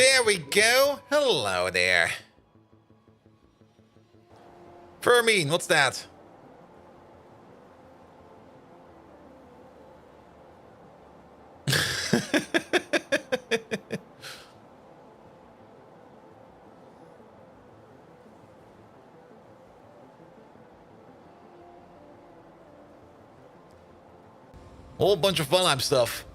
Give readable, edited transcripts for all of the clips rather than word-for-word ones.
There we go. Hello there. Fermine, what's that? Whole bunch of Valheim stuff.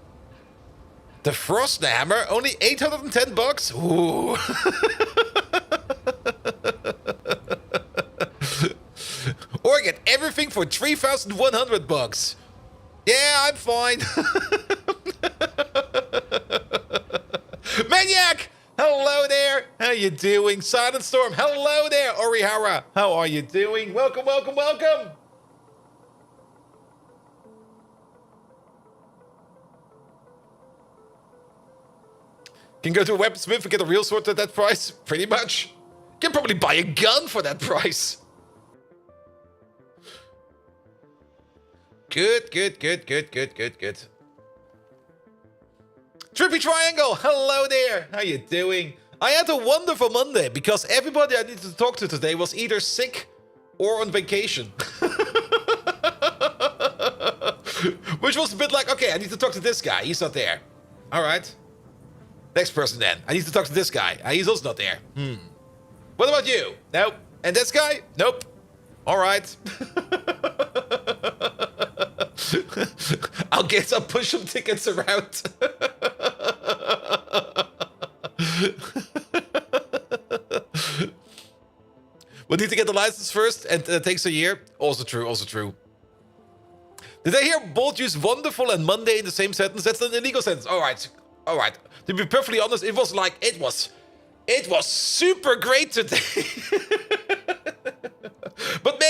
The Frost Hammer, only 810 bucks. Ooh. Or get everything for 3,100 bucks. Yeah, I'm fine. Maniac! Hello there. How you doing? Silent Storm. Hello there. Orihara. How are you doing? Welcome, welcome, welcome. Can go to a weaponsmith and get a real sword at that price? Pretty much. Can probably buy a gun for that price. Good, good, good, good, good, good, good. Trippy Triangle, hello there. How you doing? I had a wonderful Monday because everybody I needed to talk to today was either sick or on vacation. Which was a bit like, okay, I need to talk to this guy. He's not there. All right. Next person then. I need to talk to this guy. He's also not there. What about you? Nope. And this guy? Nope. All right. I'll push some tickets around. We need to get the license first, and it takes a year. Also true, also true. Did I hear both use wonderful and Monday in the same sentence? That's an illegal sentence. All right, all right. To be perfectly honest, it was like, it was super great today. But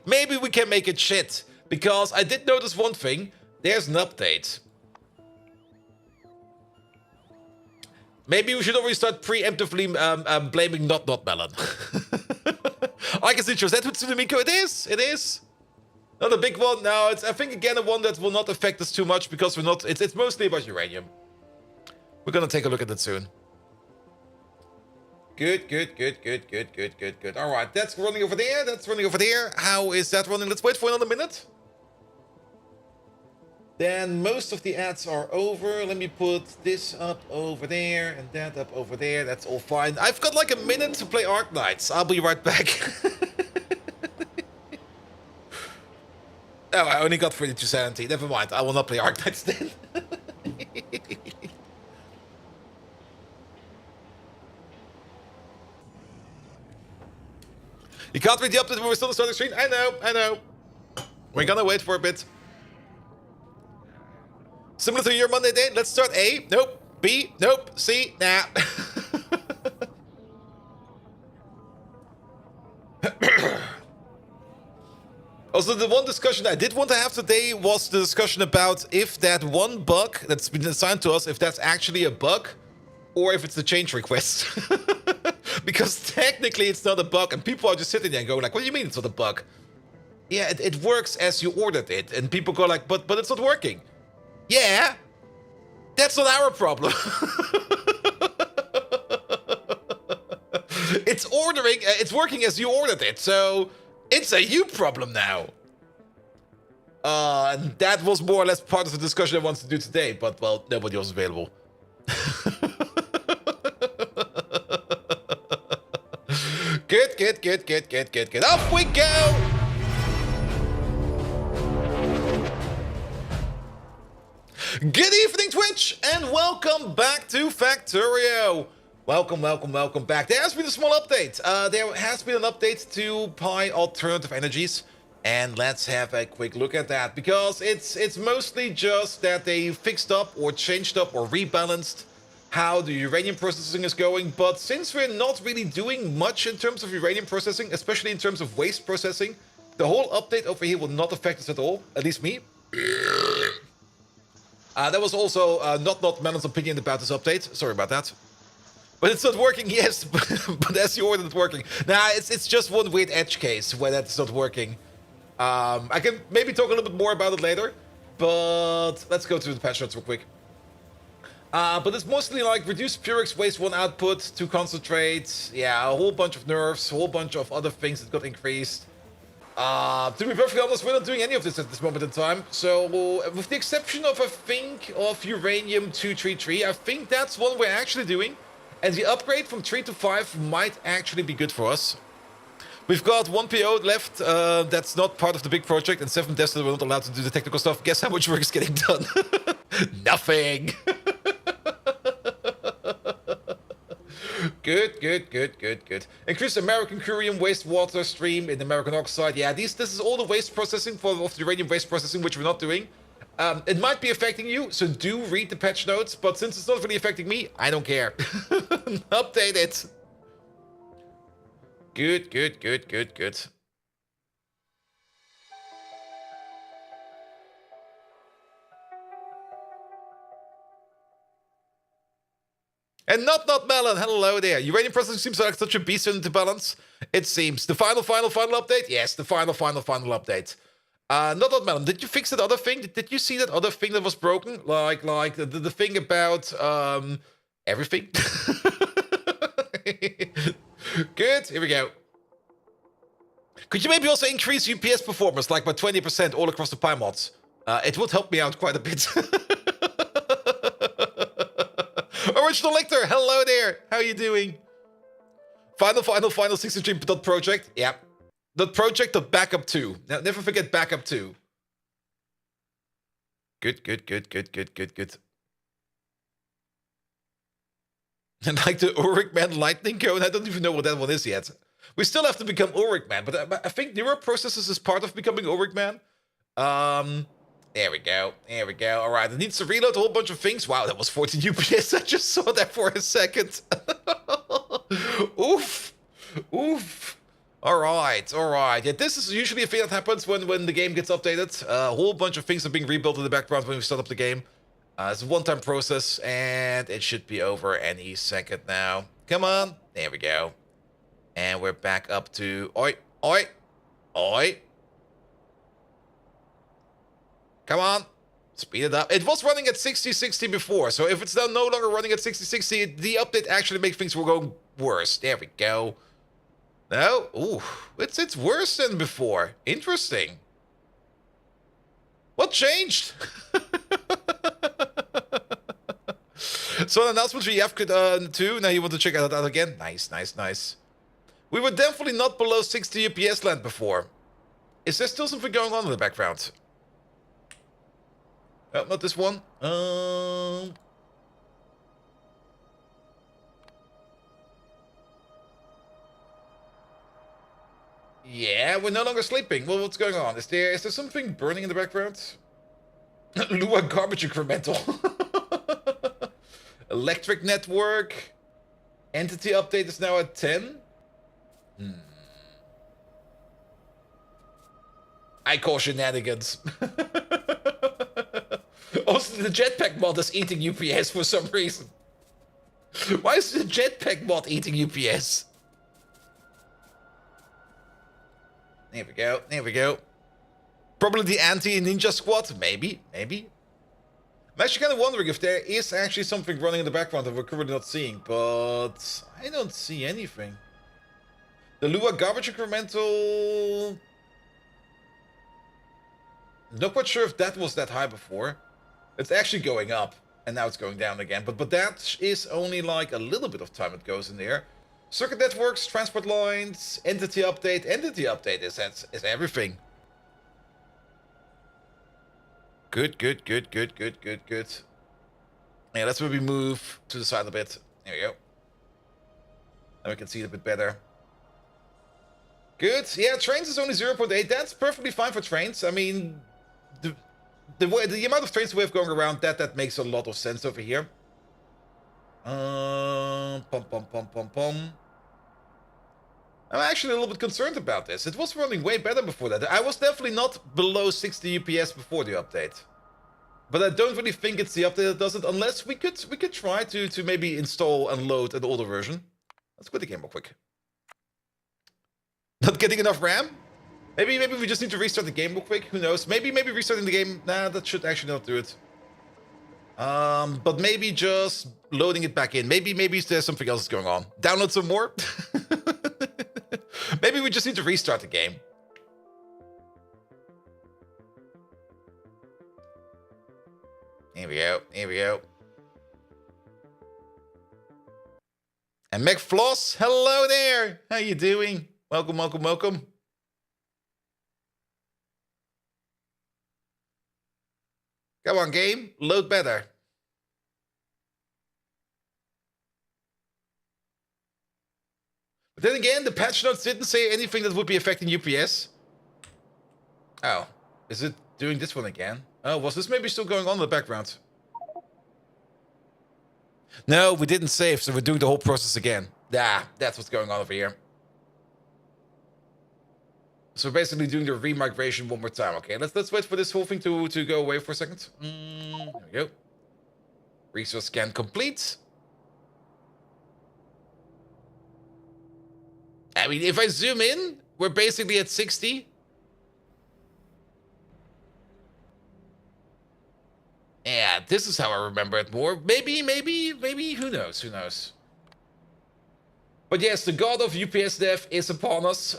maybe we can make it shit. Because I did notice one thing. There's an update. Maybe we should already start preemptively blaming not melon. I can see yours. That with Tsunamiko, it is. Not a big one. No, it's I think again a one that will not affect us too much because we're not. It's mostly about uranium. We're gonna take a look at it soon. Good. All right, that's running over there. That's running over there. How is that running? Let's wait for another minute. Then most of the ads are over. Let me put this up over there and that up over there. That's all fine. I've got like a minute to play Arc Knights. I'll be right back. Oh, I only got 32 sanity. Never mind. I will not play Arc Knights then. You can't read the update when we're still on the starting screen. I know. We're gonna wait for a bit. Similar to your Monday day, let's start A. Nope. B. Nope. C. Nah. Also, the one discussion I did want to have today was the discussion about if that one bug that's been assigned to us, if that's actually a bug, or if it's a change request. Because technically it's not a bug, and people are just sitting there and going like, what do you mean it's not a bug? Yeah, it works as you ordered it, and people go like, but it's not working. Yeah, that's not our problem. It's working as you ordered it, so it's a you problem now. And that was more or less part of the discussion I wanted to do today, but well, nobody was available. Good. Off we go! Good evening, Twitch, and welcome back to Factorio. Welcome back. There has been a small update. There has been an update to Pi Alternative Energies, and let's have a quick look at that, because it's mostly just that they fixed up or changed up or rebalanced how the uranium processing is going, but since we're not really doing much in terms of uranium processing, especially in terms of waste processing, the whole update over here will not affect us at all, at least me. That was also not Melon's opinion about this update. Sorry about that. But it's not working, yes, but as you ordered, it's working. Nah, it's just one weird edge case where that's not working. I can maybe talk a little bit more about it later, but let's go through the patch notes real quick. But it's mostly like reduced Purex waste 1 output to concentrate. Yeah, a whole bunch of nerfs, a whole bunch of other things that got increased. To be perfectly honest, we're not doing any of this at this moment in time. So, with the exception of, I think, of Uranium 233, I think that's one we're actually doing. And the upgrade from 3 to 5 might actually be good for us. We've got 1 PO left, that's not part of the big project, and 7 devs that we're not allowed to do the technical stuff. Guess how much work is getting done? Nothing! Good. Increase American curium wastewater stream in American oxide. Yeah, this is all the waste processing of the uranium waste processing, which we're not doing. It might be affecting you, so do read the patch notes, but since it's not really affecting me, I don't care. Update it. Good. And not Melon, hello there. Uranium processing seems like such a beast into balance. It seems. The final update? Yes, the final update. Not Melon, did you fix that other thing? Did you see that other thing that was broken? Like the thing about, everything? Good, here we go. Could you maybe also increase UPS performance, like by 20% all across the Pi mods? It would help me out quite a bit. Original Lecter, hello there. How are you doing? Final 63 dot project. Yeah. Dot project dot backup 2. Now, never forget backup 2. Good. And like the Ulrich Man lightning cone, I don't even know what that one is yet. We still have to become Ulrich Man, but I think Neuroprocessors is part of becoming Ulrich Man. There we go. All right, it needs to reload a whole bunch of things. Wow, that was 14 UPS. I just saw that for a second. Oof. All right. Yeah, this is usually a thing that happens when the game gets updated. A whole bunch of things are being rebuilt in the background when we start up the game. It's a one-time process, and it should be over any second now. Come on. There we go. And we're back up to... Oi. Come on. Speed it up. It was running at 60-60 before, so if it's now no longer running at 60-60, the update actually makes things go worse. There we go. No? Ooh. It's worse than before. Interesting. What changed? So an announcement for EF too. Now you want to check that out again? Nice. We were definitely not below 60 UPS land before. Is there still something going on in the background? Oh, not this one. Yeah, we're no longer sleeping. Well, what's going on? Is there something burning in the background? Lua garbage incremental. Electric network. Entity update is now at 10. I call shenanigans. Also, the jetpack mod is eating UPS for some reason. Why is the jetpack mod eating UPS? There we go. Probably the anti-ninja squad. Maybe. I'm actually kind of wondering if there is actually something running in the background that we're currently not seeing, but I don't see anything. The Lua garbage incremental... Not quite sure if that was that high before. It's actually going up, and now it's going down again. But that is only like a little bit of time it goes in there. Circuit networks, transport lines, entity update. Entity update is everything. Good. Yeah, let's maybe move to the side a bit. There we go. Now we can see it a bit better. Good. Yeah, trains is only 0.8. That's perfectly fine for trains. I mean, the amount of trains we have going around, that makes a lot of sense over here. Pom. I'm actually a little bit concerned about this. It was running way better before that. I was definitely not below 60 UPS before the update. But I don't really think it's the update that does it, unless we could try to maybe install and load an older version. Let's quit the game real quick. Not getting enough RAM? Maybe we just need to restart the game real quick. Who knows? Maybe restarting the game. Nah, that should actually not do it. But maybe just loading it back in. Maybe there's something else going on. Download some more. Maybe we just need to restart the game. Here we go. Here we go. And McFloss, hello there. How you doing? Welcome, welcome, welcome. Come on, game. Load better. But then again, the patch notes didn't say anything that would be affecting UPS. Oh, is it doing this one again? Oh, was this maybe still going on in the background? No, we didn't save, so we're doing the whole process again. Yeah, that's what's going on over here. So we're basically doing the remigration one more time. Okay, let's wait for this whole thing to go away for a second. There we go. Resource scan complete. I mean, if I zoom in, we're basically at 60. Yeah, this is how I remember it more. Maybe, who knows, who knows. But yes, the god of UPS dev is upon us.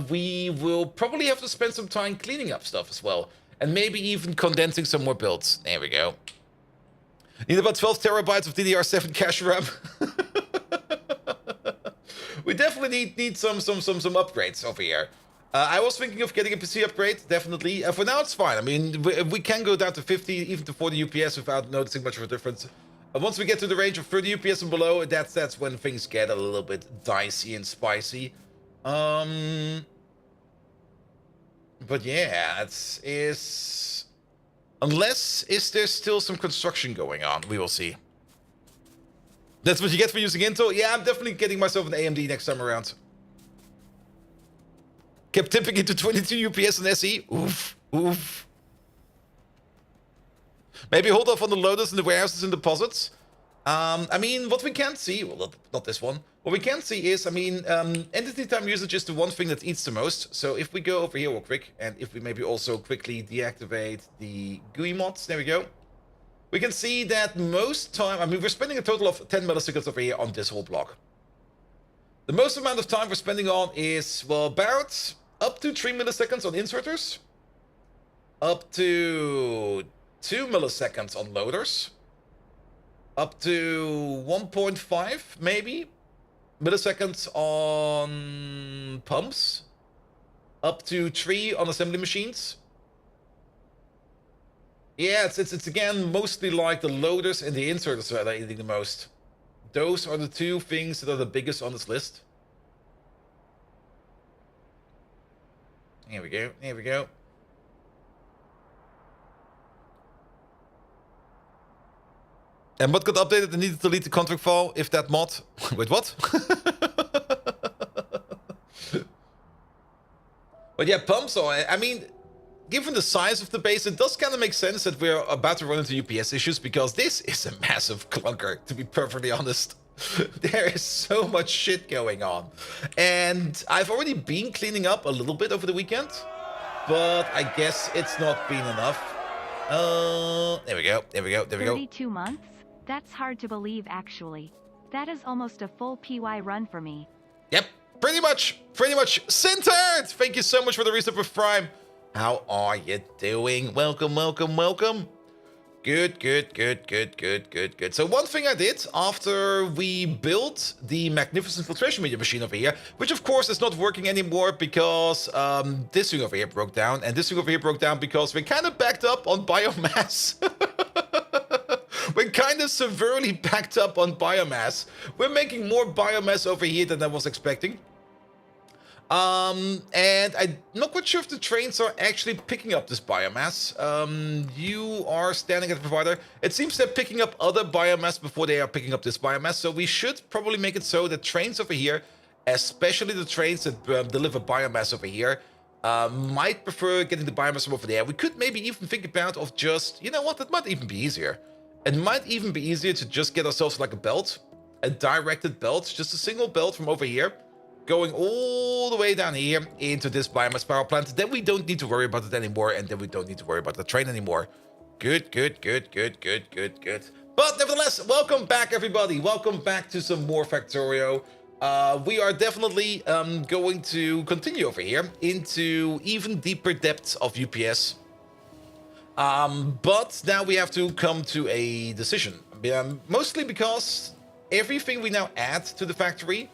We will probably have to spend some time cleaning up stuff as well. And maybe even condensing some more builds. There we go. Need about 12 terabytes of DDR7 cache RAM. We definitely need some upgrades over here. I was thinking of getting a PC upgrade, definitely. For now, it's fine. I mean, we can go down to 50, even to 40 UPS without noticing much of a difference. Once we get to the range of 30 UPS and below, that's when things get a little bit dicey and spicy. But yeah, unless there's still some construction going on, we will see. That's what you get for using Intel? Yeah, I'm definitely getting myself an AMD next time around. Kept tipping into 22 UPS and SE. Oof, oof. Maybe hold off on the loaders and the warehouses and deposits. I mean, what we can see, well, not this one. What we can see is, I mean, entity time usage is the one thing that eats the most. So if we go over here real quick, and if we maybe also quickly deactivate the GUI mods, there we go. We can see that most time, I mean, we're spending a total of 10 milliseconds over here on this whole block. The most amount of time we're spending on is, well, about up to 3 milliseconds on inserters. Up to 2 milliseconds on loaders. Up to 1.5, maybe, milliseconds on pumps. Up to 3 on assembly machines. Yeah, it's again mostly like the loaders and the inserters that are eating the most. Those are the two things that are the biggest on this list. Here we go, here we go. And what got updated and needed to delete the contract file if that mod... Wait, what? But yeah, pumps are... I mean, given the size of the base, it does kind of make sense that we're about to run into UPS issues, because this is a massive clunker, to be perfectly honest. There is so much shit going on. And I've already been cleaning up a little bit over the weekend, but I guess it's not been enough. There we go, there we go, there we go. 32 months? That's hard to believe, actually. That is almost a full PY run for me. Yep, pretty much. Centered! Thank you so much for the resub with Prime. How are you doing? Welcome, welcome, welcome. Good. So one thing I did after we built the magnificent filtration media machine over here, which of course is not working anymore because this thing over here broke down, and this thing over here broke down because we're kind of backed up on biomass. We're kind of severely backed up on biomass. We're making more biomass over here than I was expecting. And I'm not quite sure if the trains are actually picking up this biomass. You are standing at the provider. It seems they're picking up other biomass before they are picking up this biomass. So we should probably make it so that trains over here, especially the trains that deliver biomass over here, might prefer getting the biomass from over there. We could maybe even think about of just, you know what, that might even be easier. It might even be easier to just get ourselves like a belt, a directed belt, just a single belt from over here, going all the way down here into this biomass power plant. Then we don't need to worry about it anymore, and then we don't need to worry about the train anymore. Good. But nevertheless, welcome back, everybody. Welcome back to some more Factorio. We are definitely going to continue over here into even deeper depths of UPS. But now we have to come to a decision. Mostly because everything we now add to the factory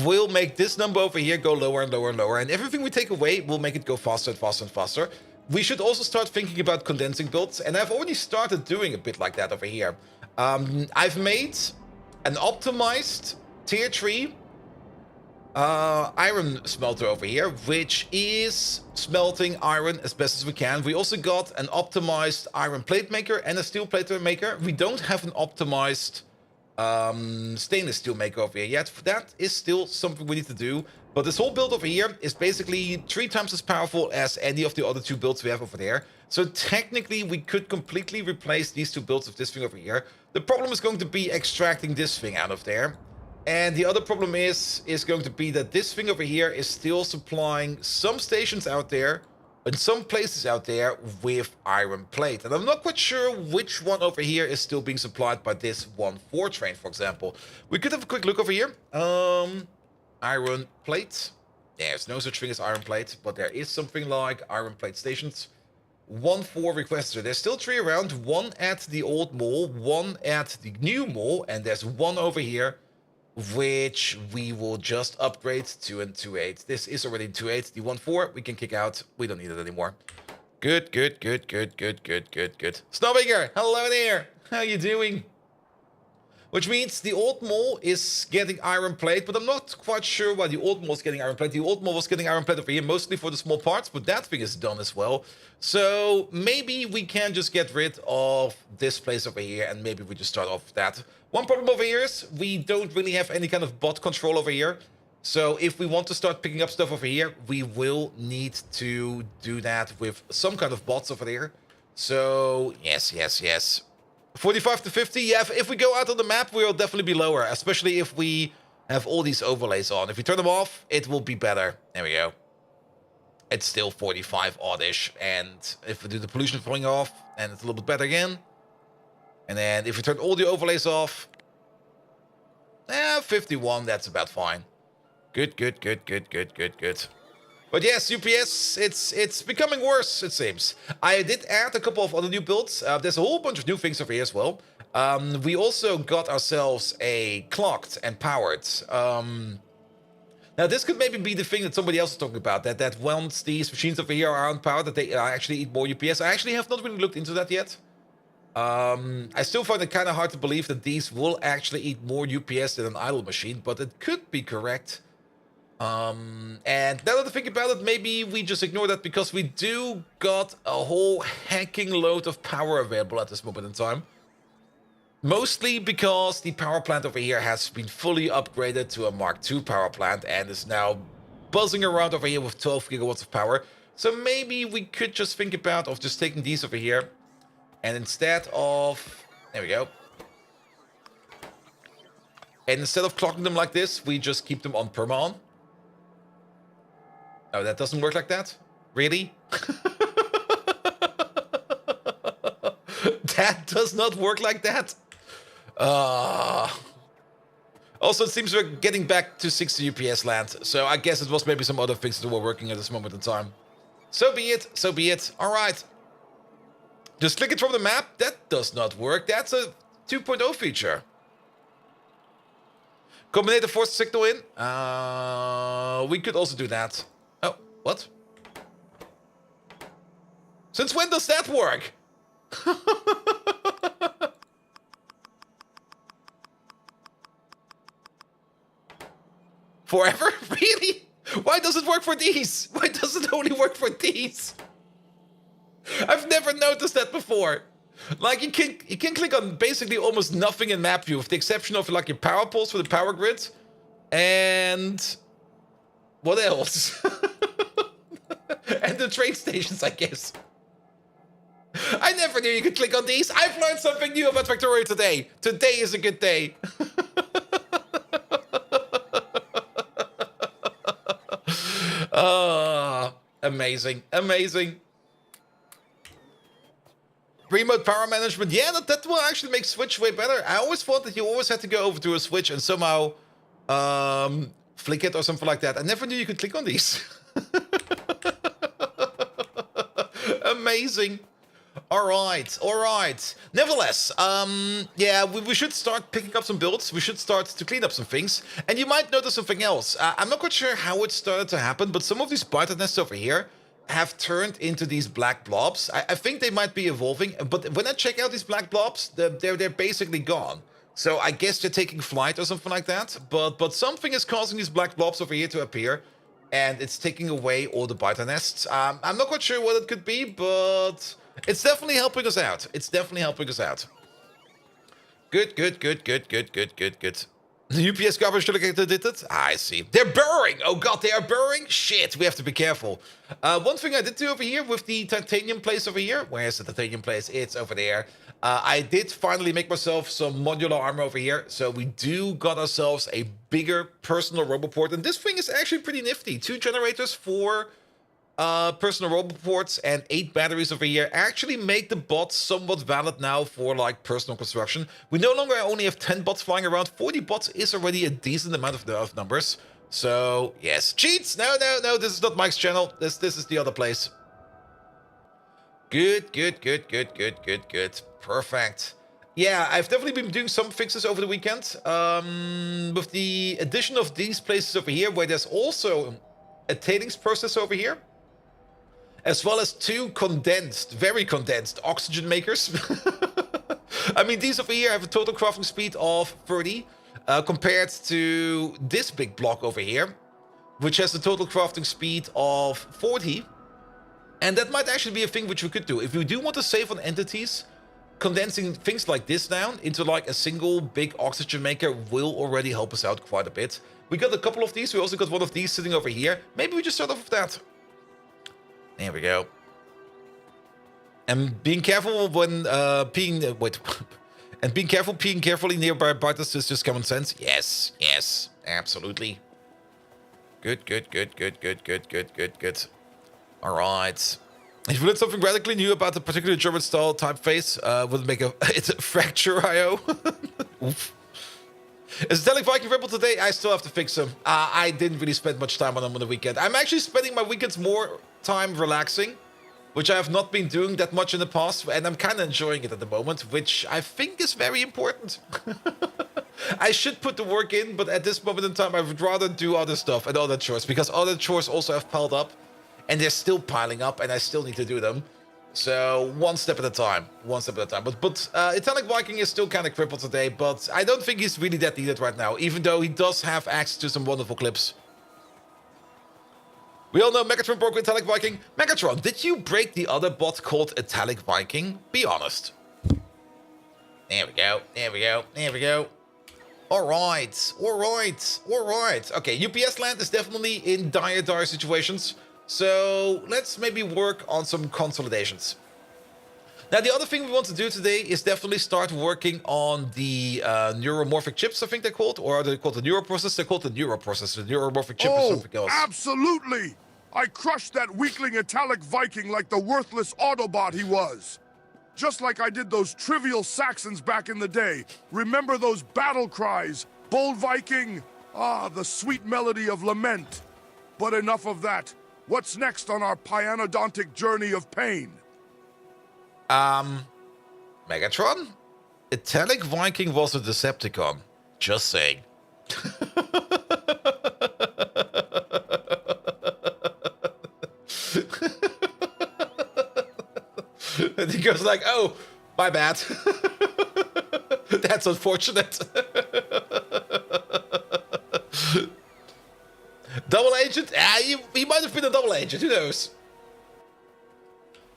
will make this number over here go lower and lower and lower. And everything we take away will make it go faster and faster and faster. We should also start thinking about condensing builds. And I've already started doing a bit like that over here. I've made an optimized tier 3 iron smelter over here, which is smelting iron as best as we can. We also got an optimized iron plate maker and a steel plate maker. We don't have an optimized stainless steel maker over here yet. That is still something we need to do. But this whole build over here is basically 3 times as powerful as any of the other 2 builds we have over there. So technically we could completely replace these 2 builds with this thing over here. The problem is going to be extracting this thing out of there. And the other problem is going to be that this thing over here is still supplying some stations out there and some places out there with iron plate. And I'm not quite sure which one over here is still being supplied by this 1-4 train, for example. We could have a quick look over here. Iron plate. There's no such thing as iron plate, but there is something like iron plate stations. 1-4 requester. There's still 3 around. 1 at the old mall, 1 at the new mall, and there's 1 over here, which we will just upgrade to an 2.8. This is already 2.8. The 1-4 we can kick out. We don't need it anymore. Good. Snowbaker, hello there. How you doing? Which means the old mall is getting iron plate, but I'm not quite sure why the old mall is getting iron plate. The old mall was getting iron plate over here, mostly for the small parts, but that thing is done as well. So maybe we can just get rid of this place over here, and maybe we just start off with that. One problem over here is we don't really have any kind of bot control over here. So if we want to start picking up stuff over here, we will need to do that with some kind of bots over there. So yes. 45 to 50, yeah, if we go out on the map, we'll definitely be lower, especially if we have all these overlays on. If we turn them off, it will be better. There we go. It's still 45 oddish, and if we do the pollution falling off, and it's a little bit better again. And then if we turn all the overlays off, 51, that's about fine. Good. But yes, UPS, it's becoming worse, it seems. I did add a couple of other new builds. There's a whole bunch of new things over here as well. We also got ourselves a clocked and powered. Now, this could maybe be the thing that somebody else is talking about. That once these machines over here are unpowered, that they actually eat more UPS. I actually have not really looked into that yet. I still find it kind of hard to believe that these will actually eat more UPS than an idle machine, but it could be correct. And now that I think about it, maybe we just ignore that because we do got a whole hacking load of power available at this moment in time. Mostly because the power plant over here has been fully upgraded to a Mark II power plant and is now buzzing around over here with 12 gigawatts of power. So maybe we could just think about of just taking these over here. And instead of... There we go. And instead of clocking them like this, we just keep them on perma-on. Oh, that doesn't work like that? Really? That does not work like that? Also, it seems we're getting back to 60 UPS land. So I guess it was maybe some other things that were working at this moment in time. So be it. All right. Just click it from the map. That does not work. That's a 2.0 feature. Combine the force signal in. We could also do that. Oh, what? Since when does that work? Forever? Really? Why does it work for these? Why does it only work for these? I've never noticed that before. Like, you can click on basically almost nothing in map view, with the exception of like your power poles for the power grid. And what else? And the train stations, I guess. I never knew you could click on these. I've learned something new about Factorio today. Today is a good day. Amazing. 3 remote power management. Yeah, that will actually make Switch way better. I always thought that you always had to go over to a Switch and somehow flick it or something like that. I never knew you could click on these. Amazing. All right. Nevertheless, yeah, we should start picking up some builds. We should start to clean up some things. And you might notice something else. I'm not quite sure how it started to happen, but some of these spider nests over here have turned into these black blobs. I think they might be evolving, but when I check out these black blobs, they're basically gone. So I guess they're taking flight or something like that. But something is causing these black blobs over here to appear, and it's taking away all the biter nests. I'm not quite sure what it could be, but it's definitely helping us out. Good. The UPS garbage collector did it? I see. They're burrowing! Oh god, they are burrowing? Shit, we have to be careful. One thing I did do over here with the titanium place over here. Where's the titanium place? It's over there. I did finally make myself some modular armor over here. So we do got ourselves a bigger personal roboport. And this thing is actually pretty nifty. 2 generators for personal roboports and 8 batteries over here actually make the bots somewhat valid now for like personal construction. We no longer only have 10 bots flying around. 40 bots is already a decent amount of numbers. So yes, cheats. No, this is not Mike's channel. This is the other place. Good. Perfect. Yeah, I've definitely been doing some fixes over the weekend. With the addition of these places over here, where there's also a tailings process over here, as well as 2 very condensed oxygen makers. I mean, these over here have a total crafting speed of 30, compared to this big block over here, which has a total crafting speed of 40. And that might actually be a thing which we could do. If we do want to save on entities, condensing things like this down into like a single big oxygen maker will already help us out quite a bit. We got a couple of these. We also got one of these sitting over here. Maybe we just start off with that. There we go. And being careful when and being carefully nearby biters is just common sense. Yes, absolutely. Good. All right. If you learned something radically new about the particular German style typeface, would make it's a fracture IO. Oof. Is Italic Viking Rebel today? I still have to fix him. I didn't really spend much time on him on the weekend. I'm actually spending my weekends more time relaxing, which I have not been doing that much in the past, and I'm kind of enjoying it at the moment, which I think is very important. I should put the work in, but at this moment in time, I would rather do other stuff and other chores, because other chores also have piled up, and they're still piling up, and I still need to do them. So, one step at a time. But Italic Viking is still kind of crippled today, but I don't think he's really that needed right now, even though he does have access to some wonderful clips. We all know Megatron broke Italic Viking. Megatron, did you break the other bot called Italic Viking? Be honest. There we go. Alright. Okay, UPS land is definitely in dire situations. So let's maybe work on some consolidations. Now, the other thing we want to do today is definitely start working on the neuromorphic chips, I think they're called. Or are they called the neuroprocessors? They're called the neuroprocessor. The neuromorphic chip is something else. Absolutely! I crushed that weakling Italic Viking like the worthless Autobot he was. Just like I did those trivial Saxons back in the day. Remember those battle cries? Bold Viking? Ah, the sweet melody of lament. But enough of that. What's next on our pyanodontic journey of pain? Megatron? Italic Viking was a Decepticon. Just saying. And he goes like, oh, my bad. That's unfortunate. Double agent? He might have been a double agent, who knows?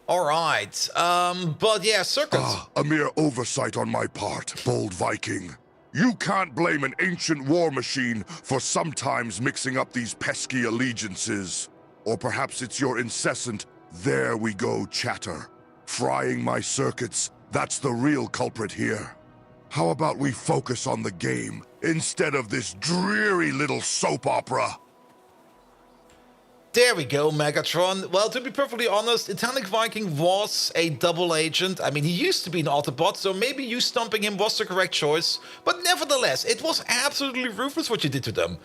Alright, but yeah, circles. A mere oversight on my part, Bold Viking. You can't blame an ancient war machine for sometimes mixing up these pesky allegiances. Or perhaps it's your incessant, there we go chatter. Frying my circuits, that's the real culprit here. How about we focus on the game, instead of this dreary little soap opera? There we go, Megatron. Well, to be perfectly honest, Italic Viking was a double agent. I mean, he used to be an Autobot, so maybe you stomping him was the correct choice. But nevertheless, it was absolutely ruthless what you did to them.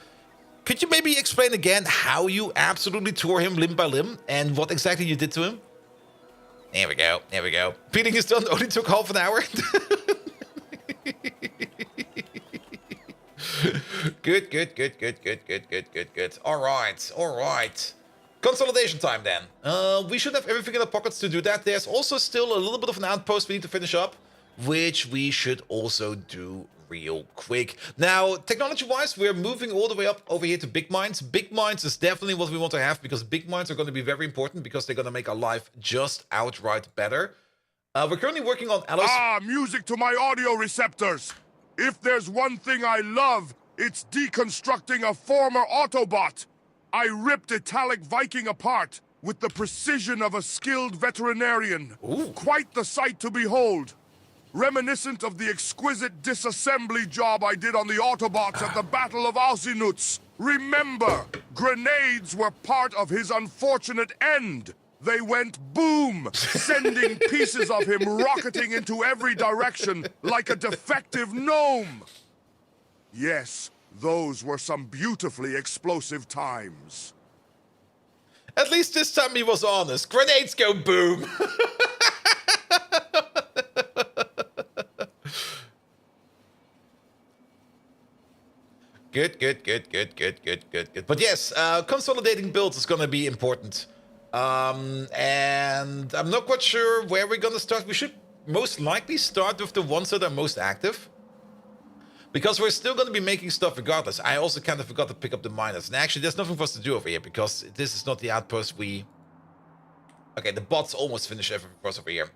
Could you maybe explain again how you absolutely tore him limb by limb and what exactly you did to him? There we go, there we go. Peeling is done, only took half an hour. Good. All right. Consolidation time then. We should have everything in our pockets to do that. There's also still a little bit of an outpost we need to finish up, which we should also do real quick. Now, technology-wise, we're moving all the way up over here to big mines. Big mines is definitely what we want to have because big mines are going to be very important because they're going to make our life just outright better. We're currently working on alloys. Ah, music to my audio receptors. If there's one thing I love, it's deconstructing a former Autobot. I ripped Italic Viking apart with the precision of a skilled veterinarian. Ooh. Quite the sight to behold. Reminiscent of the exquisite disassembly job I did on the Autobots at the Battle of Auschwitz. Remember, grenades were part of his unfortunate end. They went boom, sending pieces of him rocketing into every direction like a defective gnome. Yes, those were some beautifully explosive times. At least this time he was honest. Grenades go boom. Good. But yes, consolidating builds is going to be important. And I'm not quite sure where we're going to start. We should most likely start with the ones that are most active. Because we're still going to be making stuff regardless. I also kind of forgot to pick up the miners. And actually, there's nothing for us to do over here because this is not the outpost we... Okay, the bots almost finished everything for us over here.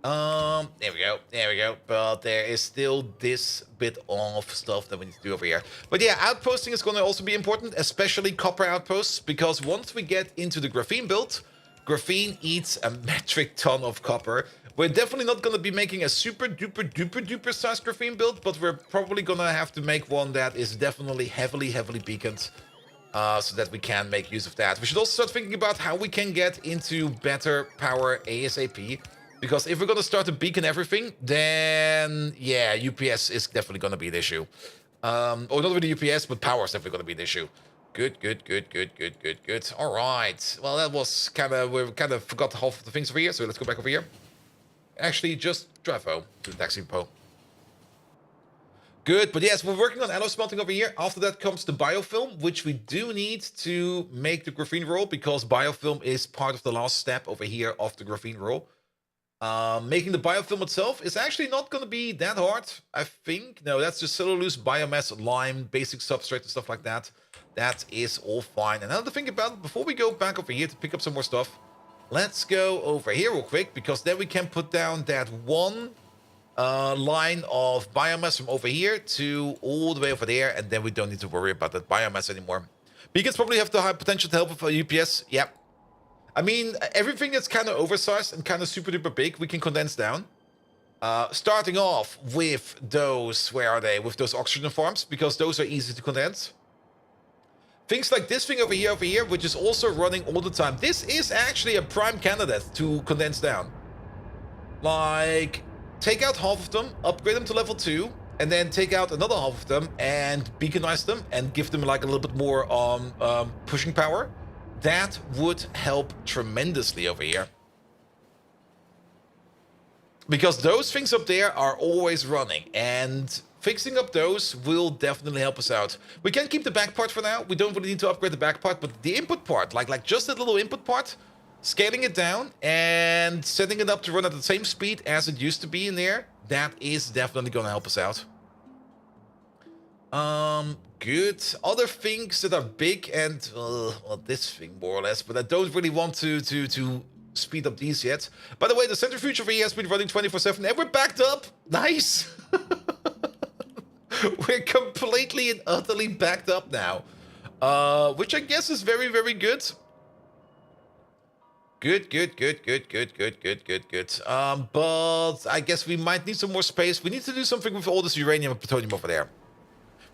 There we go. But there is still this bit of stuff that we need to do over here. But yeah, outposting is going to also be important, especially copper outposts, because once we get into the graphene build, graphene eats a metric ton of copper. We're definitely not going to be making a super duper size graphene build, but we're probably going to have to make one that is definitely heavily beaconed, so that we can make use of that. We should also start thinking about how we can get into better power ASAP. Because if we're going to start to beacon everything, then, yeah, UPS is definitely going to be an issue. Or not really UPS, but power is definitely going to be an issue. Good. All right. Well, that was we kind of forgot half of the things over here, so let's go back over here. Actually, just drive home to the taxi depot. Good, but yes, we're working on alloy smelting over here. After that comes the biofilm, which we do need to make the graphene roll, because biofilm is part of the last step over here of the graphene roll. Making the biofilm itself is actually not going to be that hard, I think. No, that's just cellulose, biomass, lime, basic substrate and stuff like that. That is all fine. And now to think about it, before we go back over here to pick up some more stuff, let's go over here real quick, because then we can put down that one line of biomass from over here to all the way over there, and then we don't need to worry about that biomass anymore. Beacons probably have the high potential to help with UPS. Yep. I mean, everything that's kind of oversized and kind of super duper big, we can condense down. Starting off with those, where are they? With those oxygen farms, because those are easy to condense. Things like this thing over here, which is also running all the time. This is actually a prime candidate to condense down. Like, take out half of them, upgrade them to level 2, and then take out another half of them and beaconize them and give them like a little bit more pushing power. That would help tremendously over here. Because those things up there are always running, and fixing up those will definitely help us out. We can keep the back part for now. We don't really need to upgrade the back part, but the input part, like just that little input part, scaling it down and setting it up to run at the same speed as it used to be in there, that is definitely going to help us out. Good. Other things that are big and, well, this thing more or less, but I don't really want to speed up these yet. By the way, the centrifuge over here has been running 24/7 and we're backed up. Nice. We're completely and utterly backed up now, which I guess is very good. Good. But I guess we might need some more space. We need to do something with all this uranium and plutonium over there.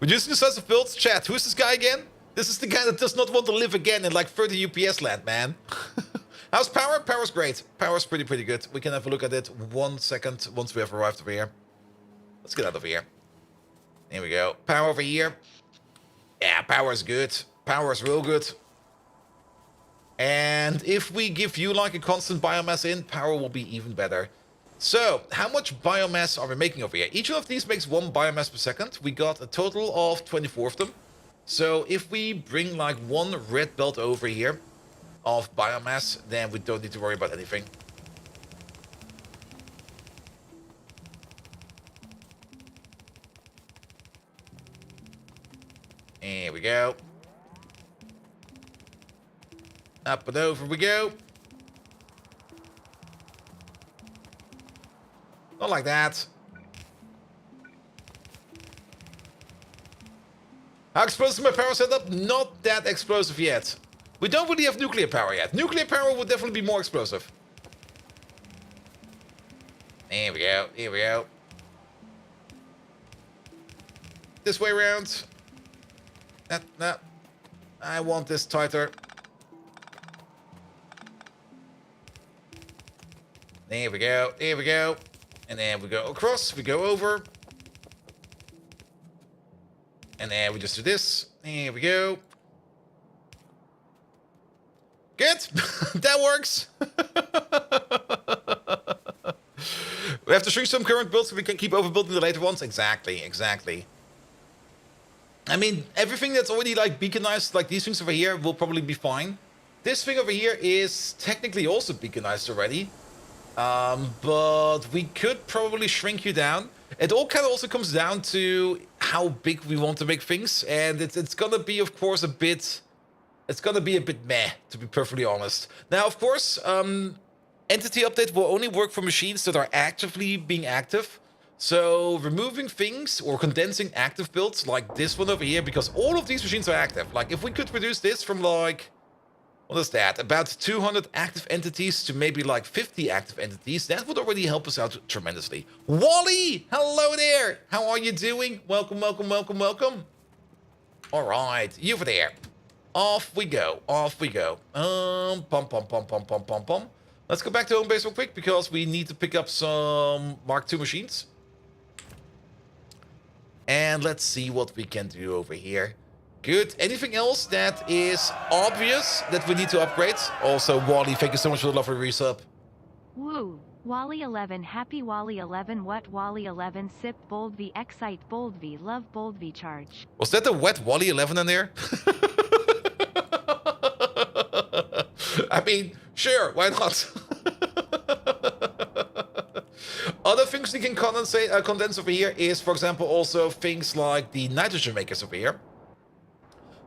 Reducing the size of builds. Chat, who's this guy again? This is the guy that does not want to live again in like 30 UPS land, man. How's power? Power's great. Power's pretty good. We can have a look at it 1 second once we have arrived over here. Let's get out of here. Here we go. Power over here. Yeah, power's good. Power's real good. And if we give you like a constant biomass in, power will be even better. So, how much biomass are we making over here? Each of these makes 1 biomass per second. We got a total of 24 of them. So, if we bring like 1 red belt over here of biomass, then we don't need to worry about anything. Here we go. Up and over we go. Not like that. How explosive is my power setup? Not that explosive yet. We don't really have nuclear power yet. Nuclear power would definitely be more explosive. Here we go. Here we go. This way around. No. I want this tighter. There we go. Here we go. And then we go across. We go over. And then we just do this. Here we go. Good. That works. We have to shrink some current builds so we can keep overbuilding the later ones. Exactly. I mean, everything that's already like beaconized, like these things over here, will probably be fine. This thing over here is technically also beaconized already. But we could probably shrink you down. It all kind of also comes down to how big we want to make things. And it's gonna be, of course, a bit... It's gonna be a bit meh, to be perfectly honest. Now, of course, entity update will only work for machines that are actively being active. So removing things or condensing active builds like this one over here, because all of these machines are active. Like if we could reduce this from like, what is that? About 200 active entities to maybe like 50 active entities, that would already help us out tremendously. Wally, hello there. How are you doing? Welcome. All right, you over there. Off we go. Pum. Let's go back to home base real quick because we need to pick up some Mark II machines. And let's see what we can do over here. Good. Anything else that is obvious that we need to upgrade? Also, Wally, thank you so much for the lovely resub. Woo. Wally 11 happy Wally 11 what Wally 11 sip bold V excite bold V love bold V charge. Was that the wet Wally 11 in there? I mean, sure, why not? Other things we can condense over here is, for example, also things like the nitrogen makers over here.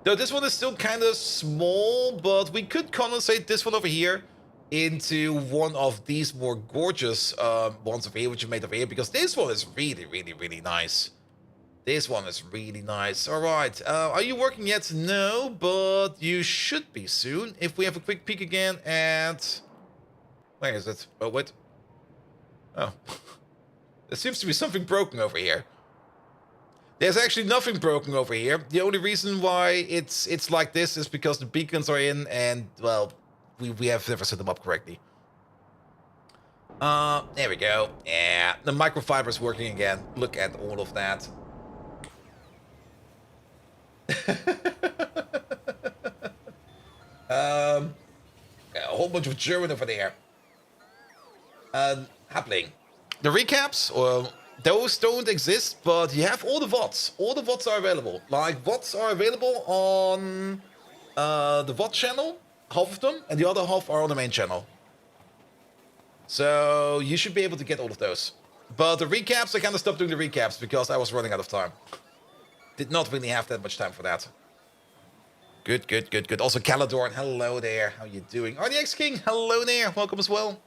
Though this one is still kind of small, but we could condensate this one over here into one of these more gorgeous ones over here, which are made over here, because this one is really nice. This one is really nice. All right, are you working yet? No, but you should be soon. If we have a quick peek again at... Where is it? Oh, wait. Oh. There seems to be something broken over here. There's actually nothing broken over here. The only reason why it's like this is because the beacons are in and, well, we have never set them up correctly. There we go. Yeah, the microfiber is working again. Look at all of that. A whole bunch of German over there. Happening. The recaps, well, those don't exist, but you have all the VODs. All the VODs are available. Like, VODs are available on the VOD channel, half of them, and the other half are on the main channel. So you should be able to get all of those. But the recaps, I kind of stopped doing the recaps because I was running out of time. Did not really have that much time for that. Good. Also, Caladorn, hello there. How you doing? RDX King, hello there. Welcome as well.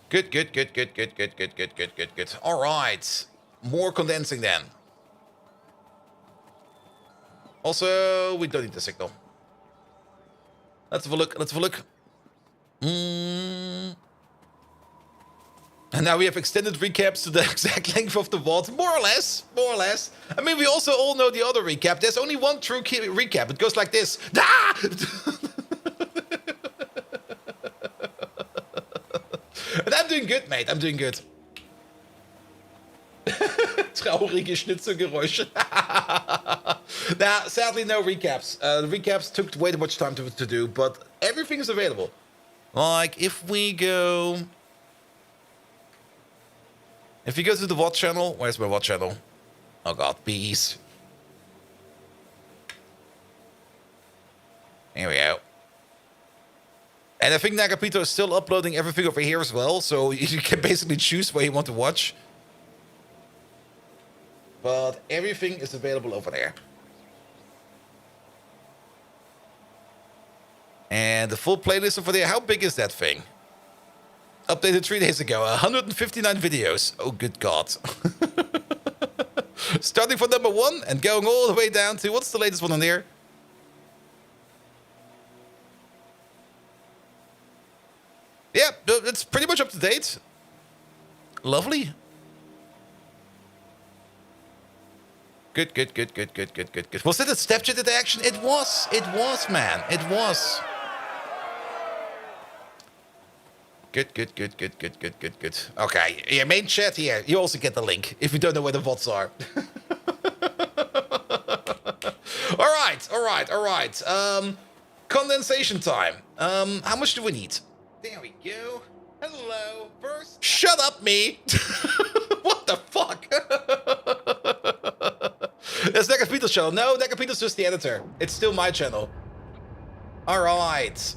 Good. All right. More condensing then. Also, we don't need the signal. Let's have a look. And now we have extended recaps to the exact length of the vault, more or less, more or less. I mean, we also all know the other recap. There's only one true recap. It goes like this. Ah! And I'm doing good, mate. I'm doing good. Traurige Schnitzelgeräusche. Now, sadly, no recaps. The recaps took way too much time to do, but everything is available. Like, if we go... If you go to the VOD channel, where's my VOD channel? Oh god, bees. Here we go. And I think Nagapito is still uploading everything over here as well, so you can basically choose where you want to watch. But everything is available over there. And the full playlist over there, how big is that thing? Updated 3 days ago, 159 videos. Oh, good God. Starting from number 1 and going all the way down to, what's the latest one on there? Yeah, it's pretty much up to date. Lovely. Good. Was it a step-jitted action? It was, man. It was. Good. Okay, yeah, main chat here. You also get the link if you don't know where the VODs are. All right. Condensation time. How much do we need? There we go. Hello. First. Shut up, me. What the fuck? That's Nagapito's channel. No, Nagapito's just the editor. It's still my channel. All right.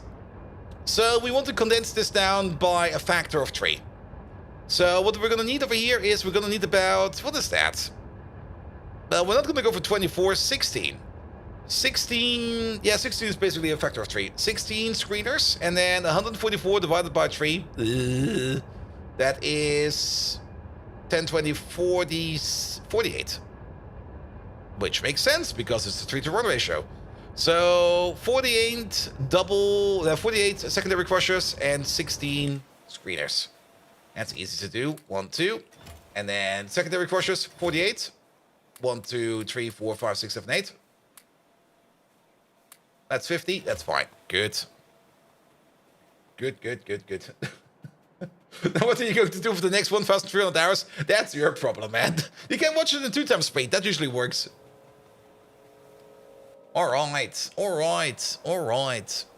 So we want to condense this down by a factor of 3. So what we're going to need over here is we're going to need about, what is that? Well, we're not going to go for 24, 16. 16, yeah, 16 is basically a factor of 3. 16 screeners, and then 144 divided by 3. That is 10, 20, 40, 48. Which makes sense because it's a 3-to-1 ratio. So 48 48 secondary crushers and 16 screeners. That's easy to do. 1, 2, and then secondary crushers 48. 1, 2, 3, 4, 5, 6, 7, 8. That's 50. That's fine. Good. Now what are you going to do for the next 1,300 hours? That's your problem, man. You can watch it in 2 times speed. That usually works. All right.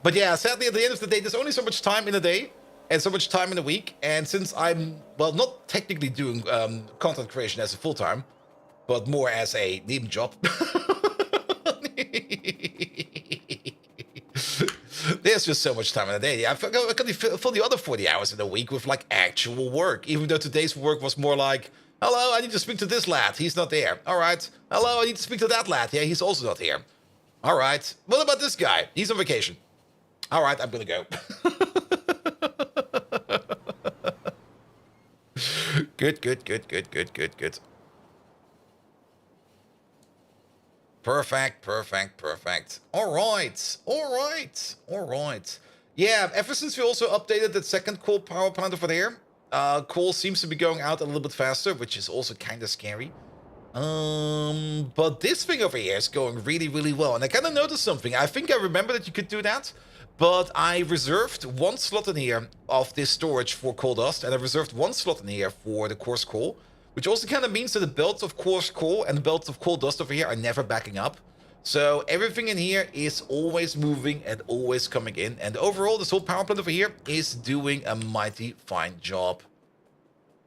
But yeah, sadly, at the end of the day, there's only so much time in a day and so much time in a week. And since I'm, well, not technically doing content creation as a full-time, but more as a nebenjob. There's just so much time in a day. I can fill the other 40 hours in a week with, like, actual work. Even though today's work was more like, hello, I need to speak to this lad. He's not there. All right. Hello, I need to speak to that lad. Yeah, he's also not here. All right. What about this guy? He's on vacation. All right, I'm going to go. Good. Perfect. All right. Yeah, ever since we also updated that second coal power plant over there, coal seems to be going out a little bit faster, which is also kind of scary. But this thing over here is going really, really well. And I kind of noticed something. I think I remember that you could do that, but I reserved 1 slot in here of this storage for coal dust, and I reserved 1 slot in here for the coarse coal, which also kind of means that the belts of coarse coal and the belts of coal dust over here are never backing up. So everything in here is always moving and always coming in. And overall, this whole power plant over here is doing a mighty fine job.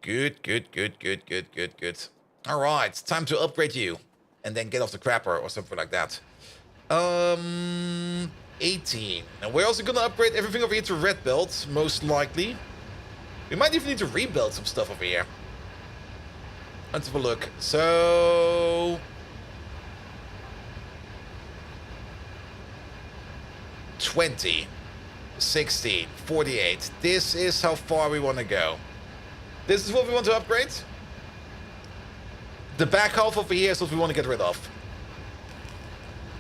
Good. All right, time to upgrade you, and then get off the crapper or something like that. 18. And we're also gonna upgrade everything over here to red belt, most likely. We might even need to rebuild some stuff over here. Let's have a look. So 20, 16, 48. This is how far we want to go. This is what we want to upgrade. The back half over here is what we want to get rid of.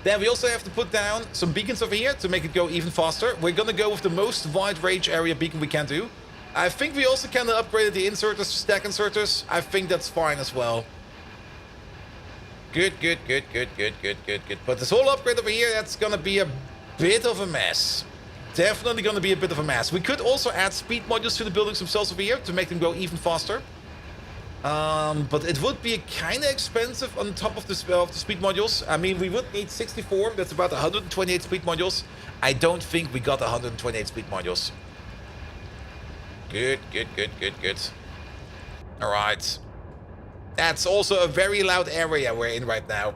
Then we also have to put down some beacons over here to make it go even faster. We're going to go with the most wide range area beacon we can do. I think we also kind of upgraded the inserters to stack inserters. I think that's fine as well. Good. But this whole upgrade over here, that's gonna be a bit of a mess. Definitely gonna be a bit of a mess. We could also add speed modules to the buildings themselves over here to make them go even faster. But it would be kind of expensive on top of the speed modules. I mean, we would need 64. That's about 128 speed modules. I don't think we got 128 speed modules. Good. All right. That's also a very loud area we're in right now.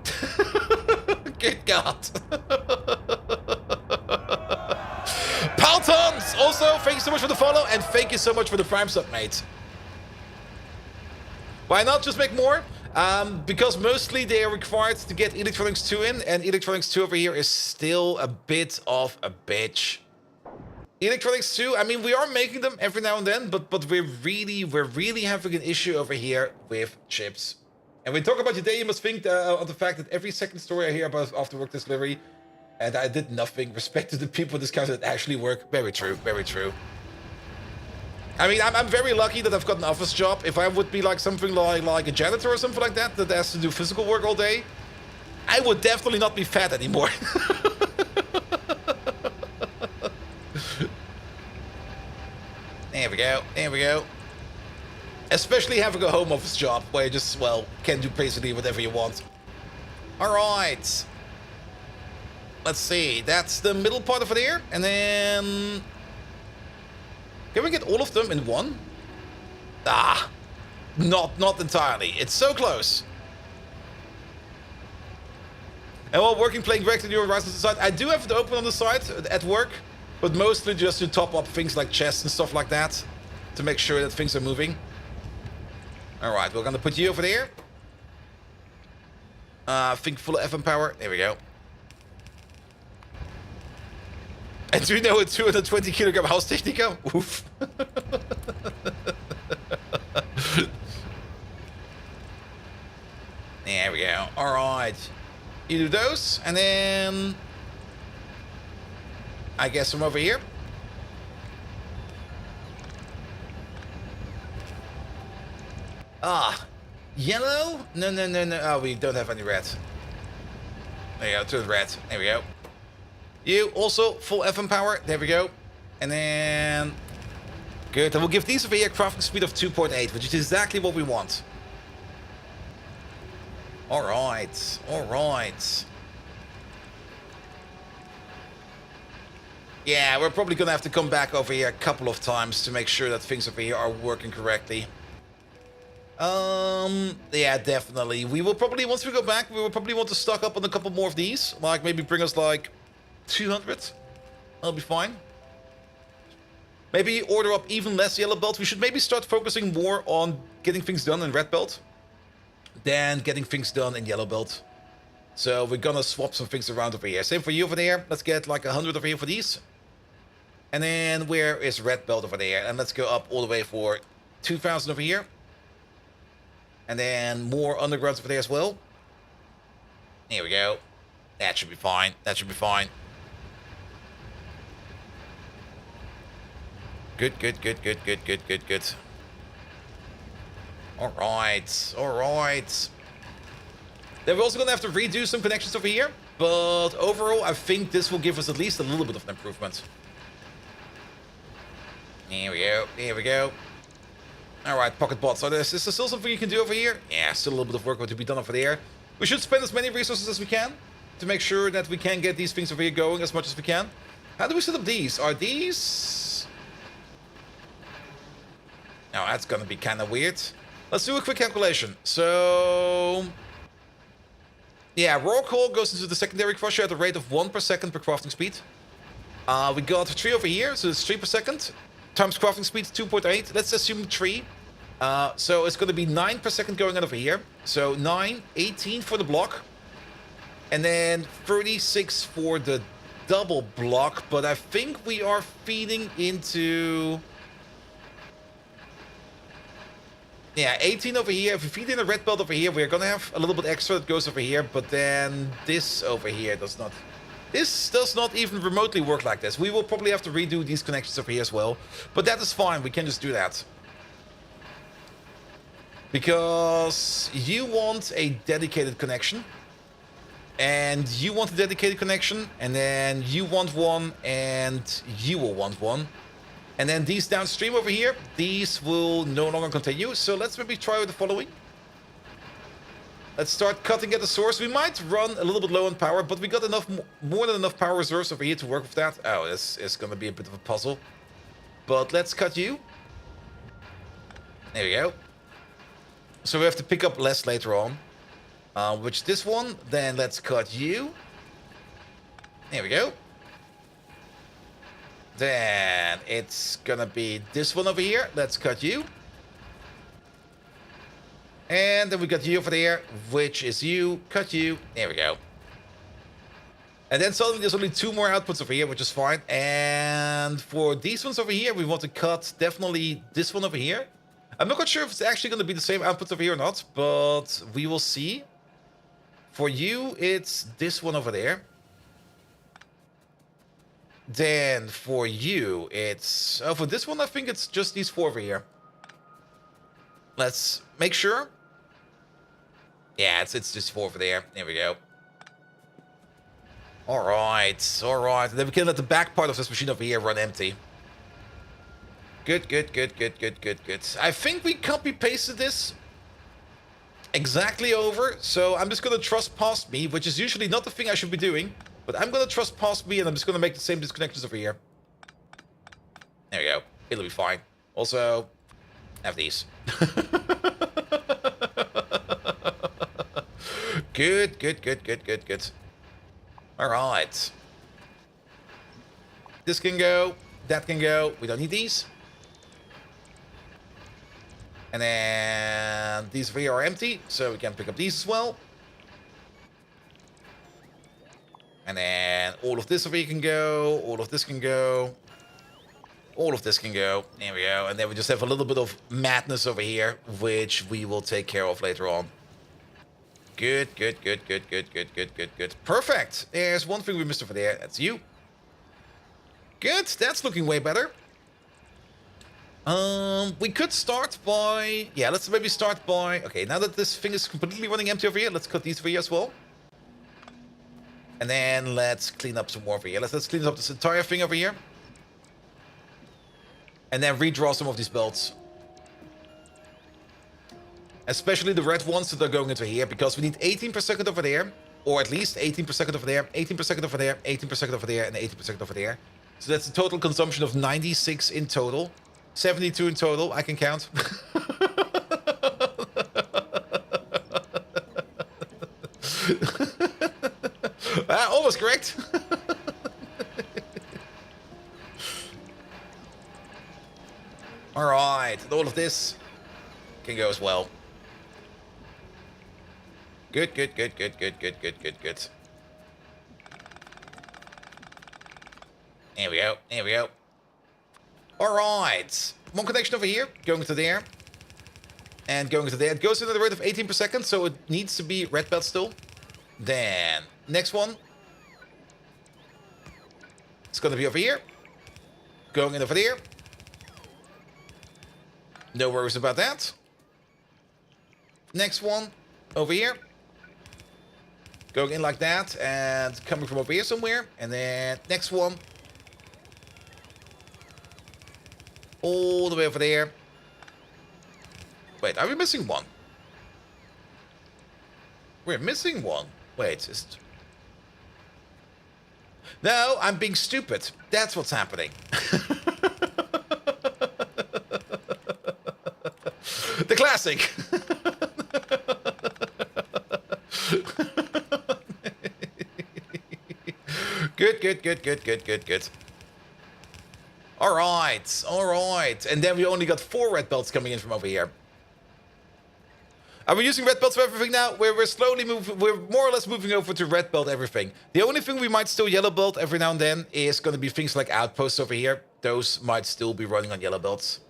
Good God. Paltons! Also, thank you so much for the follow, and thank you so much for the Prime sub, mate. Why not just make more? Because mostly they are required to get Electronics 2 in, and Electronics 2 over here is still a bit of a bitch. Electronics 2, I mean, we are making them every now and then, but we're really having an issue over here with chips. And when you talk about today, you must think of the fact that every second story I hear about after work delivery, and I did nothing. Respect to the people in this country that actually work. Very true, very true. I mean, I'm very lucky that I've got an office job. If I would be like something like a janitor or something like that has to do physical work all day, I would definitely not be fat anymore. There we go. Especially having a home office job where you just, well, can do basically whatever you want. All right. Let's see. That's the middle part of it here. And then... Can we get all of them in one? Ah. Not entirely. It's so close. And while working, playing directly on the right side, I do have it open on the side at work. But mostly just to top up things like chests and stuff like that. To make sure that things are moving. Alright, we're gonna put you over there. I think full FM power. There we go. And do you know a 220 kilogram house technica? Oof. There we go. Alright. You do those, and then... I guess from over here. Ah, yellow? No. Oh, we don't have any red. There you go, to the red. There we go. You also full FM power. There we go. And then... Good. And we'll give these over here a crafting speed of 2.8, which is exactly what we want. Alright. Yeah, we're probably gonna have to come back over here a couple of times to make sure that things over here are working correctly. Yeah, definitely. We will probably, once we go back, we will probably want to stock up on a couple more of these. Like, maybe bring us, like, 200. That'll be fine. Maybe order up even less yellow belt. We should maybe start focusing more on getting things done in red belt than getting things done in yellow belt. So we're gonna swap some things around over here. Same for you over there. Let's get like 100 over here for these. And then where is red belt over there? And let's go up all the way for 2,000 over here. And then more undergrounds over there as well. There we go. That should be fine. Good. All right. Then we're also gonna have to redo some connections over here. But overall, I think this will give us at least a little bit of an improvement. There we go. Alright, pocket bots. So is there still something you can do over here? Yeah, still a little bit of work to be done over there. We should spend as many resources as we can to make sure that we can get these things over here going as much as we can. How do we set up these? Are these... Oh, that's gonna be kind of weird. Let's do a quick calculation. So... Yeah, raw coal goes into the secondary crusher at a rate of 1 per second per crafting speed. We got 3 over here, so it's 3 per second. Times crafting speed 2.8. Let's assume 3. So it's going to be 9 per second going on over here. So 9, 18 for the block. And then 36 for the double block. But I think we are feeding into... Yeah, 18 over here. If we feed in a red belt over here, we're going to have a little bit extra that goes over here. But then this over here does not This does not even remotely work like this. We will probably have to redo these connections over here as well. But that is fine. We can just do that. Because you want a dedicated connection. And you want a dedicated connection. And then you want one. And you will want one. And then these downstream over here, these will no longer continue. So let's maybe try with the following. Let's start cutting at the source. We might run a little bit low on power, but we got enough, more than enough power reserves over here to work with that. Oh, this is going to be a bit of a puzzle. But let's cut you. There we go. So we have to pick up less later on. Which this one. Then let's cut you. There we go. Then it's going to be this one over here. Let's cut you. And then we got you over there, which is you. Cut you. There we go. And then suddenly there's only 2 more outputs over here, which is fine. And for these ones over here, we want to cut definitely this one over here. I'm not quite sure if it's actually going to be the same outputs over here or not, but we will see. For you, it's this one over there. Then for you, it's... Oh, for this one, I think it's just these 4 over here. Let's make sure. Yeah, it's just 4 over there. There we go. Alright, alright. And then we can let the back part of this machine over here run empty. Good, good, good, good, good, good, good. I think we copy-pasted this exactly over. So I'm just going to trust past me, which is usually not the thing I should be doing. But I'm going to trust past me, and I'm just going to make the same disconnections over here. There we go. It'll be fine. Also, have these. Good, good, good, good, good, good. All right. This can go. That can go. We don't need these. And then these 3 are empty, so we can pick up these as well. And then all of this over here can go. All of this can go. All of this can go. There we go. And then we just have a little bit of madness over here, which we will take care of later on. Good, good, good, good, good, good, good, good, good. Perfect. There's one thing we missed over there. That's you. Good. That's looking way better. We could start by... Yeah, let's maybe start by... Okay, now that this thing is completely running empty over here, let's cut these for you as well. And then let's clean up some more over here. Let's clean up this entire thing over here. And then redraw some of these belts. Especially the red ones that are going into here, because we need 18 per second over there. Or at least 18 per second over there, 18 per second over there, 18 per second over there, and 18 per second over there. So that's a total consumption of 96 in total. 72 in total, I can count. Almost correct. Alright, and all of this can go as well. Good, good, good, good, good, good, good, good, good. There we go, there we go. Alright, one connection over here, going to there. And going to there. It goes in at the rate of 18 per second, so it needs to be red belt still. Then, next one. It's gonna be over here. Going in over there. No worries about that. Next one, over here. Going in like that, and coming from over here somewhere. And then, next one. All the way over there. Wait, are we missing one? We're missing one. Wait, is... No, I'm being stupid. That's what's happening. The classic. Good, good, good, good, good, good, good. All right, all right. And then we only got 4 red belts coming in from over here. Are we using red belts for everything now? We're slowly moving, we're more or less moving over to red belt everything. The only thing we might still yellow belt every now and then is going to be things like outposts over here. Those might still be running on yellow belts.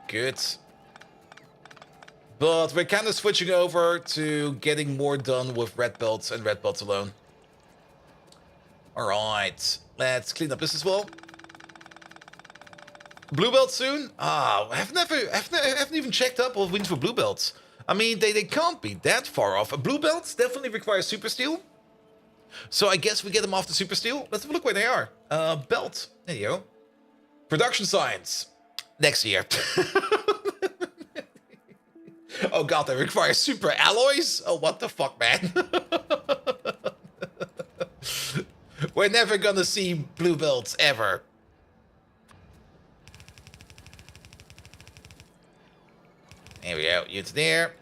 Good. But we're kind of switching over to getting more done with red belts and red belts alone. All right, let's clean up this as well. Blue belt soon? Ah, I haven't even checked up what wins for blue belts. I mean, they can't be that far off. A blue belt definitely requires super steel. So I guess we get them off the super steel. Let's have a look where they are. Belt. There you go. Production science. Next year. Oh god, they require super alloys? Oh, what the fuck, man? We're never gonna see blue belts, ever. There we go. You into there.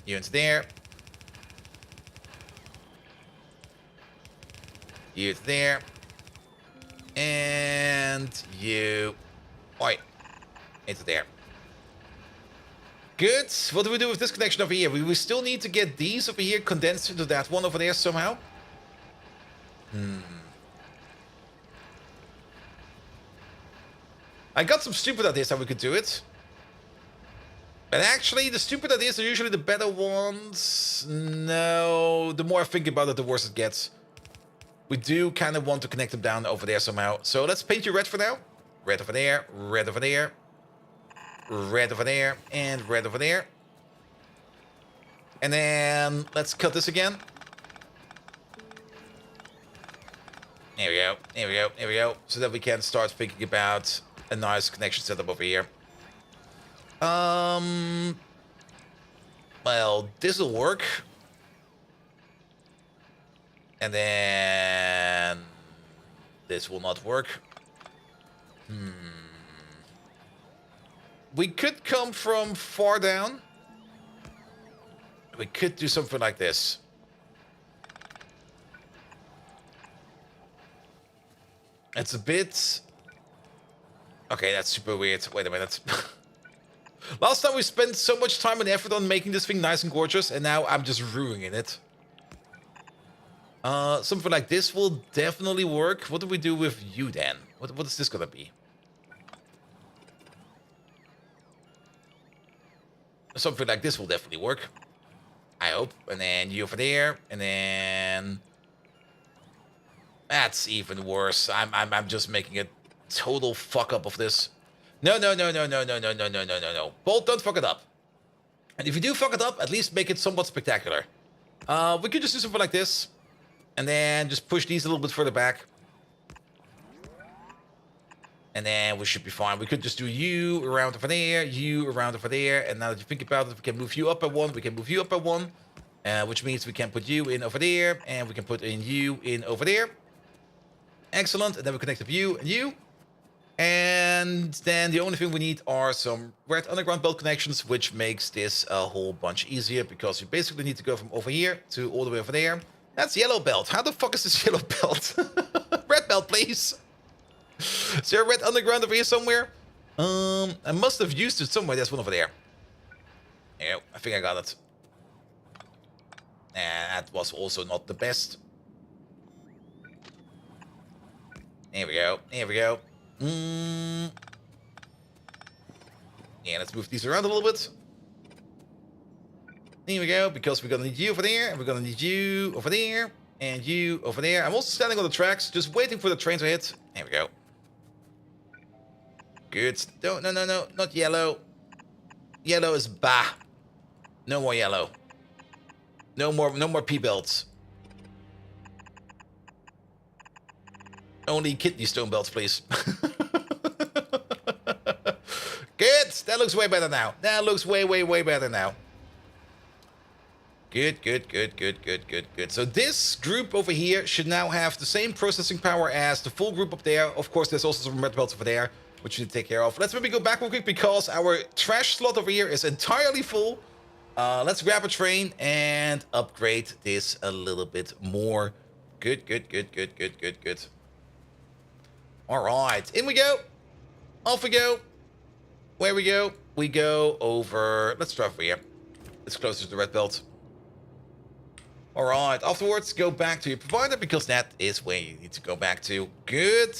You into there. You into there. And you... Oi. Into there. Good. What do we do with this connection over here? We still need to get these over here condensed into that one over there somehow. I got some stupid ideas how we could do it. But actually, the stupid ideas are usually the better ones. No, the more I think about it, the worse it gets. We do kind of want to connect them down over there somehow. So let's paint you red for now. Red over there, red over there. Red over there, and red over there. And then let's cut this again. There we go, there we go, there we go. So that we can start thinking about a nice connection setup over here. Well, this'll work. And then this will not work. We could come from far down. We could do something like this. It's a bit... Okay, that's super weird. Wait a minute. Last time we spent so much time and effort on making this thing nice and gorgeous, and now I'm just ruining it. Something like this will definitely work. What do we do with you then? What is this gonna be? Something like this will definitely work. I hope. And then you over there, and then... That's even worse. I'm just making a total fuck up of this. No. Bolt, don't fuck it up. And if you do fuck it up, at least make it somewhat spectacular. We could just do something like this. And then just push these a little bit further back. And then we should be fine. We could just do you around over there, you around over there. And now that you think about it, we can move you up by one, we can move you up by one. Which means we can put you in over there, and we can put in you in over there. Excellent. And then we connect up you and you. And then the only thing we need are some red underground belt connections, which makes this a whole bunch easier, because you basically need to go from over here to all the way over there. That's yellow belt. How the fuck is this yellow belt? Red belt, please. Is there a red underground over here somewhere? I must have used it somewhere. There's one over there. Yeah, I think I got it. And that was also not the best. There we go. There we go. Yeah, let's move these around a little bit. There we go, because we're gonna need you over there, and we're gonna need you over there, and you over there. I'm also standing on the tracks, just waiting for the train to hit. There we go. Good. No, not yellow. Yellow is bah. No more yellow. No more P-belts. Only kidney stone belts, please. Good. That looks way better now. That looks way better now. Good. So this group over here should now have the same processing power as the full group up there. Of course, there's also some red belts over there, which we need to take care of. Let's maybe go back real quick, because our trash slot over here is entirely full. Let's grab a train and upgrade this a little bit more. Good. All right, in we go. Off we go. Where we go? We go over... Let's drive over here. It's closer to the red belt. All right, afterwards, go back to your provider, because that is where you need to go back to. Good.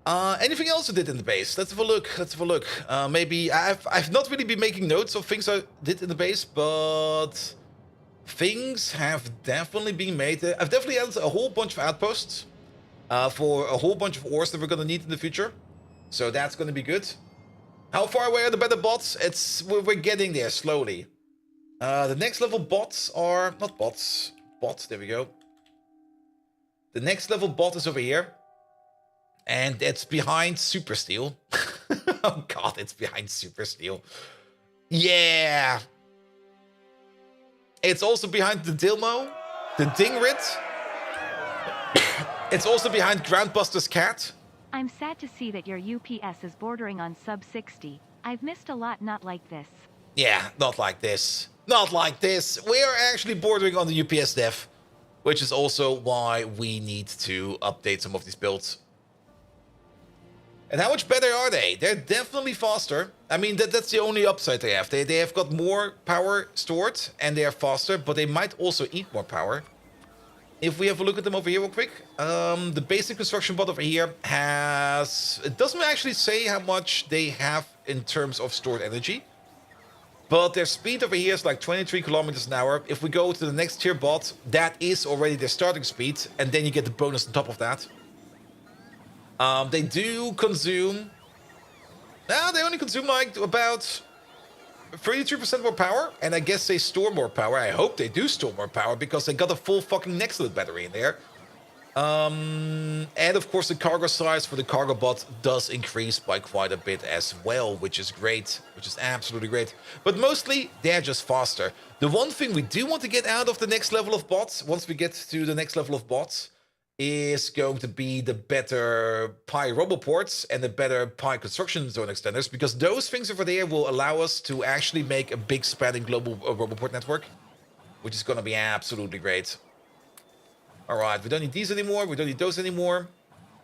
Anything else I did in the base? Let's have a look. Maybe I've not really been making notes of things I did in the base, but things have definitely been made. I've definitely added a whole bunch of outposts for a whole bunch of ores that we're going to need in the future. So that's going to be good. How far away are the better bots? We're getting there slowly. The next level bots are... Not bots. Bots, there we go. The next level bot is over here. And it's behind Super Steel. Oh god, it's behind Super Steel. Yeah. It's also behind the Dilmo. The Dingrit. It's also behind Groundbuster's Cat. I'm sad to see that your UPS is bordering on sub 60. I've missed a lot not like this. Yeah, not like this. Not like this. We are actually bordering on the UPS dev. Which is also why we need to update some of these builds. And how much better are they? They're definitely faster. I mean, that's the only upside they have. They have got more power stored and they are faster, but they might also eat more power. If we have a look at them over here real quick. The basic construction bot over here has... It doesn't actually say how much they have in terms of stored energy. But their speed over here is like 23 kilometers an hour. If we go to the next tier bot, that is already their starting speed. And then you get the bonus on top of that. They do consume... they only consume like about 33% more power. And I guess they store more power. I hope they do store more power because they got a full fucking Nextlet battery in there. And of course the cargo size for the cargo bot does increase by quite a bit as well, which is great, which is absolutely great. But mostly they're just faster. The one thing we do want to get out of the next level of bots, once we get to the next level of bots, is going to be the better Pi Roboports and the better Pi Construction Zone Extenders, because those things over there will allow us to actually make a big spanning global Roboport network, which is going to be absolutely great. All right, we don't need these anymore. We don't need those anymore.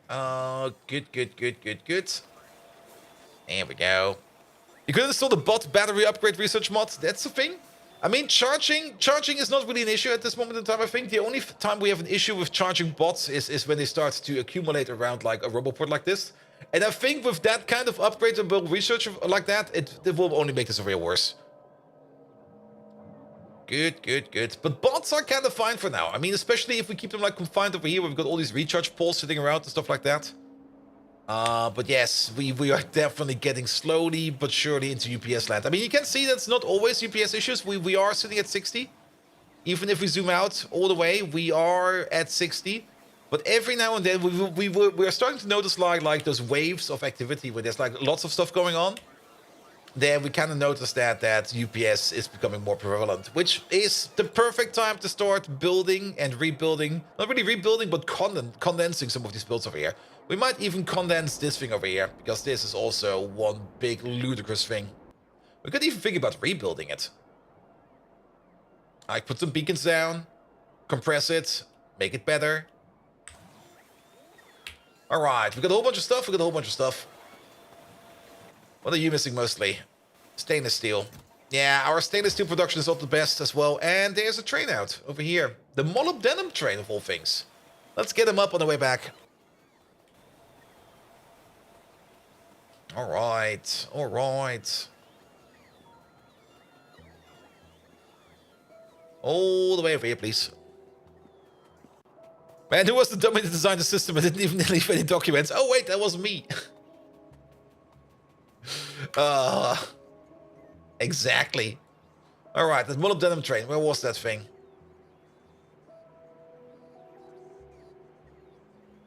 Good. There we go. You could install the bot battery upgrade research mod. That's the thing. I mean, charging is not really an issue at this moment in time, I think. The only time we have an issue with charging bots is when they start to accumulate around like a Roboport like this. And I think with that kind of upgradable research like that, it will only make this over here worse. Good. But bots are kind of fine for now. I mean, especially if we keep them like confined over here. We've got all these recharge poles sitting around and stuff like that. But yes, we are definitely getting slowly but surely into UPS land. I mean, you can see that's not always UPS issues. We are sitting at 60. Even if we zoom out all the way, we are at 60. But every now and then, we are starting to notice like those waves of activity where there's like lots of stuff going on. Then we kind of notice that UPS is becoming more prevalent, which is the perfect time to start building and rebuilding. Not really rebuilding, but condensing some of these builds over here. We might even condense this thing over here, because this is also one big ludicrous thing. We could even think about rebuilding it. I put some beacons down, compress it, make it better. Alright, we got a whole bunch of stuff. What are you missing mostly? Stainless steel. Yeah, our stainless steel production is not the best as well. And there's a train out over here. The molybdenum train of all things. Let's get him up on the way back. Alright. All the way over here, please. Man, who was the dummy that designed the system and didn't even leave any documents? Oh, wait, that was me. Exactly. Alright, that molybdenum train. Where was that thing?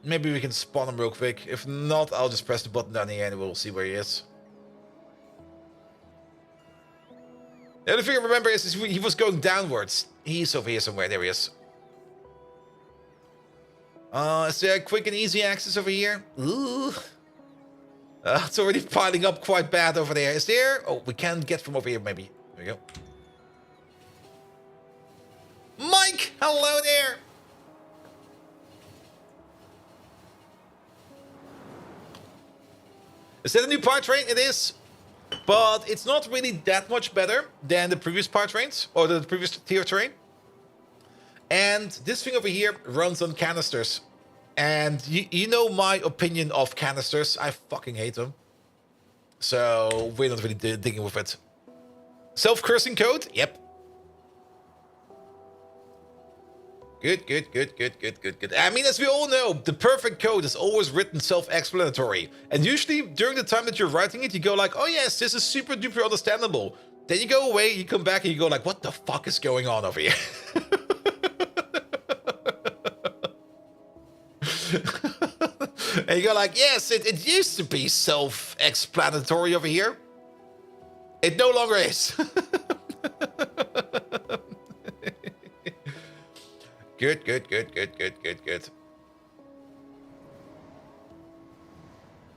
Maybe we can spawn him real quick. If not, I'll just press the button down here and we'll see where he is. The only thing I remember is he was going downwards. He's over here somewhere. There he is. Is there a quick and easy access over here? Ooh. It's already piling up quite bad over there. Is there? Oh, we can get from over here, maybe. There we go. Mike! Hello there! Is that a new power train? It is. But it's not really that much better than the previous power trains. Or the previous tier train. And this thing over here runs on canisters. And you know my opinion of canisters. I fucking hate them. So we're not really digging with it. Self-cursing code? Yep. Good, good, good, good, good, good, good. I mean, as we all know, the perfect code is always written self-explanatory. And usually, during the time that you're writing it, you go like, oh yes, this is super duper understandable. Then you go away, you come back, and you go like, what the fuck is going on over here? And you go like, yes, it used to be self-explanatory over here. It no longer is. Good, good, good, good, good, good, good.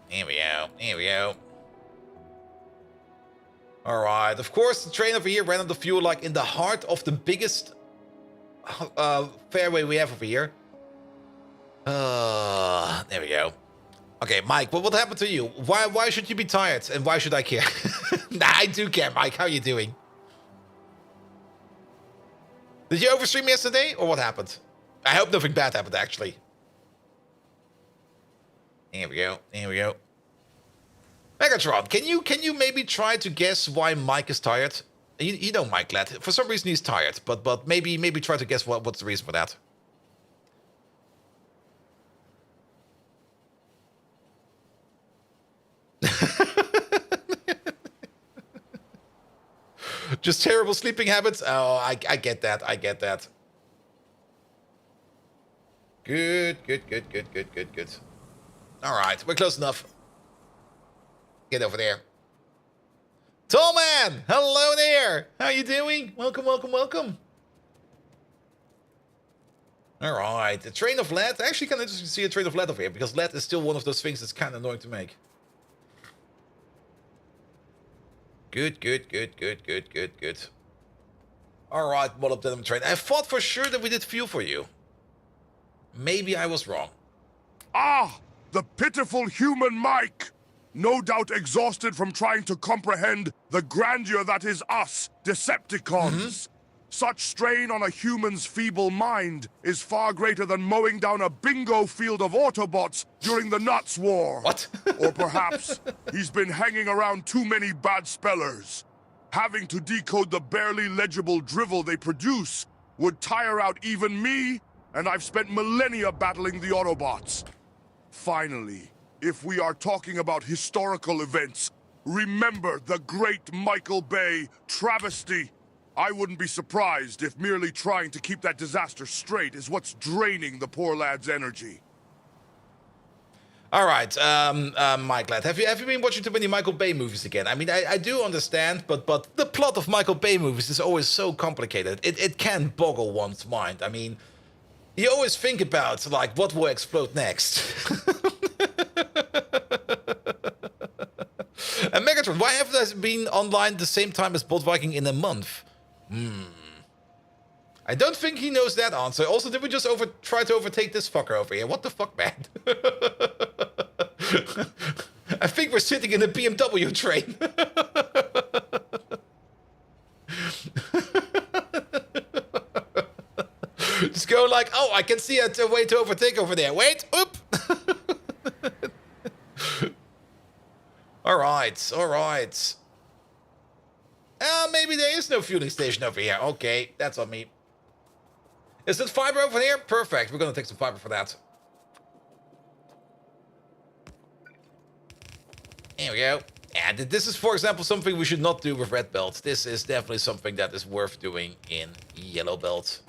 Here we go, here we go. Alright, of course the train over here ran out of fuel like in the heart of the biggest fairway we have over here. There we go. Okay, Mike, what happened to you? Why should you be tired and why should I care? Nah, I do care, Mike. How are you doing? Did you overstream yesterday, or what happened? I hope nothing bad happened, actually. Here we go. Here we go. Megatron, can you maybe try to guess why Mike is tired? You know Mike, lad. For some reason he's tired, but maybe try to guess what's the reason for that. Just terrible sleeping habits? Oh, I get that. I get that. Good, good, good, good, good, good, good. All right, we're close enough. Get over there. Tall man, hello there. How you doing? Welcome, welcome, welcome. All right, the train of lead. Actually, kind of interesting to see a train of lead over here because lead is still one of those things that's kind of annoying to make. Good, good, good, good, good, good, good. All right, molybdenum train. I thought for sure that we did fuel for you. Maybe I was wrong. Ah, the pitiful human Mike! No doubt exhausted from trying to comprehend the grandeur that is us, Decepticons. Such strain on a human's feeble mind is far greater than mowing down a bingo field of Autobots during the Nuts War. What? Or perhaps he's been hanging around too many bad spellers. Having to decode the barely legible drivel they produce would tire out even me, and I've spent millennia battling the Autobots. Finally, if we are talking about historical events, remember the great Michael Bay travesty. I wouldn't be surprised if merely trying to keep that disaster straight is what's draining the poor lad's energy. All right, Mike, lad, have you been watching too many Michael Bay movies again? I mean, I do understand, but the plot of Michael Bay movies is always so complicated. It can boggle one's mind. I mean, you always think about, like, what will explode next. And Megatron, why haven't I been online the same time as Bot Viking in a month? I don't think he knows that answer. Also, did we just try to overtake this fucker over here? What the fuck, man? I think we're sitting in a BMW train. Just go like, oh, I can see a way to overtake over there. Wait, oop. All right, all right. Maybe there is no fueling station over here. Okay, that's on me. Is it fiber over here? Perfect. We're gonna take some fiber for that. Here we go. And this is, for example, something we should not do with red belt. This is definitely something that is worth doing in yellow belt.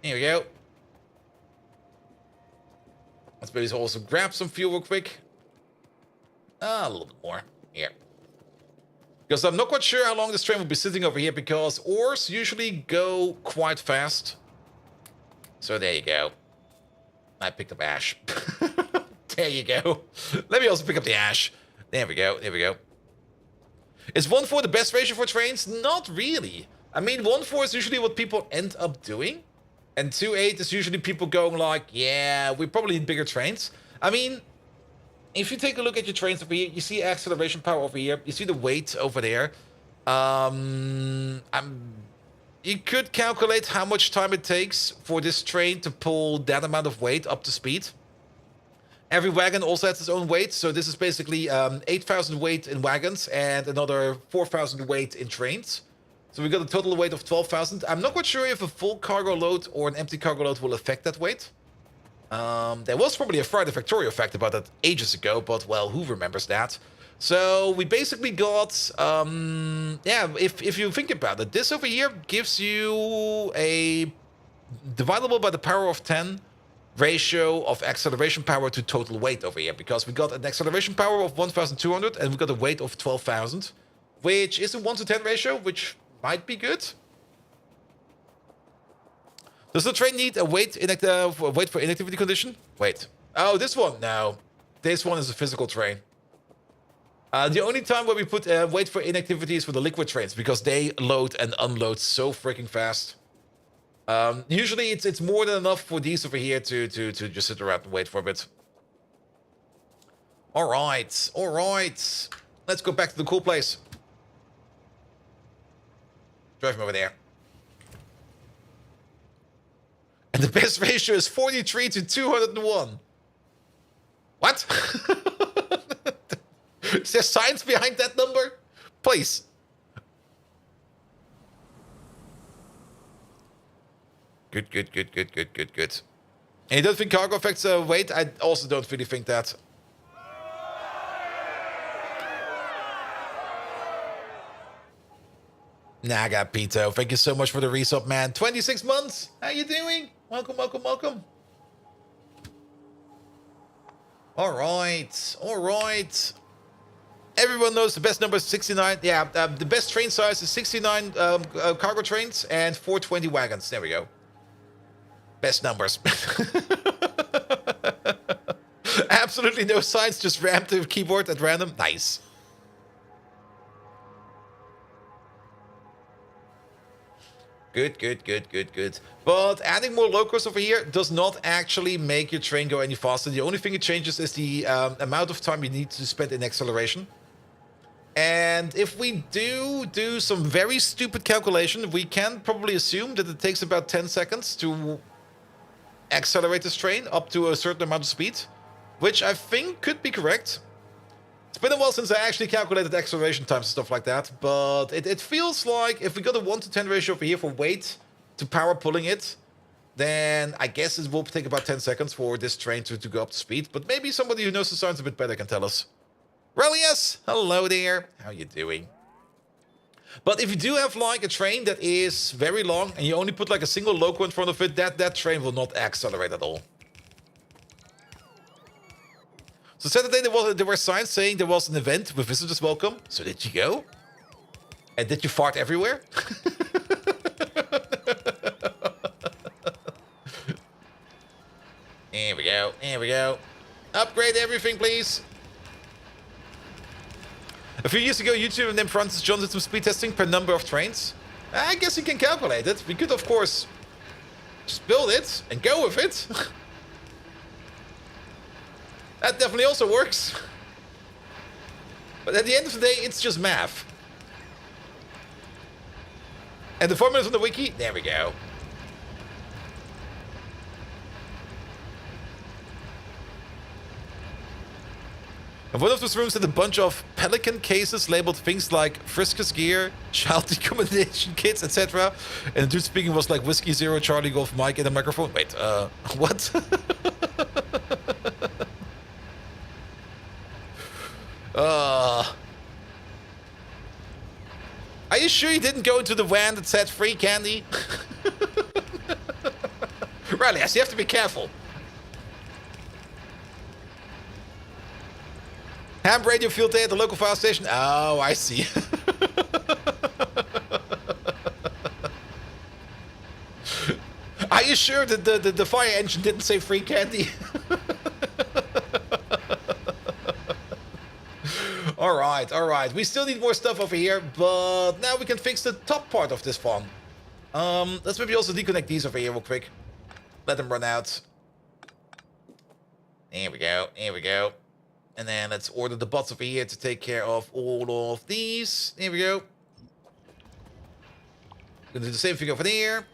Here we go. Let's maybe also grab some fuel real quick. A little bit more. Here. Because I'm not quite sure how long this train will be sitting over here, because ores usually go quite fast. So there you go. I picked up ash. There you go. Let me also pick up the ash. There we go. There we go. Is 1-4 the best ratio for trains? Not really. I mean, 1-4 is usually what people end up doing. And 2-8 is usually people going like, yeah, we probably need bigger trains. I mean, if you take a look at your trains over here, you see acceleration power over here. You see the weight over there. You could calculate how much time it takes for this train to pull that amount of weight up to speed. Every wagon also has its own weight. So this is basically 8,000 weight in wagons and another 4,000 weight in trains. So we got a total weight of 12,000. I'm not quite sure if a full cargo load or an empty cargo load will affect that weight. There was probably a Friday Factorio fact about that ages ago, but well, who remembers that? So we basically got, yeah, if you think about it, this over here gives you a dividable by the power of 10 ratio of acceleration power to total weight over here, because we got an acceleration power of 1,200 and we got a weight of 12,000, which is a 1 to 10 ratio, which might be good. Does the train need a weight for inactivity condition? Wait. Oh, this one? No. This one is a physical train. The only time where we put wait for inactivity is for the liquid trains, because they load and unload so freaking fast. Usually it's more than enough for these over here to just sit around and wait for a bit. Alright, alright. Let's go back to the cool place. Drive him over there. And the best ratio is 43 to 201. What? Is there science behind that number? Please. Good, good, good, good, good, good, good. And you don't think cargo affects weight? I also don't really think that. Naga Pito, thank you so much for the resub, man. 26 months. How you doing? Welcome, welcome, welcome. All right, all right. Everyone knows the best number is 69. Yeah, the best train size is 69 cargo trains and 420 wagons. There we go. Best numbers. Absolutely no science, just ram the keyboard at random. Nice. Good, good, good, good, good. But adding more locos over here does not actually make your train go any faster. The only thing it changes is the amount of time you need to spend in acceleration. And if we do some very stupid calculation, we can probably assume that it takes about 10 seconds to accelerate this train up to a certain amount of speed, which I think could be correct. It's been a while since I actually calculated acceleration times and stuff like that, but it feels like if we got a 1 to 10 ratio over here for weight to power pulling it, then I guess it will take about 10 seconds for this train to go up to speed. But maybe somebody who knows the science a bit better can tell us. Relius, hello there. How you doing? But if you do have like a train that is very long and you only put like a single loco in front of it, that train will not accelerate at all. So Saturday there were signs saying there was an event with visitors welcome. So did you go? And did you fart everywhere? There we go. There we go. Upgrade everything, please. A few years ago, YouTube named Francis John did some speed testing per number of trains. I guess you can calculate it. We could, of course, just build it and go with it. That definitely also works. But at the end of the day, it's just math. And the formulas on the wiki, there we go. And one of those rooms had a bunch of pelican cases labeled things like Friskus gear, child decommendation kits, etc. And the dude speaking was like Whiskey Zero, Charlie Golf Mike in a microphone. Wait, what? Are you sure you didn't go into the van that said free candy? Riley, you have to be careful. Ham radio field day at the local fire station. Oh, I see. Are you sure that the fire engine didn't say free candy? Alright, alright. We still need more stuff over here, but now we can fix the top part of this farm. Let's maybe also disconnect these over here real quick. Let them run out. There we go, there we go. And then let's order the bots over here to take care of all of these. There we go. Gonna do the same thing over there.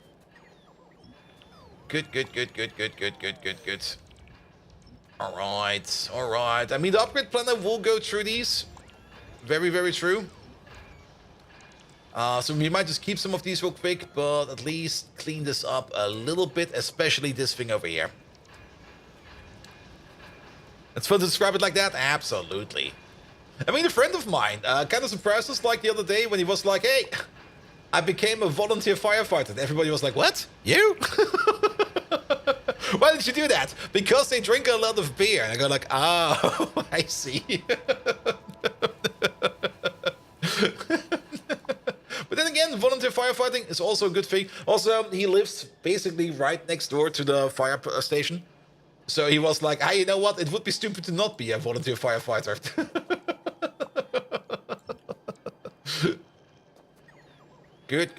Good, good, good, good, good, good, good, good, good. Alright, alright. I mean, the upgrade planner will go through these. Very, very true. So we might just keep some of these real quick, but at least clean this up a little bit, especially this thing over here. It's fun to describe it like that? Absolutely. I mean, a friend of mine kind of surprised us like the other day when he was like, hey, I became a volunteer firefighter. And everybody was like, what? You? Why did you do that? Because they drink a lot of beer. And I go like, oh, I see. But then again, volunteer firefighting is also a good thing. Also, he lives basically right next door to the fire station. So he was like, hey, you know what? It would be stupid to not be a volunteer firefighter. Good.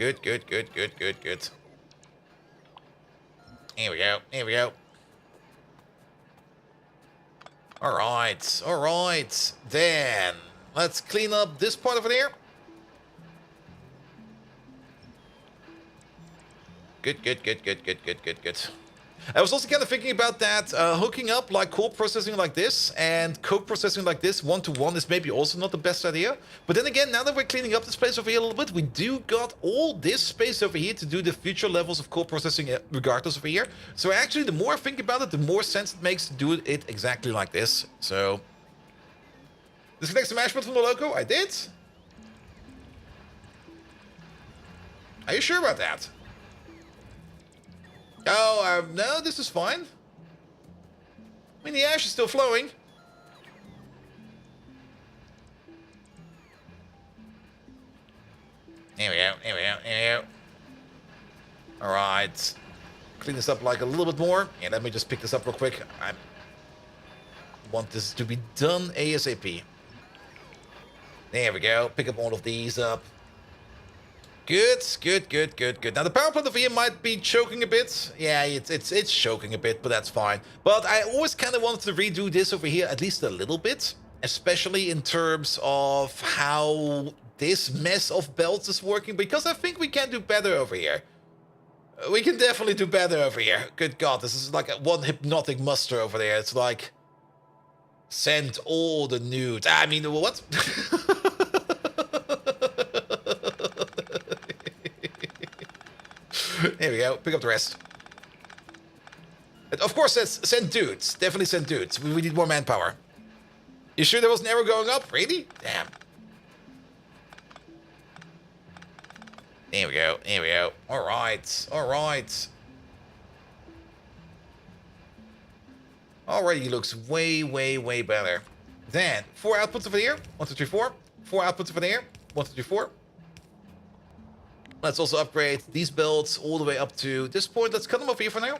Here we go. Here we go. All right. Then let's clean up this part over there. Good. I was also kind of thinking about that, hooking up like core processing like this and code processing like this one-to-one is maybe also not the best idea. But then again, now that we're cleaning up the space over here a little bit, we do got all this space over here to do the future levels of core processing regardless over here. So actually, the more I think about it, the more sense it makes to do it exactly like this. So, disconnect some mashboard from the logo? I did? Are you sure about that? Oh, no, this is fine. I mean, the ash is still flowing. Here we go. Alright. Clean this up like a little bit more. Yeah, let me just pick this up real quick. I want this to be done ASAP. There we go. Pick up all of these up. Good. Now the power plant over here might be choking a bit. Yeah, it's choking a bit, but that's fine. But I always kind of wanted to redo this over here at least a little bit, especially in terms of how this mess of belts is working, because I think we can do better over here. We can definitely do better over here. Good God, this is like one hypnotic muster over there. It's like send all the nudes. I mean, what? There we go. Pick up the rest. And of course, that's send dudes. Definitely send dudes. We need more manpower. You sure there was an arrow going up? Really? Damn. There we go. All right. Already looks way better. Then 4 outputs over here. 1, 2, 3, 4. 4 outputs over there. 1, 2, 3, 4. Let's also upgrade these belts all the way up to this point. Let's cut them over here for now,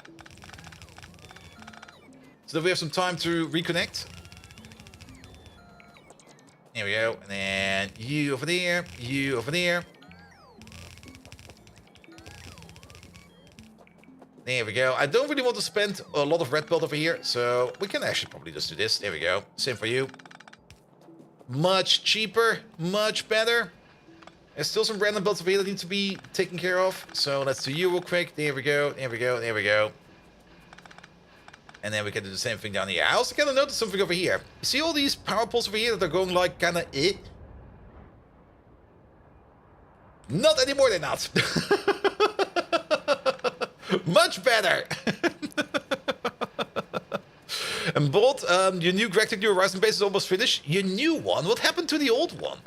so that we have some time to reconnect. Here we go. And then you over there. You over there. There we go. I don't really want to spend a lot of red belt over here, so we can actually probably just do this. There we go. Same for you. Much cheaper. Much better. There's still some random belts over here that need to be taken care of. So let's do you real quick. There we go. And then we can do the same thing down here. I also kind of noticed something over here. You see all these power poles over here that are going like kind of Not anymore, they're not. Much better. And Bolt, your new Galactic New Horizon base is almost finished. Your new one? What happened to the old one?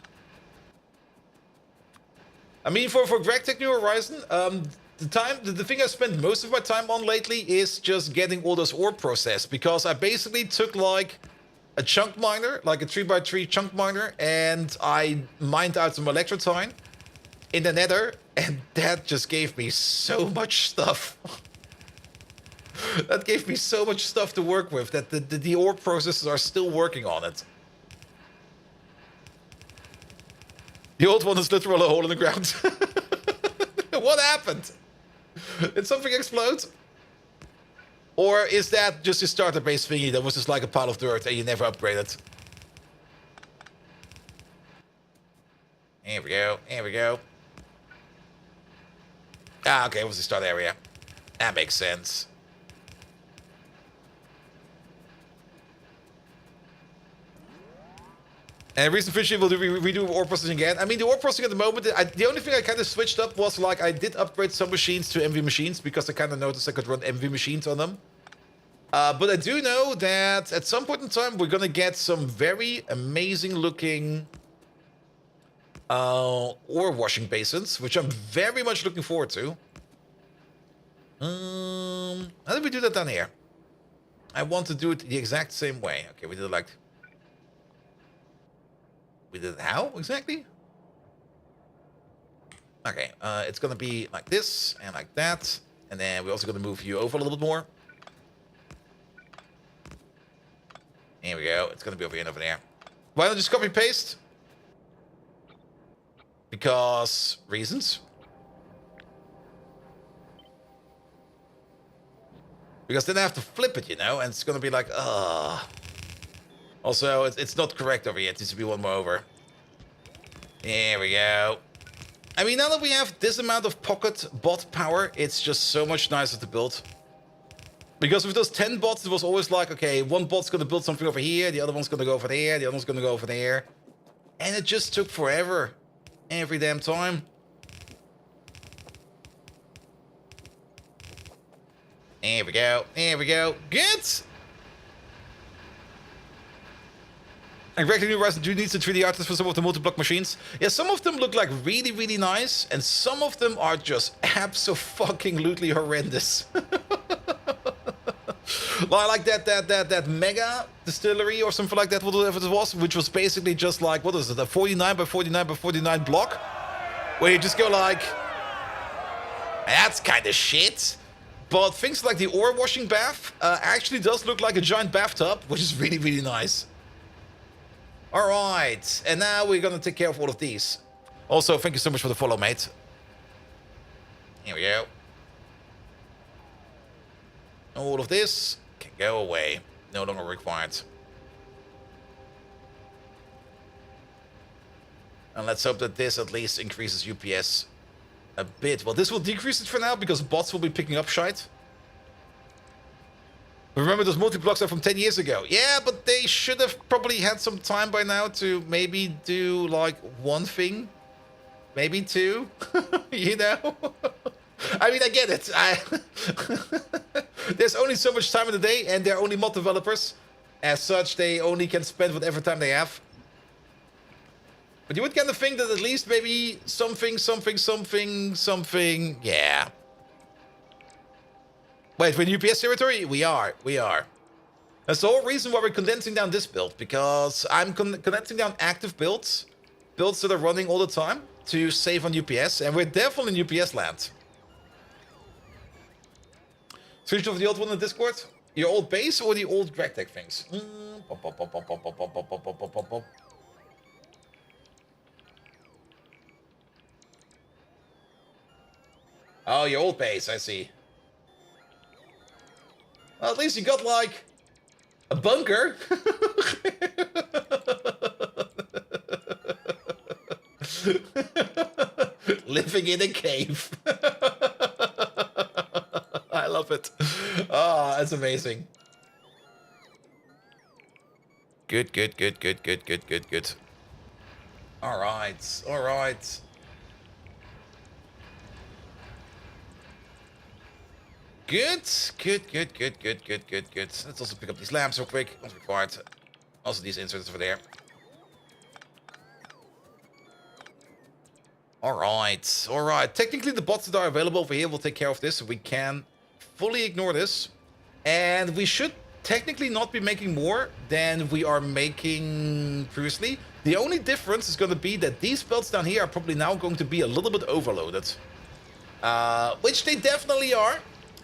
I mean, for Galactic New Horizon, the thing I spent most of my time on lately is just getting all those ore processed, because I basically took like a chunk miner, like a 3x3 chunk miner, and I mined out some electrotine in the nether, and that just gave me so much stuff. That gave me so much stuff to work with that the ore processors are still working on it. The old one is literally a hole in the ground. What happened? Did something explode? Or is that just your starter base thingy that was just like a pile of dirt and you never upgraded? Here we go. Ah, okay, it was the start area. That makes sense. And recent Fridge will redo ore processing again. I mean, the ore processing at the moment, the only thing I kind of switched up was like I did upgrade some machines to MV machines because I kind of noticed I could run MV machines on them. But I do know that at some point in time, we're going to get some very amazing looking ore washing basins, which I'm very much looking forward to. How did we do that down here? I want to do it the exact same way. Okay, we did it like... We did it how exactly? Okay, it's gonna be like this and like that. And then we're also gonna move you over a little bit more. Here we go. It's gonna be over here and over there. Why not just copy and paste? Because reasons. Because then I have to flip it, you know, and it's gonna be like, ugh. Also, it's not correct over here. It needs to be one more over. Here we go. I mean, now that we have this amount of pocket bot power, it's just so much nicer to build. Because with those 10 bots, it was always like, okay, one bot's gonna build something over here, the other one's gonna go over there, the other one's gonna go over there. And it just took forever. Every damn time. Here we go. Here we go. Good! And regular new Ryzen 2 needs the 3D artists for some of the multi-block machines. Yeah, some of them look like really, really nice, and some of them are just abso-fucking-lutely horrendous. Like that mega distillery or something like that, whatever it was, which was basically just like, what is it, a 49 by 49 by 49 block? Where you just go like, that's kind of shit. But things like the ore washing bath actually does look like a giant bathtub, which is really, really nice. All right, and now we're gonna take care of all of these. Also, thank you so much for the follow, mate. Here we go. All of this can go away. No longer required. And let's hope that this at least increases UPS a bit. Well, this will decrease it for now because bots will be picking up shite. Remember, those multi-blocks are from 10 years ago. Yeah, but they should have probably had some time by now to maybe do, like, one thing. Maybe two. You know? I mean, I get it. There's only so much time in the day, and they're only mod developers. As such, they only can spend whatever time they have. But you would kind of think that at least maybe something... Yeah. Wait, we're in UPS territory? We are. That's the whole reason why we're condensing down this build, because I'm condensing down active builds that are running all the time to save on UPS, and we're definitely in UPS land. Screenshot of the old one in Discord? Your old base or the old GregTech things? Oh, your old base, I see. Well, at least you got, like, a bunker. Living in a cave. I love it. Oh, that's amazing. Good. All right. Good. Let's also pick up these lamps real quick. Not required. Also these inserts over there. Alright. Technically the bots that are available over here will take care of this, so we can fully ignore this. And we should technically not be making more than we are making previously. The only difference is going to be that these belts down here are probably now going to be a little bit overloaded. Which they definitely are.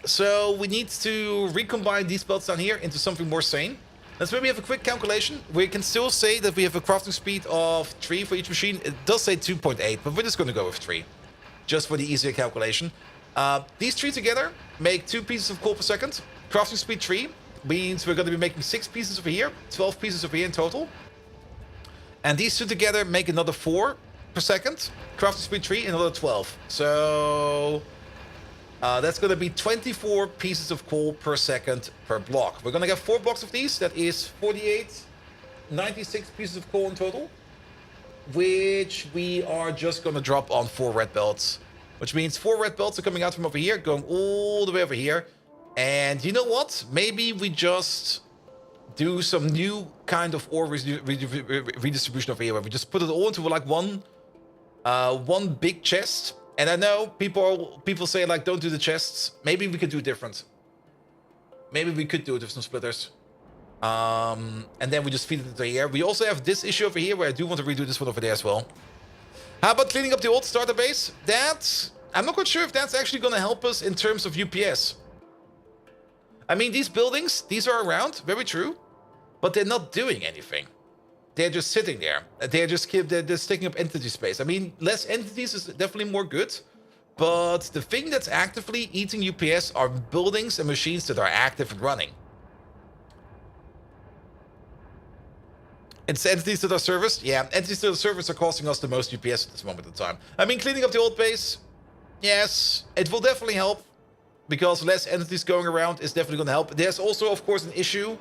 So we need to recombine these belts down here into something more sane. Let's maybe have a quick calculation. We can still say that we have a crafting speed of 3 for each machine. It does say 2.8, but we're just going to go with 3. Just for the easier calculation. These 3 together make 2 pieces of coal per second. Crafting speed 3 means we're going to be making 6 pieces over here. 12 pieces over here in total. And these 2 together make another 4 per second. Crafting speed 3, another 12. So... that's going to be 24 pieces of coal per second per block. We're going to get 4 blocks of these. That is 48, 96 pieces of coal in total. which we are just gonna drop on 4 red belts. Which means 4 red belts are coming out from over here, going all the way over here. And you know what? Maybe we just do some new kind of ore redistribution over here, where we just put it all into like one big chest. And I know people say like, don't do the chests. Maybe we could do it different. Maybe we could do it with some splitters. And then we just feed it into here. We also have this issue over here where I do want to redo this one over there as well. How about cleaning up the old starter base? I'm not quite sure if that's actually going to help us in terms of UPS. I mean, these buildings, these are around, very true, but they're not doing anything. They're just sitting there. They're just taking up entity space. I mean, less entities is definitely more good, but the thing that's actively eating UPS are buildings and machines that are active and running. It's entities that are serviced. Yeah, entities that are serviced are costing us the most UPS at this moment in time. I mean, cleaning up the old base, yes, it will definitely help, because less entities going around is definitely going to help. There's also, of course, an issue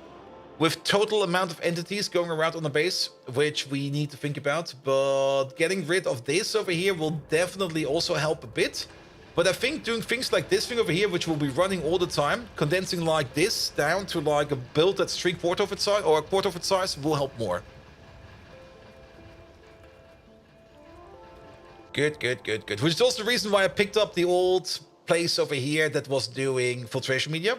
with total amount of entities going around on the base, which we need to think about. But getting rid of this over here will definitely also help a bit. But I think doing things like this thing over here, which will be running all the time, condensing like this down to like a build that's 3/4 of its size or a quarter of its size, will help more. Good, good, good, good. Which is also the reason why I picked up the old place over here that was doing filtration media.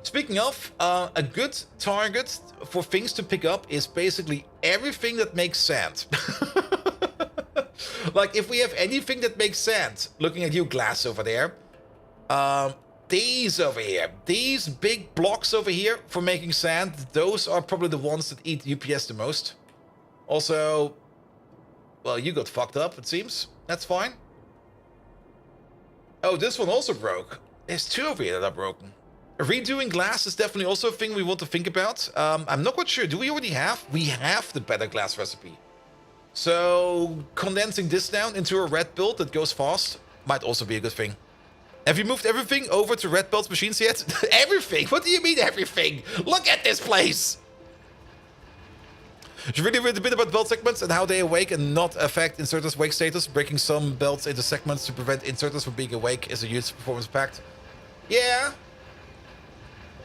Speaking of, a good target for things to pick up is basically everything that makes sand. Like, if we have anything that makes sand, looking at you, Glass, over there, these over here, these big blocks over here for making sand, those are probably the ones that eat UPS the most. Also, well, you got fucked up, it seems. That's fine. Oh, this one also broke. There's 2 over here that are broken. Redoing glass is definitely also a thing we want to think about. I'm not quite sure. Do we already have? We have the better glass recipe. So condensing this down into a red build that goes fast might also be a good thing. Have you moved everything over to red belt machines yet? Everything? What do you mean everything? Look at this place! You really read a bit about belt segments and how they awake and not affect inserters' wake status. Breaking some belts into segments to prevent inserters from being awake is a huge performance impact. Yeah.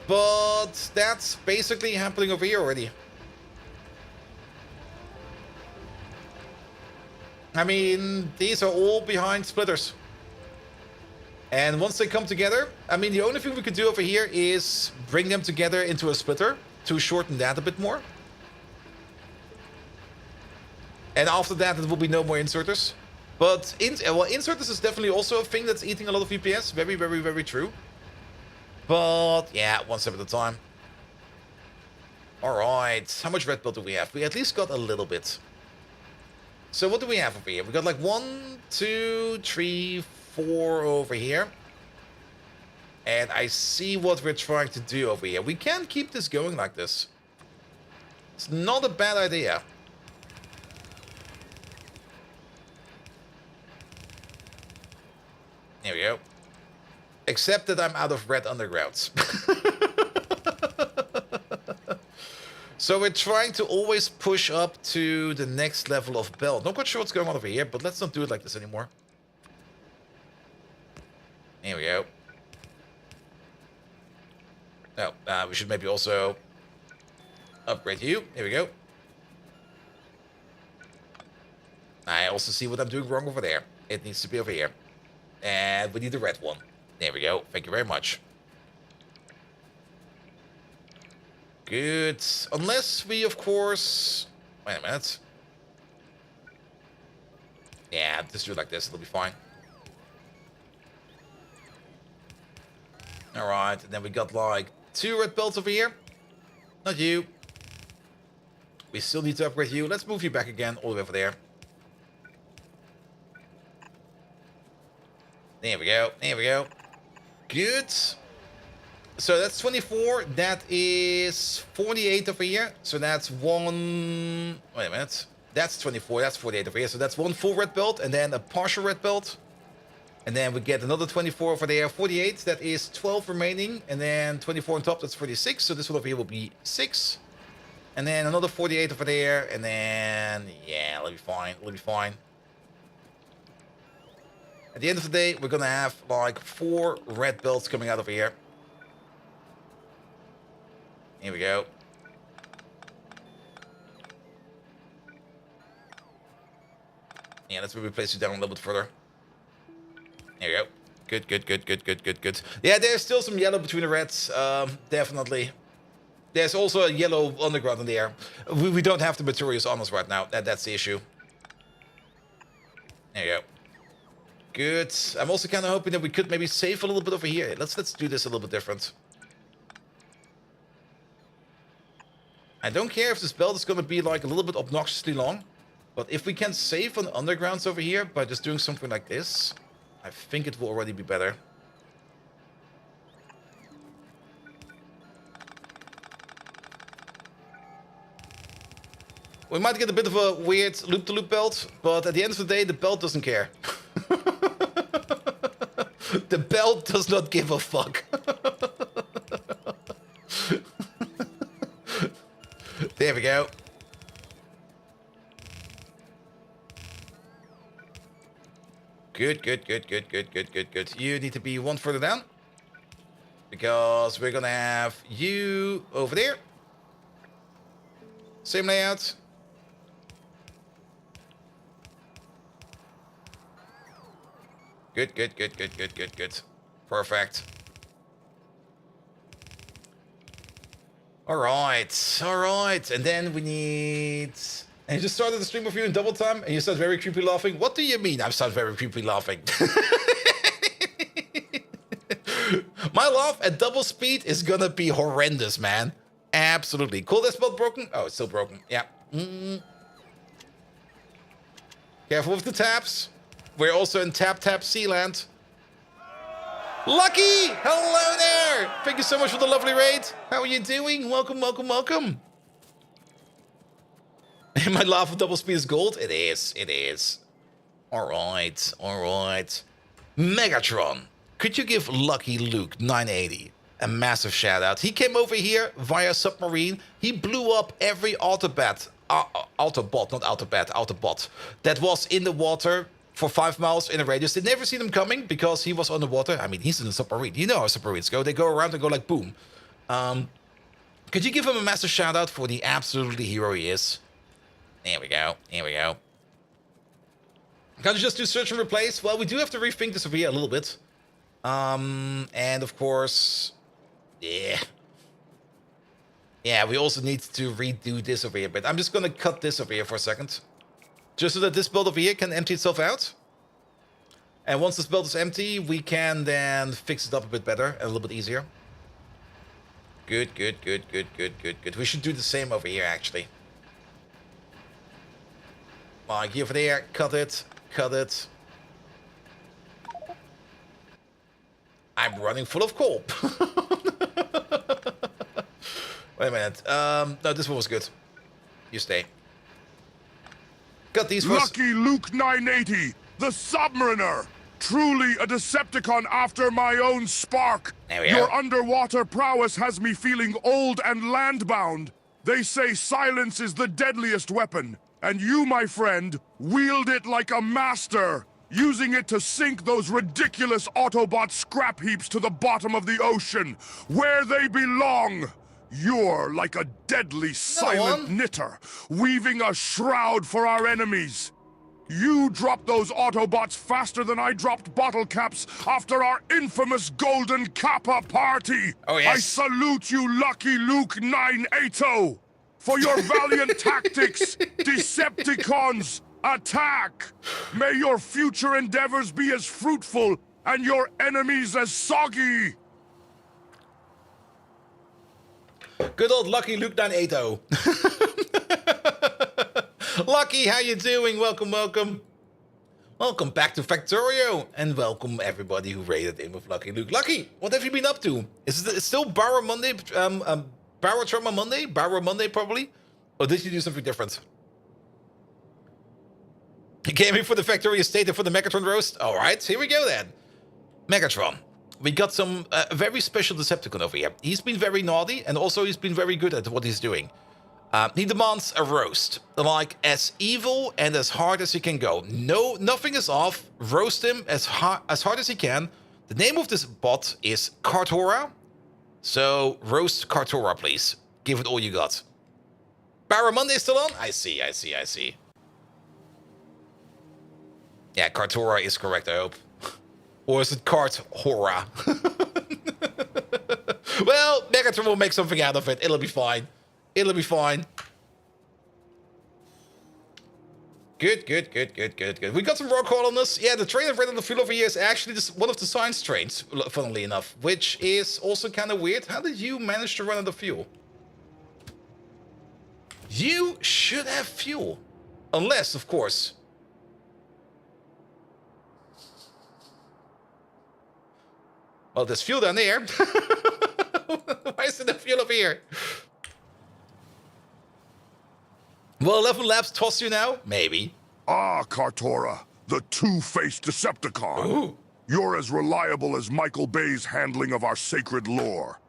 But that's basically happening over here already. I mean, these are all behind splitters. And once they come together, I mean, the only thing we could do over here is bring them together into a splitter to shorten that a bit more. And after that, it will be no more inserters. But inserters is definitely also a thing that's eating a lot of UPS. Very, very, very true. But yeah, one step at a time. Alright, how much red belt do we have? We at least got a little bit. So what do we have over here? We got like 1, 2, 3, 4 over here. And I see what we're trying to do over here. We can keep this going like this. It's not a bad idea. There we go. Except that I'm out of red undergrounds. So we're trying to always push up to the next level of belt. Not quite sure what's going on over here, but let's not do it like this anymore. There we go. Oh, we should maybe also upgrade you. There we go. I also see what I'm doing wrong over there. It needs to be over here. And we need the red one. There we go. Thank you very much. Good. Unless we, of course... Wait a minute. Yeah, just do it like this. It'll be fine. Alright, and then we got like 2 red belts over here. Not you. We still need to upgrade you. Let's move you back again, all the way over there. There we go. There we go. Good. So that's 24. That is 48 over here. So that's 1... Wait a minute. That's 24. That's 48 over here. So that's 1 full red belt and then a partial red belt. And then we get another 24 over there. 48. That is 12 remaining. And then 24 on top. That's 46. So this one over here will be 6. And then another 48 over there. And then, yeah, it'll be fine. It'll be fine. At the end of the day, we're going to have like 4 red belts coming out over here. Here we go. Yeah, let's maybe place you down a little bit further. There you go. Good, good, good, good, good, good, good. Yeah, there's still some yellow between the reds. Definitely. There's also a yellow underground in the air. We don't have the materials on us right now. That's the issue. There you go. Good. I'm also kind of hoping that we could maybe save a little bit over here. Let's do this a little bit different. I don't care if this belt is going to be like a little bit obnoxiously long. But if we can save on undergrounds over here by just doing something like this, I think it will already be better. We might get a bit of a weird loop-to-loop belt, but at the end of the day, the belt doesn't care. The belt does not give a fuck. There we go. Good, good, good, good, good, good, good, good. You need to be one further down. Because we're gonna have you over there. Same layout. Good, good, good, good, good, good, good. Perfect. Alright, alright. And then we need... And you just started the stream with you in double time, and you start very creepy laughing. What do you mean I start very creepy laughing? My laugh at double speed is gonna be horrendous, man. Absolutely. Cool, that spell broken? Oh, it's still broken. Yeah. Careful with the taps. We're also in Tap Sea Land. Lucky! Hello there! Thank you so much for the lovely raid. How are you doing? Welcome, welcome, welcome. My laugh of double speed is gold? It is, it is. Alright, alright. Megatron, could you give Lucky Luke 980 a massive shout out? He came over here via submarine. He blew up every Autobot, Autobot that was in the water for 5 miles in a radius. They never seen him coming because he was underwater. I mean, he's in a submarine. You know how submarines go. They go around and go like boom. Could you give him a massive shout out for the absolutely hero he is? There we go. Here we go. Can't you just do search and replace? Well, we do have to rethink this over here a little bit. And of course, yeah. Yeah, we also need to redo this over here. But I'm just going to cut this over here for a second. Just so that this build over here can empty itself out. And once this build is empty, we can then fix it up a bit better and a little bit easier. Good, good, good, good, good, good, good. We should do the same over here, actually. Like here over there, cut it, cut it. I'm running full of coal. Wait a minute. No, this one was good. You stay. Got these first. Lucky Luke 980, the Submariner. Truly a Decepticon after my own spark. There we Your go. underwater prowess has me feeling old and landbound. They say silence is the deadliest weapon. And you, my friend, wield it like a master, using it to sink those ridiculous Autobot scrap heaps to the bottom of the ocean, where they belong. You're like a deadly silent knitter, weaving a shroud for our enemies. You dropped those Autobots faster than I dropped bottle caps after our infamous Golden Kappa party. Oh, yes. I salute you, Lucky Luke 980. For your valiant tactics, Decepticons, attack! May your future endeavors be as fruitful and your enemies as soggy! Good old Lucky Luke 980. Lucky, how you doing? Welcome, welcome. Welcome back to Factorio. And welcome everybody who raided in with Lucky Luke. Lucky, what have you been up to? Is it still Barrow Monday? Barrow Trauma Monday? Barrow Monday, probably? Or did you do something different? You came here for the Factorio Estate and for the Megatron roast? Alright, here we go then. Megatron. We got some very special Decepticon over here. He's been very naughty, and also he's been very good at what he's doing. He demands a roast, like as evil and as hard as he can go. No, nothing is off. Roast him as hard as he can. The name of this bot is Kartora. So roast Kartora, please. Give it all you got. Barramundi is still on? I see. Yeah, Kartora is correct, I hope. Or is it Karthora? Well, Megatron will make something out of it. It'll be fine. It'll be fine. Good. We got some rock on this. Yeah, the train I've read on the field over here is actually just one of the science trains, funnily enough, which is also kind of weird. How did you manage to run out of fuel? You should have fuel. Unless, of course. Well, there's fuel down there. Why is there no fuel over here? Will 11 Labs toss you now? Maybe. Ah, Kartora, the two-faced Decepticon. Ooh. You're as reliable as Michael Bay's handling of our sacred lore.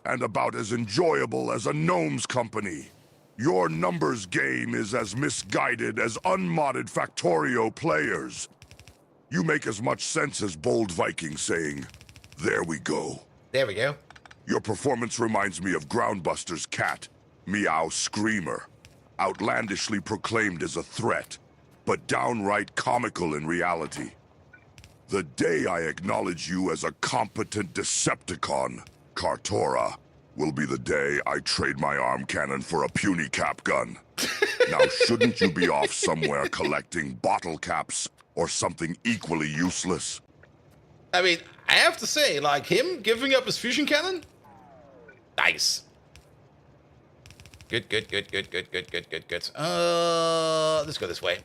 And about as enjoyable as a gnome's company. Your numbers game is as misguided as unmodded Factorio players. You make as much sense as Bold Viking saying, "There we go." There we go. Your performance reminds me of Groundbuster's cat, Meow Screamer. Outlandishly proclaimed as a threat, but downright comical in reality. The day I acknowledge you as a competent Decepticon, Kartora, will be the day I trade my arm cannon for a puny cap gun. Now, shouldn't you be off somewhere collecting bottle caps or something equally useless? I mean, I have to say, like, him giving up his fusion cannon? Nice. Good. Let's go this way.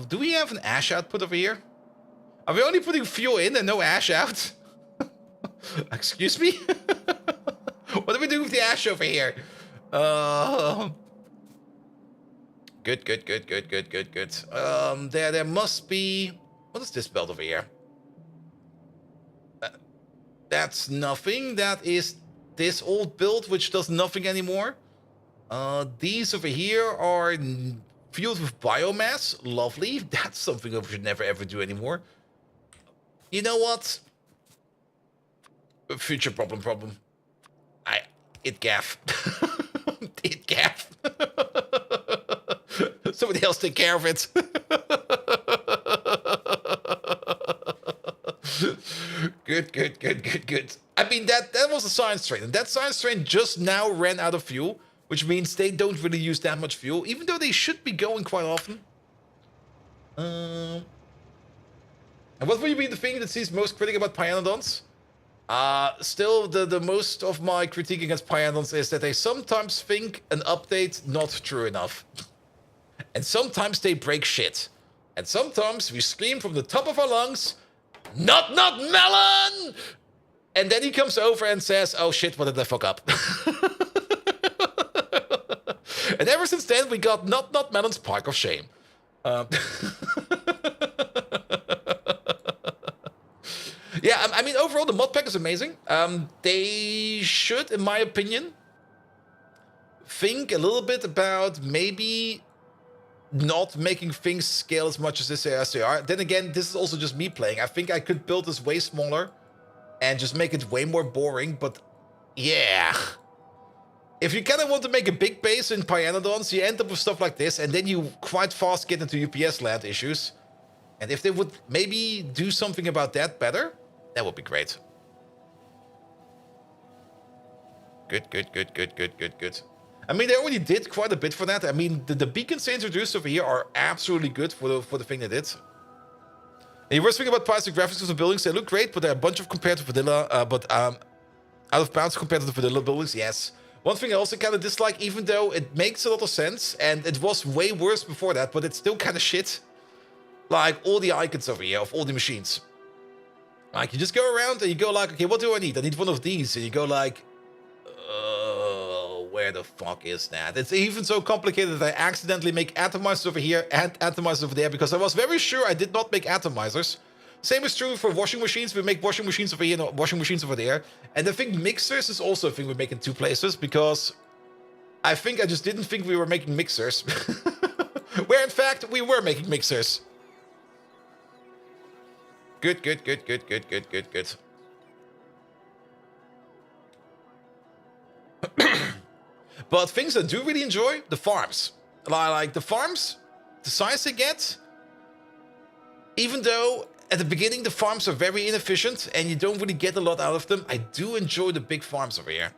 Do we have an ash output over here? Are we only putting fuel in and no ash out? Excuse me? What do we do with the ash over here? Good. There must be... What is this belt over here? That's nothing. That is this old build, which does nothing anymore. These over here are filled with biomass. Lovely. That's something that we should never ever do anymore. You know what? Future problem. It gaff. It gaff. Somebody else take care of it. Good. I mean, that was a science train, and that science train just now ran out of fuel, which means they don't really use that much fuel, even though they should be going quite often. And what will be the thing that seems most critical about Pyanodons? Still, the most of my critique against Pyanodons is that they sometimes think an update not true enough. And sometimes they break shit. And sometimes we scream from the top of our lungs, "Not melon!" And then he comes over and says, "Oh shit, what did I fuck up?" And ever since then, we got not melon's Park of Shame. Yeah, I mean, overall, the mod pack is amazing. They should, in my opinion, think a little bit about maybe not making things scale as much as they are. Then again, this is also just me playing. I think I could build this way smaller and just make it way more boring, but yeah. If you kind of want to make a big base in Pyanodons, you end up with stuff like this, and then you quite fast get into UPS land issues. And if they would maybe do something about that better, that would be great. Good. I mean, they already did quite a bit for that. I mean, the beacons they introduced over here are absolutely good for the thing they did. And you were speaking about price and graphics of the buildings. They look great, but they're a bunch of compared to vanilla, out of bounds compared to the vanilla buildings, yes. One thing I also kind of dislike, even though it makes a lot of sense, and it was way worse before that, but it's still kind of shit. Like, all the icons over here of all the machines. Like, you just go around and you go like, okay, what do I need? I need one of these. And you go like, where the fuck is that? It's even so complicated that I accidentally make atomizers over here and atomizers over there, because I was very sure I did not make atomizers. Same is true for washing machines. We make washing machines over here and washing machines over there. And I think mixers is also a thing we make in two places, because I think I just didn't think we were making mixers. Where in fact, we were making mixers. Good, good, good, good, good, good, good, good. But things I do really enjoy, the farms. Like the farms, the size they get, even though at the beginning the farms are very inefficient and you don't really get a lot out of them, I do enjoy the big farms over here.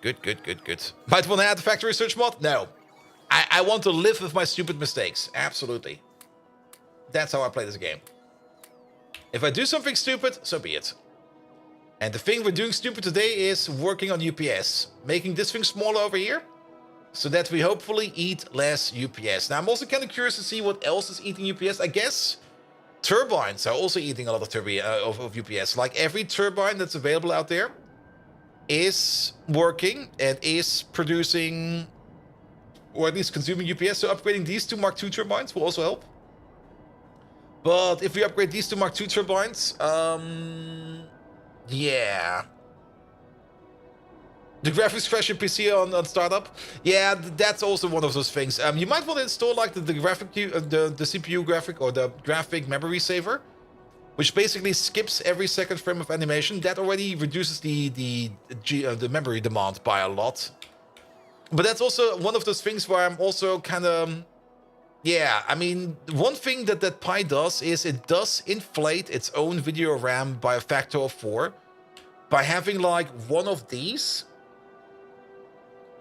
Good, good, good, good. Might want to add the factory search mod? No. I want to live with my stupid mistakes. Absolutely. That's how I play this game. If I do something stupid, so be it. And the thing we're doing stupid today is working on UPS. Making this thing smaller over here, so that we hopefully eat less UPS. Now, I'm also kind of curious to see what else is eating UPS. I guess turbines are also eating a lot of UPS. Like every turbine that's available out there is working and is producing, or at least consuming UPS. So upgrading these two Mark II turbines will also help. But if we upgrade these two Mark II turbines, yeah. The graphics crash in PC on startup, yeah, that's also one of those things. You might want to install like the CPU graphic or the graphic memory saver, which basically skips every second frame of animation. That already reduces the memory demand by a lot. But that's also one of those things where I'm also kind of, yeah, I mean, one thing that Pi does is it does inflate its own video RAM by a factor of 4 by having like one of these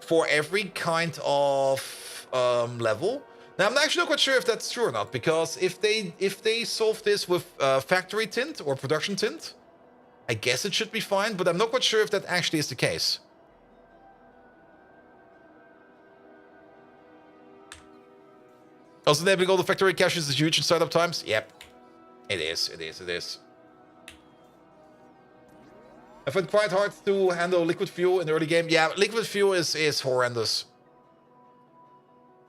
for every kind of level. Now, I'm actually not quite sure if that's true or not, because if they solve this with factory tint or production tint, I guess it should be fine, but I'm not quite sure if that actually is the case. Also, enabling all the factory caches is huge in startup times. Yep, it is, it is, it is. I find it quite hard to handle liquid fuel in the early game. Yeah, liquid fuel is horrendous.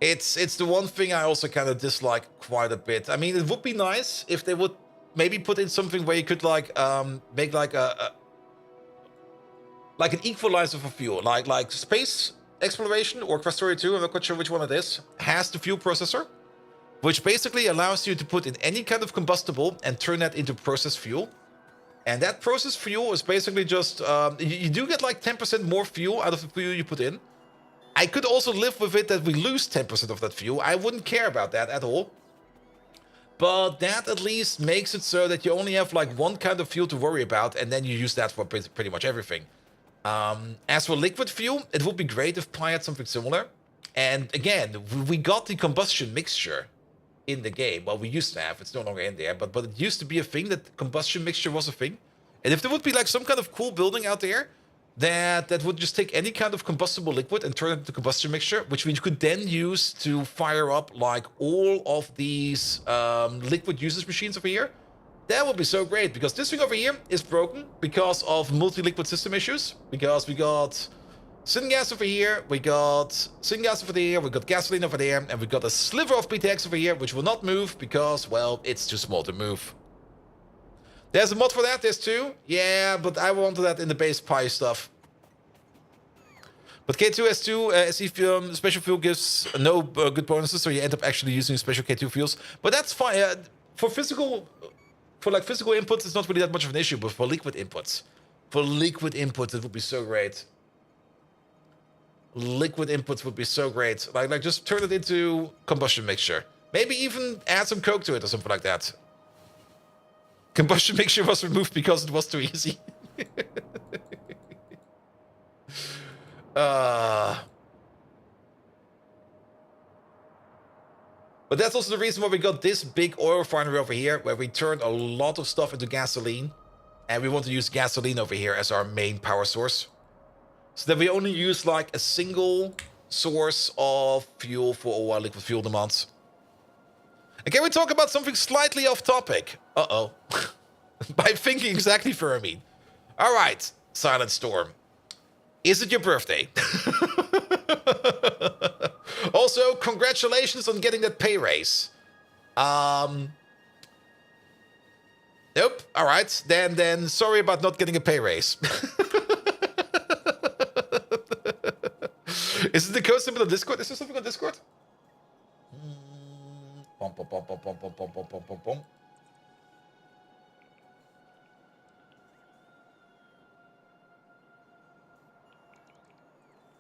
It's the one thing I also kind of dislike quite a bit. I mean, it would be nice if they would maybe put in something where you could like make like an equalizer for fuel, like space exploration or Factorio 2. I'm not quite sure which one it is. Has the fuel processor, which basically allows you to put in any kind of combustible and turn that into processed fuel. And that processed fuel is basically just, you do get like 10% more fuel out of the fuel you put in. I could also live with it that we lose 10% of that fuel. I wouldn't care about that at all. But that at least makes it so that you only have like one kind of fuel to worry about, and then you use that for pretty much everything. As for liquid fuel, it would be great if Pi had something similar. And again, we got the combustion mixture in the game. Well, we used to have, it's no longer in there, but it used to be a thing that combustion mixture was a thing. And if there would be like some kind of cool building out there that would just take any kind of combustible liquid and turn it into combustion mixture, which we could then use to fire up like all of these liquid usage machines over here, that would be so great, because this thing over here is broken because of multi-liquid system issues, because we got syngas over here, we got syngas over there, we got gasoline over there, and we got a sliver of PTX over here, which will not move because, well, it's too small to move. There's a mod for that, there's two. Yeah, but I wanted that in the base Pi stuff. But K2S2 SE special fuel gives no good bonuses, so you end up actually using special K2 fuels. But that's fine. For physical inputs, it's not really that much of an issue, but for liquid inputs, it would be so great. Liquid inputs would be so great. Like just turn it into combustion mixture. Maybe even add some coke to it or something like that. Combustion mixture was removed because it was too easy. But that's also the reason why we got this big oil refinery over here, where we turned a lot of stuff into gasoline. And we want to use gasoline over here as our main power source. So that we only use like a single source of fuel for all our liquid fuel demands. And can we talk about something slightly off topic? Uh-oh. By thinking exactly Fermi. All right, Silent Storm. Is it your birthday? Also, congratulations on getting that pay raise. Nope. All right. Then sorry about not getting a pay raise. Is it the code symbol on Discord? Is there something on Discord? Pom, pom, pom, pom, pom, pom, pom, pom, pom, pom, pom.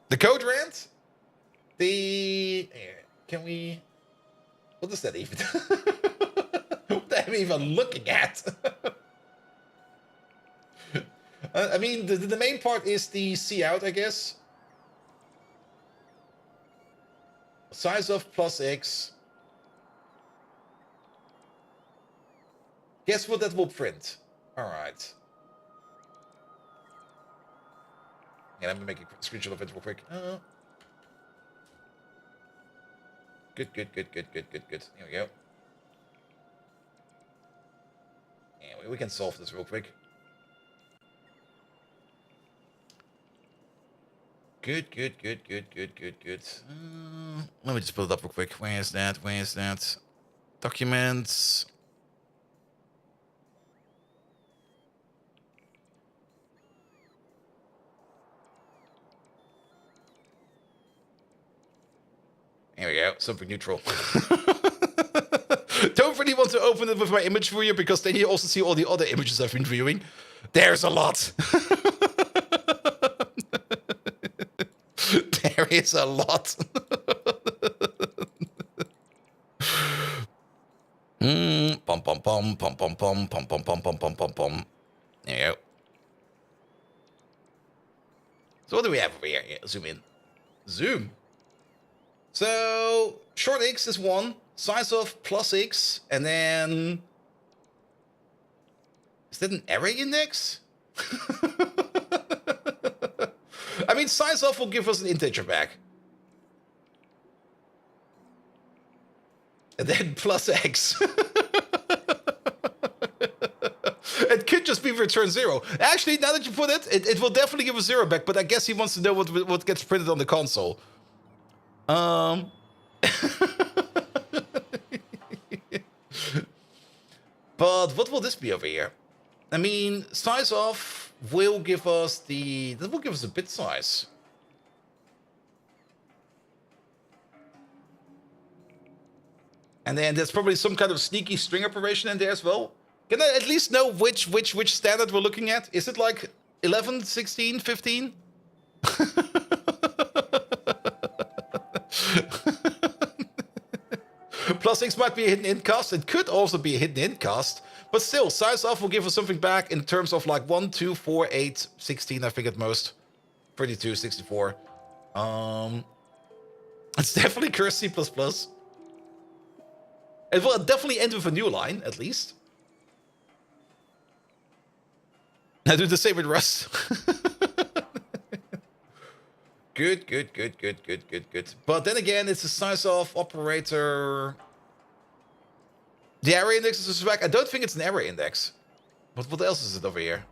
The code rant? Can we... What is that even? What am I even looking at? I mean, the main part is the see out, I guess. Size of plus X. Guess what that will print? Alright. Yeah, let me make a screenshot of it real quick. Good. Here we go. Yeah, we can solve this real quick. Good. Let me just pull it up real quick. Where is that? Documents. Here we go. Something neutral. Don't really want to open it with my image viewer because then you also see all the other images I've been viewing. There's a lot. There is a lot. Pom pom pom pom pom pom pom pom pom pom pom pom pom. There you go. So what do we have over here? Yeah, zoom in. Zoom. So short X is 1, size of plus X, and then is that an array index? I mean, size of will give us an integer back. And then plus X. It could just be return 0. Actually, now that you put it, it will definitely give a 0 back, but I guess he wants to know what gets printed on the console. But what will this be over here? I mean, size of will give us a bit size. And then there's probably some kind of sneaky string operation in there as well. Can I at least know which standard we're looking at? Is it like 11, 16, 15? Plus X might be a hidden int cast. It could also be a hidden int cast. But still, size of will give us something back in terms of like 1, 2, 4, 8, 16, I think at most. 32, 64. It's definitely cursed C++. It will definitely end with a new line, at least. I do the same with Rust. Good. But then again, it's a size of operator. The array index is back. I don't think it's an array index. But what else is it over here?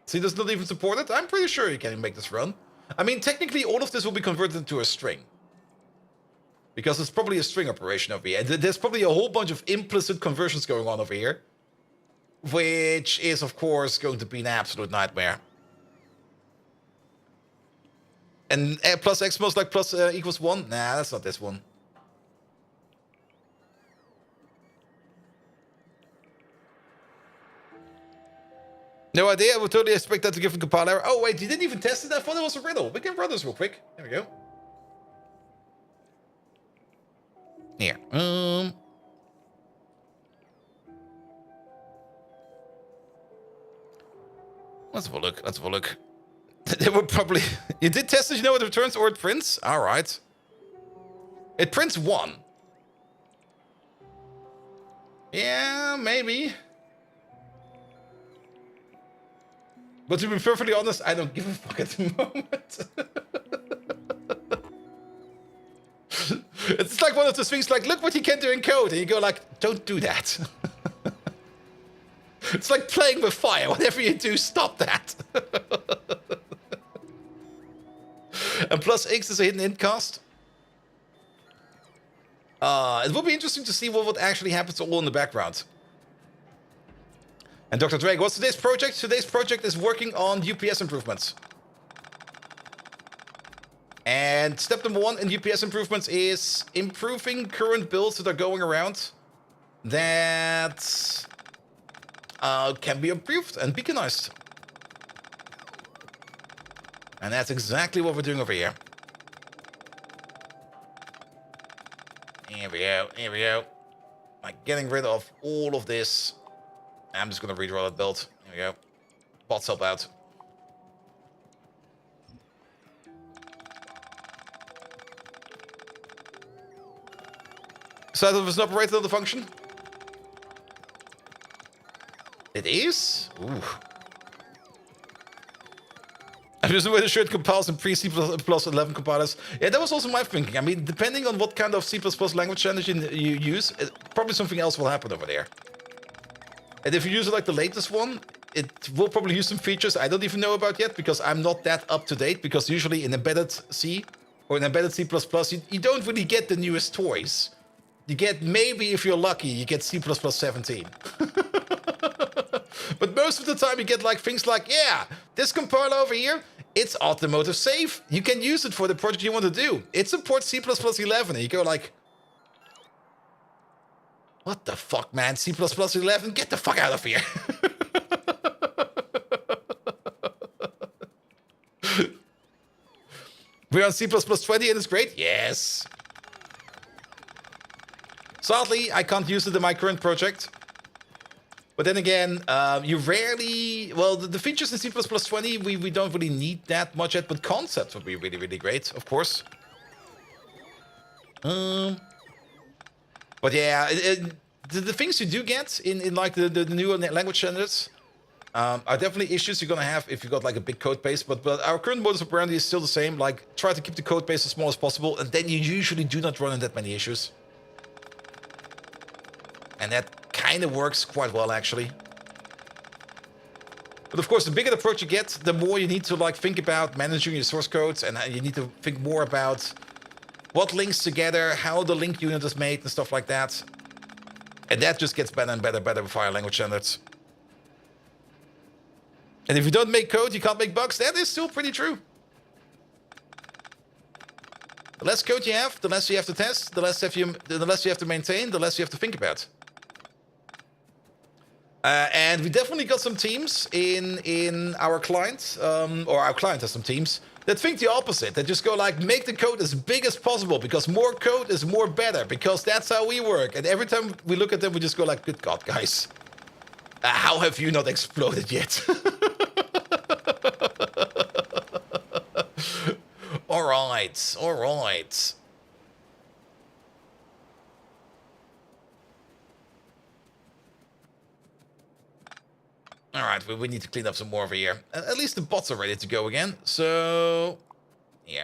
See, does not even support it? I'm pretty sure you can make this run. I mean, technically, all of this will be converted into a string. Because it's probably a string operation over here. There's probably a whole bunch of implicit conversions going on over here. Which is, of course, going to be an absolute nightmare. And plus X most like plus equals 1? Nah, that's not this one. No idea. I would totally expect that to give a compile error. Oh, wait, you didn't even test it? I thought it was a riddle. We can run this real quick. There we go. Here. Let's have a look. They were probably... You did test it, you know what it returns or it prints? Alright. It prints 1. Yeah, maybe. But to be perfectly honest, I don't give a fuck at the moment. It's like one of those things like, look what you can do in code. And you go like, don't do that. It's like playing with fire. Whatever you do, stop that. And plus X is a hidden int cast. It will be interesting to see what would actually happen to all in the background. And Dr. Drake, what's today's project? Today's project is working on UPS improvements. And step number 1 in UPS improvements is improving current builds that are going around that can be improved and beaconized. And that's exactly what we're doing over here. Here we go, here we go. Like getting rid of all of this. I'm just gonna redraw that build. Here we go. Bots help out. So that was an operator on the function? It is? Ooh. I'm just whether sure it compiles in pre-C++ 11 compilers. Yeah, that was also my thinking. I mean, depending on what kind of C++ language standard you use, probably something else will happen over there. And if you use like the latest one, it will probably use some features I don't even know about yet because I'm not that up to date. Because usually in embedded C or in embedded C++, you don't really get the newest toys. You get, maybe if you're lucky, you get C++ 17. But most of the time you get like things like, yeah, this compiler over here, it's automotive safe. You can use it for the project you want to do. It supports C++ 11. And you go like, what the fuck, man? C++ 11? Get the fuck out of here. We're on C++ 20 and it's great? Yes. Sadly, I can't use it in my current project. But then again, you rarely... Well, the features in C++ 20, we don't really need that much yet. But concepts would be really, really great, of course. But yeah, the things you do get in like the newer language standards are definitely issues you're going to have if you got like a big code base. But our current modus operandi is still the same. Like, try to keep the code base as small as possible. And then you usually do not run into that many issues. And that kind of works quite well, actually. But of course, the bigger the project you get, the more you need to like think about managing your source codes, and you need to think more about what links together, how the link unit is made, and stuff like that. And that just gets better and better with higher language standards. And if you don't make code, you can't make bugs. That is still pretty true. The less code you have, the less you have to test, the less you have to maintain, the less you have to think about. And we definitely got some teams in our client, or our client has some teams that think the opposite. That just go like, make the code as big as possible because more code is more better because that's how we work. And every time we look at them, we just go like, good God, guys, how have you not exploded yet? All right, all right. All right, we need to clean up some more over here. At least the bots are ready to go again. So, yeah.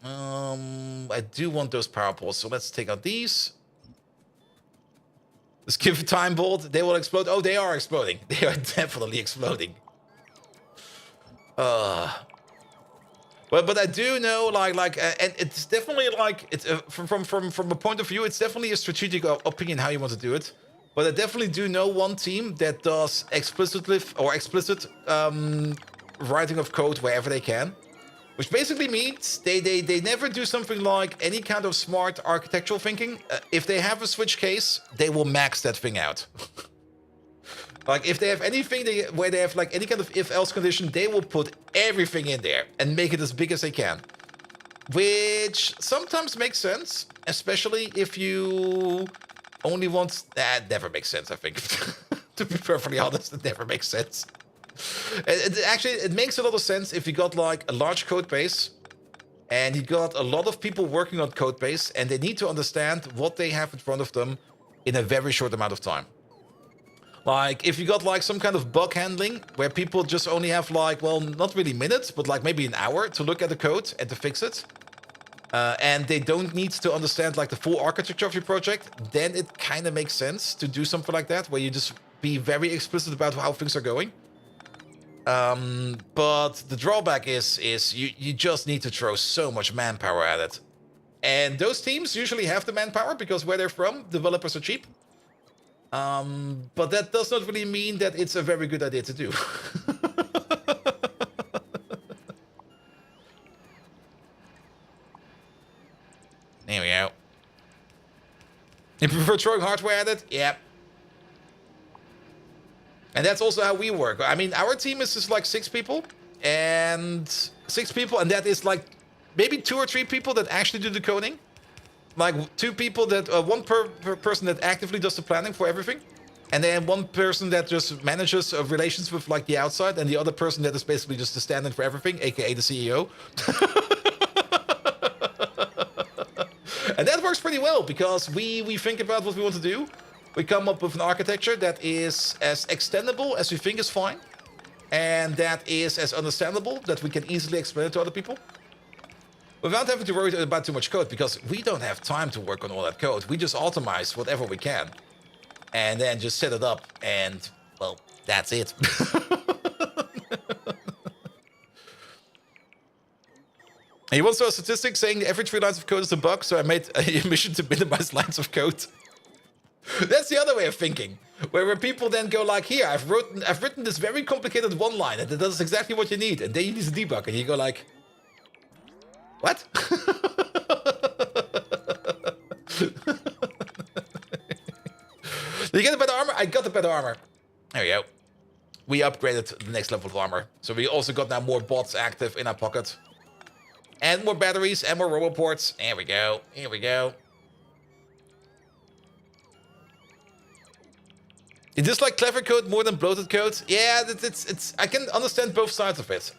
I do want those power poles, so let's take out these. Let's give a time bolt. They will explode. Oh, they are exploding. They are definitely exploding. But I do know, and it's definitely like it's from a point of view, it's definitely a strategic opinion how you want to do it. But I definitely do know one team that does explicit writing of code wherever they can, which basically means they never do something like any kind of smart architectural thinking. If they have a switch case, they will max that thing out. Like if they have anything where they have like any kind of if-else condition, they will put everything in there and make it as big as they can. Which sometimes makes sense, especially if you only want... That never makes sense, I think. To be perfectly honest, it never makes sense. It makes a lot of sense if you got like a large code base and you got a lot of people working on code base and they need to understand what they have in front of them in a very short amount of time. Like, if you got, like, some kind of bug handling where people just only have, like, well, not really minutes, but, like, maybe an hour to look at the code and to fix it. And they don't need to understand, like, the full architecture of your project, then it kind of makes sense to do something like that, where you just be very explicit about how things are going. But the drawback is you just need to throw so much manpower at it. And those teams usually have the manpower because where they're from, developers are cheap. But that does not really mean that it's a very good idea to do. There we go. You prefer throwing hardware at it? Yep. And that's also how we work. I mean, our team is just like 6 people. And that is like maybe 2 or 3 people that actually do the coding. Like 2 people that, one per person that actively does the planning for everything. And then 1 person that just manages relations with like the outside. And the other person that is basically just the stand-in for everything, aka the CEO. And that works pretty well because we think about what we want to do. We come up with an architecture that is as extendable as we think is fine. And that is as understandable that we can easily explain it to other people. Without having to worry about too much code, because we don't have time to work on all that code. We just automate whatever we can. And then just set it up and, well, that's it. He once saw a statistic saying every 3 lines of code is a bug, so I made a mission to minimize lines of code. That's the other way of thinking, where people then go like, here, I've written this very complicated one line, and it does exactly what you need, and then you need to debug, and you go like, what? Did you get the better armor? I got the better armor. There we go. We upgraded the next level of armor, so we also got now more bots active in our pocket. And more batteries, and more roboports. There we go. Here we go. Is this like clever code more than bloated code? Yeah, it's. I can understand both sides of it.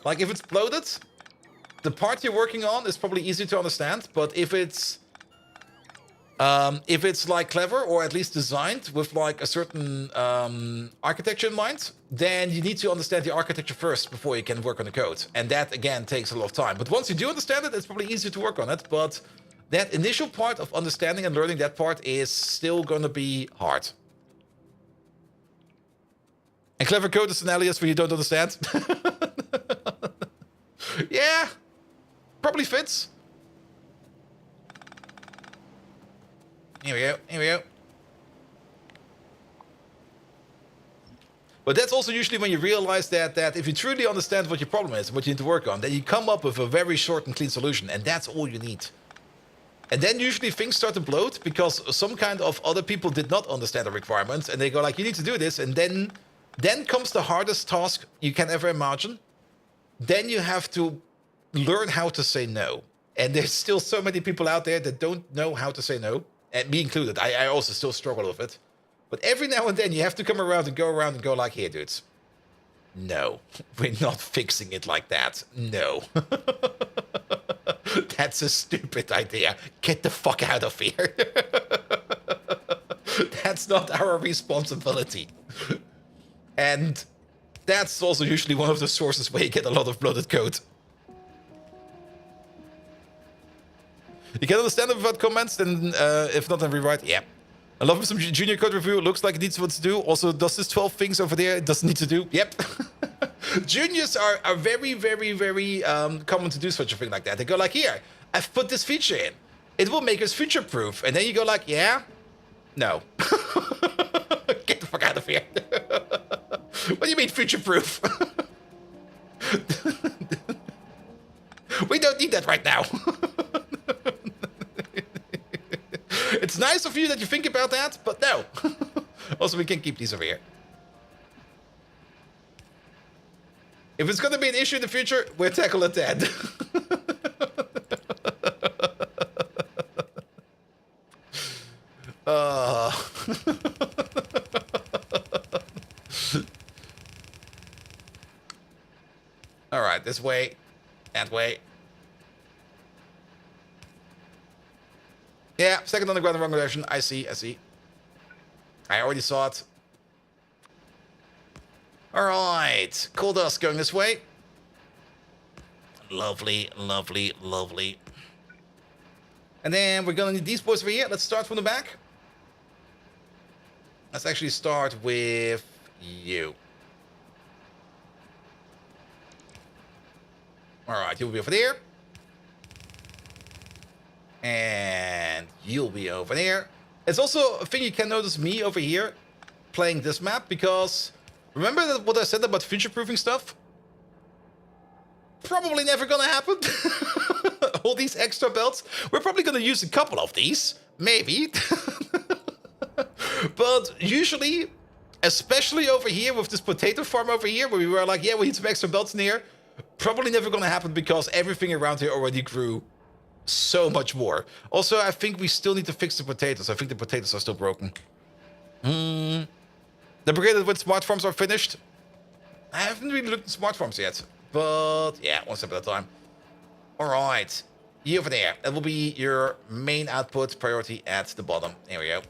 Like if it's bloated, the part you're working on is probably easy to understand. But if it's like clever or at least designed with like a certain architecture in mind, then you need to understand the architecture first before you can work on the code. And that again takes a lot of time. But once you do understand it, it's probably easier to work on it. But that initial part of understanding and learning that part is still going to be hard. And clever code is an alias where you don't understand. Yeah, probably fits. Here we go, here we go. But that's also usually when you realize that if you truly understand what your problem is, what you need to work on, then you come up with a very short and clean solution, and that's all you need. And then usually things start to bloat because some kind of other people did not understand the requirements, and they go like, you need to do this, and then comes the hardest task you can ever imagine. Then you have to learn how to say no. And there's still so many people out there that don't know how to say no. And me included. I also still struggle with it. But every now and then you have to come around and go like, here, dudes. No, we're not fixing it like that. No. That's a stupid idea. Get the fuck out of here. That's not our responsibility. And that's also usually one of the sources where you get a lot of bloated code. You can understand it without comments, then if not, then rewrite. Yeah. I love some junior code review. It looks like it needs what to do. Also, does this 12 things over there it doesn't need to do? Yep. Juniors are very, very, very common to do such a thing like that. They go like, here, I've put this feature in. It will make us future-proof. And then you go like, yeah? No. Get the fuck out of here. What do you mean future-proof? We don't need that right now. It's nice of you that you think about that, but no. Also, we can keep these over here. If it's going to be an issue in the future, we'll tackle it then. All right, this way, that way. Yeah, second underground in the wrong direction. I see, I see. I already saw it. All right, coal dust going this way. Lovely, lovely, lovely. And then we're gonna need these boys over here. Let's start from the back. Let's actually start with you. All right, you'll be over there. And you'll be over there. It's also a thing you can notice me over here playing this map, because remember what I said about future-proofing stuff? Probably never gonna happen. All these extra belts. We're probably gonna use a couple of these. Maybe. But usually, especially over here with this potato farm over here, where we were like, yeah, we need some extra belts in here. Probably never gonna happen because everything around here already grew so much more. Also, I think we still need to fix the potatoes. I think the potatoes are still broken. The brigade with smart farms are finished. I haven't really looked at smart farms yet. But yeah, one step at a time. Alright. You over there. That will be your main output priority at the bottom. There we go.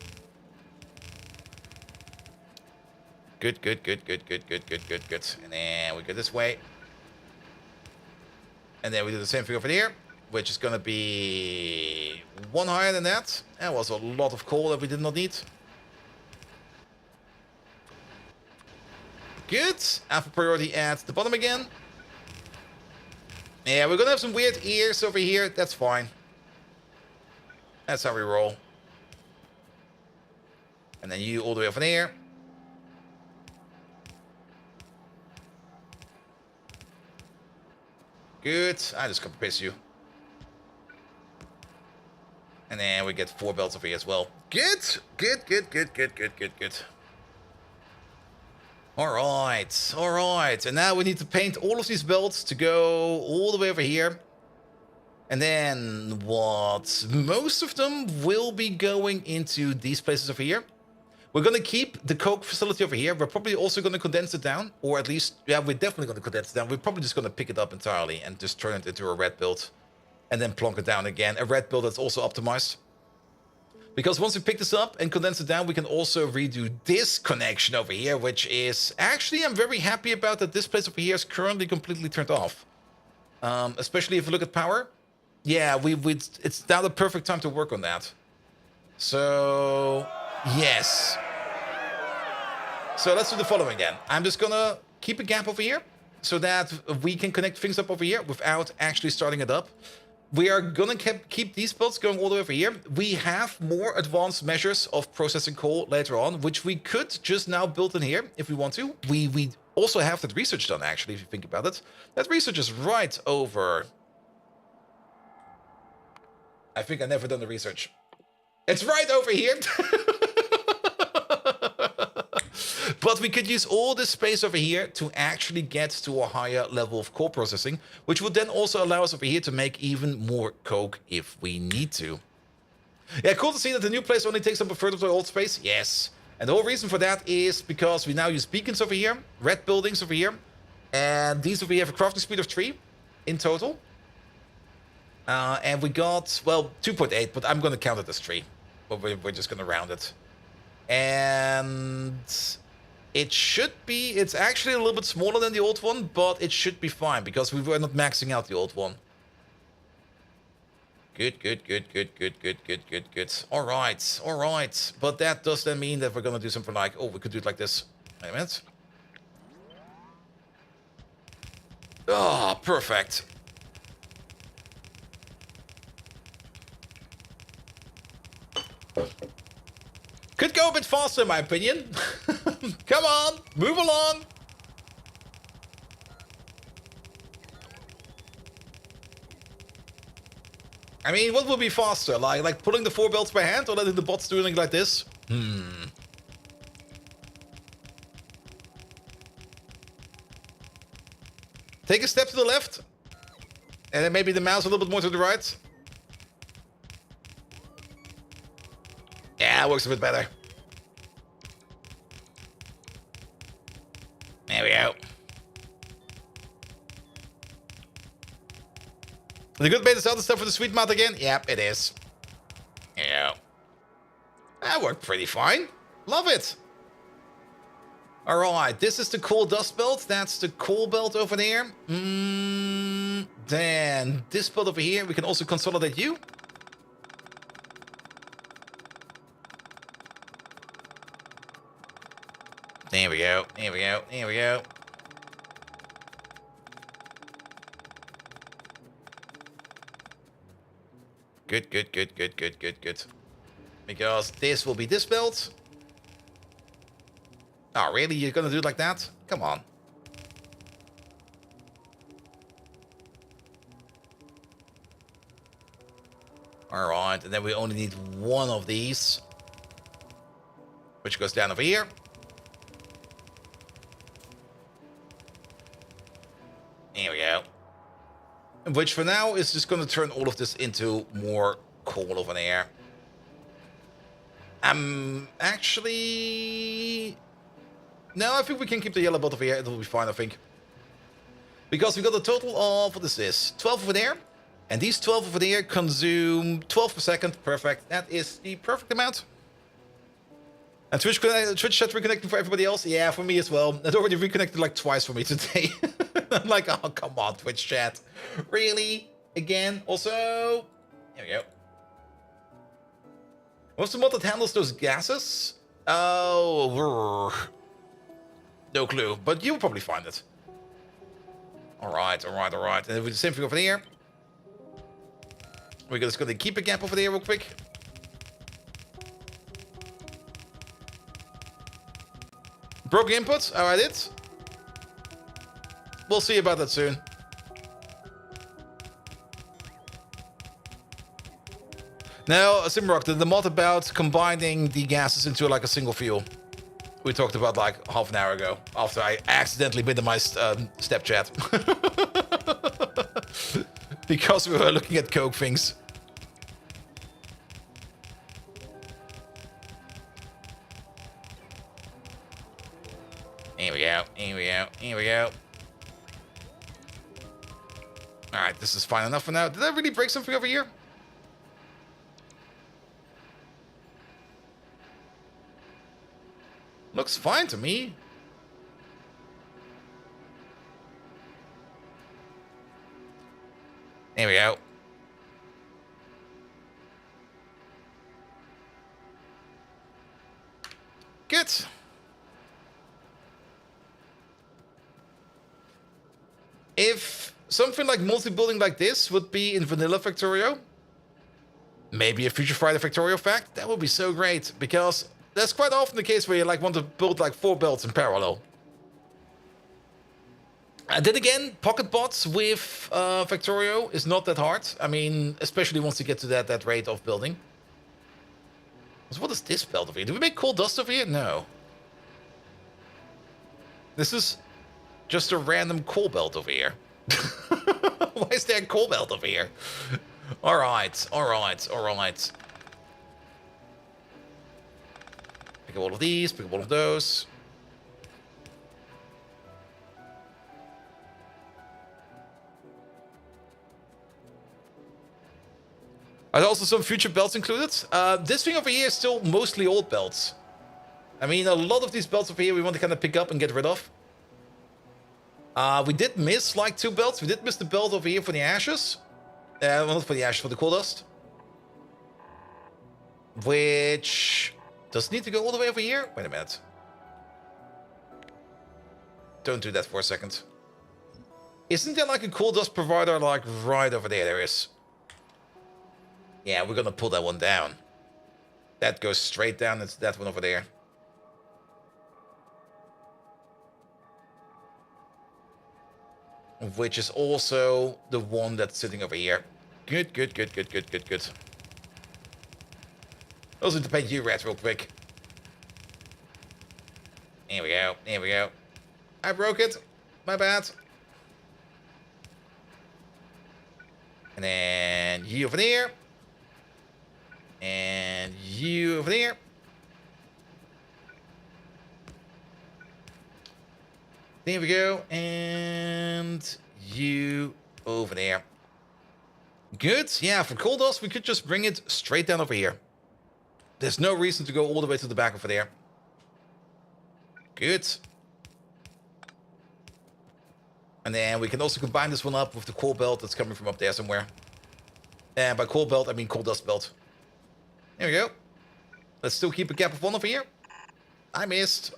Good, good, good, good, good, good, good, good, good. And then we go this way. And then we do the same thing over here, which is going to be one higher than that. That was a lot of coal that we did not need. Good. Alpha priority at the bottom again. Yeah, we're going to have some weird ears over here. That's fine. That's how we roll. And then you all the way over there. Good. I just copy paste you. And then we get 4 belts over here as well. Good. Good, good, good, good, good, good, good. Alright, alright. And now we need to paint all of these belts to go all the way over here. And then what? Most of them will be going into these places over here. We're going to keep the coke facility over here. We're probably also going to condense it down. Or at least, yeah, we're definitely going to condense it down. We're probably just going to pick it up entirely and just turn it into a red build. And then plonk it down again. A red build that's also optimized. Because once we pick this up and condense it down, we can also redo this connection over here, which is actually, I'm very happy about that this place over here is currently completely turned off. Especially if you look at power. Yeah, it's now the perfect time to work on that. So, yes. So let's do the following then. I'm just gonna keep a gap over here so that we can connect things up over here without actually starting it up. We are gonna keep these builds going all the way over here. We have more advanced measures of processing coal later on, which we could just now build in here if we want to. We also have that research done, actually, if you think about it. That research is right over... I think I've never done the research. It's right over here. But we could use all this space over here to actually get to a higher level of core processing, which would then also allow us over here to make even more coke if we need to. Yeah, cool to see that the new place only takes up a third of the old space. Yes. And the whole reason for that is because we now use beacons over here, red buildings over here, and these over here have a crafting speed of 3 in total. And we got, well, 2.8, but I'm going to count it as 3. But we're just going to round it. And it should be, it's actually a little bit smaller than the old one, but it should be fine because we were not maxing out the old one. Good, good, good, good, good, good, good, good, good. All right, all right. But that does then mean that we're going to do something like, oh, we could do it like this. Wait a minute. Oh, perfect. Could go a bit faster, in my opinion. Come on, move along. I mean, what would be faster? Like pulling the 4 belts by hand or letting the bots doing it like this? Take a step to the left. And then maybe the mouse a little bit more to the right. Yeah, it works a bit better. There we go. The good bait is out the stuff for the sweet mouth again? Yep, it is. Yeah. That worked pretty fine. Love it. Alright, this is the coal dust belt. That's the coal belt over there. Then this belt over here, we can also consolidate you. There we go, there we go, there we go. Good, good, good, good, good, good, good. Because this will be this belt. Oh, really? You're gonna do it like that? Come on. Alright, and then we only need one of these. Which goes down over here. There we go. Which for now is just gonna turn all of this into more coal over there. Actually... No, I think we can keep the yellow belt over here. It will be fine, I think. Because we got a total of, what is this? 12 over there. And these 12 over there consume 12 per second. Perfect. That is the perfect amount. And Twitch chat reconnecting for everybody else? Yeah, for me as well. It already reconnected like twice for me today. I'm like, oh, come on, Twitch chat. Really? Again? Also... Here we go. What's the mod that handles those gases? Oh... No clue, but you'll probably find it. Alright, alright, alright. And we do the same thing over here. We're just gonna keep a gap over there real quick. Broke input? Alright, it. We'll see about that soon. Now, Simrock, the mod about combining the gases into like a single fuel. We talked about like half an hour ago, after I accidentally minimized step chat. Because we were looking at Coke things. Here we go, here we go, here we go. Alright, this is fine enough for now. Did I really break something over here? Looks fine to me. There we go. Good. If something like multi-building like this would be in vanilla Factorio, maybe a future Friday Factorio fact, that would be so great, because that's quite often the case where you like want to build like 4 belts in parallel. And then again, pocket bots with Factorio is not that hard. I mean, especially once you get to that rate of building. So what is this belt over here? Do we make coal dust over here? No. This is just a random coal belt over here. Why is there a coal belt over here? Alright, alright, alright. Pick up all of these, pick up all of those. Are there also some future belts included? This thing over here is still mostly old belts. I mean, a lot of these belts over here we want to kind of pick up and get rid of. We did miss like 2 belts. We did miss the belt over here for the ashes. Well, not for the ashes, for the coal dust. Which does need to go all the way over here. Wait a minute. Don't do that for a second. Isn't there like a coal dust provider like right over there? There is. Yeah, we're gonna pull that one down. That goes straight down. It's that one over there. Which is also the one that's sitting over here. Good, good, good, good, good, good, good. Also to paint you red real quick. Here we go, here we go. I broke it. My bad. And then you over there. And you over there. There we go. And you over there. Good. Yeah, for coal dust, we could just bring it straight down over here. There's no reason to go all the way to the back over there. Good. And then we can also combine this one up with the coal belt that's coming from up there somewhere. And by coal belt, I mean coal dust belt. There we go. Let's still keep a gap of 1 over here. I missed.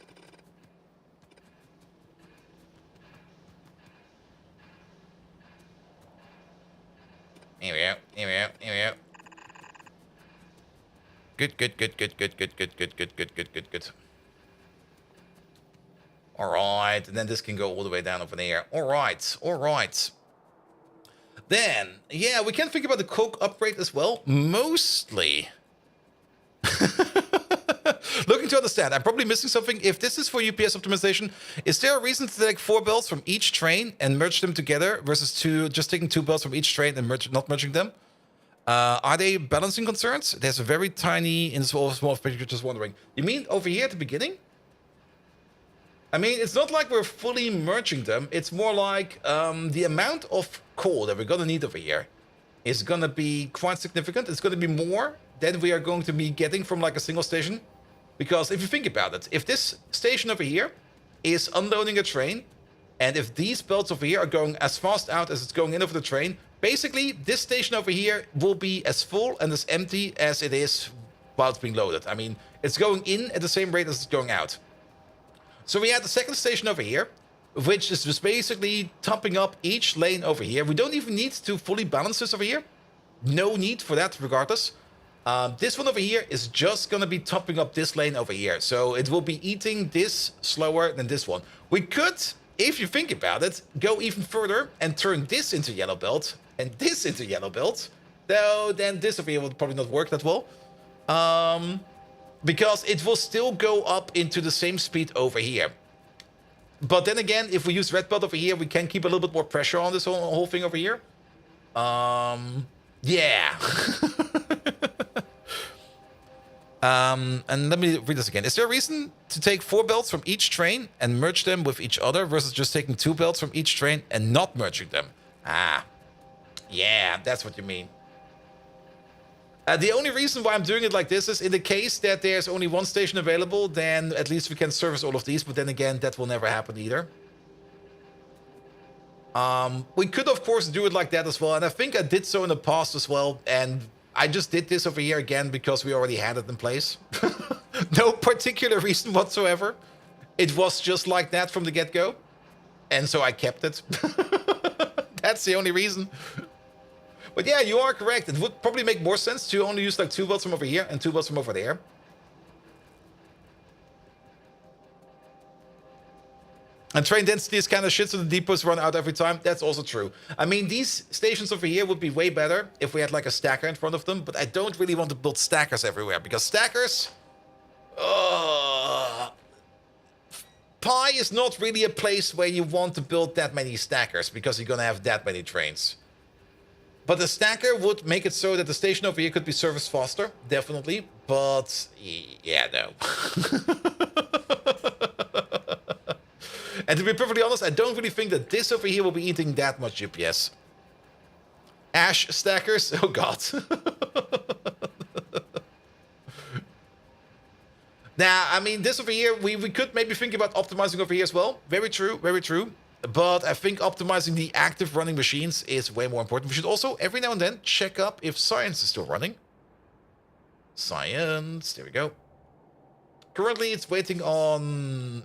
Here we go. Here we go. Here we go. Good, good, good, good, good, good, good, good, good, good, good, good, good. All right, and then this can go all the way down over there. All right, all right. Then, yeah, we can think about the coke upgrade as well. Mostly. Looking to understand, I'm probably missing something. If this is for UPS optimization, is there a reason to take 4 belts from each train and merge them together versus just taking 2 belts from each train and not merging them? Are they balancing concerns? There's a very tiny, in small picture, just wondering. You mean over here at the beginning? I mean, it's not like we're fully merging them. It's more like the amount of coal that we're going to need over here is going to be quite significant. It's going to be more than we are going to be getting from like a single station. Because if you think about it, if this station over here is unloading a train, and if these belts over here are going as fast out as it's going in over the train, basically this station over here will be as full and as empty as it is while it's being loaded. I mean, it's going in at the same rate as it's going out. So we had the second station over here, which is just basically topping up each lane over here. We don't even need to fully balance this over here. No need for that regardless. This one over here is just going to be topping up this lane over here. So it will be eating this slower than this one. We could, if you think about it, go even further and turn this into yellow belt and this into yellow belt. Though then this over here will probably not work that well. Because it will still go up into the same speed over here. But then again, if we use red belt over here, we can keep a little bit more pressure on this whole thing over here. Yeah. And let me read this again. Is there a reason to take 4 belts from each train and merge them with each other versus just taking 2 belts from each train and not merging them? Ah, yeah, that's what you mean. The only reason why I'm doing it like this is in the case that there's only one station available, then at least we can service all of these. But then again, that will never happen either. We could, of course, do it like that as well. And I think I did so in the past as well. And I just did this over here again because we already had it in place. No particular reason whatsoever. It was just like that from the get-go. And so I kept it. That's the only reason. But yeah, you are correct. It would probably make more sense to only use like 2 belts from over here and 2 belts from over there. And train density is kind of shit, so the depots run out every time. That's also true. I mean, these stations over here would be way better if we had like a stacker in front of them. But I don't really want to build stackers everywhere because stackers... Pi is not really a place where you want to build that many stackers because you're going to have that many trains. But the stacker would make it so that the station over here could be serviced faster, definitely. But, yeah, no. And to be perfectly honest, I don't really think that this over here will be eating that much UPS. Ash stackers? Oh, God. Now, I mean, this over here, we could maybe think about optimizing over here as well. Very true, very true. But I think optimizing the active running machines is way more important. We should also, every now and then, check up if science is still running. Science, there we go. Currently, it's waiting on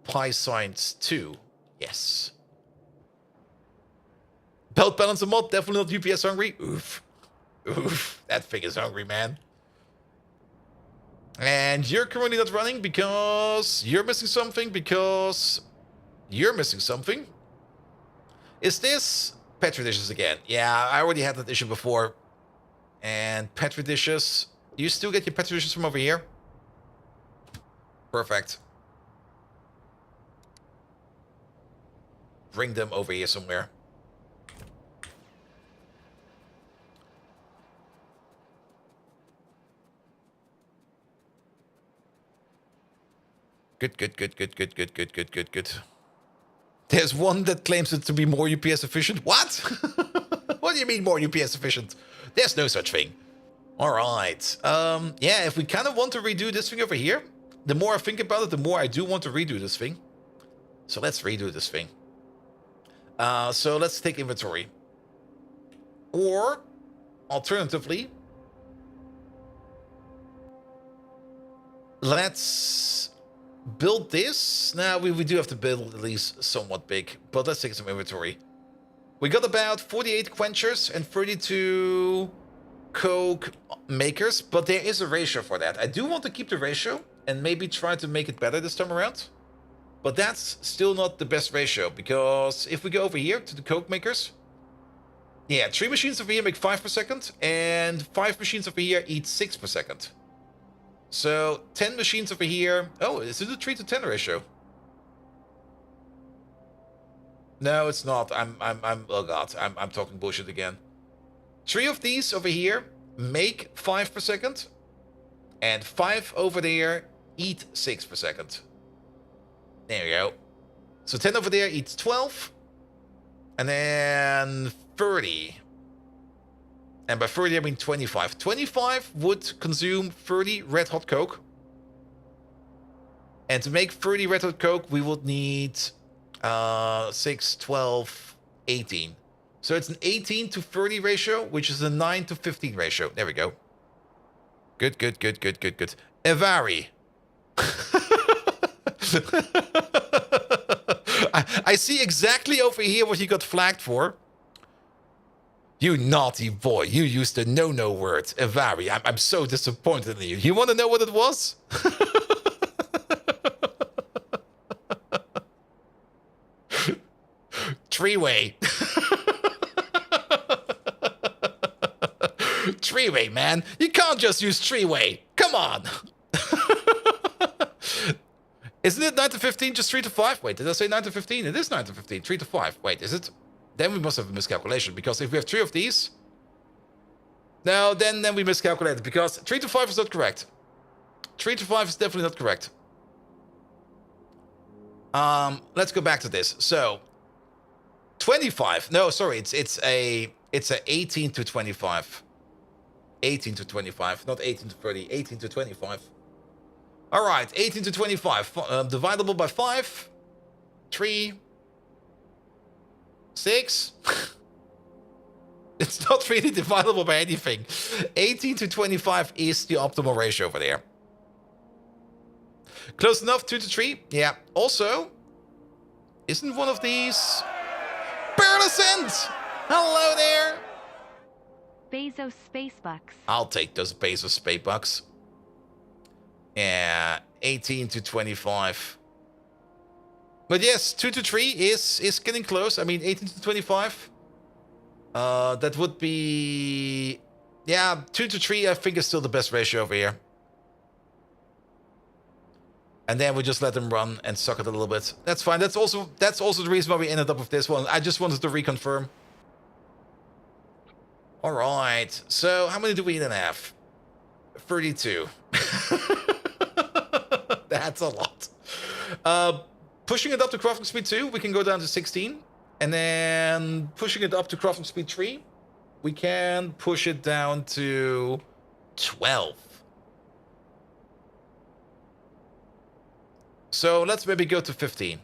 Pi Science 2. Yes. Belt balancer mod, definitely not UPS hungry. Oof. Oof, that thing is hungry, man. And you're currently not running because you're missing something, Is this Petri dishes again? Yeah, I already had that issue before. And Petri dishes, you still get your Petri dishes from over here? Perfect. Bring them over here somewhere. Good. There's one that claims it to be more UPS efficient. What? What do you mean more UPS efficient? There's no such thing. All right. Yeah, if we kind of want to redo this thing over here, the more I think about it, the more I do want to redo this thing. So let's redo this thing. So let's take inventory. Or, alternatively, let's build this. Now, we do have to build at least somewhat big, but let's take some inventory. We got about 48 quenchers and 32 coke makers, but there is a ratio for that. I do want to keep the ratio and maybe try to make it better this time around. But that's still not the best ratio, because if we go over here to the coke makers, yeah, 3 machines over here make 5 per second, and 5 machines over here eat 6 per second. So 10 machines over here. Oh, is it a 3 to 10 ratio? No, it's not. Oh god, I'm talking bullshit again. 3 of these over here make 5 per second, and 5 over there eat 6 per second. There we go. So 10 over there eats 12, and then 30. And by 30 I mean 25. 25 would consume 30 red hot coke. And to make 30 red hot coke, we would need 6, 12, 18. So it's an 18 to 30 ratio, which is a 9 to 15 ratio. There we go. Good. Evari. I see exactly over here what you got flagged for. You naughty boy. You used the no-no word. Evari. I'm so disappointed in you. You want to know what it was? Three-way. Three-way, man. You can't just use three-way. Come on. Isn't it 9 to 15, just 3 to 5? Wait, did I say 9 to 15? It is 9 to 15, 3 to 5. Wait, is it? Then we must have a miscalculation, because if we have 3 of these... No, then we miscalculated, because 3 to 5 is not correct. 3 to 5 is definitely not correct. Let's go back to this. So, 25. No, sorry, it's a 18 to 25. 18 to 25, not 18 to 30, 18 to 25. All right, 18 to 25, dividable by 5, 3, 6. It's not really dividable by anything. 18 to 25 is the optimal ratio over there. Close enough, 2 to 3. Yeah, also, isn't one of these... Percent! Hello there! Bezos Spacebucks. I'll take those Bezos Space bucks. Yeah, 18 to 25. But yes, 2 to 3 is getting close. I mean, 18 to 25. That would be... Yeah, 2 to 3 I think is still the best ratio over here. And then we just let them run and suck it a little bit. That's fine. That's also the reason why we ended up with this one. I just wanted to reconfirm. All right. So how many do we then have? 32. That's a lot. Pushing it up to crafting speed 2, we can go down to 16. And then pushing it up to crafting speed 3, we can push it down to 12. So let's maybe go to 15.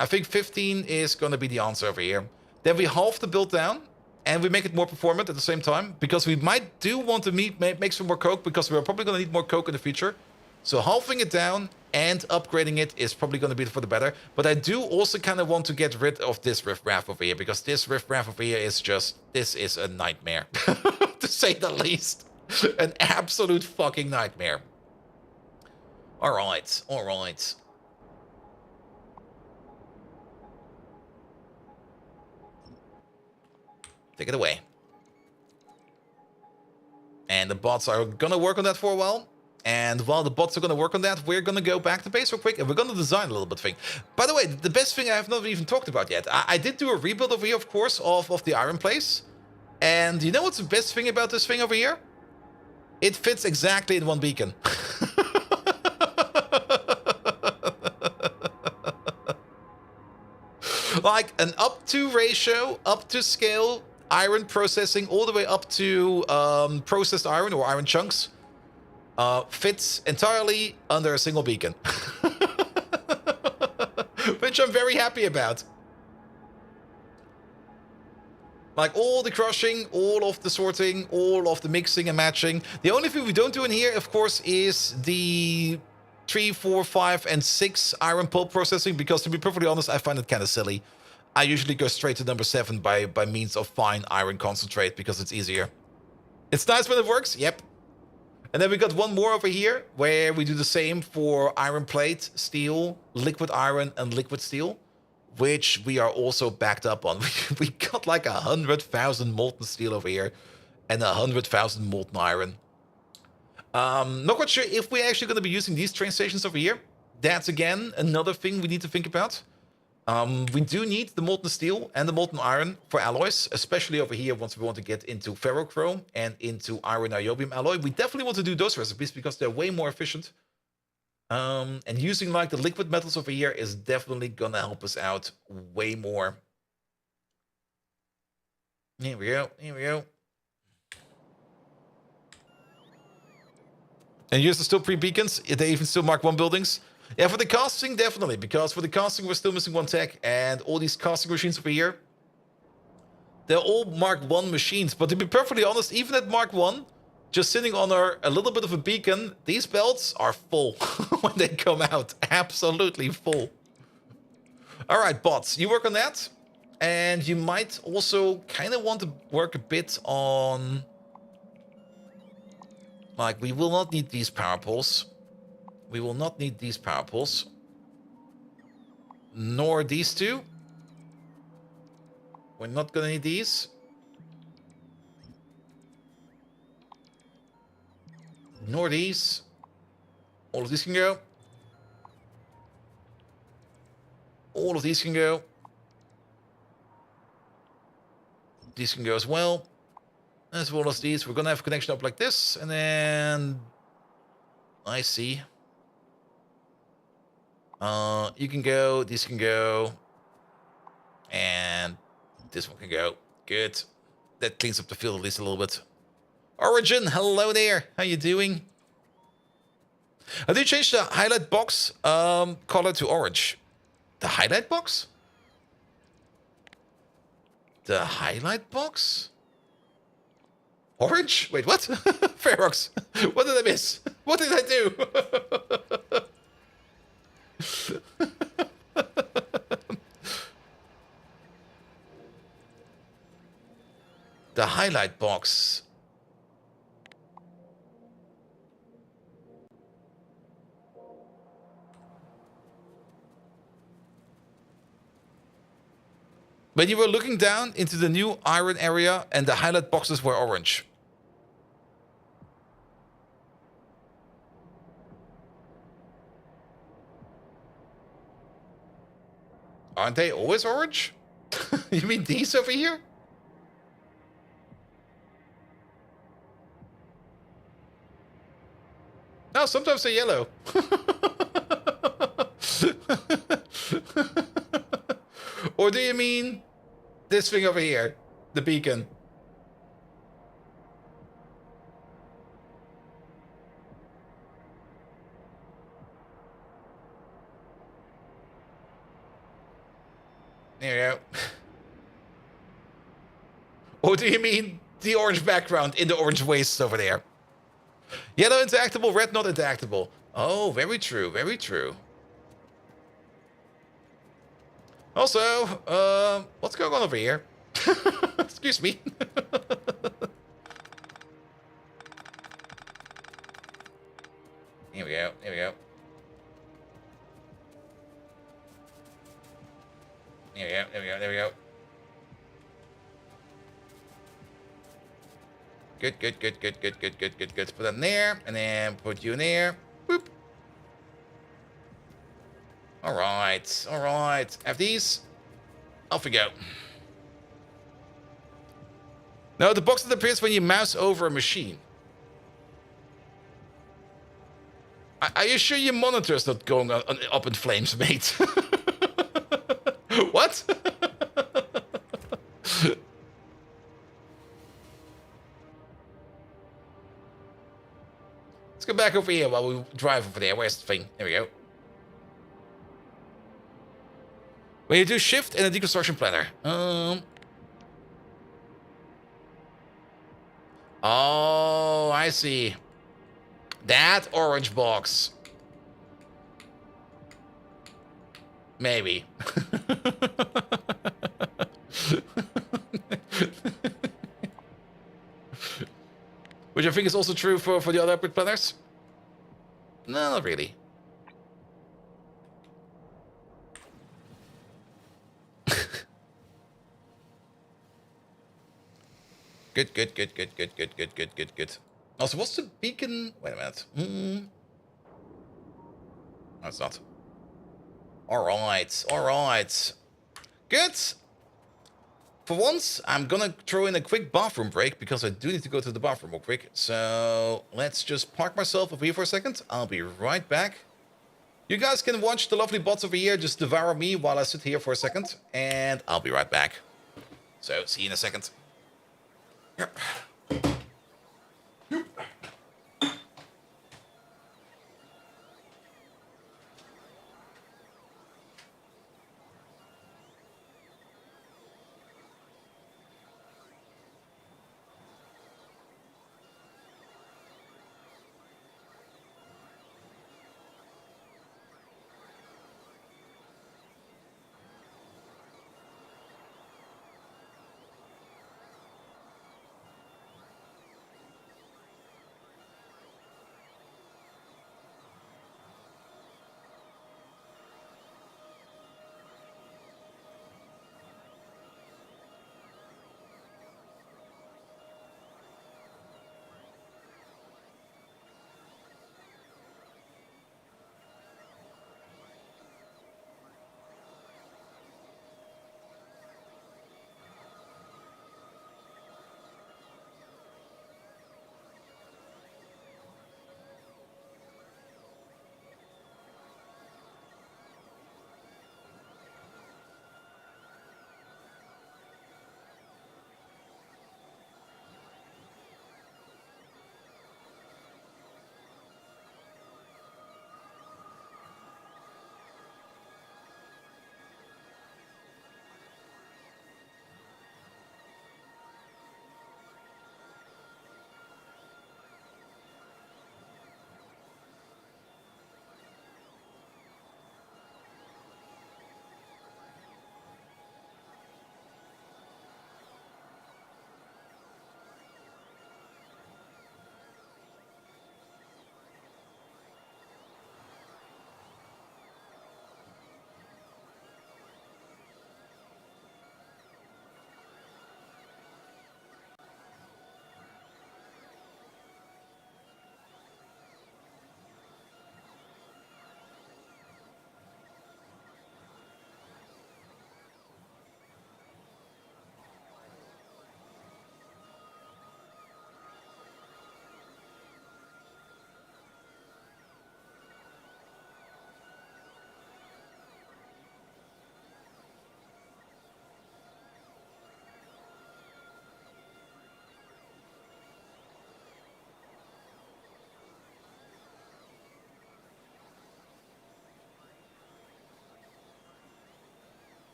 I think 15 is going to be the answer over here. Then we halve the build down, and we make it more performant at the same time, because we might do want to make some more coke, because we're probably going to need more coke in the future. So halving it down and upgrading it is probably going to be for the better. But I do also kind of want to get rid of this riffraff over here, because this riffraff over here is just... This is a nightmare, to say the least. An absolute fucking nightmare. All right, all right. Take it away. And the bots are gonna work on that for a while. And while the bots are gonna work on that, we're gonna go back to base real quick, and we're gonna design a little bit thing. By the way, the best thing I have not even talked about yet. I did do a rebuild over here, of course, of the iron place. And you know what's the best thing about this thing over here? It fits exactly in one beacon. Like an up to ratio, up to scale, iron processing, all the way up to processed iron or iron chunks, fits entirely under a single beacon. Which I'm very happy about. Like all the crushing, all of the sorting, all of the mixing and matching. The only thing we don't do in here, of course, is the 3, 4, 5, and 6 iron pulp processing, because to be perfectly honest, I find it kind of silly. I usually go straight to number 7 by means of fine iron concentrate, because it's easier. It's nice when it works. Yep. And then we got one more over here where we do the same for iron plate, steel, liquid iron, and liquid steel, which we are also backed up on. We got like 100,000 molten steel over here and 100,000 molten iron. Not quite sure if we're actually going to be using these train stations over here. That's, again, another thing we need to think about. We do need the molten steel and the molten iron for alloys, especially over here once we want to get into ferrochrome and into iron niobium alloy. We definitely want to do those recipes because they're way more efficient. And using like the liquid metals over here is definitely gonna help us out way more. Here we go, here we go. And here's the still pre-beacons. They even still Mark 1 buildings. Yeah, for the casting, definitely, because for the casting, we're still missing one tech, and all these casting machines over here, they're all Mark 1 machines. But to be perfectly honest, even at Mark 1, just sitting on a little bit of a beacon, these belts are full when they come out. Absolutely full. All right, bots, you work on that. And you might also kind of want to work a bit on... Like, we will not need these power poles. We will not need these power poles. Nor these two. We're not gonna need these. Nor these. All of these can go. All of these can go. These can go as well. As well as these. We're gonna have a connection up like this. And then... I see. You can go, these can go, and this one can go. Good. That cleans up the field at least a little bit. Origin, hello there. How you doing? I did change the highlight box color to orange. The highlight box? The highlight box? Orange? Wait, what? Ferox, what did I miss? What did I do? The highlight box. When you were looking down into the new iron area and the highlight boxes were orange. Aren't they always orange? You mean these over here? No, sometimes they're yellow. Or do you mean this thing over here? The beacon? There you go. Or do you mean the orange background in the orange waste over there? Yellow interactable, red not interactable. Oh, very true, very true. Also, what's going on over here? Excuse me. Here we go, here we go. There we go, there we go, there we go. Good, good, good, good, good, good, good, good, good. Put them there, and then put you in there. Boop. Alright, alright. Have these. Off we go. No, the box that appears when you mouse over a machine. Are you sure your monitor's not going up in flames, mate? What? Let's go back over here while we drive over there. Where's the thing? There we go. When you do shift and a deconstruction planner. Oh, I see. That orange box. Maybe. Which I think is also true for the other hybrid planners. No, not really. Good, good, good, good, good, good, good, good, good, good. Also, what's the beacon? Wait a minute. No, it's not. Alright, alright. Good. For once, I'm gonna throw in a quick bathroom break because I do need to go to the bathroom real quick. So let's just park myself over here for a second. I'll be right back. You guys can watch the lovely bots over here just devour me while I sit here for a second. And I'll be right back. So, see you in a second. Yep.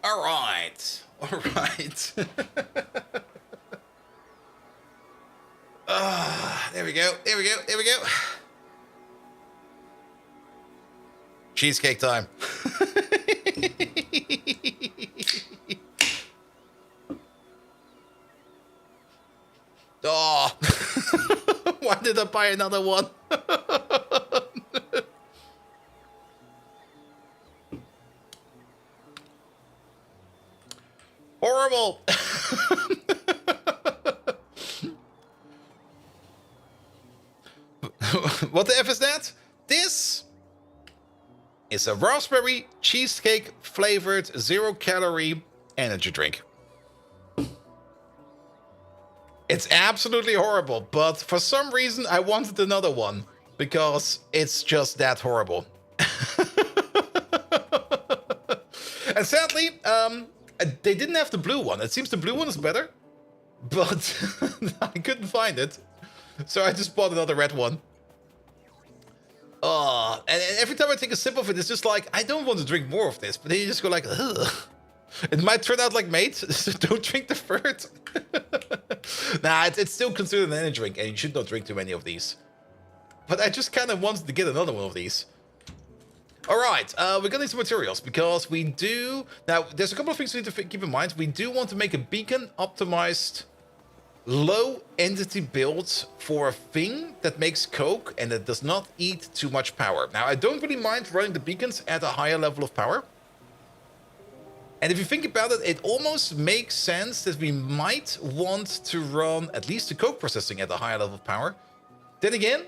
All right. All right. There we go. There we go. There we go. Cheesecake time. Oh, why did I buy another one? Horrible. What the F is that? This is a raspberry cheesecake flavored 0-calorie energy drink. It's absolutely horrible, but for some reason I wanted another one because it's just that horrible. And sadly, they didn't have the blue one. It seems the blue one is better, but I couldn't find it. So I just bought another red one. Oh, and every time I take a sip of it, it's just like, I don't want to drink more of this. But then you just go like, ugh. It might turn out like mate, so don't drink the third. Nah, it's still considered an energy drink, and you should not drink too many of these. But I just kind of wanted to get another one of these. Alright, we're gonna need some materials, because we do... Now, there's a couple of things we need to keep in mind. We do want to make a beacon optimized low entity build for a thing that makes coke and that does not eat too much power. Now, I don't really mind running the beacons at a higher level of power. And if you think about it, it almost makes sense that we might want to run at least the coke processing at a higher level of power. Then again,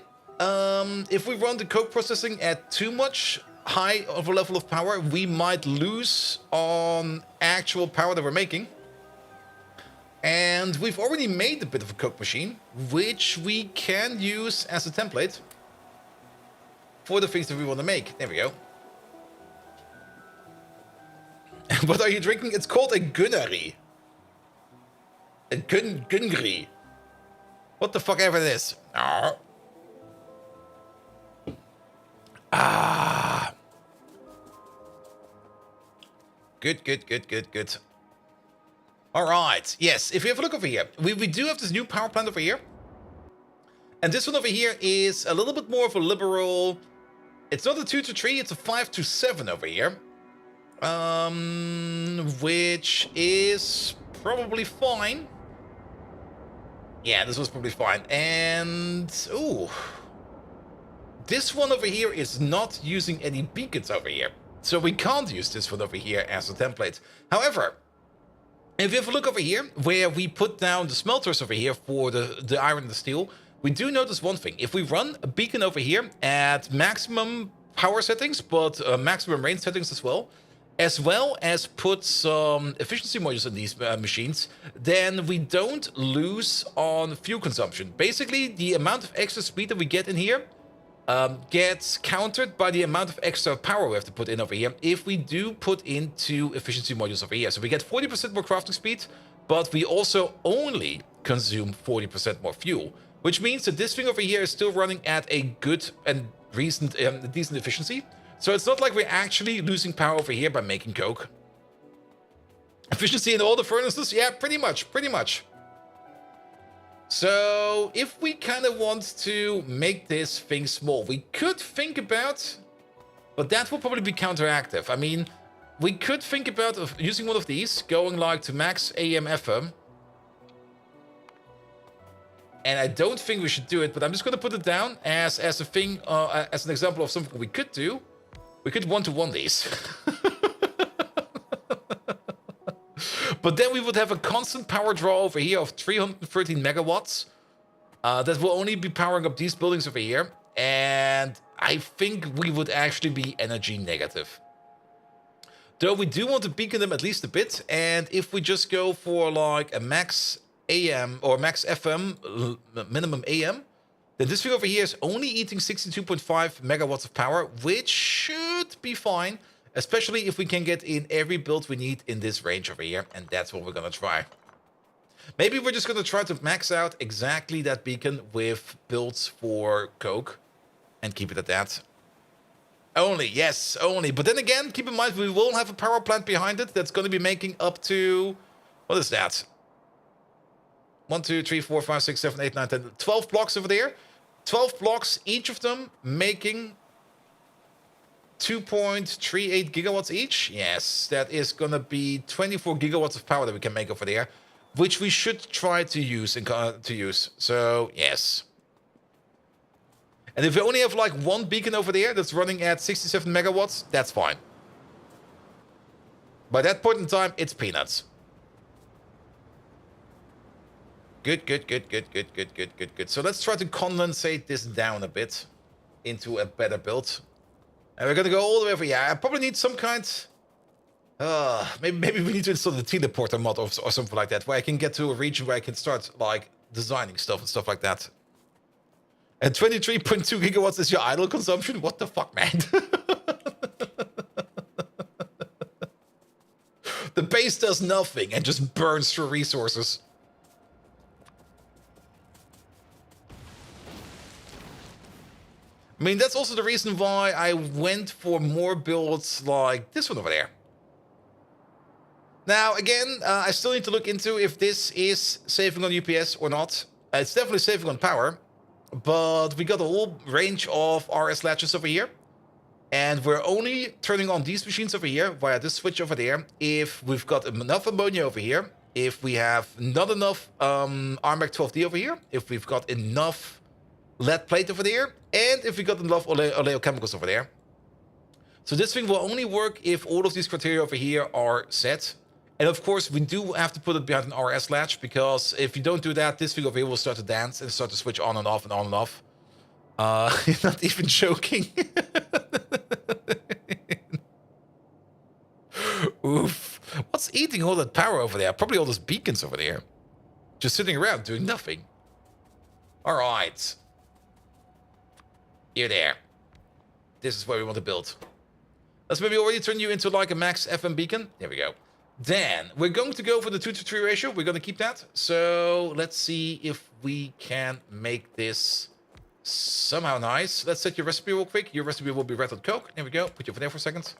if we run the coke processing at too much high of a level of power, we might lose on actual power that we're making. And we've already made a bit of a coke machine, which we can use as a template for the things that we want to make. There we go. What are you drinking? It's called a Gunnery. A Gungri. What the fuck ever it is. Ah. Good. All right. Yes, if you have a look over here, we do have this new power plant over here. And this one over here is a little bit more of a liberal... It's not a 2 to 3, it's a 5 to 7 over here. Which is probably fine. Yeah, this was probably fine. And... Ooh. This one over here is not using any beacons over here. So we can't use this one over here as a template. However, if you have a look over here, where we put down the smelters over here for the iron and the steel, we do notice one thing. If we run a beacon over here at maximum power settings, but maximum range settings as well as put some efficiency modules in these machines, then we don't lose on fuel consumption. Basically, the amount of extra speed that we get in here gets countered by the amount of extra power we have to put in over here if we do put into efficiency modules over here. So we get 40% more crafting speed, but we also only consume 40% more fuel, which means that this thing over here is still running at a good and decent efficiency. So it's not like we're actually losing power over here by making coke. Efficiency in all the furnaces? Yeah, pretty much. So if we kind of want to make this thing small, we could think about, but that will probably be counteractive. I mean, we could think about using one of these, going like to max AM FM. And I don't think we should do it, but I'm just going to put it down as a thing, as an example of something we could do. We could one-to-one these. But then we would have a constant power draw over here of 313 megawatts. That will only be powering up these buildings over here. And I think we would actually be energy negative. Though we do want to beacon them at least a bit. And if we just go for like a max AM or max FM, minimum AM, then this thing over here is only eating 62.5 megawatts of power, which should be fine. Especially if we can get in every build we need in this range over here. And that's what we're going to try. Maybe we're just going to try to max out exactly that beacon with builds for coke. And keep it at that. Only, yes, only. But then again, keep in mind, we will have a power plant behind it. That's going to be making up to... What is that? 1, 2, 3, 4, 5, 6, 7, 8, 9, 10... 12 blocks over there. 12 blocks, each of them making... 2.38 gigawatts each. Yes, that is gonna be 24 gigawatts of power that we can make over there, which we should try to use. So, yes. And if we only have like one beacon over there that's running at 67 megawatts, that's fine. By that point in time, it's peanuts. Good. So let's try to condensate this down a bit into a better build. And we're gonna go all the way over here. I probably need some kind... maybe we need to install the teleporter mod or something like that, where I can get to a region where I can start, like, designing stuff and stuff like that. And 23.2 gigawatts is your idle consumption? What the fuck, man? The base does nothing and just burns through resources. I mean, that's also the reason why I went for more builds like this one over there. Now, again, I still need to look into if this is saving on UPS or not. It's definitely saving on power, but we got a whole range of RS latches over here. And we're only turning on these machines over here via this switch over there if we've got enough ammonia over here, if we have not enough RMAC 12D over here, if we've got enough lead plate over there, and if we got enough oleochemicals over there. So this thing will only work if all of these criteria over here are set. And of course, we do have to put it behind an RS latch, because if you don't do that, this thing over here will start to dance and start to switch on and off and on and off. You're not even joking. Oof. What's eating all that power over there? Probably all those beacons over there. Just sitting around doing nothing. Alright. You're there. This is where we want to build. Let's maybe already turn you into like a max FM beacon. There we go. Then we're going to go for the 2-to-3 ratio. We're going to keep that. So let's see if we can make this somehow nice. Let's set your recipe real quick. Your recipe will be red hot coke. There we go. Put you over there for a second.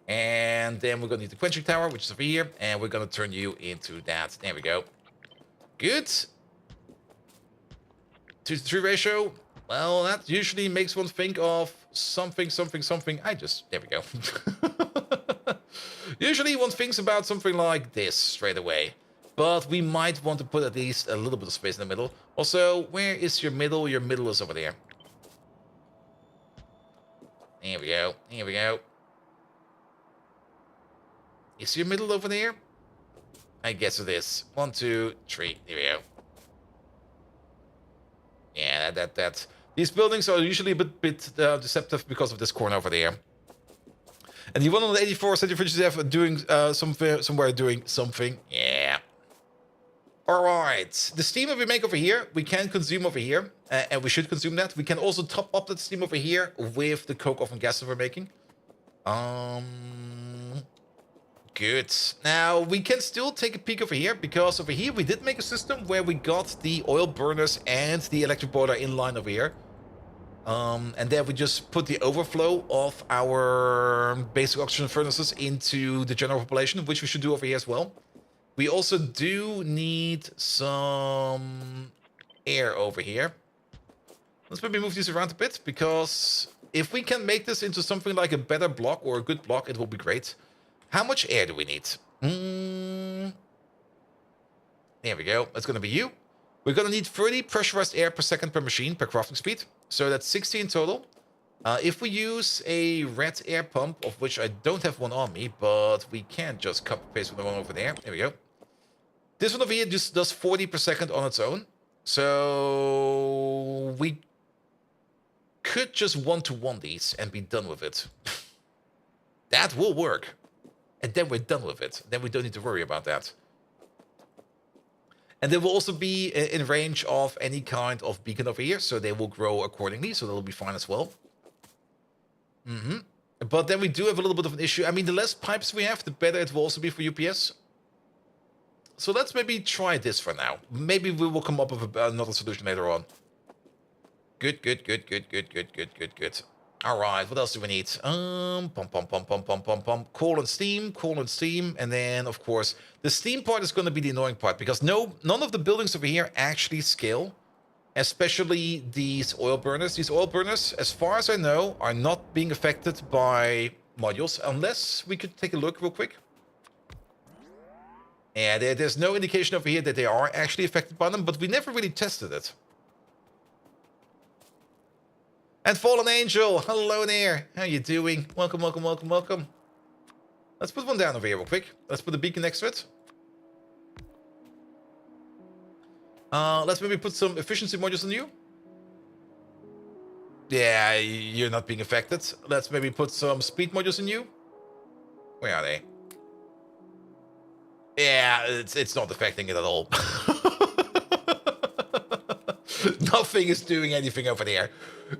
And then we're going to need the quenching tower, which is over here. And we're going to turn you into that. There we go. Good. 2-to-3 ratio. Well, that usually makes one think of something. There we go. Usually one thinks about something like this straight away. But we might want to put at least a little bit of space in the middle. Also, where is your middle? Your middle is over there. There we go. Here we go. Is your middle over there? I guess it is. 1, 2, 3. There we go. Yeah, that. These buildings are usually a bit deceptive because of this corner over there. And the one on the 84 centrifuges have doing somewhere doing something. Yeah. Alright. The steam that we make over here, we can consume over here. And we should consume that. We can also top up that steam over here with the coke oven gas that we're making. Good. Now, we can still take a peek over here, because over here we did make a system where we got the oil burners and the electric boiler in line over here. And then we just put the overflow of our basic oxygen furnaces into the general population, which we should do over here as well. We also do need some air over here. Let's maybe move these around a bit, because if we can make this into something like a better block or a good block, it will be great. How much air do we need? There we go. That's going to be you. We're going to need 30 pressurized air per second per machine per crafting speed. So that's 60 in total. If we use a red air pump, of which I don't have one on me, but we can just copy paste with the one over there. There we go. This one over here just does 40 per second on its own. So we could just one-to-one these and be done with it. That will work. And then we're done with it. Then we don't need to worry about that. And they will also be in range of any kind of beacon over here, so they will grow accordingly, so that'll be fine as well. But then we do have a little bit of an issue. I mean, the less pipes we have, the better it will also be for UPS. So let's maybe try this for now. Maybe we will come up with another solution later on. Good. All right, what else do we need? Coal and steam, and then of course the steam part is going to be the annoying part, because none of the buildings over here actually scale, especially these oil burners. These oil burners, as far as I know, are not being affected by modules, unless we could take a look real quick. And there's no indication over here that they are actually affected by them, but we never really tested it. And Fallen Angel, hello there. How you doing? Welcome, welcome, welcome, welcome. Let's put one down over here real quick. Let's put a beacon next to it. Let's maybe put some efficiency modules on you. Yeah, you're not being affected. Let's maybe put some speed modules in you. Where are they? Yeah, it's not affecting it at all. Nothing is doing anything over there.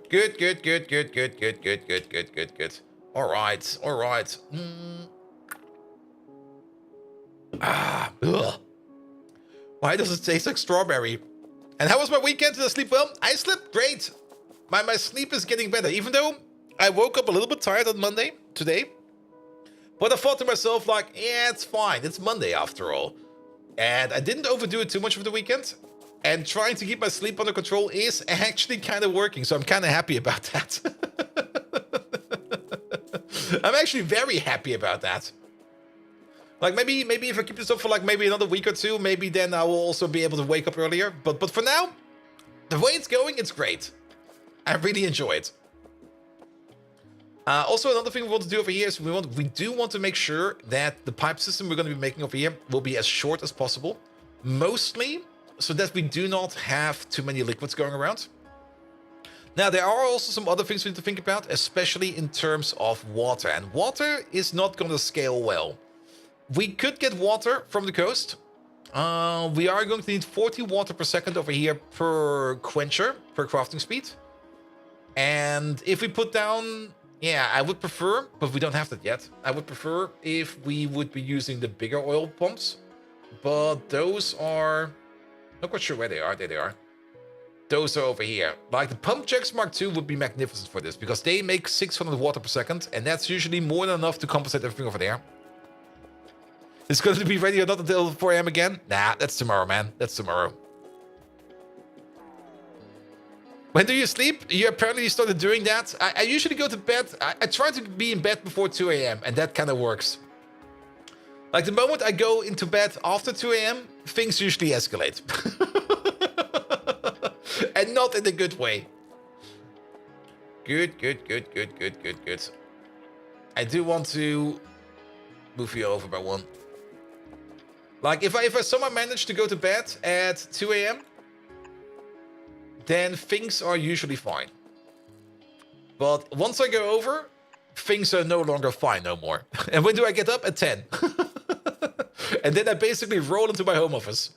Good, good, good, good, good, good, good, good, good, good, good. All right, all right. Ugh. Why does it taste like strawberry? And how was my weekend? Did I sleep well? I slept great. My sleep is getting better, even though I woke up a little bit tired on Monday, today. But I thought to myself, like, yeah, it's fine. It's Monday after all. And I didn't overdo it too much over the weekend. And trying to keep my sleep under control is actually kind of working. So I'm kind of happy about that. I'm actually very happy about that. Like, maybe if I keep this up for like maybe another week or two, maybe then I will also be able to wake up earlier. But for now, the way it's going, it's great. I really enjoy it. Also, another thing we want to do over here is we do want to make sure that the pipe system we're going to be making over here will be as short as possible. Mostly so that we do not have too many liquids going around. Now, there are also some other things we need to think about, especially in terms of water. And water is not going to scale well. We could get water from the coast. We are going to need 40 water per second over here per quencher, per crafting speed. And if we put down... Yeah, I would prefer, but we don't have that yet. I would prefer if we would be using the bigger oil pumps. But those are... Not quite sure where they are. There they are. Those are over here. Like the Pump Jacks Mark II would be magnificent for this, because they make 600 water per second, and that's usually more than enough to compensate everything over there. It's going to be ready or not until 4 AM again? Nah, that's tomorrow, man. That's tomorrow. When do you sleep? You apparently started doing that. I usually go to bed. I try to be in bed before 2 AM, and that kind of works. Like the moment I go into bed after 2 AM, things usually escalate. And not in a good way. Good, good, good, good, good, good, good. I do want to move you over by one. Like if I somehow manage to go to bed at 2 AM, then things are usually fine. But once I go over, things are no longer fine no more. And when do I get up? At 10. And then I basically roll into my home office.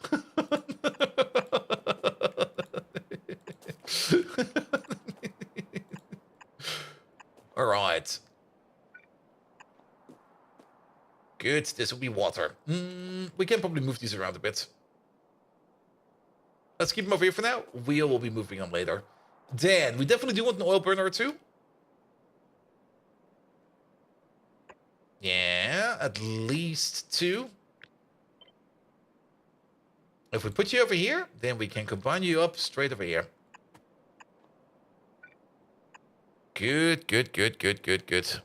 All right. Good, this will be water. We can probably move these around a bit. Let's keep them over here for now. We will be moving on later. Dan, we definitely do want an oil burner or two. Yeah, at least 2. If we put you over here, then we can combine you up straight over here. Good, good, good, good, good, good.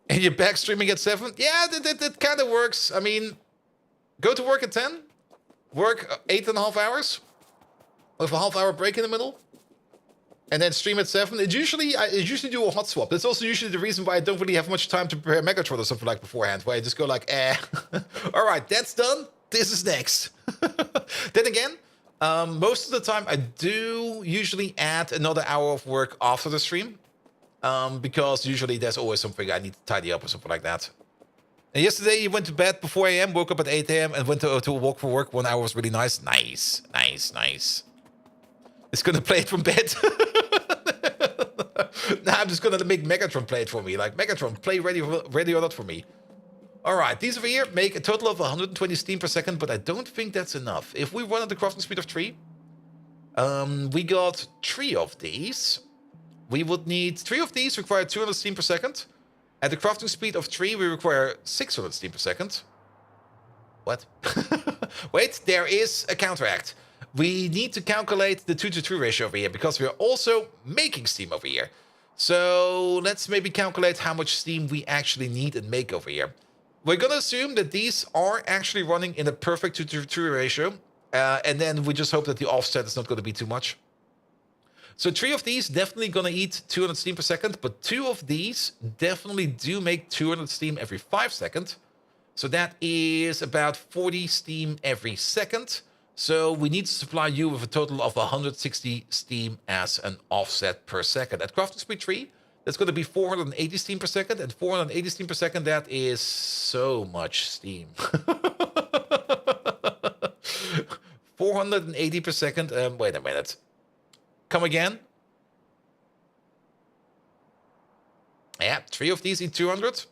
And you're back streaming at 7? Yeah, that kind of works. I mean, go to work at 10. Work 8.5 hours. With a half-hour break in the middle. And then stream at 7. I usually do a hot swap. That's also usually the reason why I don't really have much time to prepare Megatron or something like beforehand. Where I just go like, Alright, that's done. This is next. Then again, most of the time I do usually add another hour of work after the stream. Because usually there's always something I need to tidy up or something like that. And yesterday you went to bed before AM, woke up at 8 AM and went to a walk for work. 1 hour was really nice. Nice, nice, nice. It's gonna play it from bed. Nah, I'm just gonna make Megatron play it for me. Like, Megatron, play ready or not for me. Alright, these over here make a total of 120 steam per second, but I don't think that's enough. If we run at the crafting speed of 3, we got 3 of these. We would need 3 of these, require 200 steam per second. At the crafting speed of 3, we require 600 steam per second. What? Wait, there is a counteract. We need to calculate the 2-to-3 ratio over here, because we are also making steam over here. So let's maybe calculate how much steam we actually need and make over here. we're going to assume that these are actually running in a perfect 2-to-3 ratio. And then we just hope that the offset is not going to be too much. So 3 of these definitely going to eat 200 steam per second, but 2 of these definitely do make 200 steam every 5 seconds. So that is about 40 steam every second. So we need to supply you with a total of 160 steam as an offset per second. At crafting speed 3, that's going to be 480 steam per second. And 480 steam per second, that is so much steam. 480 per second. Wait a minute. Come again? Yeah, 3 of these eat 200.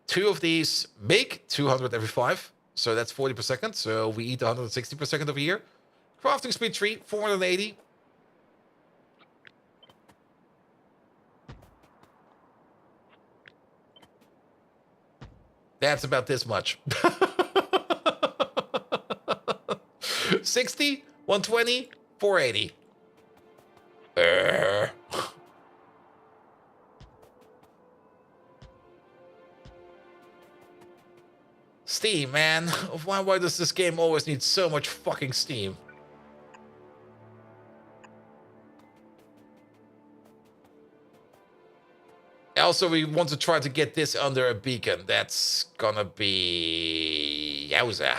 2 of these make 200 every 5. So that's 40 per second. So we eat 160 per second over here. Crafting speed 3, 480. That's about this much. 60, 120, 480. Steam, man. Why does this game always need so much fucking steam? Also, we want to try to get this under a beacon. That's gonna be... Yowza.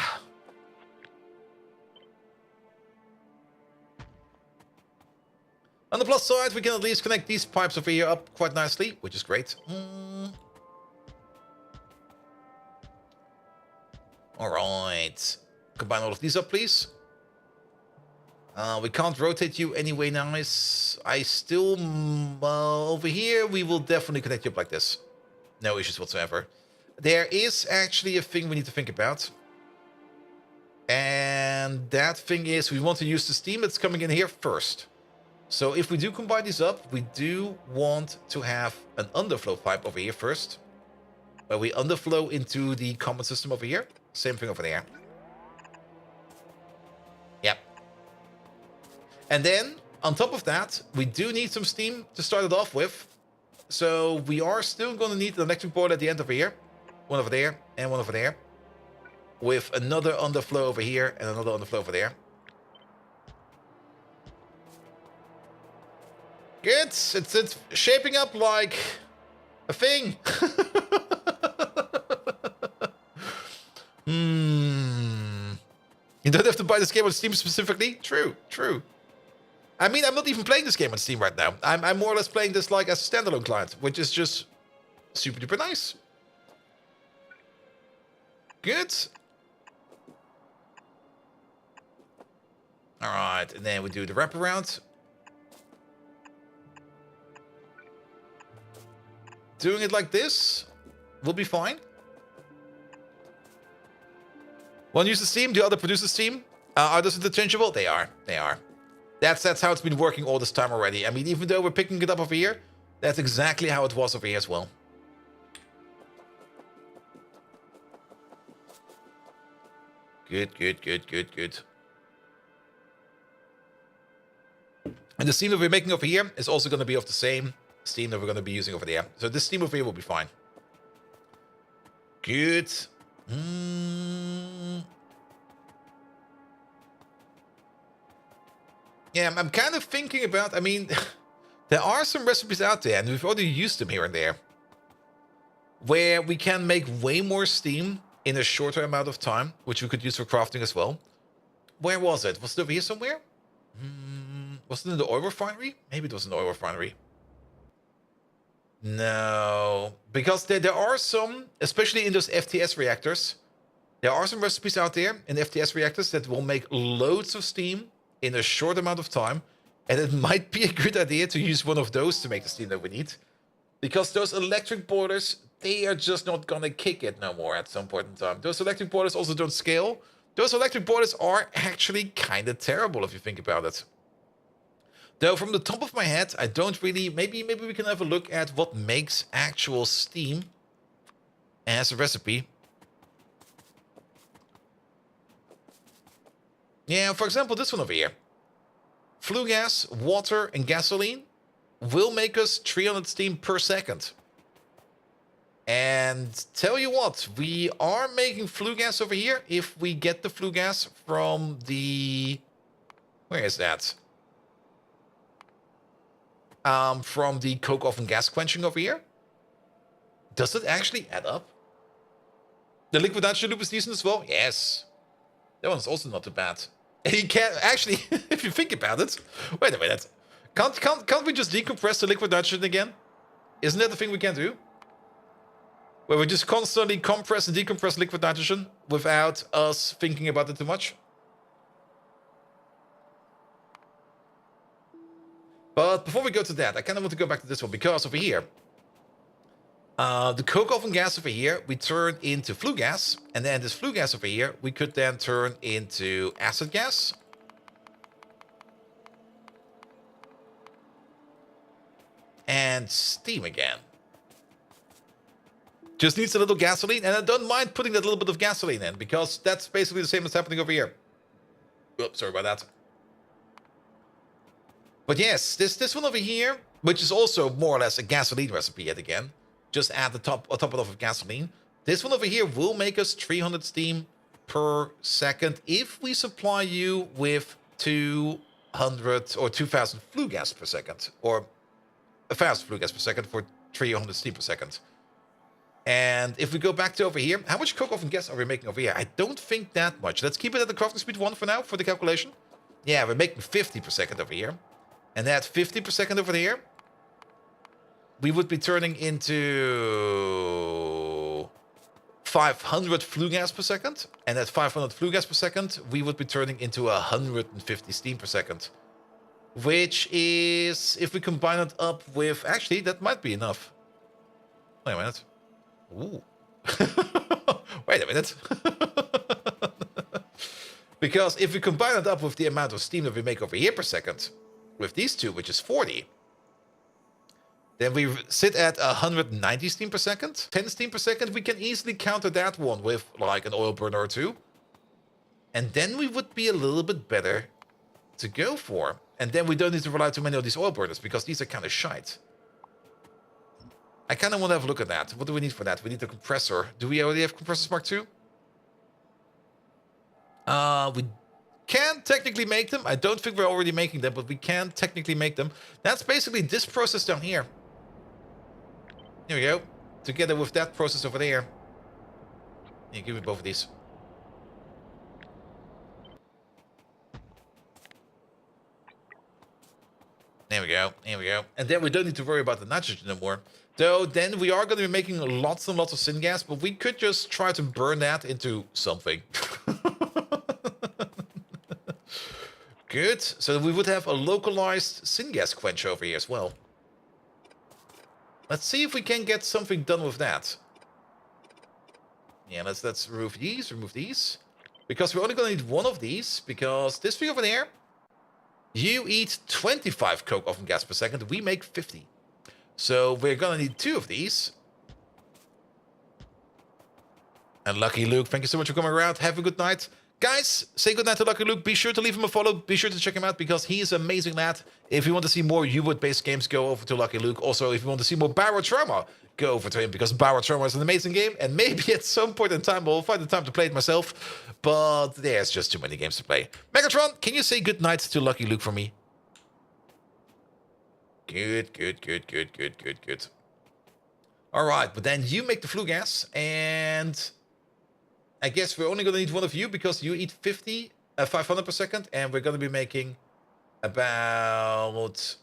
On the plus side, we can at least connect these pipes over here up quite nicely, which is great. Alright. Combine all of these up, please. We can't rotate you anyway, nice. I still... over here, we will definitely connect you up like this. No issues whatsoever. There is actually a thing we need to think about. And that thing is, we want to use the steam that's coming in here first. So if we do combine these up, we do want to have an underflow pipe over here first. Where we underflow into the common system over here. Same thing over there. Yep. And then, on top of that, we do need some steam to start it off with. So we are still going to need an electric board at the end over here. One over there, and one over there. With another underflow over here, and another underflow over there. Good. It's shaping up like a thing. You don't have to buy this game on Steam specifically? True, true. I mean, I'm not even playing this game on Steam right now. I'm more or less playing this like as a standalone client, which is just super duper nice. Good. Alright, and then we do the wraparound. Doing it like this will be fine. One uses steam, the other produces steam. Are those interchangeable? They are. They are. That's how it's been working all this time already. I mean, even though we're picking it up over here, that's exactly how it was over here as well. Good, good, good, good, good. And the steam that we're making over here is also going to be of the same steam that we're going to be using over there. So this steam over here will be fine. Good. Yeah, I'm kind of thinking about, I mean, there are some recipes out there, and we've already used them here and there, where we can make way more steam in a shorter amount of time, which we could use for crafting as well. Where was it? Was it over here somewhere? Was it in the oil refinery? Maybe it was in the oil refinery. No, because there are some, especially in those FTS reactors, there are some recipes out there in FTS reactors that will make loads of steam in a short amount of time, and it might be a good idea to use one of those to make the steam that we need, because those electric boilers, they are just not gonna kick it no more at some point in time. Those electric boilers also don't scale. Those electric boilers are actually kind of terrible if you think about it. Though from the top of my head, I don't really... Maybe we can have a look at what makes actual steam as a recipe. Yeah, for example, this one over here. Flue gas, water, and gasoline will make us 300 steam per second. And tell you what, we are making flue gas over here if we get the flue gas from the... Where is that? From the coke oven gas quenching over here. Does it actually add up? The liquid nitrogen loop is decent as well? Yes. That one's also not too bad. And you can't... Actually, if you think about it... Wait a minute. Can't we just decompress the liquid nitrogen again? Isn't that the thing we can do? Where we just constantly compress and decompress liquid nitrogen without us thinking about it too much. But before we go to that, I kind of want to go back to this one, because over here, the coke oven gas over here, we turn into flue gas, and then this flue gas over here, we could then turn into acid gas. And steam again. Just needs a little gasoline, and I don't mind putting that little bit of gasoline in, because that's basically the same as happening over here. Oops, sorry about that. But yes, this one over here, which is also more or less a gasoline recipe yet again. Just add on top it off of gasoline. This one over here will make us 300 steam per second if we supply you with 200 or 2000 flue gas per second, or a fast flue gas per second for 300 steam per second. And if we go back to over here, how much coke oven gas are we making over here? I don't think that much. Let's keep it at the crafting speed 1 for now, for the calculation. Yeah, we're making 50 per second over here. And that 50 per second over here, we would be turning into 500 flue gas per second. And at 500 flue gas per second, we would be turning into 150 steam per second. Which is, if we combine it up with... Actually, that might be enough. Wait a minute. Ooh. Wait a minute. Because if we combine it up with the amount of steam that we make over here per second, with these two, which is 40, then we sit at 190 steam per second. 10 steam per second, we can easily counter that one with like an oil burner or two. And then we would be a little bit better to go for. And then we don't need to rely too many of these oil burners, because these are kind of shite. I kind of want to have a look at that. What do we need for that? We need a compressor. Do we already have compressors Mark II? We can technically make them. I don't think we're already making them, but we can technically make them. That's basically this process down here. Here we go. Together with that process over there. Yeah, give me both of these. There we go. Here we go. And then we don't need to worry about the nitrogen anymore. Though then we are going to be making lots and lots of syngas, but we could just try to burn that into something. Good. So we would have a localized syngas quench over here as well. Let's see if we can get something done with that. Yeah, let's remove these. Because we're only going to need one of these, because this thing over there, you eat 25 coke oven gas per second. We make 50. So we're going to need 2 of these. And Lucky Luke, thank you so much for coming around. Have a good night. Guys, say good night to Lucky Luke. Be sure to leave him a follow. Be sure to check him out, because he is an amazing lad. If you want to see more U-Boot-based games, go over to Lucky Luke. Also, if you want to see more Barotrauma, go over to him, because Barotrauma is an amazing game. And maybe at some point in time, I'll find the time to play it myself. But there's just too many games to play. Megatron, can you say good night to Lucky Luke for me? Good. All right, but then you make the flue gas, and I guess we're only going to need one of you, because you eat 500 per second, and we're going to be making about...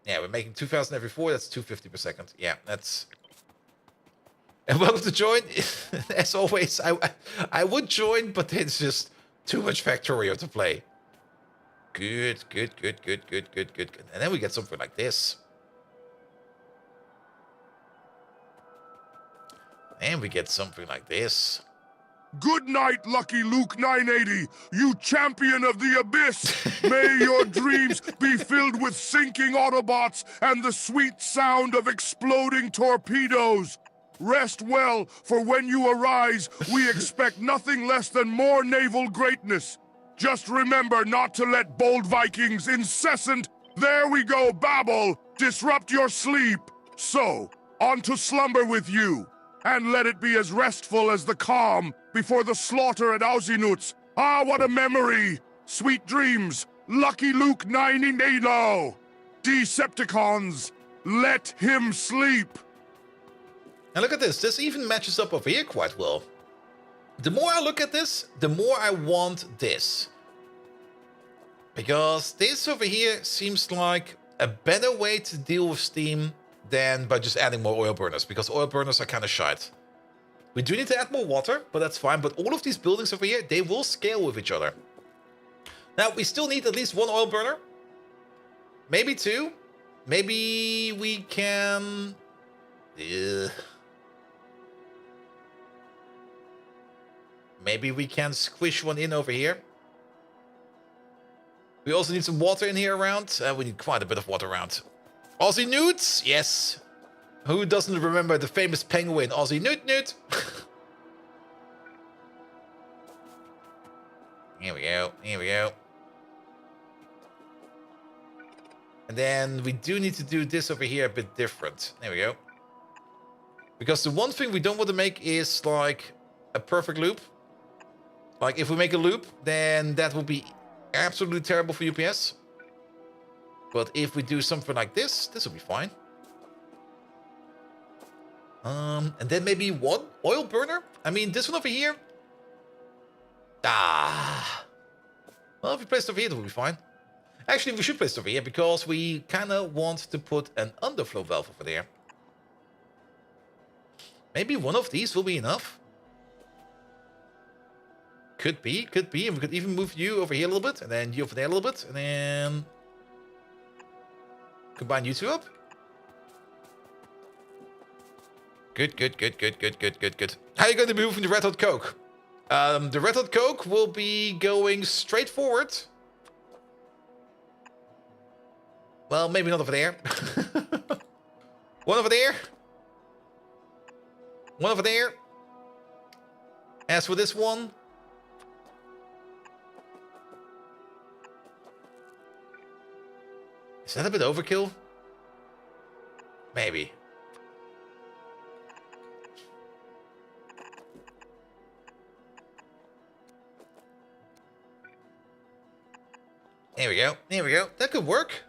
Yeah, we're making 2,000 every 4. That's 250 per second. Yeah, that's... And welcome to join. As always, I would join, but it's just too much Factorio to play. Good. And then we get something like this. And we get something like this. Good night, Lucky Luke 980, you champion of the abyss. May your dreams be filled with sinking Autobots and the sweet sound of exploding torpedoes. Rest well, for when you arise, we expect nothing less than more naval greatness. Just remember not to let bold Vikings' incessant, there we go, babble, disrupt your sleep. So, On to slumber with you, and let it be as restful as the calm before the slaughter at Ausinutz. Ah, what a memory! Sweet dreams, lucky Luke 99. Decepticons, let him sleep! And look at this. This even matches up over here quite well. The more I look at this, the more I want this. Because this over here seems like a better way to deal with steam than by just adding more oil burners, because oil burners are kind of shite. We do need to add more water, but that's fine. But all of these buildings over here, they will scale with each other. Now, we still need at least one oil burner. Maybe two. Maybe we can... Maybe we can squish one in over here. We also need some water in here around. We need quite a bit of water around. Aussie Newts, yes. Who doesn't remember the famous penguin, Aussie Newt Newt? Here we go, here we go. And then we do need to do this over here a bit different. There we go. Because the one thing we don't want to make is like a perfect loop. Like if we make a loop, then that will be absolutely terrible for UPS. But if we do something like this, this will be fine. And then maybe one oil burner? I mean, this one over here. Well, if we place it over here, that will be fine. Actually, we should place it over here because we kind of want to put an underflow valve over there. Maybe one of these will be enough. Could be, could be. And we could even move you over here a little bit, and then you over there a little bit, and then combine you two up. Good, good, good, good, good, good, good, good. How are you going to be moving the Red Hot Coke? The Red Hot Coke will be going straight forward. Well, maybe not over there. One over there. One over there. As for this one, is that a bit overkill? Maybe. There we go. There we go. That could work.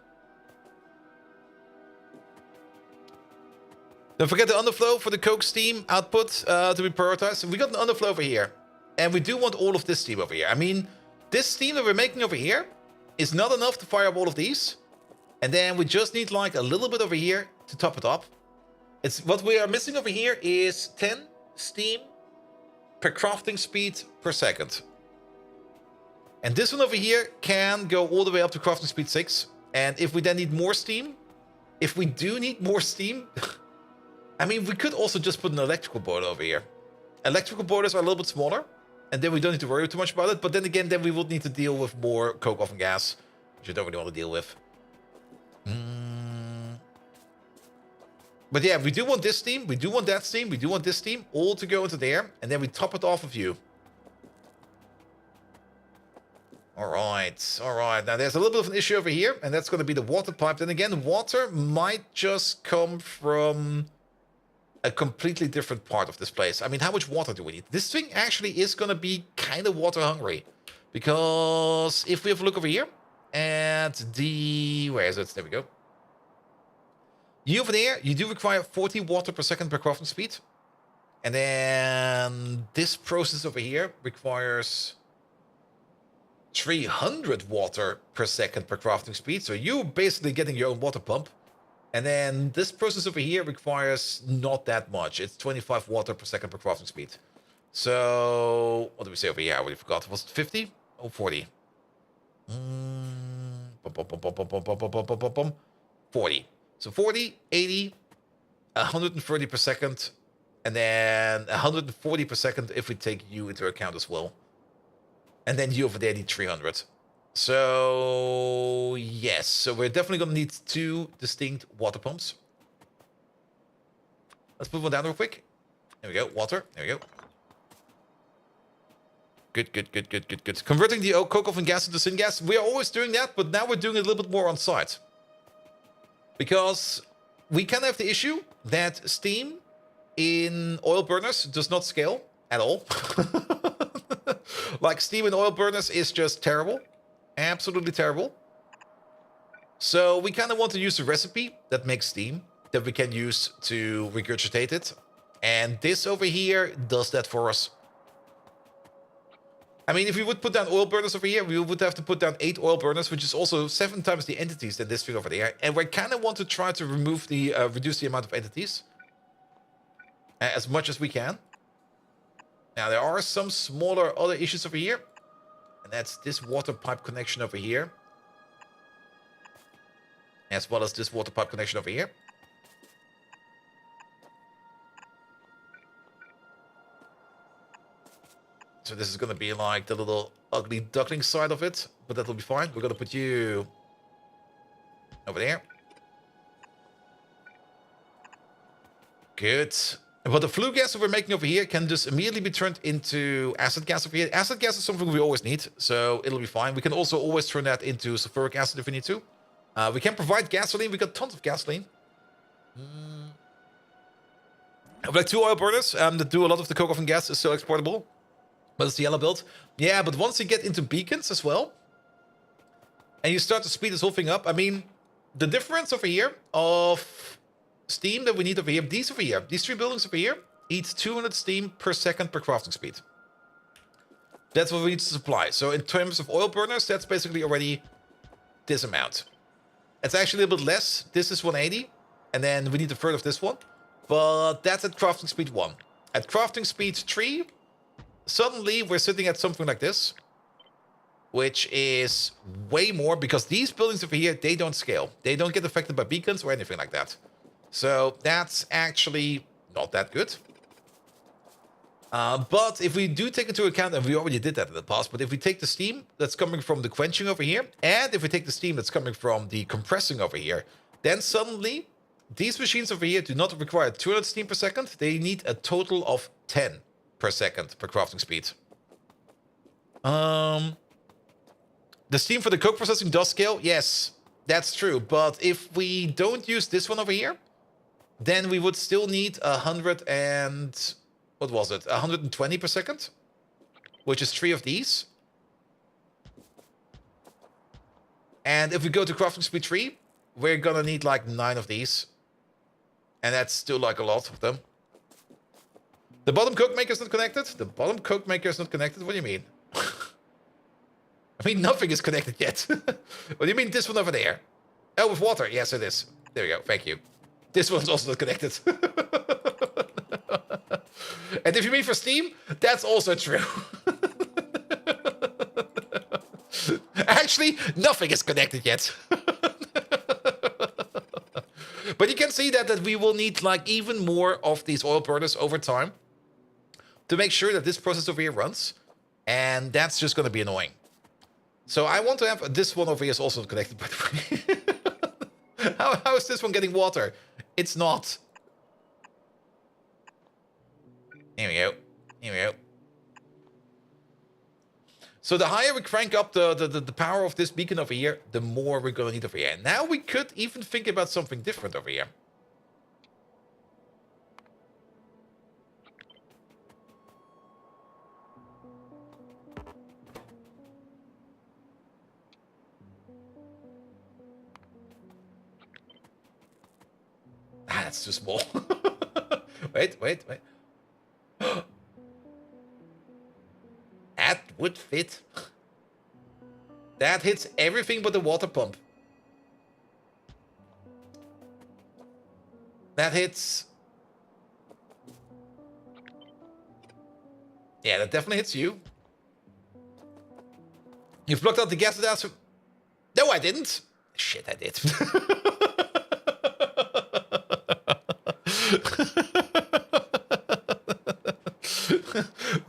Don't forget the underflow for the Coke steam output to be prioritized. We got an underflow over here. And we do want all of this steam over here. I mean, this steam that we're making over here is not enough to fire up all of these. And then we just need like a little bit over here to top it up. It's what we are missing over here is 10 steam per crafting speed per second. And this one over here can go all the way up to crafting speed 6. And if we then need more steam, if we do need more steam, I mean, we could also just put an electrical boiler over here. Electrical boilers are a little bit smaller, and then we don't need to worry too much about it. But then again, then we would need to deal with more coke oven gas, which I don't really want to deal with. But yeah, we do want this steam, we do want that steam, we do want this steam, all to go into there, and then we top it off with you. Alright, alright. Now there's a little bit of an issue over here, and that's going to be the water pipe. Then again, water might just come from a completely different part of this place. I mean, how much water do we need? This thing actually is going to be kind of water hungry. Because if we have a look over here at the... Where is it? There we go. You over there, you do require 40 water per second per crafting speed. And then this process over here requires 300 water per second per crafting speed. So you're basically getting your own water pump. And then this process over here requires not that much. It's 25 water per second per crafting speed. So, what do we say over here? I already forgot. Was it 50? Oh, 40. 40. So 40, 80, 130 per second. And then 140 per second if we take you into account as well. And then you over there need 300. So, yes. So we're definitely going to need 2 distinct water pumps. Let's put one down real quick. There we go. Water. There we go. Good, good, good, good, good, good. Converting the coke oven gas into syngas. We are always doing that, but now we're doing it a little bit more on site. Because we can have the issue that steam in oil burners does not scale at all. Like, steam in oil burners is just terrible. Absolutely terrible. So we kind of want to use a recipe that makes steam that we can use to regurgitate it. And this over here does that for us. I mean, if we would put down oil burners over here, we would have to put down 8 oil burners, which is also 7 times the entities than this thing over there. And we kind of want to try to remove the reduce the amount of entities as much as we can. Now, there are some smaller other issues over here. And that's this water pipe connection over here. As well as this water pipe connection over here. So this is going to be like the little ugly duckling side of it. But that'll be fine. We're going to put you over there. Good. But the flue gas that we're making over here can just immediately be turned into acid gas over here. Acid gas is something we always need, so it'll be fine. We can also always turn that into sulfuric acid if we need to. We can provide gasoline. We got tons of gasoline. I have like 2 oil burners that do a lot of the coke oven gas. Is still exportable, but it's the yellow build. Yeah, but once you get into beacons as well, and you start to speed this whole thing up, I mean, the difference over here of steam that we need over here, these over here, these 3 buildings over here, eat 200 steam per second per crafting speed. That's what we need to supply. So in terms of oil burners, that's basically already this amount. It's actually a little bit less. This is 180, and then we need a third of this one. But that's at crafting speed 1. At crafting speed 3, suddenly we're sitting at something like this, which is way more, because these buildings over here, they don't scale. They don't get affected by beacons or anything like that. So that's actually not that good. But if we do take into account, and we already did that in the past, but if we take the steam that's coming from the quenching over here, and if we take the steam that's coming from the compressing over here, then suddenly these machines over here do not require 200 steam per second. They need a total of 10 per second per crafting speed. The steam for the coke processing does scale. Yes, that's true. But if we don't use this one over here, then we would still need 100 and... what was it? 120 per second? Which is 3 of these. And if we go to crafting speed 3, we're gonna need like 9 of these. And that's still like a lot of them. The bottom coke maker is not connected? The bottom coke maker is not connected? What do you mean? I mean, nothing is connected yet. What do you mean this one over there? Oh, with water. Yes, it is. There we go. Thank you. This one's also not connected. And if you mean for steam, that's also true. Actually, nothing is connected yet. But you can see that we will need like even more of these oil burners over time to make sure that this process over here runs. And that's just going to be annoying. So I want to have this one over here is also not connected, by the way. How is this one getting water? It's not. Here we go. Here we go. So the higher we crank up the power of this beacon over here, the more we're going to need over here. Now we could even think about something different over here. Ah, that's too small. Wait. That would fit. That hits everything but the water pump. That hits... yeah, that definitely hits you. You've blocked out the gas without... no, I didn't. Shit, I did.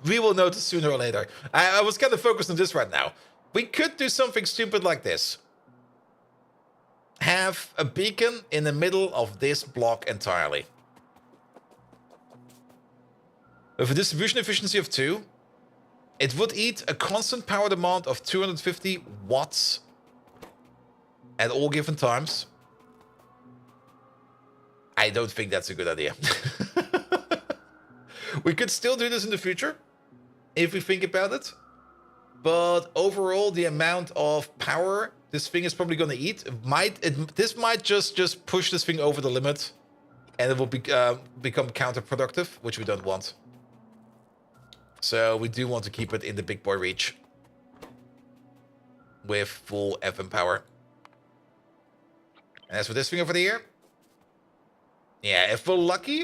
We will notice sooner or later. I was kind of focused on this right now. We could do something stupid like this. Have a beacon in the middle of this block entirely. With a distribution efficiency of 2, it would eat a constant power demand of 250 watts at all given times. I don't think that's a good idea. We could still do this in the future, if we think about it. But overall, the amount of power this thing is probably going to eat, this might just push this thing over the limit. And it will become counterproductive, which we don't want. So we do want to keep it in the big boy reach. With full FM power. And as for this thing over here, yeah, if we're lucky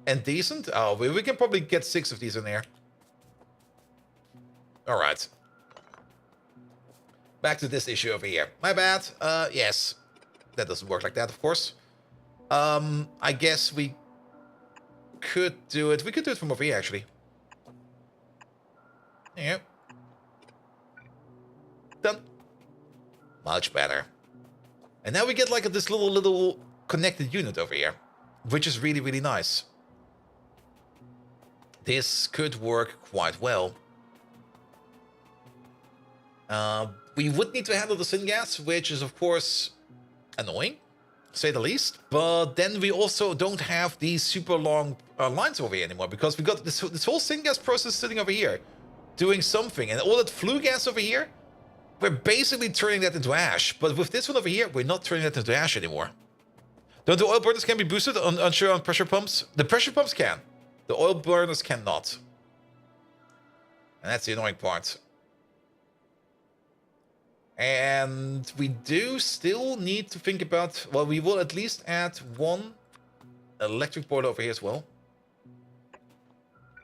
and decent, oh, we can probably get 6 of these in there. All right. Back to this issue over here. My bad. Yes, that doesn't work like that, of course. I guess we could do it. We could do it from over here, actually. Yeah. Done. Much better. And now we get like this little connected unit over here, which is really, really nice. This could work quite well. We would need to handle the syngas, which is, of course, annoying, to say the least. But then we also don't have these super long lines over here anymore, because we got this whole syngas process sitting over here, doing something. And all that flue gas over here, we're basically turning that into ash. But with this one over here, we're not turning that into ash anymore. Don't the oil burners can be boosted on pressure pumps? The pressure pumps can. The oil burners cannot. And that's the annoying part. And we do still need to think about... Well, we will at least add 1 electric boiler over here as well.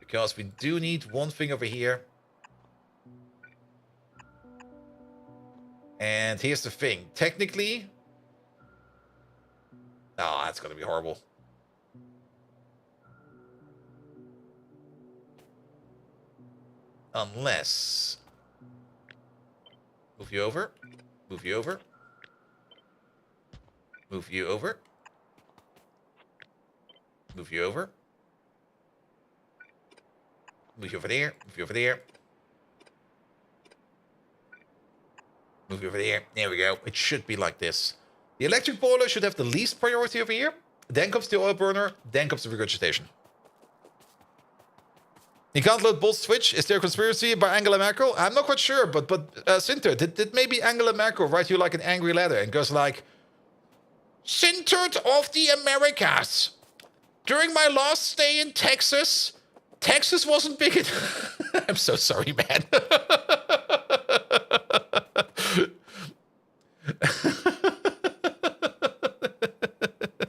Because we do need 1 thing over here. And here's the thing. Technically... Oh, that's going to be horrible. Unless... Move you over. Move you over. Move you over. Move you over. Move you over there. Move you over there. Move you over there. There we go. It should be like this. The electric boiler should have the least priority over here. Then comes the oil burner. Then comes the regurgitation. You can't load Bolt's Switch. Is there a conspiracy by Angela Merkel? I'm not quite sure, but Sinter, did maybe Angela Merkel write you like an angry letter and goes like, Sinter of the Americas. During my last stay in Texas, Texas wasn't big enough. I'm so sorry, man.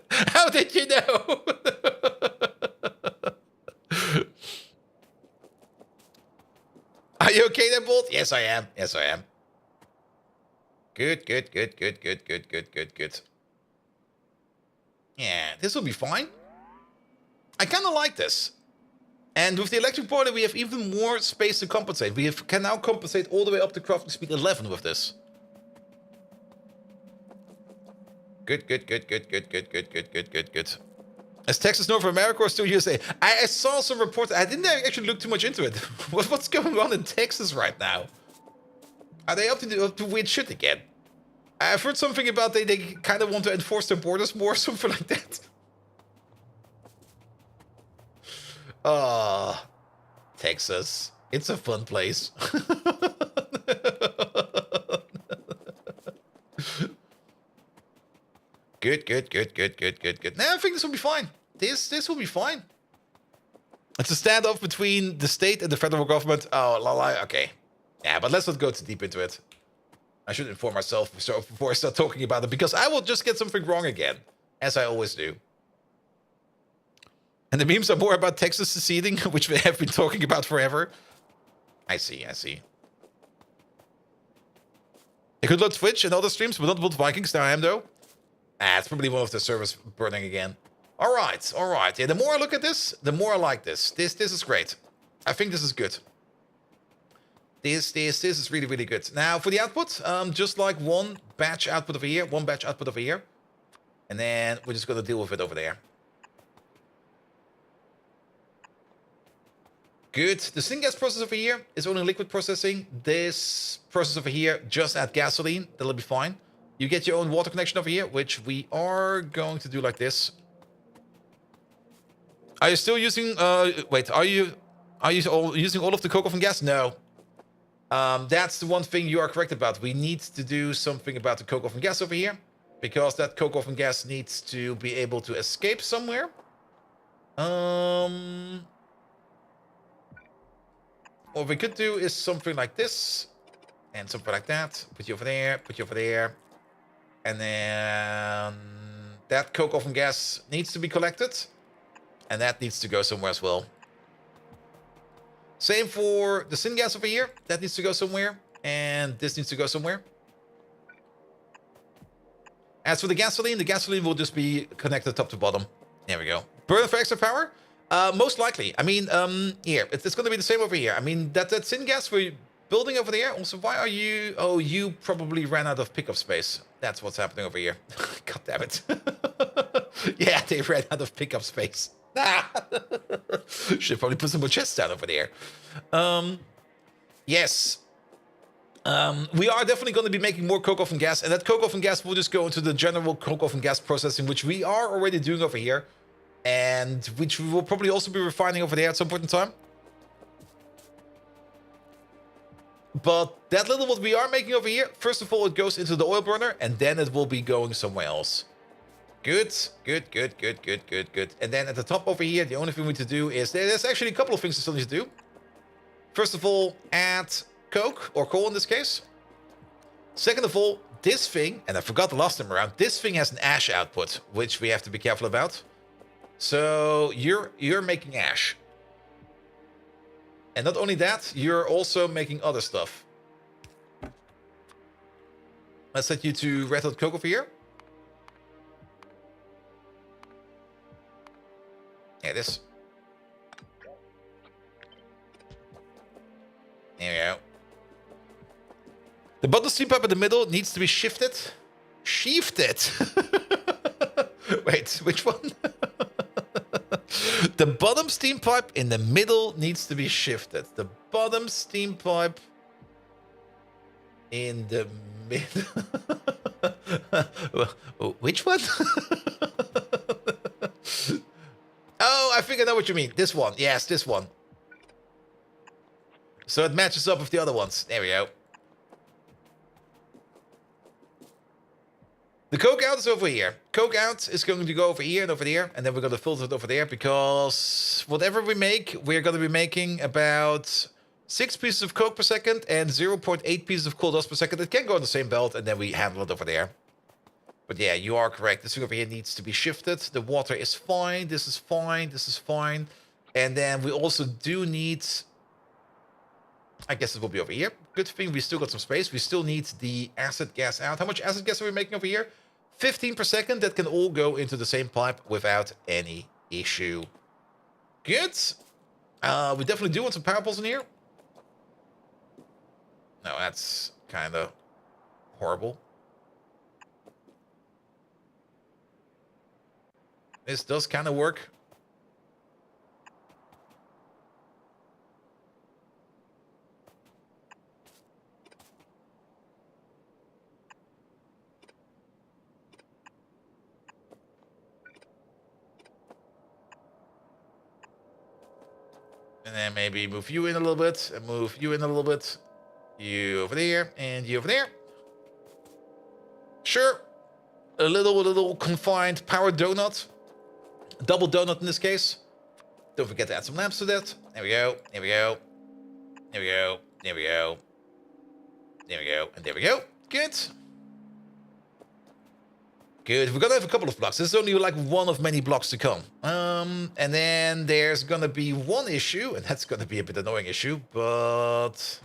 How did you know? Are you okay there, Bolt? Yes, I am. Yes, I am. Good, good, good, good, good, good, good, good, good. Yeah, this will be fine. I kind of like this. And with the electric boiler, we have even more space to compensate. We can now compensate all the way up to crafting speed 11 with this. Good, good, good, good, good, good, good, good, good, good, good. Is Texas North America or still USA? I saw some reports. I didn't actually look too much into it. What's going on in Texas right now? Are they up to weird shit again? I've heard something about they kind of want to enforce their borders more, something like that. Texas. It's a fun place. Good, good, good, good, good, good, good. Nah, I think this will be fine. This will be fine. It's a standoff between the state and the federal government. Oh, okay. Yeah, but let's not go too deep into it. I should inform myself before I start talking about it, because I will just get something wrong again, as I always do. And the memes are more about Texas seceding, which we have been talking about forever. I see, I see. I could load Twitch and other streams, but not build Vikings. Now I am, though. It's probably one of the servers burning again. All right, all right. Yeah, the more I look at this, the more I like this. This is great. I think this is good. This is really, really good. Now, for the output, just like 1 batch output over here, 1 batch output over here. And then we're just going to deal with it over there. Good. The syngas process over here is only liquid processing. This process over here, just add gasoline. That'll be fine. You get your own water connection over here, which we are going to do like this. Are you still using? Wait, are you using all of the coke oven gas? No. That's the one thing you are correct about. We need to do something about the coke oven gas over here, because that coke oven gas needs to be able to escape somewhere. What we could do is something like this, and something like that. Put you over there. Put you over there, and then that coke oven gas needs to be collected, and that needs to go somewhere as well. Same for the syngas over here. That needs to go somewhere. And this needs to go somewhere. As for the gasoline will just be connected top to bottom. There we go. Burn for extra power? Most likely. I mean, here. It's going to be the same over here. I mean, that syngas we're building over there. Also, why are you... Oh, you probably ran out of pickup space. That's what's happening over here. God damn it. Yeah, they ran out of pickup space. Should probably put some more chests down over there. Yes. We are definitely going to be making more coke oven gas, and that coke oven gas will just go into the general coke oven gas processing, which we are already doing over here, and which we will probably also be refining over there at some point in time. But that little what we are making over here, first of all, it goes into the oil burner, and then it will be going somewhere else. Good. And then at the top over here, the only thing we need to do is... There's actually a couple of things we still need to do. First of all, add coke, or coal in this case. Second of all, this thing, and I forgot the last time around, this thing has an ash output, which we have to be careful about. So you're making ash. And not only that, you're also making other stuff. Let's set you to red hot coke over here. Yeah, this. There we go. The bottom steam pipe in the middle needs to be shifted. Shifted. Wait, which one? The bottom steam pipe in the middle needs to be shifted. The bottom steam pipe in the middle. Which one? Oh, I think I know what you mean. This one. Yes, this one. So it matches up with the other ones. There we go. The coke out is over here. Coke out is going to go over here and over there. And then we're going to filter it over there, because whatever we make, we're going to be making about 6 pieces of coke per second and 0.8 pieces of coal dust per second. It can go in the same belt, and then we handle it over there. But yeah, you are correct. This thing over here needs to be shifted. The water is fine. This is fine. This is fine. And then we also do need... I guess it will be over here. Good thing we still got some space. We still need the acid gas out. How much acid gas are we making over here? 15 per second. That can all go into the same pipe without any issue. Good. We definitely do want some power poles in here. No, that's kind of horrible. This does kind of work. And then maybe move you in a little bit, and move you in a little bit. You over there, and you over there. Sure. A little confined power donut. Double donut in this case. Don't forget to add some lamps to that. There we go. There we go. There we go. There we go. There we go. And there we go. Good. Good. We're gonna have a couple of blocks. This is only like one of many blocks to come. And then there's gonna be one issue, and that's gonna be a bit annoying issue, but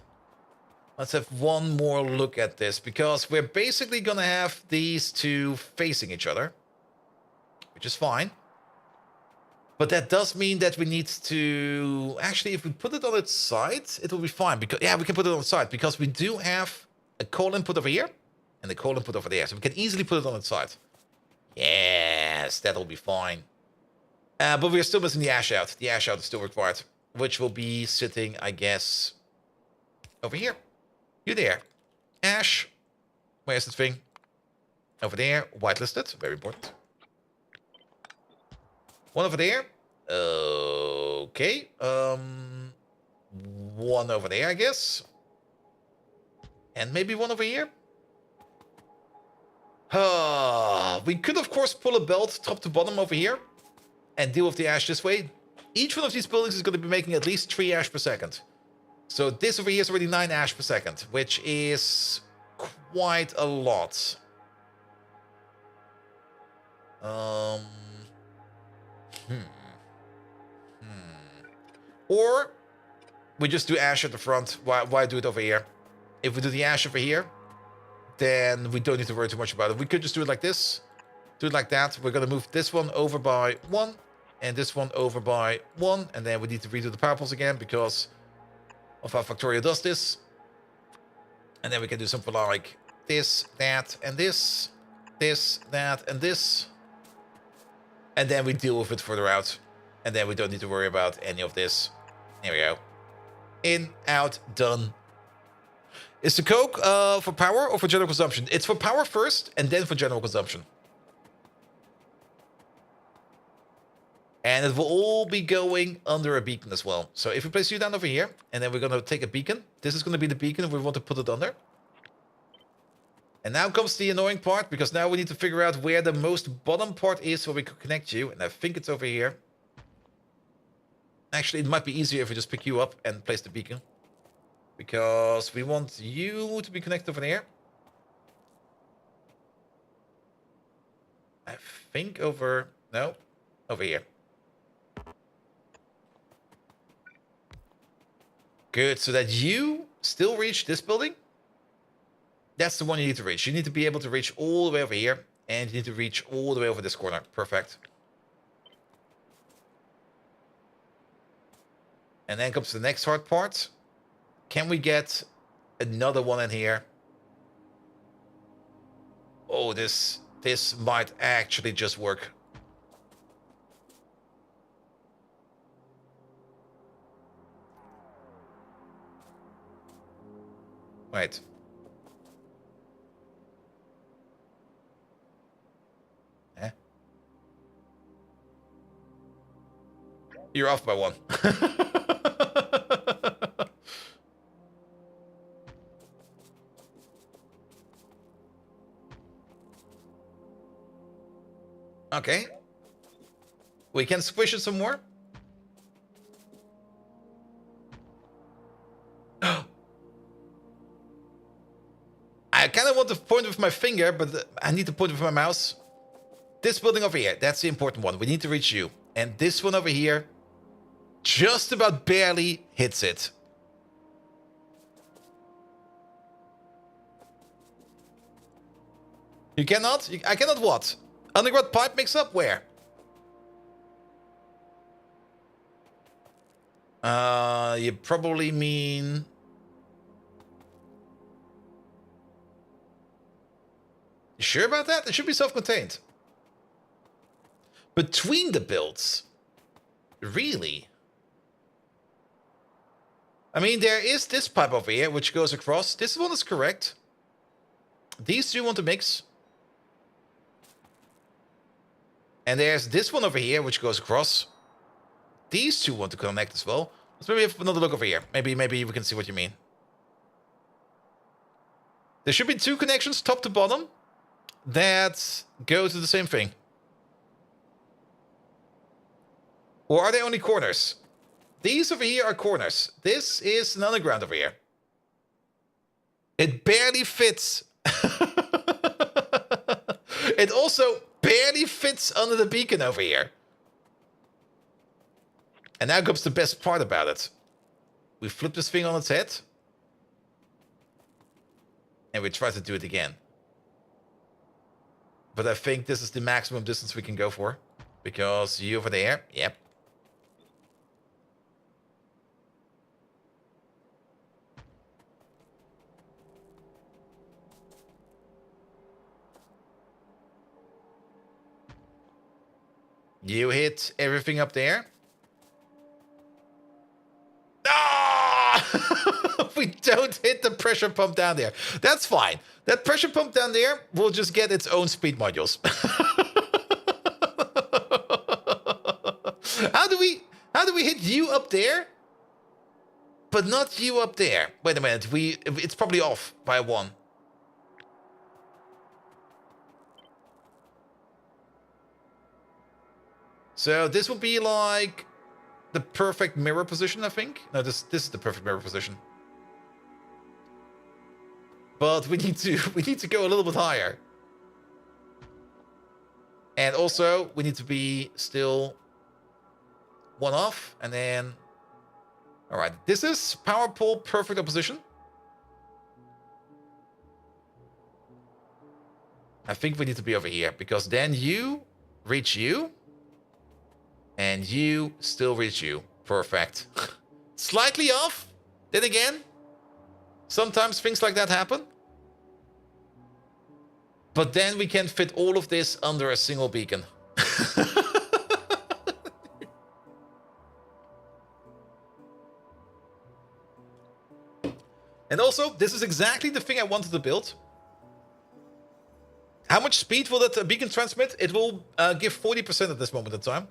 let's have one more look at this, because we're basically gonna have these two facing each other, which is fine. But that does mean that we need to... Actually, if we put it on its side, it will be fine. Because, yeah, we can put it on its side, because we do have a coal input over here and a coal input over there. So we can easily put it on its side. Yes, that'll be fine. But we're still missing the ash out. The ash out is still required, which will be sitting, I guess, over here. You there. Ash. Where's the thing? Over there. Whitelisted. Very important. One over there. Okay. One over there, I guess. And maybe one over here. We could, of course, pull a belt top to bottom over here and deal with the ash this way. Each one of these buildings is going to be making at least 3 ash per second. So this over here is already 9 ash per second, which is quite a lot. Or we just do ash at the front. Why do it over here? If we do the ash over here, then we don't need to worry too much about it. We could just do it like this. Do it like that. We're going to move this one over by 1 and this one over by 1. And then we need to redo the power poles again because of how Factorio does this. And then we can do something like this, that, and this, that, and this. And then we deal with it further out. And then we don't need to worry about any of this. There we go. In, out, done. Is the coke for power or for general consumption? It's for power first and then for general consumption. And it will all be going under a beacon as well. So if we place you down over here, and then we're going to take a beacon. This is going to be the beacon if we want to put it under. And now comes the annoying part, because now we need to figure out where the most bottom part is where we could connect you. And I think it's over here. Actually, it might be easier if we just pick you up and place the beacon. Because we want you to be connected over there. I think over... No, over here. Good, so that you still reach this building. That's the one you need to reach. You need to be able to reach all the way over here. And you need to reach all the way over this corner. Perfect. And then comes the next hard part. Can we get another one in here? Oh, this might actually just work. Wait. Eh? You're off by 1. Okay. We can squish it some more. I kind of want to point with my finger, but I need to point with my mouse. This building over here, that's the important one. We need to reach you. And this one over here just about barely hits it. You cannot? I cannot what? Underground pipe mix up? Where? You probably mean... You sure about that? It should be self-contained. Between the builds? Really? I mean, there is this pipe over here, which goes across. This one is correct. These two want to mix. And there's this one over here, which goes across. These two want to connect as well. Let's maybe have another look over here. Maybe we can see what you mean. There should be 2 connections, top to bottom, that go to the same thing. Or are they only corners? These over here are corners. This is an underground over here. It barely fits. It also barely fits under the beacon over here. And now comes the best part about it. We flip this thing on its head. And we try to do it again. But I think this is the maximum distance we can go for. Because you over there, yep. You hit everything up there. Ah! We don't hit the pressure pump down there. That's fine. That pressure pump down there will just get its own speed modules. How do we hit you up there, but not you up there? Wait a minute. It's probably off by 1. So this would be like the perfect mirror position, I think. No, this is the perfect mirror position. But we need to go a little bit higher. And also we need to be still 1 off, and then all right, this is power pole perfect opposition. I think we need to be over here because then you reach you. And you still reach you. Perfect. Slightly off. Then again, sometimes things like that happen. But then we can fit all of this under a single beacon. And also, this is exactly the thing I wanted to build. How much speed will that beacon transmit? It will give 40% at this moment in time.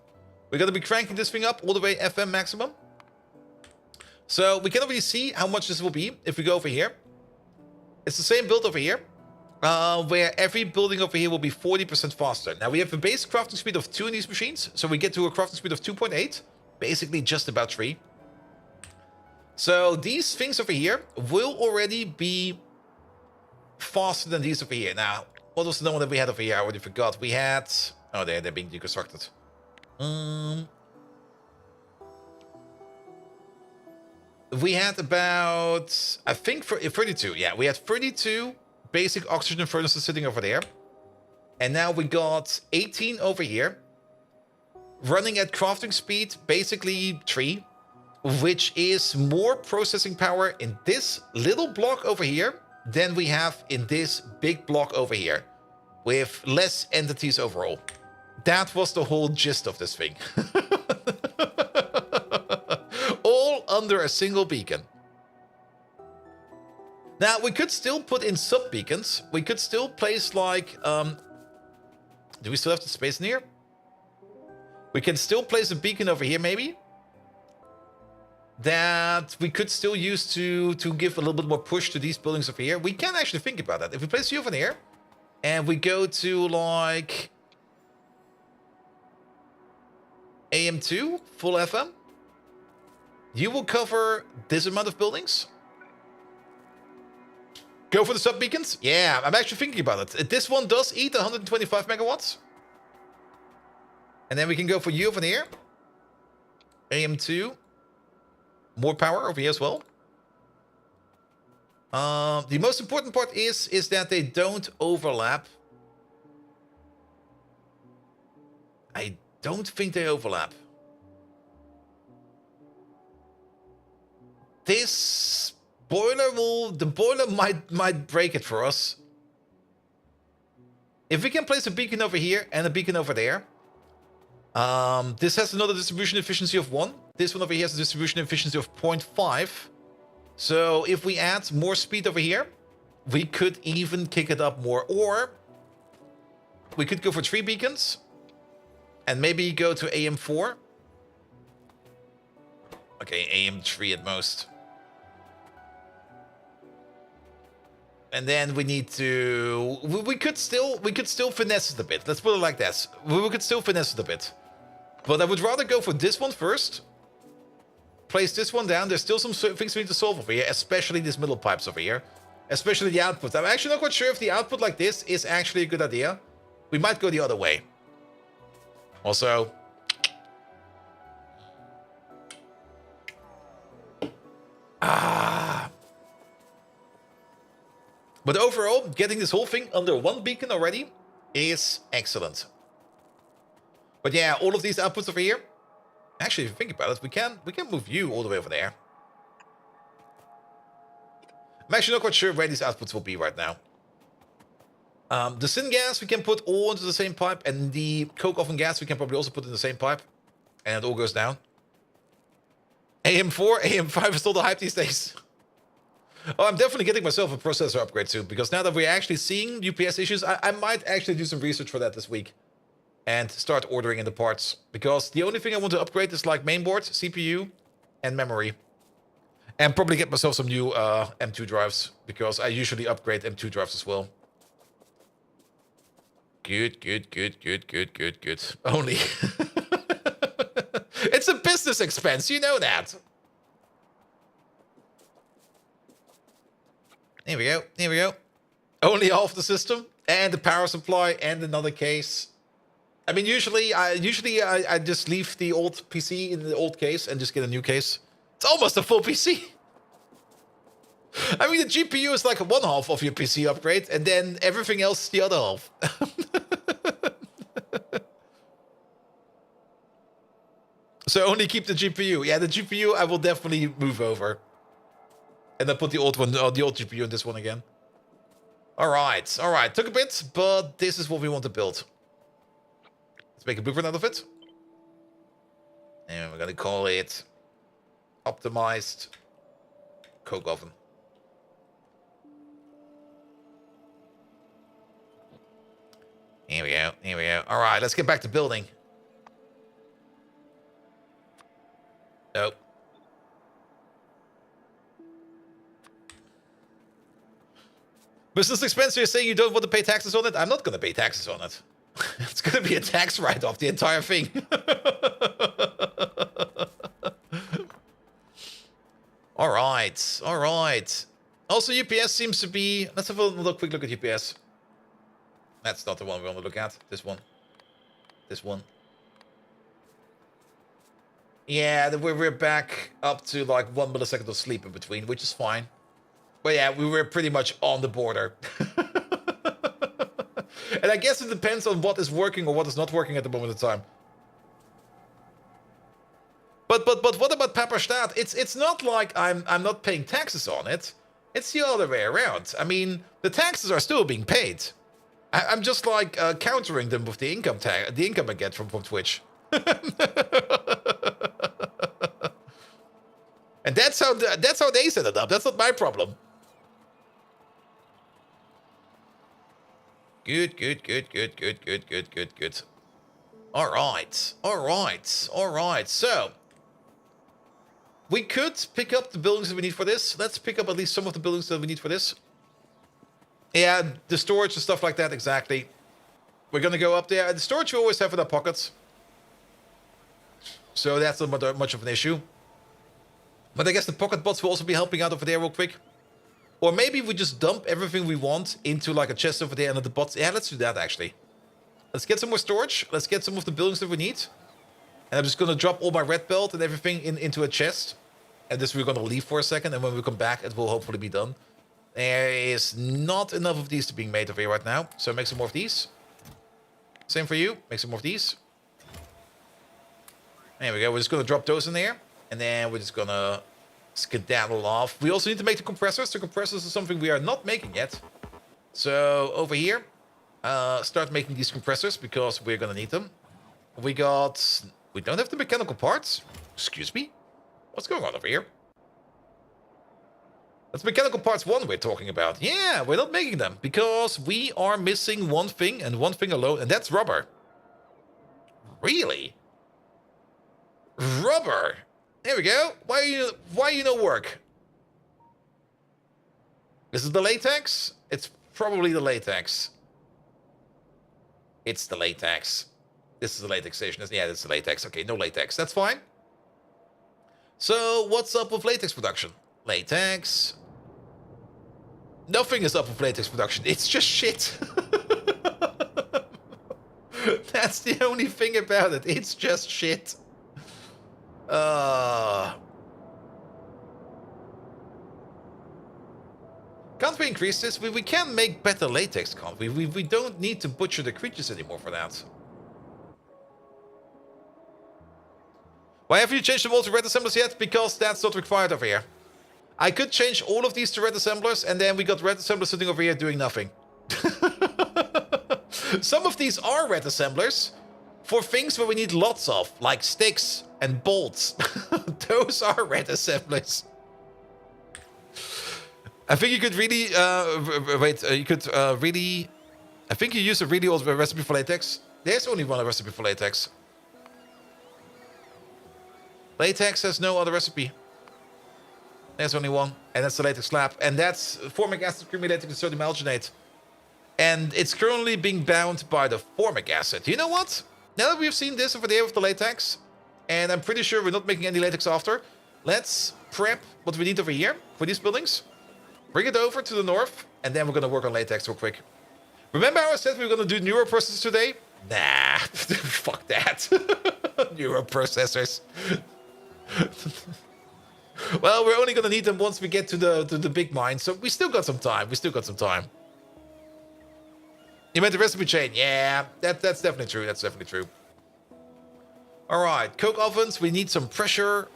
We're going to be cranking this thing up all the way FM maximum. So we can already see how much this will be if we go over here. It's the same build over here, where every building over here will be 40% faster. Now we have a base crafting speed of 2 in these machines, so we get to a crafting speed of 2.8, basically just about 3. So these things over here will already be faster than these over here. Now, what was the one that we had over here? I already forgot. We had... Oh, they're being deconstructed. We had about, I think, 32. Yeah, we had 32 basic oxygen furnaces sitting over there. And now we got 18 over here. Running at crafting speed, basically 3. Which is more processing power in this little block over here than we have in this big block over here. With less entities overall. That was the whole gist of this thing. All under a single beacon. Now, we could still put in sub-beacons. We could still place like... do we still have the space in here? We can still place a beacon over here, maybe. That we could still use to give a little bit more push to these buildings over here. We can actually think about that. If we place you over here, and we go to like... AM2, full FM. You will cover this amount of buildings. Go for the sub-beacons? Yeah, I'm actually thinking about it. This one does eat 125 megawatts. And then we can go for you over here. AM2. More power over here as well. The most important part is that they don't overlap. I don't think they overlap. This boiler the boiler might break it for us. If we can place a beacon over here and a beacon over there. This has another distribution efficiency of 1. This one over here has a distribution efficiency of 0.5. So if we add more speed over here, we could even kick it up more. Or we could go for 3 beacons. And maybe go to AM4. Okay, AM3 at most. And then we need to... We could still finesse it a bit. Let's put it like this. We could still finesse it a bit. But I would rather go for this one first. Place this one down. There's still some things we need to solve over here. Especially these middle pipes over here. Especially the output. I'm actually not quite sure if the output like this is actually a good idea. We might go the other way. Also... But overall, getting this whole thing under 1 beacon already is excellent. But yeah, all of these outputs over here. Actually, if you think about it, we can move you all the way over there. I'm actually not quite sure where these outputs will be right now. The syngas we can put all into the same pipe, and the coke oven gas we can probably also put in the same pipe. And it all goes down. AM4, AM5 is still the hype these days. Oh, I'm definitely getting myself a processor upgrade soon, because now that we're actually seeing UPS issues, I might actually do some research for that this week. and start ordering in the parts. Because the only thing I want to upgrade is like mainboard, CPU, and memory. And probably get myself some new M2 drives, because I usually upgrade M2 drives as well. Good. Only. It's a business expense, you know that. Here we go. Only half the system, and the power supply, and another case. I mean, usually I just leave the old PC in the old case and just get a new case. It's almost a full PC. I mean, the GPU is like one half of your PC upgrade, and then everything else is the other half. So only keep the GPU. Yeah, the GPU I will definitely move over. And then put the old one, the old GPU in this one again. Alright. Took a bit, but this is what we want to build. Let's make a blueprint out of it. And we're gonna call it Optimized Coke Oven. Here we go. Alright, let's get back to building. Nope. Business expense, you're saying you don't want to pay taxes on it? I'm not going to pay taxes on it. It's going to be a tax write-off, the entire thing. Alright. Also, UPS seems to be... Let's have a quick look at UPS. That's not the one we want to look at. This one. Yeah, we're back up to like 1 millisecond of sleep in between, which is fine. But yeah, we were pretty much on the border. And I guess it depends on what is working or what is not working at the moment in time. But what about Pepperstadt? It's not like I'm not paying taxes on it. It's the other way around. I mean, the taxes are still being paid. I'm just like countering them with the income I get from Twitch. And that's how they set it up. That's not my problem. Good. All right. So we could pick up the buildings that we need for this. Let's pick up at least some of the buildings that we need for this. Yeah, the storage and stuff like that, exactly. We're gonna go up there. The storage we always have in our pockets. So that's not much of an issue. But I guess the pocket bots will also be helping out over there real quick. Or maybe we just dump everything we want into like a chest over there and the bots. Yeah, let's do that actually. Let's get some more storage. Let's get some of the buildings that we need. And I'm just gonna drop all my red belt and everything into a chest. And this we're gonna leave for a second, and when we come back, it will hopefully be done. There is not enough of these to being made over here right now. So make some more of these. Same for you. Make some more of these. There we go. We're just gonna drop those in there. And then we're just gonna skedaddle off. We also need to make the compressors. The compressors is something we are not making yet. So over here, start making these compressors because we're gonna need them. We don't have the mechanical parts. Excuse me? What's going on over here? That's mechanical parts 1 we're talking about. Yeah, we're not making them because we are missing one thing and one thing alone, and that's rubber. Really? Rubber. There we go. Why you no work? Is it the latex? It's probably the latex. It's the latex. This is the latex station. Yeah, that's the latex. Okay, no latex. That's fine. So, what's up with latex production? Latex. Nothing is up with latex production. It's just shit. That's the only thing about it. It's just shit. Can't we increase this? We can make better latex, can't we? We don't need to butcher the creatures anymore for that. Why haven't you changed them all to red assemblers yet? Because that's not required over here. I could change all of these to red assemblers, and then we got red assemblers sitting over here doing nothing. Some of these are red assemblers for things where we need lots of, like sticks and bolts. Those are red assemblers. I think you could really, I think you use a really old recipe for latex. There's only one recipe for latex. Latex has no other recipe. There's only one, and that's the latex slab. And that's formic acid accumulated in sodium alginate. And it's currently being bound by the formic acid. You know what? Now that we've seen this over there with the latex, and I'm pretty sure we're not making any latex after, let's prep what we need over here for these buildings. Bring it over to the north, and then we're going to work on latex real quick. Remember how I said we were going to do neuroprocessors today? Nah, fuck that. Neuroprocessors. Well, we're only going to need them once we get to the big mine, so we still got some time. You meant the recipe chain? Yeah, that's definitely true. That's definitely true. All right, coke ovens. We need some pressure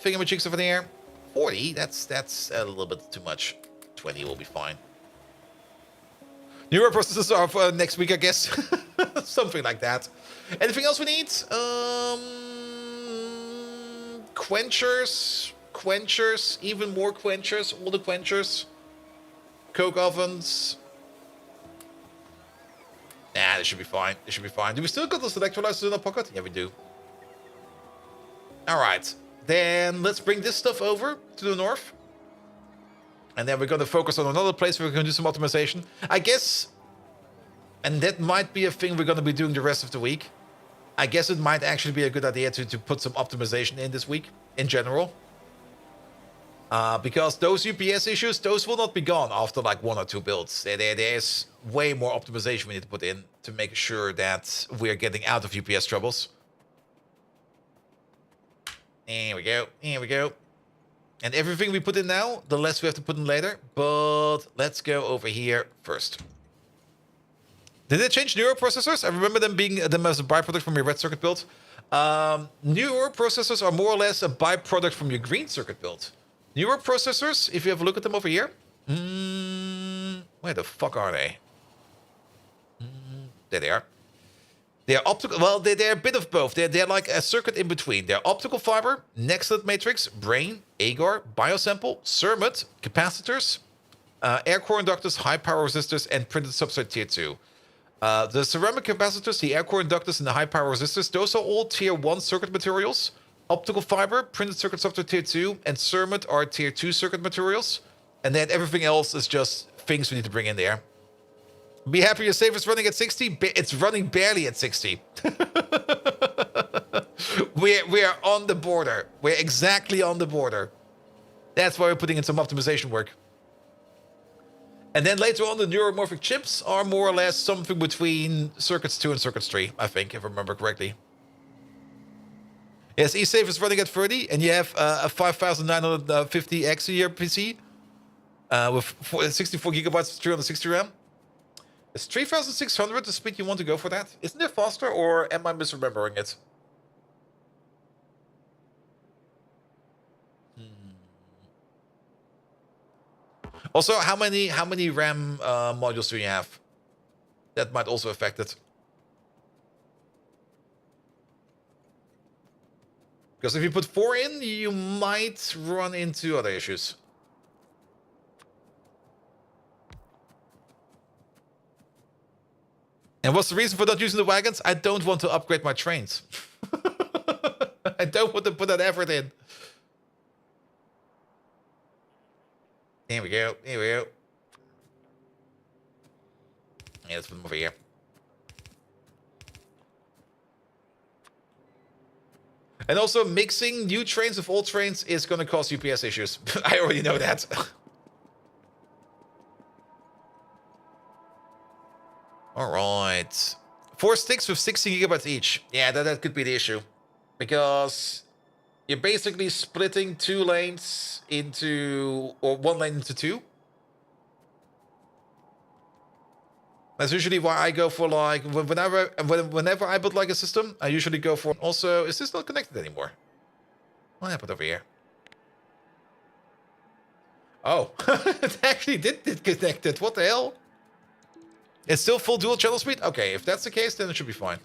thingamajigs over there. 40. That's a little bit too much. 20 will be fine. Neuroprocessors are for next week, I guess. Something like that. Anything else we need? Quenchers, even more quenchers, all the quenchers. Coke ovens. Nah, this should be fine. Do we still got those electrolyzers in our pocket? Yeah, we do. Alright. Then let's bring this stuff over to the north. And then we're going to focus on another place where we're going to do some optimization. I guess, and that might be a thing we're going to be doing the rest of the week. I guess it might actually be a good idea to put some optimization in this week, in general. Because those UPS issues, those will not be gone after like 1 or 2 builds. There's way more optimization we need to put in to make sure that we're getting out of UPS troubles. Here we go. And everything we put in now, the less we have to put in later. But let's go over here first. Did they change neuroprocessors? I remember them as a byproduct from your red circuit build. Neuroprocessors are more or less a byproduct from your green circuit build. Neuroprocessors, if you have a look at them over here. Where the fuck are they? There they are. They're optical. Well, they're a bit of both. They're like a circuit in between. They're optical fiber, Nextlet matrix, brain, agar, biosample, CERMIT, capacitors, air core inductors, high power resistors, and printed substrate tier 2. The ceramic capacitors, the air core inductors, and the high power resistors, those are all tier 1 circuit materials. Optical fiber, printed circuit substrate tier 2, and CERMIT are tier 2 circuit materials. And then everything else is just things we need to bring in there. Be happy your safe is running at 60. It's running barely at 60. We're on the border. We're exactly on the border. That's why we're putting in some optimization work. And then later on, the neuromorphic chips are more or less something between circuits 2 and circuits 3, I think, if I remember correctly. Yes, eSafe is running at 30, and you have a 5950X a year PC with 64 gigabytes of 360 RAM. Is 3600 the speed you want to go for that? Isn't it faster, or am I misremembering it? Also, how many RAM modules do you have? That might also affect it. Because if you put 4 in, you might run into other issues. And what's the reason for not using the wagons? I don't want to upgrade my trains. I don't want to put that effort in. Here we go. Yeah, let's put them over here. And also, mixing new trains with old trains is going to cause UPS issues. I already know that. All right. 4 sticks with 60 gigabytes each. Yeah, that could be the issue. Because you're basically splitting 2 lanes into... or 1 lane into 2. That's usually why I go for, like... Whenever I build, like, a system, I usually go for... Also, is this not connected anymore? What happened over here? Oh. It actually did connect it. What the hell? It's still full dual channel speed? Okay, if that's the case, then it should be fine.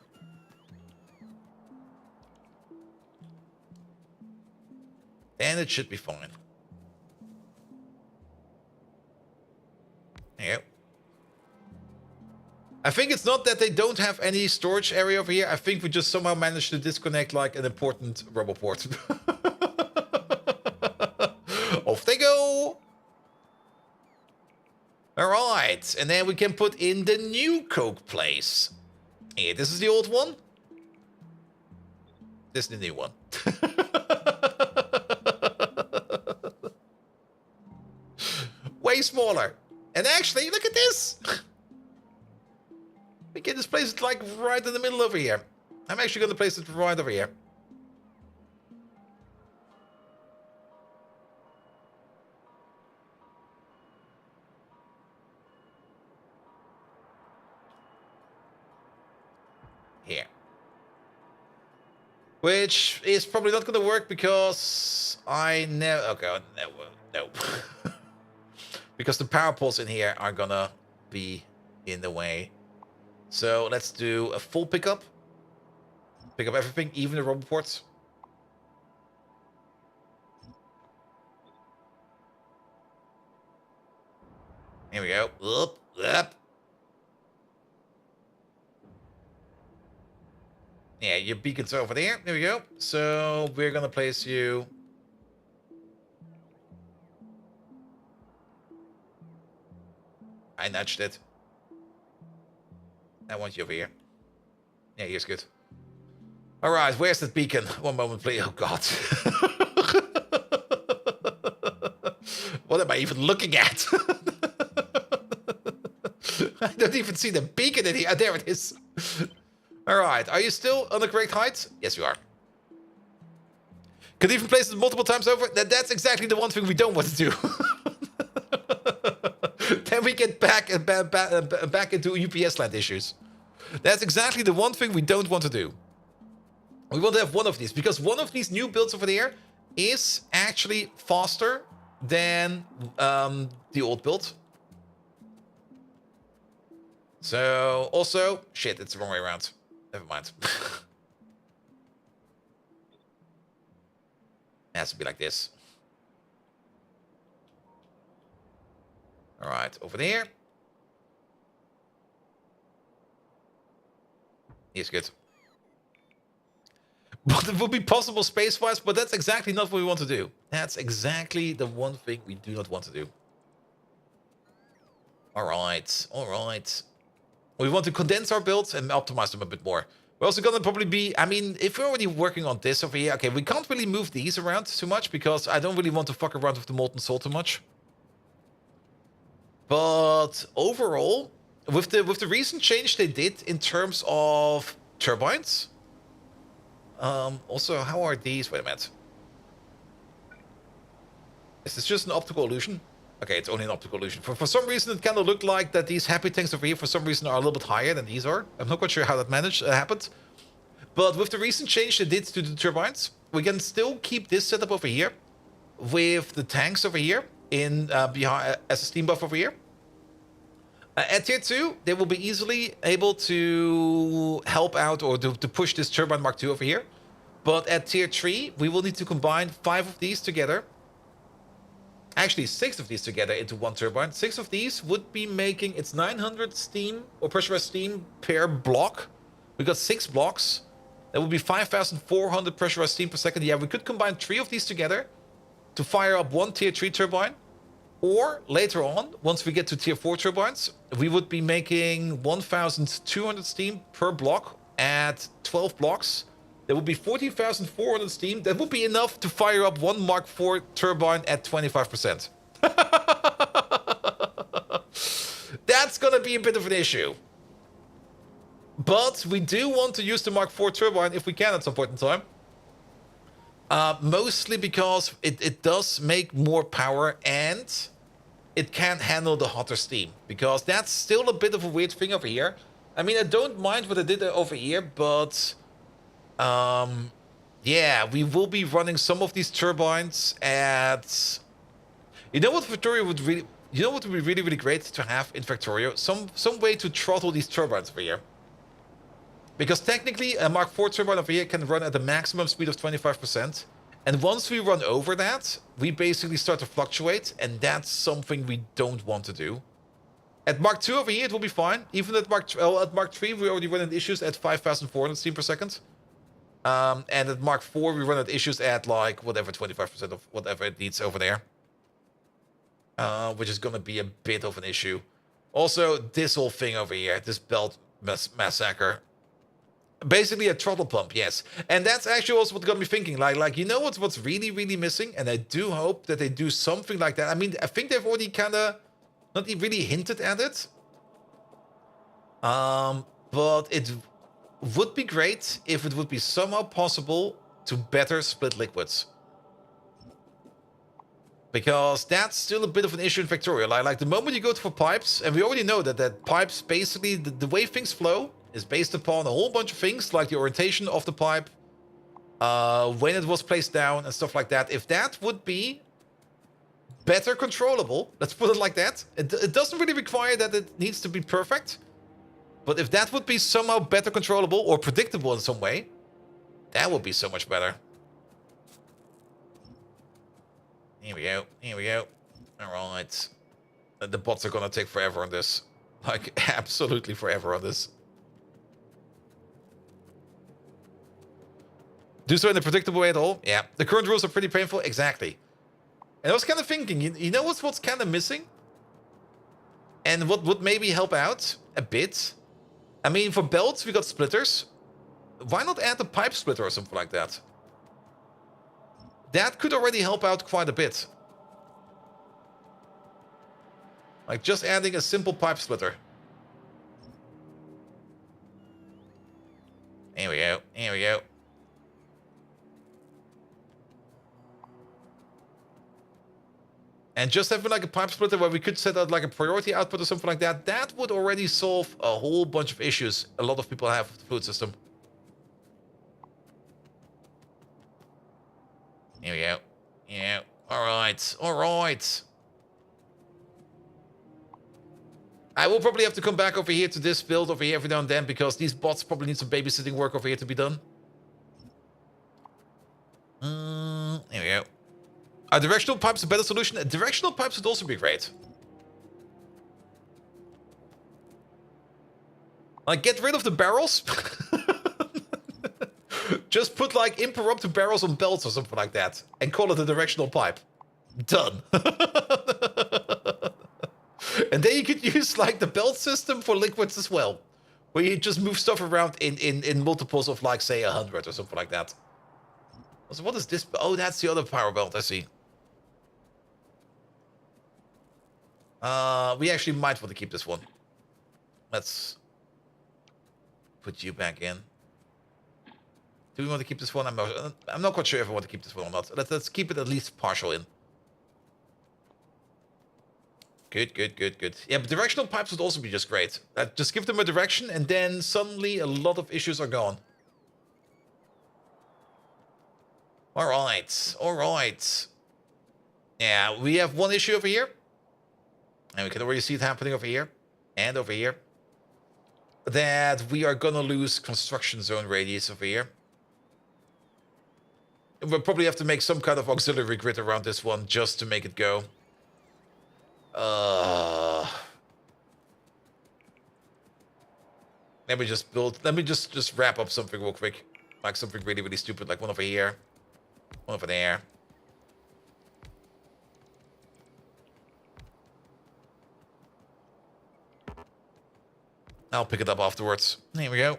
Then it should be fine. There you go. I think it's not that they don't have any storage area over here. I think we just somehow managed to disconnect like an important roboport. Off they go. All right, and then we can put in the new Coke place. Yeah, this is the old one. This is the new one. Way smaller. And actually, look at this. We can just place it like right in the middle over here. I'm actually going to place it right over here. Here. Which is probably not going to work because I never... Okay, no. Because the power poles in here are going to be in the way. So let's do a full pickup. Pick up everything, even the roboports. Here we go. Up. Yeah, your beacon's over there. There we go. So we're gonna place you. I nudged it. I want you over here. Yeah, here's good. All right, where's that beacon? One moment, please. Oh, God. What am I even looking at? I don't even see the beacon in here. There it is. All right, are you still on the correct height? Yes, you are. Could even place it multiple times over. That's exactly the one thing we don't want to do. Then we get back into UPS land issues. That's exactly the one thing we don't want to do. We want to have one of these, because one of these new builds over there is actually faster than the old build. So, also... Shit, it's the wrong way around. Never mind. It has to be like this. Alright, over there. Here's good. But it would be possible space-wise, but that's exactly not what we want to do. That's exactly the one thing we do not want to do. Alright. We want to condense our builds and optimize them a bit more. We're also going to probably be... I mean, if we're already working on this over here... Okay, we can't really move these around too much because I don't really want to fuck around with the molten salt too much. But overall, with the recent change they did in terms of turbines... also, how are these? Wait a minute. Is this just an optical illusion? Okay, it's only an optical illusion. For some reason, it kind of looked like that these happy tanks over here, for some reason, are a little bit higher than these are. I'm not quite sure how that happened. But with the recent change they did to the turbines, we can still keep this setup over here with the tanks over here in behind as a steam buff over here. At tier 2, they will be easily able to help out or to push this turbine Mark II over here. But at tier 3, we will need to combine 5 of these together. Actually, 6 of these together into one turbine. 6 of these would be making... It's 900 steam or pressurized steam per block. We got 6 blocks. That would be 5,400 pressurized steam per second. Yeah, we could combine 3 of these together to fire up one tier 3 turbine. Or later on, once we get to tier 4 turbines, we would be making 1,200 steam per block at 12 blocks. That would be 14,400 steam. That would be enough to fire up one Mark IV turbine at 25%. That's going to be a bit of an issue. But we do want to use the Mark IV turbine if we can at some point in time. Mostly because it does make more power and it can handle the hotter steam. Because that's still a bit of a weird thing over here. I mean, I don't mind what I did over here, but... yeah, we will be running some of these turbines at... You know what Factorio would really... You know what would be really, really great to have in Factorio? Some way to throttle these turbines over here. Because technically, a Mark IV turbine over here can run at a maximum speed of 25%. And once we run over that, we basically start to fluctuate. And that's something we don't want to do. At Mark 2 over here, it will be fine. Even at Mark 3, we already run into issues at 5,400 steam per second. And at Mark 4, we run into issues at like whatever 25% of whatever it needs over there. Which is going to be a bit of an issue. Also, this whole thing over here, this belt massacre. Basically a throttle pump, yes. And that's actually also what got me thinking. Like you know what's really, really missing? And I do hope that they do something like that. I mean, I think they've already kind of not really hinted at it. But it would be great if it would be somehow possible to better split liquids. Because that's still a bit of an issue in Factorio. Like the moment you go for pipes, and we already know that pipes, basically, the way things flow is based upon a whole bunch of things, like the orientation of the pipe, when it was placed down, and stuff like that. If that would be better controllable, let's put it like that. It doesn't really require that it needs to be perfect. But if that would be somehow better controllable or predictable in some way, that would be so much better. Here we go. Here we go. All right. The bots are going to take forever on this. Like, absolutely forever on this. Do so in a predictable way at all? Yeah. The current rules are pretty painful. Exactly. And I was kind of thinking, you know what's kind of missing? And what would maybe help out a bit? I mean, for belts, we got splitters. Why not add a pipe splitter or something like that? That could already help out quite a bit. Like just adding a simple pipe splitter. Here we go. Here we go. And just having like a pipe splitter where we could set out like a priority output or something like that, that would already solve a whole bunch of issues a lot of people have with the food system. Here we go. Yeah. All right. All right. I will probably have to come back over here to this build over here every now and then because these bots probably need some babysitting work over here to be done. Here we go. Are directional pipes a better solution? Directional pipes would also be great. Like, get rid of the barrels. Just put, like, interrupted barrels on belts or something like that. And call it a directional pipe. Done. And then you could use, like, the belt system for liquids as well. Where you just move stuff around in multiples of, like, say, 100 or something like that. So what is this? Oh, that's the other power belt, I see. We actually might want to keep this one. Let's put you back in. Do we want to keep this one? I'm not quite sure if I want to keep this one or not. Let's keep it at least partial in. Good, good, good, good. Yeah, but directional pipes would also be just great. Just give them a direction and then suddenly a lot of issues are gone. Alright, alright. Yeah, we have one issue over here. And we can already see it happening over here. And over here. That we are gonna lose construction zone radius over here. We'll probably have to make some kind of auxiliary grid around this one just to make it go. Let me just build... Let me just wrap up something real quick. Like something really, really stupid. Like one over here. One over there. I'll pick it up afterwards. Here we go.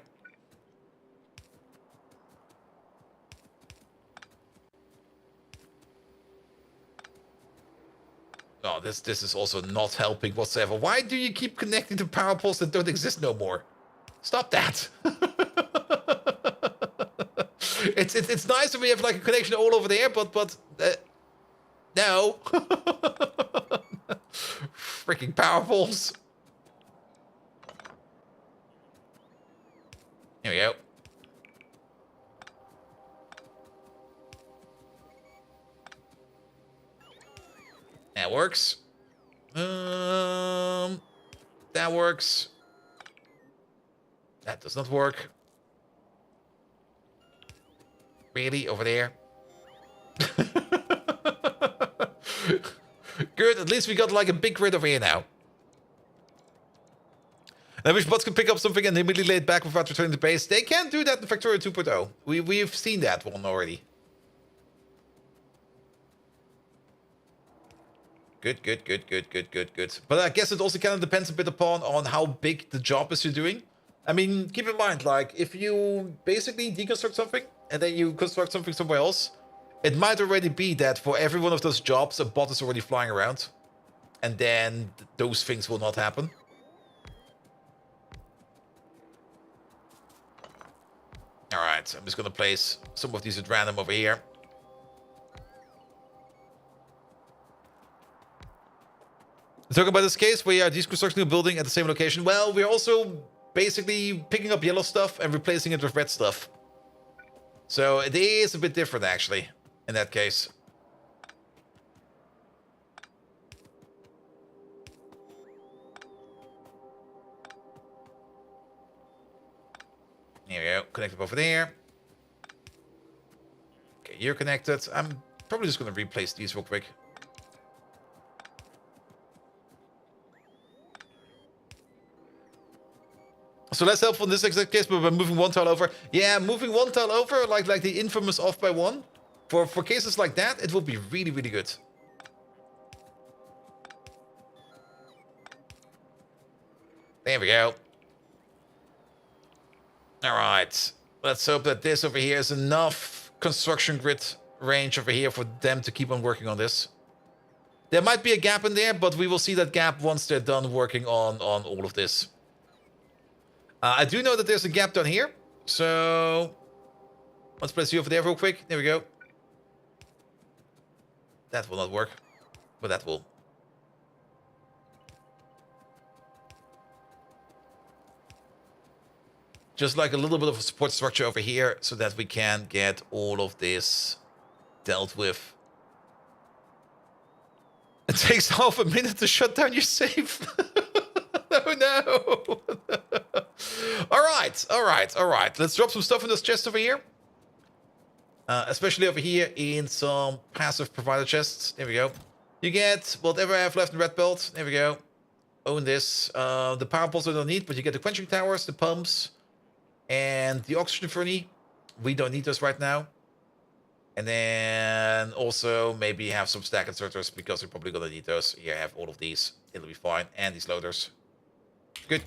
Oh, this is also not helping whatsoever. Why do you keep connecting to power poles that don't exist no more? Stop that. It's nice that we have like a connection all over there, but no. Freaking power poles. Here we go. That works. That works. That does not work. Really? Over there? Good, at least we got like a big grid over here now. Now, if bots can pick up something and immediately lay it back without returning to base, they can do that in Factorio 2.0. We've seen that one already. Good. But I guess it also kind of depends a bit upon on how big the job is you're doing. I mean, keep in mind, like, if you basically deconstruct something and then you construct something somewhere else, it might already be that for every one of those jobs, a bot is already flying around. And then those things will not happen. Alright, I'm just gonna place some of these at random over here. Talking about this case, we are deconstructing a building at the same location. Well, we're also basically picking up yellow stuff and replacing it with red stuff. So it is a bit different, actually, in that case. Here we go, connected over there. Okay, you're connected. I'm probably just going to replace these real quick. So less helpful in this exact case, but we're moving one tile over. Yeah, moving one tile over, like the infamous off by one. For cases like that, it will be really, really good. There we go. Alright. Let's hope that this over here is enough construction grid range over here for them to keep on working on this. There might be a gap in there, but we will see that gap once they're done working on all of this. I do know that there's a gap down here, so let's place you over there real quick. There we go. That will not work, but that will. Just like a little bit of a support structure over here so that we can get all of this dealt with. It takes half a minute to shut down your safe. Oh no. All right. Let's drop some stuff in this chest over here. Especially over here in some passive provider chests. There we go. You get whatever I have left in red belt. There we go. Own this. The power poles I don't need, but you get the quenching towers, the pumps, and the oxygen furnace. We don't need those right now. And then also maybe have some stack inserters because we're probably gonna need those. Here I have all of these. It'll be fine. And these loaders. Good.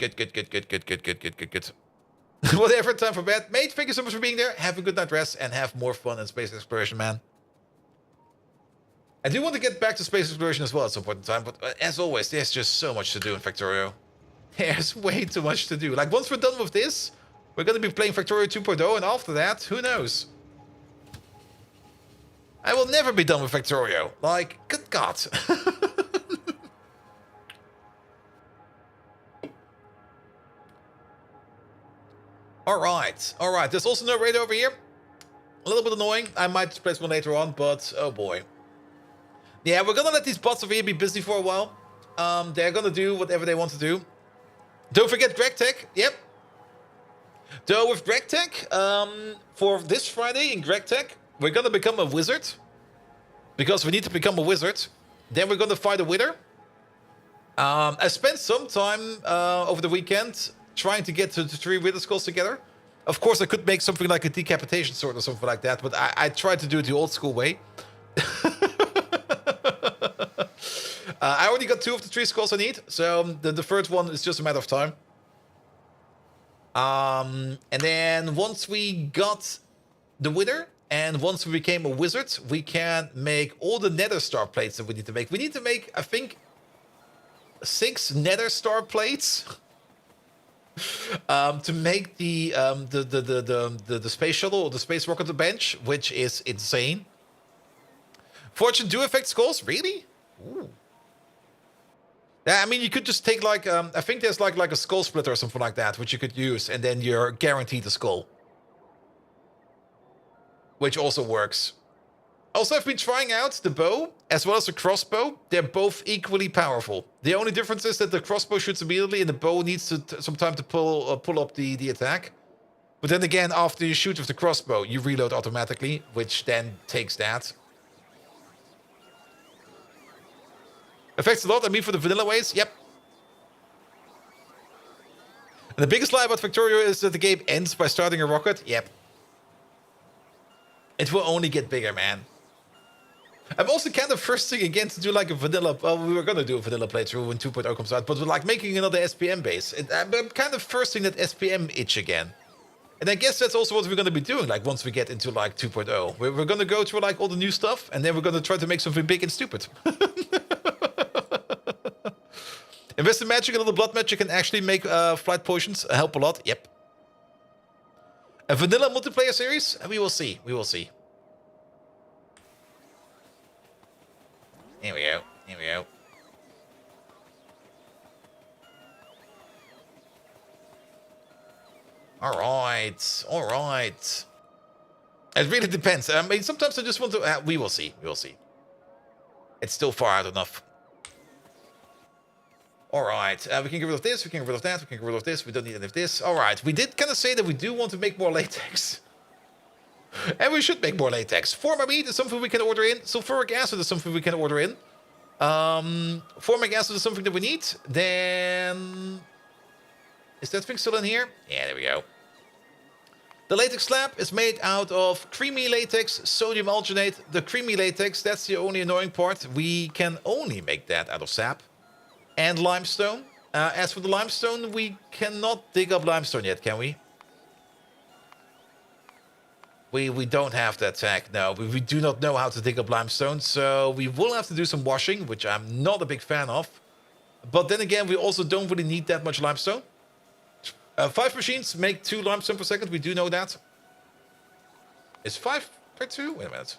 Whatever, time for bed. Mate, thank you so much for being there. Have a good night rest and have more fun in space exploration, man. I do want to get back to space exploration as well at some point in time, but as always, there's just so much to do in Factorio. There's way too much to do. Like, once we're done with this, we're going to be playing Factorio 2.0, and after that, who knows? I will never be done with Factorio. Like, good God. Alright. There's also no radar over here. A little bit annoying. I might just place one later on, but oh boy. Yeah, we're gonna let these bots over here be busy for a while. They're gonna do whatever they want to do. Don't forget Greg Tech. Yep. So with Greg Tech, for this Friday in Greg Tech, we're gonna become a wizard. Because we need to become a wizard. Then we're gonna fight a wither. I spent some time over the weekend trying to get to the 3 wither skulls together. Of course, I could make something like a decapitation sword or something like that, but I tried to do it the old school way. I already got 2 of the 3 skulls I need, so the third one is just a matter of time. And then once we got the wither, and once we became a wizard, we can make all the nether star plates that we need to make. We need to make, I think, 6 nether star plates to make the space shuttle or the space rocket bench, which is insane. Fortune do affect skulls, really? Ooh. Yeah, I mean, you could just take like I think there's like a skull splitter or something like that, which you could use, and then you're guaranteed a skull, which also works. Also, I've been trying out the bow as well as the crossbow. They're both equally powerful. The only difference is that the crossbow shoots immediately and the bow needs some time to pull up the attack. But then again, after you shoot with the crossbow, you reload automatically, which then takes that. Affects a lot, I mean, for the vanilla ways, yep. The biggest lie about Factorio is that the game ends by starting a rocket. Yep. It will only get bigger, man. I'm also kind of thirsting again to do like a vanilla... Well, we were going to do a vanilla playthrough when 2.0 comes out, but we're like making another SPM base. I'm kind of thirsting that SPM itch again. And I guess that's also what we're going to be doing, like, once we get into, like, 2.0. We're going to go through, like, all the new stuff, and then we're going to try to make something big and stupid. Invest in magic, a little blood magic can actually make flight potions help a lot. Yep. A vanilla multiplayer series? We will see. We will see. Here we go. Here we go. All right. All right. It really depends. I mean, sometimes I just want to... we will see. We will see. It's still far out enough. All right. We can get rid of this. We can get rid of that. We can get rid of this. We don't need any of this. All right. We did kind of say that we do want to make more latex. And we should make more latex. Formamide is something we can order in. Sulfuric acid is something we can order in. Formic acid is something that we need. Then... Is that thing still in here? Yeah, there we go. The latex slab is made out of creamy latex, sodium alginate. The creamy latex, that's the only annoying part. We can only make that out of sap and limestone. As for the limestone, we cannot dig up limestone yet, can we? We don't have that tech, no. We do not know how to dig up limestone, so we will have to do some washing, which I'm not a big fan of. But then again, we also don't really need that much limestone. 5 machines make 2 limestone per second. We do know that. Is 5 per 2? Wait a minute.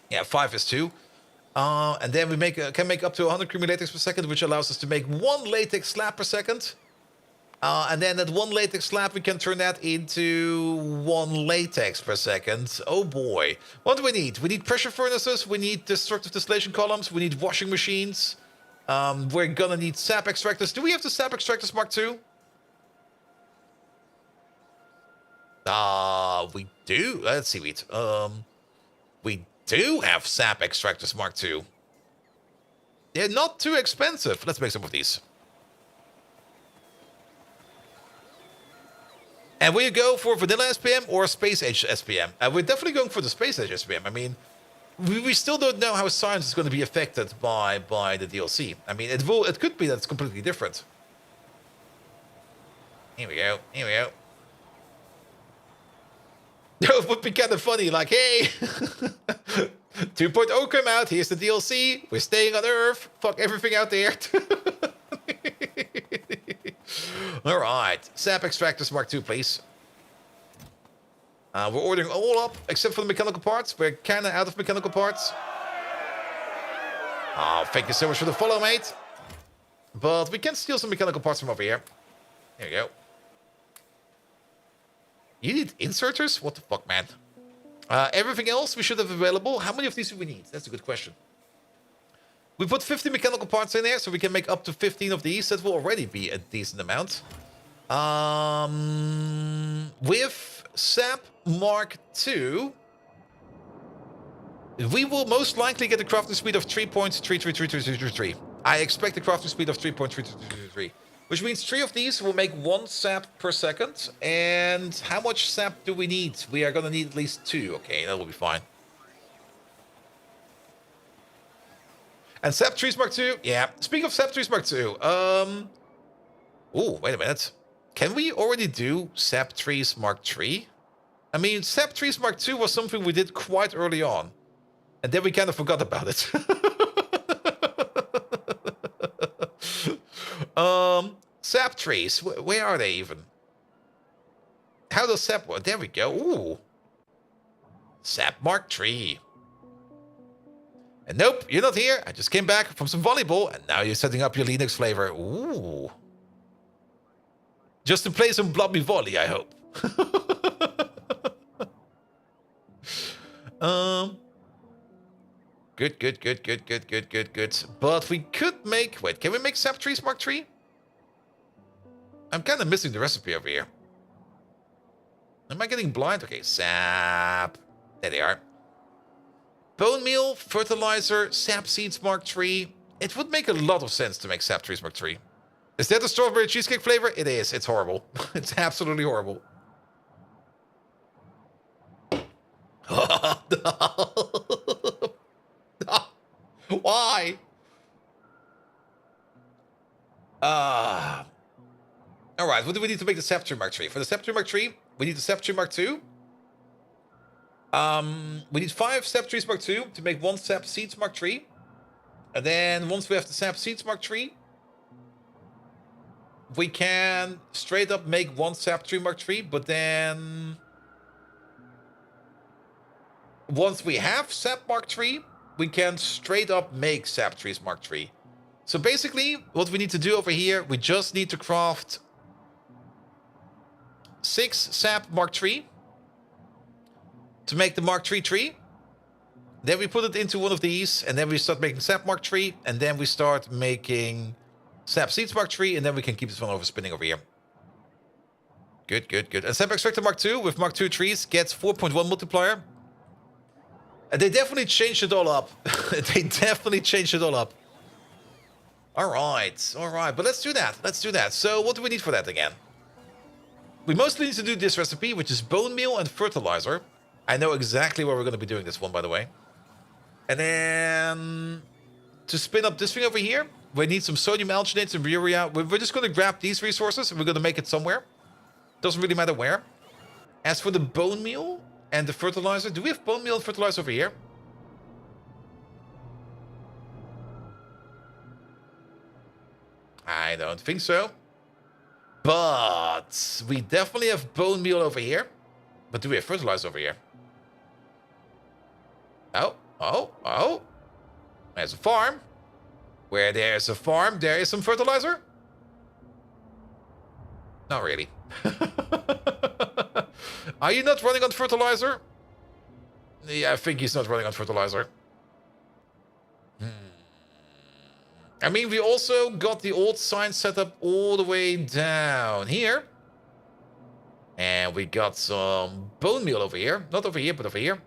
Yeah, 5 is 2. And then we can make up to 100 creamy latex per second, which allows us to make 1 latex slab per second. And then that 1 latex slab, we can turn that into 1 latex per second. Oh boy. What do we need? We need pressure furnaces. We need destructive distillation columns. We need washing machines. We're gonna need sap extractors. Do we have the sap extractors Mark II? We do. Let's see. We do have sap extractors Mark II. They're not too expensive. Let's make some of these. And will you go for vanilla SPM or space age SPM? We're definitely going for the space age SPM. I mean, we still don't know how science is going to be affected by the DLC. I mean, it could be that it's completely different. Here we go. Here we go. It would be kind of funny, like, hey, 2.0 came out, here's the DLC, we're staying on Earth, fuck everything out there. Alright, sap extractors Mark II, please. We're ordering all up, except for the mechanical parts. We're kind of out of mechanical parts. Oh, thank you so much for the follow, mate. But we can steal some mechanical parts from over here. There we go. You need inserters? What the fuck, man? Everything else we should have available. How many of these do we need? That's a good question. We put 50 mechanical parts in there, so we can make up to 15 of these. That will already be a decent amount. With SAP Mark II, we will most likely get a crafting speed of 3.33333. I expect a crafting speed of 3.33333. Which means 3 of these will make 1 sap per second. And how much sap do we need? We are going to need at least 2. Okay, that will be fine. And sap trees Mark II. Yeah, speaking of sap trees Mark II. Oh, wait a minute. Can we already do sap trees Mark III? I mean, sap trees Mark II was something we did quite early on. And then we kind of forgot about it. Sap trees. Where are they even? How does sap work? There we go. Ooh. Sap Mark III. And nope, you're not here. I just came back from some volleyball, and now you're setting up your Linux flavor. Ooh. Just to play some blobby volley, I hope. Good. But we could make... Wait, can we make sap trees Mark III? I'm kind of missing the recipe over here. Am I getting blind? Okay, sap. There they are. Bone meal, fertilizer, sap seeds Mark III. It would make a lot of sense to make sap trees Mark III. Is that the strawberry cheesecake flavor? It is. It's horrible. It's absolutely horrible. Why? All right, what do we need to make the Factorio Mark III? For the Factorio Mark III, we need the Factorio Mark II. We need 5 Factories Mark II to make 1 Sap Seeds Mark III. And then once we have the Sap Seeds Mark III, we can straight up make 1 Sap Tree Mark III, but then once we have Sap Mark III, we can straight up make Sap Trees Mark III. So basically, what we need to do over here, we just need to craft 6 Sap Mark III to make the Mark III tree. Then we put it into one of these, and then we start making Sap Mark III, and then we start making Sap Seeds Mark III, and then we can keep this one over spinning over here. Good, good, good. And Sap Extractor Mark II with Mark II trees gets 4.1 multiplier. And they definitely changed it all up. They definitely changed it all up. All right, all right. But let's do that. Let's do that. So what do we need for that again? We mostly need to do this recipe, which is bone meal and fertilizer. I know exactly where we're going to be doing this one, by the way. And then to spin up this thing over here, we need some sodium alginate, some urea. We're just going to grab these resources and we're going to make it somewhere. Doesn't really matter where. As for the bone meal and the fertilizer, do we have bone meal and fertilizer over here? I don't think so. But we definitely have bone meal over here. But do we have fertilizer over here? Oh, oh, oh. There's a farm. Where there's a farm, there is some fertilizer? Not really. Are you not running on fertilizer? Yeah, I think he's not running on fertilizer. I mean, we also got the old sign set up all the way down here. And we got some bone meal over here. Not over here, but over here.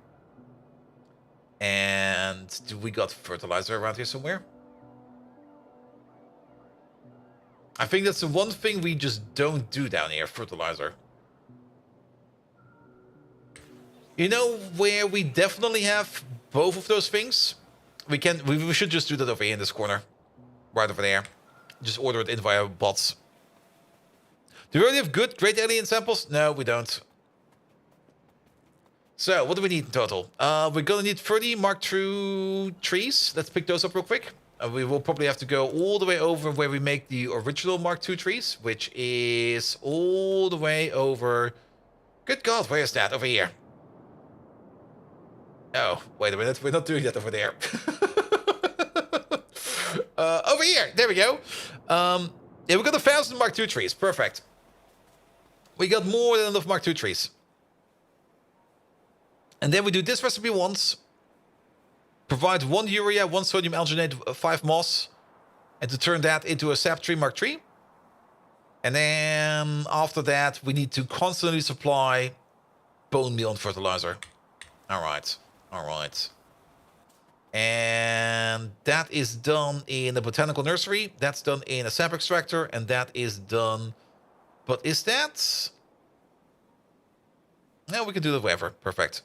And do we got fertilizer around here somewhere? I think that's the one thing we just don't do down here, fertilizer. You know where we definitely have both of those things? We should just do that over here in this corner. Right over there. Just order it in via bots. Do we already have good great alien samples? No, we don't. So, what do we need in total? We're gonna need 30 Mark II trees. Let's pick those up real quick. We will probably have to go all the way over where we make the original Mark II trees, which is all the way over... Good God, where is that? Over here. Oh, wait a minute. We're not doing that over there. Over here. There we go. Yeah, we got 1,000 Mark II trees. Perfect. We got more than enough Mark II trees. And then we do this recipe once. Provide 1 urea, 1 sodium alginate, 5 moss. And to turn that into a sap tree Mark III. And then after that, we need to constantly supply bone meal and fertilizer. All right. All right. And that is done in the botanical nursery. That's done in a sap extractor. And that is done... But is that... No, we can do that wherever. Perfect.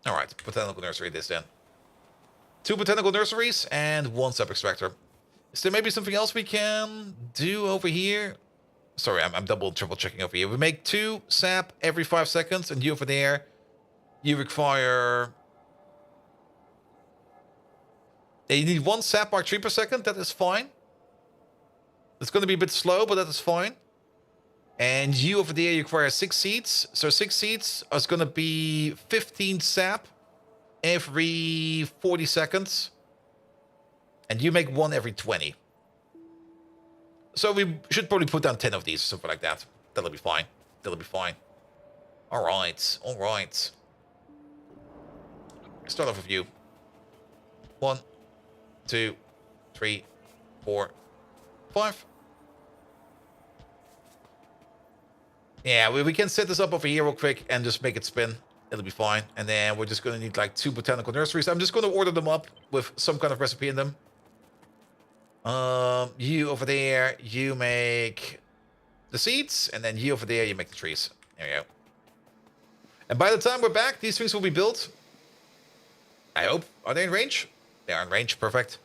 All right. Botanical nursery this then. 2 botanical nurseries and 1 sap extractor. Is there maybe something else we can do over here? Sorry, I'm triple checking over here. We make 2 sap every 5 seconds. And you over there, you require... Yeah, you need 1 sap Mark III per second. That is fine. It's going to be a bit slow, but that is fine. And you over there, you require 6 seeds. So 6 seeds is going to be 15 sap every 40 seconds. And you make 1 every 20. So we should probably put down 10 of these or something like that. That'll be fine. That'll be fine. All right. All right. Start off with you. 1, 2, 3, 4, 5. Yeah, we can set this up over here real quick and just make it spin. It'll be fine. And then we're just going to need like 2 botanical nurseries. I'm just going to order them up with some kind of recipe in them. You over there, you make the seeds, and then you over there, you make the trees. There you go. And by the time we're back, these things will be built. I hope. Are they in range? They are in range. Perfect.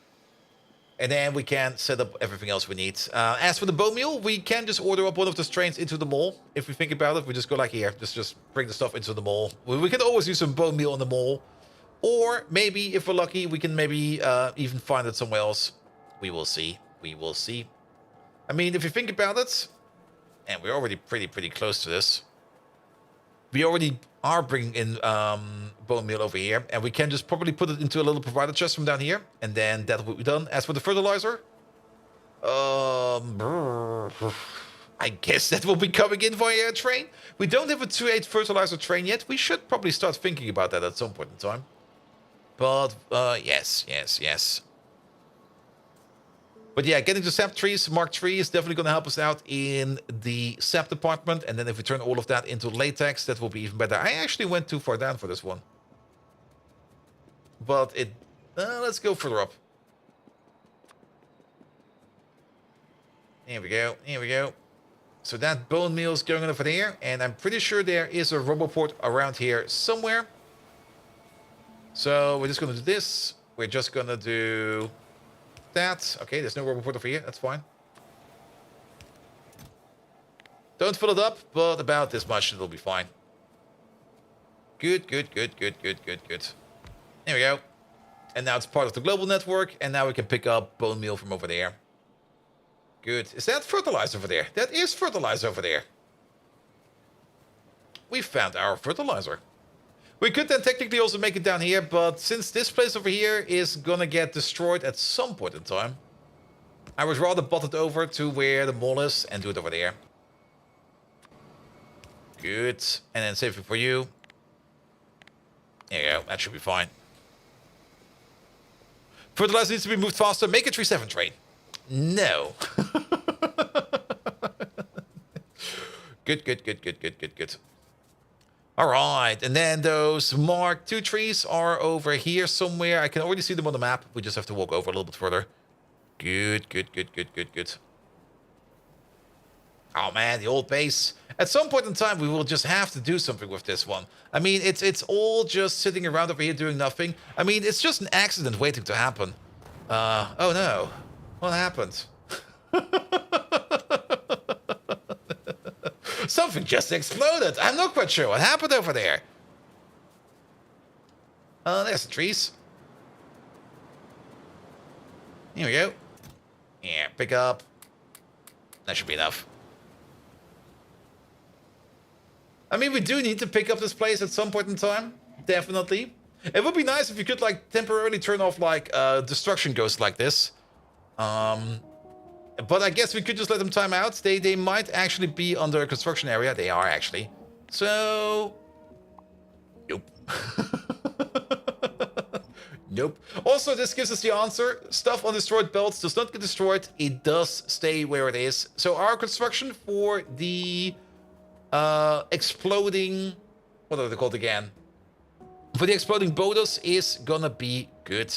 And then we can set up everything else we need. As for the bone meal, we can just order up one of those trains into the mall. If we think about it, we just go like here. Just bring the stuff into the mall. We can always use some bone meal in the mall. Or maybe, if we're lucky, we can maybe even find it somewhere else. We will see. We will see. I mean, if you think about it, and we're already pretty close to this. We already are bringing in bone meal over here, and we can just probably put it into a little provider chest from down here, and then that will be done. As for the fertilizer, I guess that will be coming in via a train. We don't have a 2.8 fertilizer train yet. We should probably start thinking about that at some point in time. But yes. But yeah, getting the sap trees, Mark III, is definitely going to help us out in the sap department. And then if we turn all of that into latex, that will be even better. I actually went too far down for this one. But let's go further up. Here we go. So that bone meal is going over there. And I'm pretty sure there is a Roboport around here somewhere. So we're just going to do this. We're just going to do that. Okay, there's no Roboport over here. That's fine. Don't fill it up, but about this much, it'll be fine. Good. There we go. And now it's part of the global network, and now we can pick up bone meal from over there. Good. Is that fertilizer over there? That is fertilizer over there. We found our fertilizer. We could then technically also make it down here, but since this place over here is gonna get destroyed at some point in time, I would rather bot it over to where the mall is and do it over there. Good. And then save it for you. There you go. That should be fine. Fertilizer needs to be moved faster. Make a 3-7 train. No. Good. All right, and then those Mark II trees are over here somewhere. I can already see them on the map. We just have to walk over a little bit further. Good. Oh man, the old base. At some point in time, we will just have to do something with this one. I mean, it's all just sitting around over here doing nothing. I mean, it's just an accident waiting to happen. Oh no. What happened? Something just exploded. I'm not quite sure what happened over there. There's the trees. Here we go. Yeah, pick up. That should be enough. I mean, we do need to pick up this place at some point in time. Definitely. It would be nice if you could, like, temporarily turn off, like, destruction ghosts like this. But I guess we could just let them time out. They might actually be under a construction area. They are, actually. So... Nope. Nope. Also, this gives us the answer. Stuff on destroyed belts does not get destroyed. It does stay where it is. So our construction for the exploding... What are they called again? For the exploding bodos is gonna be good.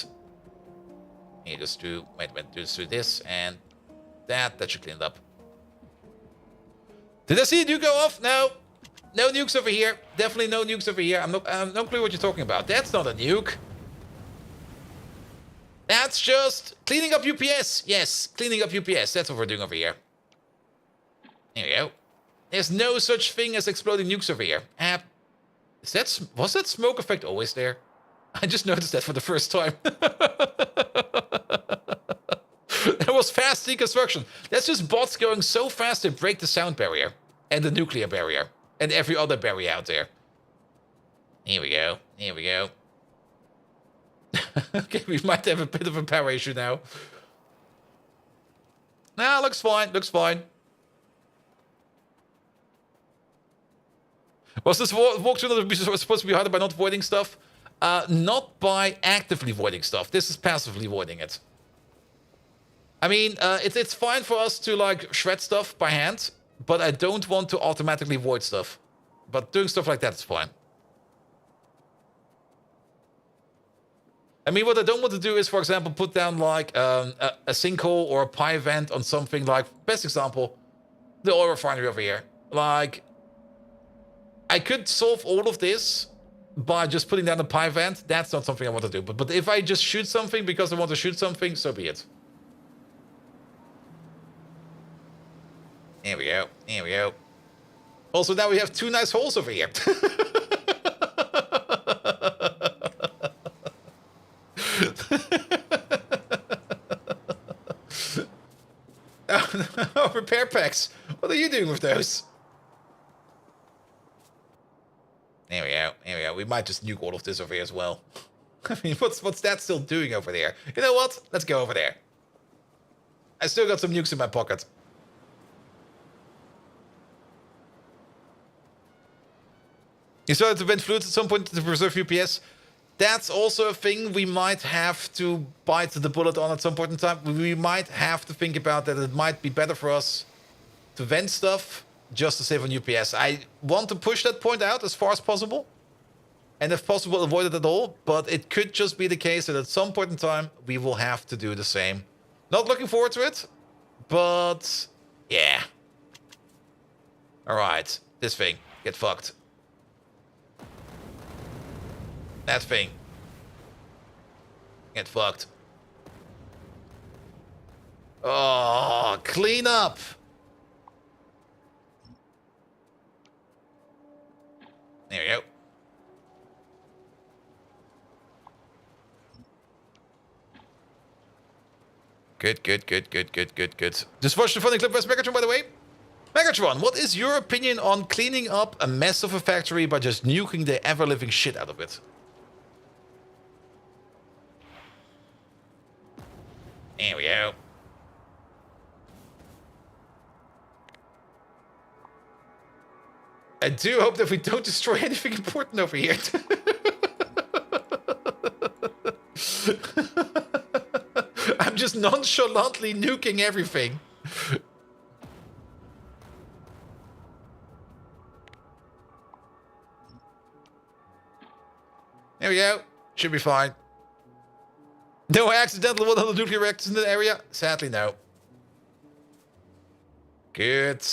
You just do... Wait, just do this and... That should clean it up. Did I see a nuke go off? No. No nukes over here. Definitely no nukes over here. I'm no clue what you're talking about. That's not a nuke. That's just cleaning up UPS. Yes, cleaning up UPS. That's what we're doing over here. There we go. There's no such thing as exploding nukes over here. Was that smoke effect always there? I just noticed that for the first time. That was fast deconstruction. That's just bots going so fast they break the sound barrier. And the nuclear barrier. And every other barrier out there. Here we go. Okay, we might have a bit of a power issue now. Nah, looks fine. Was this walkthrough supposed to be harder by not voiding stuff? Not by actively voiding stuff. This is passively voiding it. I mean, it's fine for us to, like, shred stuff by hand, but I don't want to automatically void stuff. But doing stuff like that is fine. I mean, what I don't want to do is, for example, put down like a sinkhole or a pi vent on something like, best example, the oil refinery over here. Like, I could solve all of this by just putting down a pi vent. That's not something I want to do. But if I just shoot something because I want to shoot something, so be it. There we go. There we go. Also, now we have 2 nice holes over here. Oh, repair packs. What are you doing with those? There we go. There we go. We might just nuke all of this over here as well. I mean, what's that still doing over there? You know what? Let's go over there. I still got some nukes in my pocket. You started to vent fluids at some point to preserve UPS. That's also a thing we might have to bite the bullet on at some point in time. We might have to think about that. It might be better for us to vent stuff just to save on UPS. I want to push that point out as far as possible. And if possible, avoid it at all. But it could just be the case that at some point in time, we will have to do the same. Not looking forward to it. But, yeah. Alright. This thing. Get fucked. That thing. Get fucked. Oh, clean up. There we go. Good, good, good, good, good, good, good. Just watched the funny clip with Megatron, by the way. Megatron, what is your opinion on cleaning up a mess of a factory by just nuking the ever-living shit out of it? There we go. I do hope that we don't destroy anything important over here. I'm just nonchalantly nuking everything. There we go. Should be fine. No accidental 100 nuclear reactors in the area? Sadly, no. Good.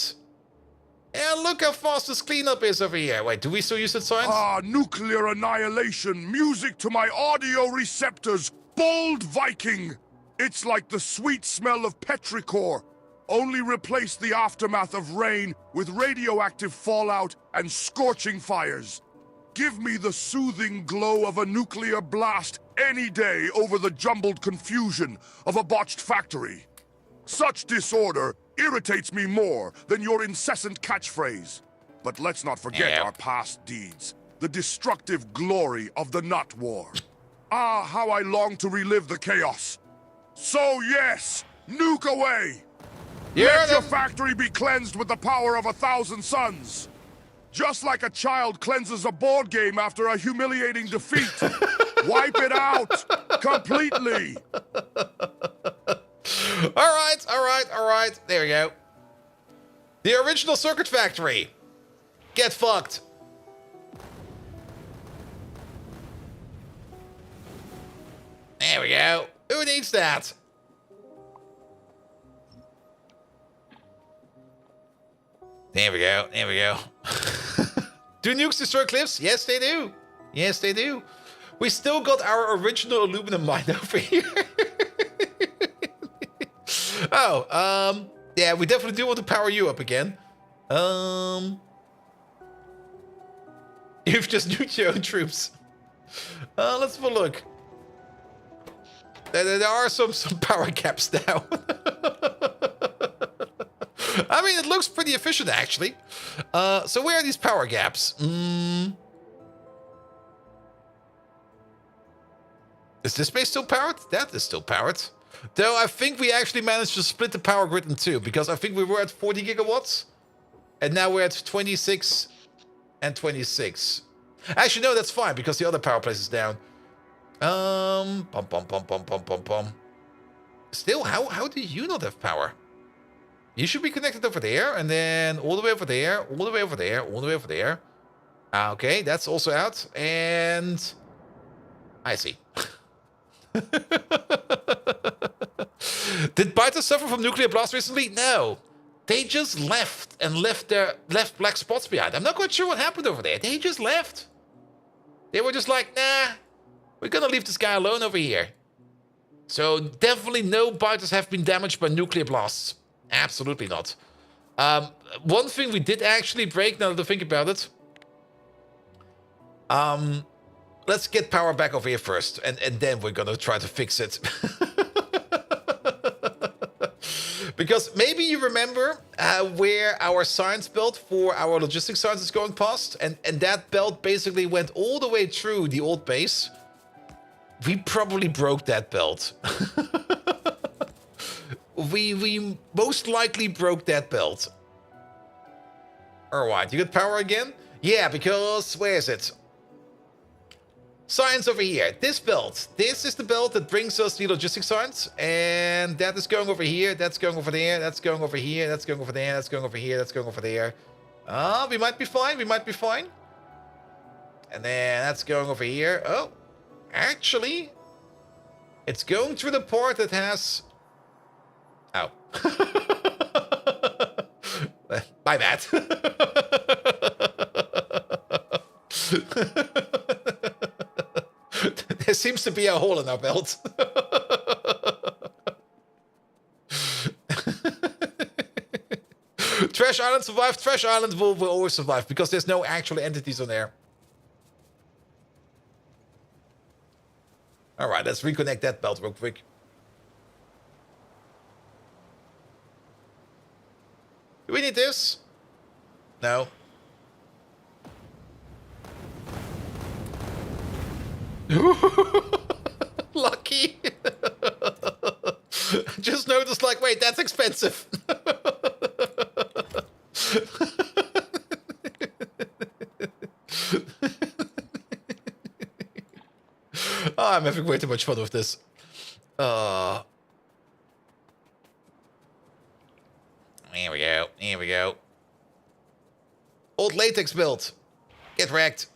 And look how fast this cleanup is over here. Wait, do we still use that science? Ah, nuclear annihilation. Music to my audio receptors. Bold Viking. It's like the sweet smell of petrichor. Only replace the aftermath of rain with radioactive fallout and scorching fires. Give me the soothing glow of a nuclear blast any day over the jumbled confusion of a botched factory. Such disorder irritates me more than your incessant catchphrase. But let's not forget our past deeds, the destructive glory of the Nut War. Ah, how I long to relive the chaos. So yes, nuke away! Let your factory be cleansed with the power of 1,000 suns. Just like a child cleanses a board game after a humiliating defeat. Wipe it out completely. All right. There we go. The original circuit factory. Get fucked. There we go. Who needs that? There we go. There we go. Do nukes destroy cliffs? Yes, they do. Yes, they do. We still got our original aluminum mine over here. Oh, yeah, we definitely do want to power you up again. You've just nuked your own troops. Let's have a look. There are some power gaps now. I mean, it looks pretty efficient, actually. So where are these power gaps? Is this base still powered? That is still powered. Though I think we actually managed to split the power grid in two, because I think we were at 40 gigawatts. And now we're at 26 and 26. Actually, no, that's fine, because the other power place is down. Still, how do you not have power? You should be connected over there, and then all the way over there, all the way over there, all the way over there. Okay, that's also out, and I see. Did biters suffer from nuclear blast recently? No. They just left and left black spots behind. I'm not quite sure what happened over there. They just left. They were just like, nah, we're gonna leave this guy alone over here. So definitely no biters have been damaged by nuclear blasts. Absolutely not. One thing we did actually break, now that I think about it. Let's get power back over here first, and then we're gonna try to fix it. Because maybe you remember where our science belt for our logistics science is going past, and that belt basically went all the way through the old base. We probably broke that belt. we most likely broke that belt. Alright, you got power again? Yeah, because where is it? Science over here. This belt. This is the belt that brings us the logistics science. And that is going over here. That's going over there. That's going over here. That's going over there. That's going over here. That's going over there. We might be fine. We might be fine. And then that's going over here. Oh, actually, it's going through the part that has... Oh. My bad. There seems to be a hole in our belt. Trash Island survived. Trash Island will always survive because there's no actual entities on there. Alright, let's reconnect that belt real quick. Do we need this? No. Lucky. Just noticed, like, wait, that's expensive. Oh, I'm having way too much fun with this. Here we go. Here we go. Old latex build. Get wrecked.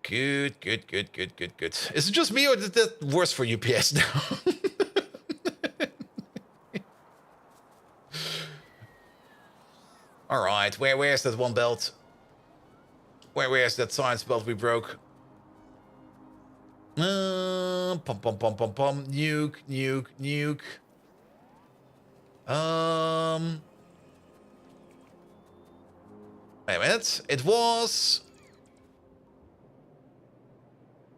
Good, good, good, good, good, good. Is it just me or is that worse for UPS now? Alright, where's that one belt? Where's that science belt we broke? Pum pum pum pum pum. Nuke, nuke, nuke. Wait a minute. It was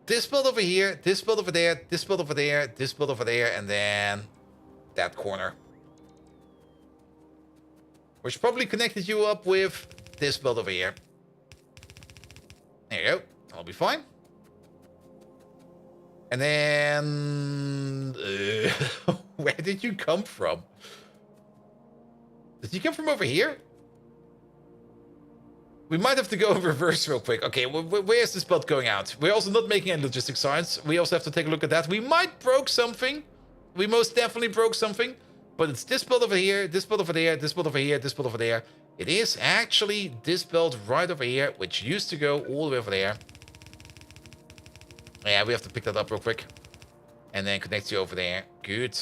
this belt over here, this belt over there, this belt over there, this belt over there, and then that corner. Which probably connected you up with this belt over here. There you go. I'll be fine. And then... where did you come from? Did you come from over here? We might have to go in reverse real quick. Okay, where's this belt going out? We're also not making any logistics science. We also have to take a look at that. We might broke something. We most definitely broke something. But it's this belt over here, this belt over there, this belt over here, this belt over there. It is actually this belt right over here, which used to go all the way over there. Yeah, we have to pick that up real quick. And then connect you over there. Good.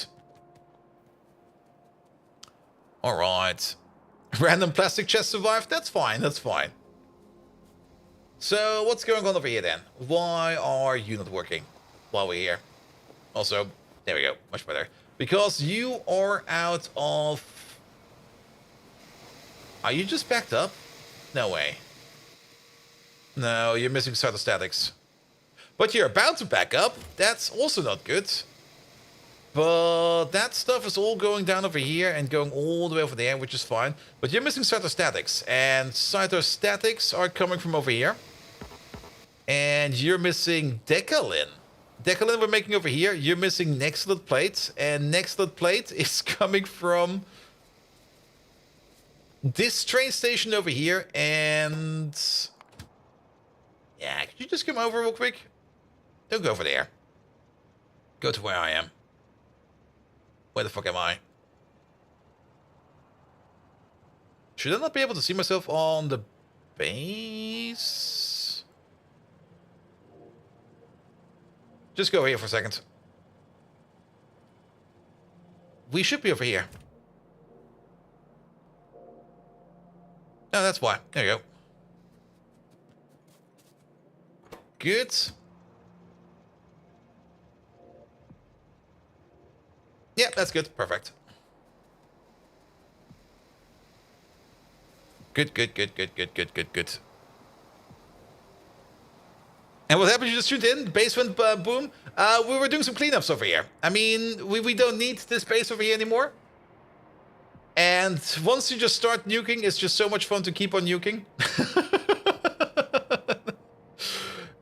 Alright. Random plastic chest survived? That's fine, that's fine. So, what's going on over here then? Why are you not working while we're here? Also, there we go. Much better. Because you are out of... Are you just backed up? No way. No, you're missing cytostatics. But you're about to back up. That's also not good. But that stuff is all going down over here and going all the way over there, which is fine. But you're missing cytostatics. And cytostatics are coming from over here. And you're missing decalin. Decalin we're making over here. You're missing Nextlet plate. And Nextlet plate is coming from this train station over here. And yeah, could you just come over real quick? Don't go over there. Go to where I am. Where the fuck am I? Should I not be able to see myself on the base? Just go here for a second. We should be over here. Oh, that's why. There you go. Good. Yeah, that's good. Perfect. Good. And what happened? You just tuned in? The base went boom. We were doing some cleanups over here. I mean, we don't need this base over here anymore. And once you just start nuking, it's just so much fun to keep on nuking.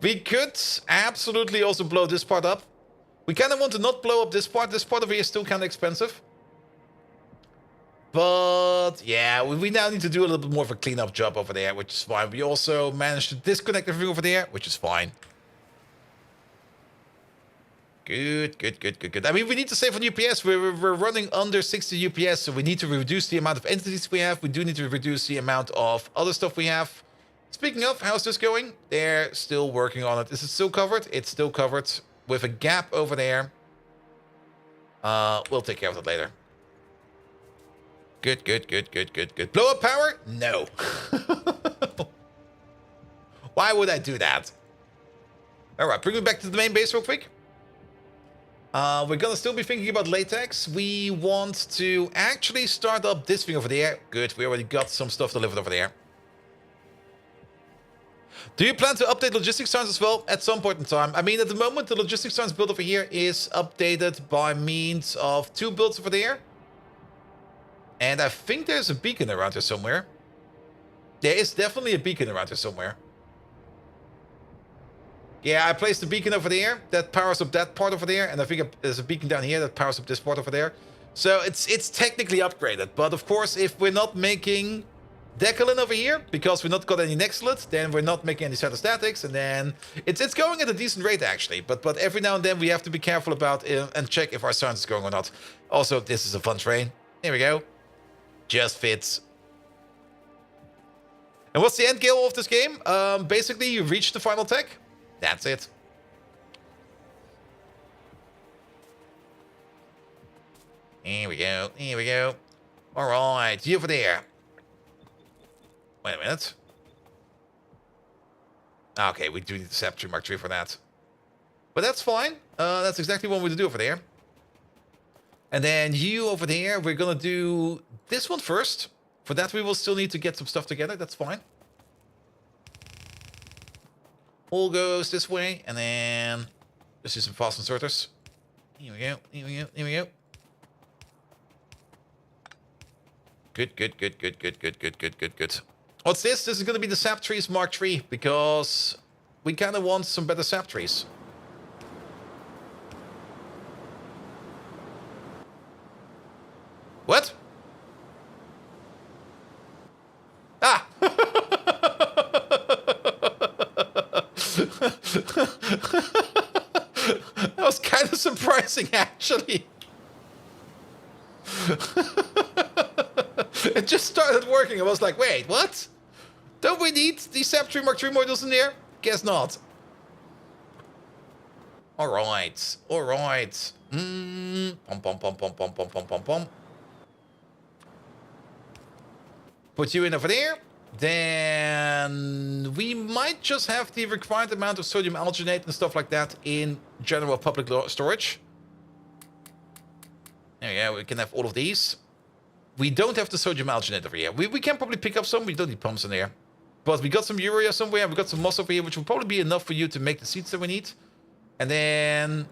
We could absolutely also blow this part up. We kind of want to not blow up this part. This part over here is still kind of expensive. But yeah, we now need to do a little bit more of a cleanup job over there, which is fine. We also managed to disconnect everything over there, which is fine. Good. I mean, we need to save on UPS. We're running under 60 UPS, so we need to reduce the amount of entities we have. We do need to reduce the amount of other stuff we have. Speaking of, how's this going? They're still working on it. Is it still covered? It's still covered with a gap over there. We'll take care of that later. Good. Blow up power? No. Why would I do that? All right, bring me back to the main base real quick. We're gonna still be thinking about latex. We want to actually start up this thing over there. Good, we already got some stuff delivered over there. Do you plan to update logistics signs as well at some point in time? I mean, at the moment, the logistics signs build over here is updated by means of 2 builds over there. And I think there's a beacon around here somewhere. There is definitely a beacon around here somewhere. Yeah, I placed the beacon over there that powers up that part over there, and I think there's a beacon down here that powers up this part over there. So it's technically upgraded, but of course, if we're not making Decalin over here because we're not got any Nextlet, then we're not making any cytostatics, and then it's going at a decent rate actually. But every now and then we have to be careful about and check if our science is going or not. Also, this is a fun train. Here we go. Just fits. And what's the end goal of this game? Basically, you reach the final tech. That's it. Here we go. All right, you over there. Wait a minute. Okay, we do need the Sceptre Mark III for that. But that's fine. That's exactly what we do over there. And then you over there, we're gonna do this one first. For that, we will still need to get some stuff together. That's fine. All goes this way, and then let's do some fast inserters. Here we go. Good. What's this? This is going to be the sap trees Mark III, because we kind of want some better sap trees. What? Ah! That was kind of surprising, actually. It just started working. I was like, wait, what? Don't we need these Factorio Mark III modules in there? Guess not. Alright. Pom. Put you in over there. Then we might just have the required amount of sodium alginate and stuff like that in general public storage. There we go. We can have all of these. We don't have the sodium alginate over here. We can probably pick up some. We don't need pumps in there. But we got some urea somewhere. We got some moss over here, which will probably be enough for you to make the seeds that we need. And then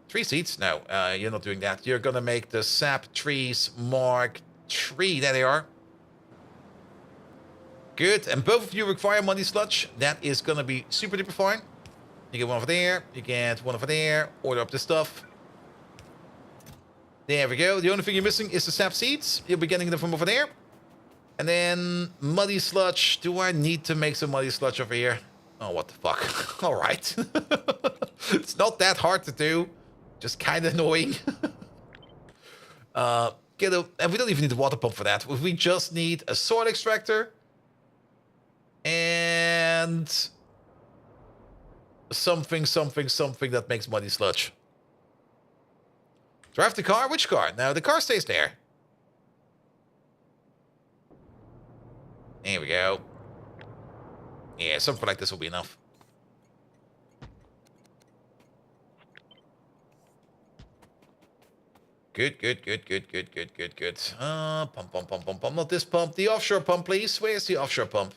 3 seeds. No, you're not doing that. You're going to make the sap trees Mark III. There they are. Good. And both of you require money sludge. That is going to be super duper fine. You get one over there. You get one over there. Order up this stuff. There we go. The only thing you're missing is the sap seeds. You'll be getting them from over there. And then muddy sludge. Do I need to make some muddy sludge over here? Oh, what the fuck. All right. It's not that hard to do. Just kind of annoying. Can get a... And we don't even need a water pump for that. We just need a soil extractor. And... something that makes muddy sludge. Drive the car? Which car? No, the car stays there. There we go. Yeah, something like this will be enough. Good. Pump. Not this pump. The offshore pump, please. Where's the offshore pump?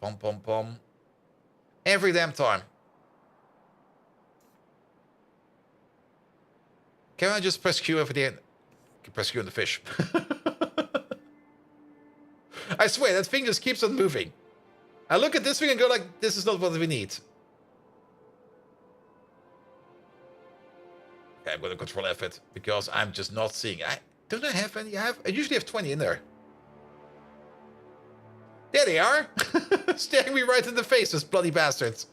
Pump. Every damn time. Can I just press Q over there? I can press Q on the fish. I swear, that thing just keeps on moving. I look at this thing and go like, this is not what we need. Okay, I'm going to control F it because I'm just not seeing. Don't I have any? I usually have 20 in there. There they are. Staring me right in the face, those bloody bastards.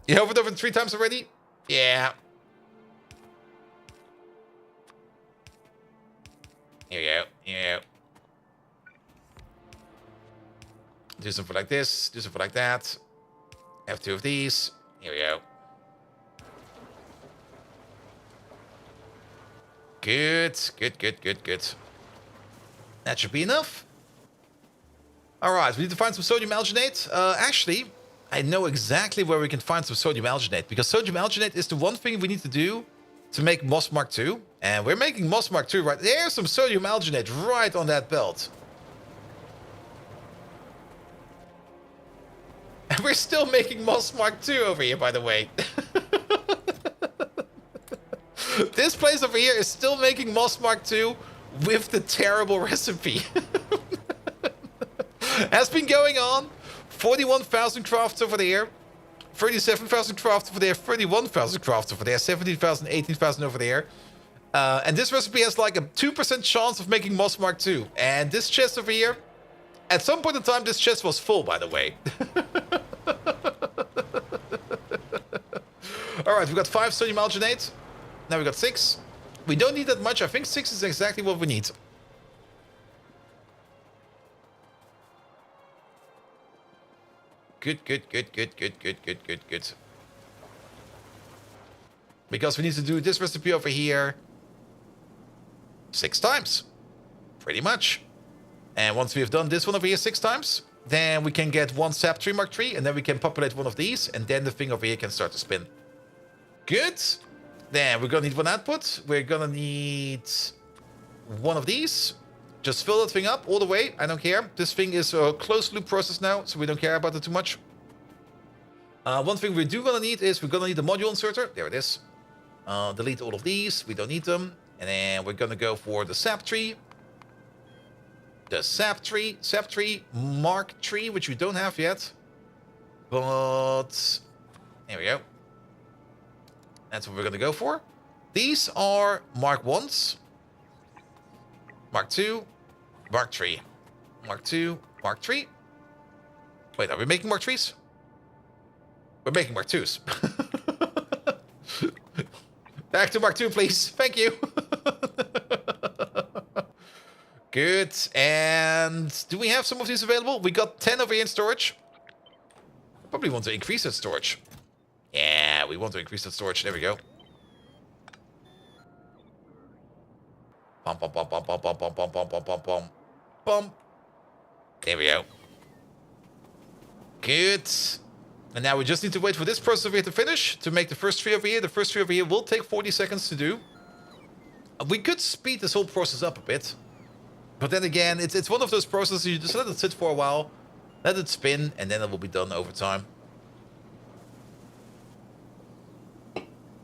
You hovered over 3 times already? Yeah. Here we go. Yeah. Do something like this. Do something like that. Have 2 of these. Here we go. Good. That should be enough. Alright, we need to find some sodium alginate. Actually, I know exactly where we can find some sodium alginate. Because sodium alginate is the one thing we need to do to make Moss Mark II. And we're making Moss Mark II right... There's some sodium alginate right on that belt. And we're still making Moss Mark II over here, by the way. This place over here is still making Moss Mark II with the terrible recipe. Has been going on. 41,000 crafts over there. 37,000 crafts over there. 31,000 crafts over there. 17,000, 18,000 over there. And this recipe has like a 2% chance of making Moss Mark II. And this chest over here, at some point in time, this chest was full, by the way. Alright, we got 5 sodium alginate. Now we got 6. We don't need that much. I think 6 is exactly what we need. Good. Because we need to do this recipe over here 6 times. Pretty much. And once we have done this one over here 6 times, then we can get 1 sap tree Mark III, and then we can populate one of these, and then the thing over here can start to spin. Good. Then we're gonna need 1 output. We're gonna need 1 of these. Just fill that thing up all the way. I don't care. This thing is a closed loop process now, so we don't care about it too much. One thing we do gonna need is we're gonna need a module inserter. There it is. Delete all of these. We don't need them. And then we're gonna go for the sap tree. The sap tree Mark III, which we don't have yet. But there we go. That's what we're gonna go for. These are Mark 1s. Mark II, Mark III. Mark II, Mark III. Wait, are we making Mark IIIs? We're making Mark IIs. Back to Mark II, please. Thank you. Good. And do we have some of these available? We got 10 over here in storage. Probably want to increase that storage. Yeah, we want to increase that storage. There we go. Bum. There we go. Good. And now we just need to wait for this process over here to finish, to make the first 3 over here. The first 3 over here will take 40 seconds to do. We could speed this whole process up a bit. But then again, it's one of those processes you just let it sit for a while, let it spin, and then it will be done over time.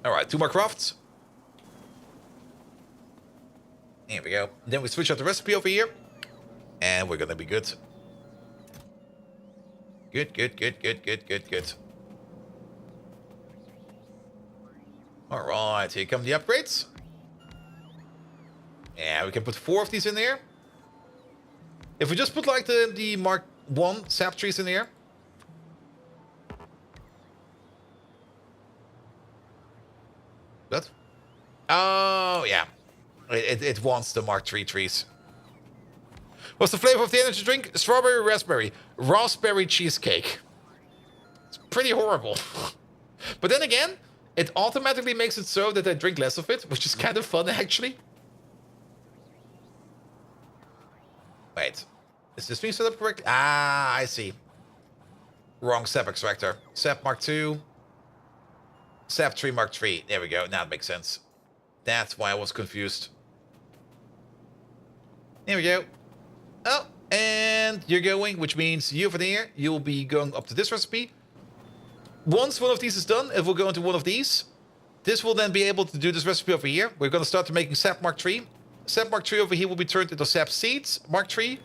Alright, 2 more crafts. Here we go. Then we switch out the recipe over here. And we're gonna be good. Good. Alright, here come the upgrades. Yeah, we can put 4 of these in there. If we just put like the Mark 1 sap trees in here. Oh, yeah. It wants the Mark III trees. What's the flavor of the energy drink? Strawberry, raspberry. Raspberry cheesecake. It's pretty horrible. But then again, it automatically makes it so that I drink less of it, which is kind of fun, actually. Wait. Is this being set up correctly? Ah, I see. Wrong sap extractor. Sap Mark II. Sap 3 Mark III. There we go. Now it makes sense. That's why I was confused. There we go. Oh, and you're going, which means you over there, you'll be going up to this recipe. Once one of these is done, it will go into one of these. This will then be able to do this recipe over here. We're going to start making sap Mark III. Sap Mark III over here will be turned into sap seeds Mark III.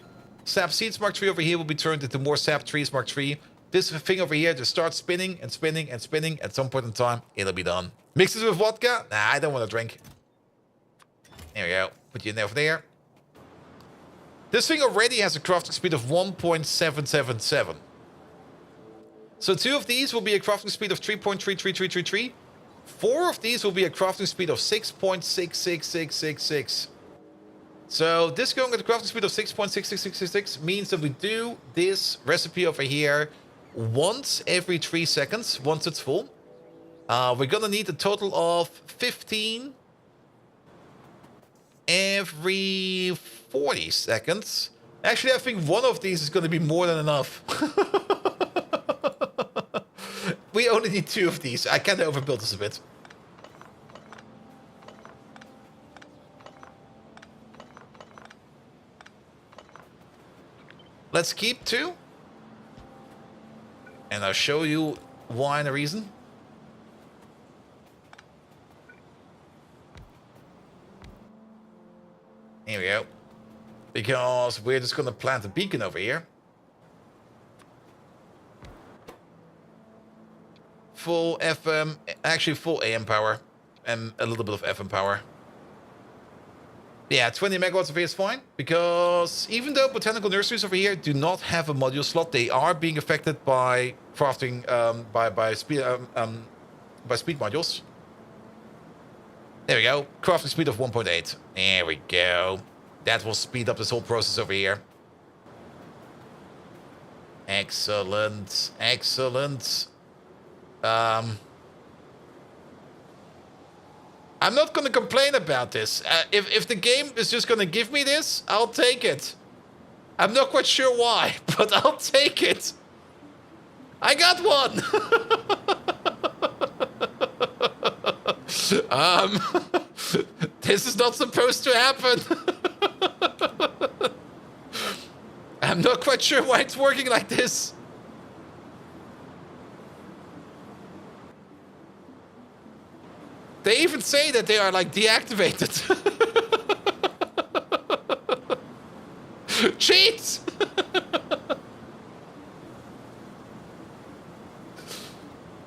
Sap seeds Mark III over here will be turned into more sap trees Mark III. This thing over here just starts spinning and spinning and spinning. At some point in time, it'll be done. Mix this with vodka? Nah, I don't want to drink. There we go. Put you in there over there. This thing already has a crafting speed of 1.777. So 2 of these will be a crafting speed of 3.33333. 4 of these will be a crafting speed of 6.66666. So this going at a crafting speed of 6.66666 means that we do this recipe over here once every 3 seconds, once it's full. We're gonna need a total of 15 every 40 seconds. Actually, I think one of these is gonna be more than enough. We only need 2 of these. I kind of overbuilt this a bit. Let's keep 2. And I'll show you why and the reason. Here we go. Because we're just going to plant a beacon over here. Full FM, actually full AM power. And a little bit of FM power. Yeah, 20 megawatts of here is fine. Because even though botanical nurseries over here do not have a module slot, they are being affected by crafting, by speed modules. There we go. Crafting speed of 1.8. There we go. That will speed up this whole process over here. Excellent. Excellent. I'm not going to complain about this. If the game is just going to give me this, I'll take it. I'm not quite sure why, but I'll take it. I got one. This is not supposed to happen. I'm not quite sure why it's working like this. They even say that they are like deactivated. Cheats!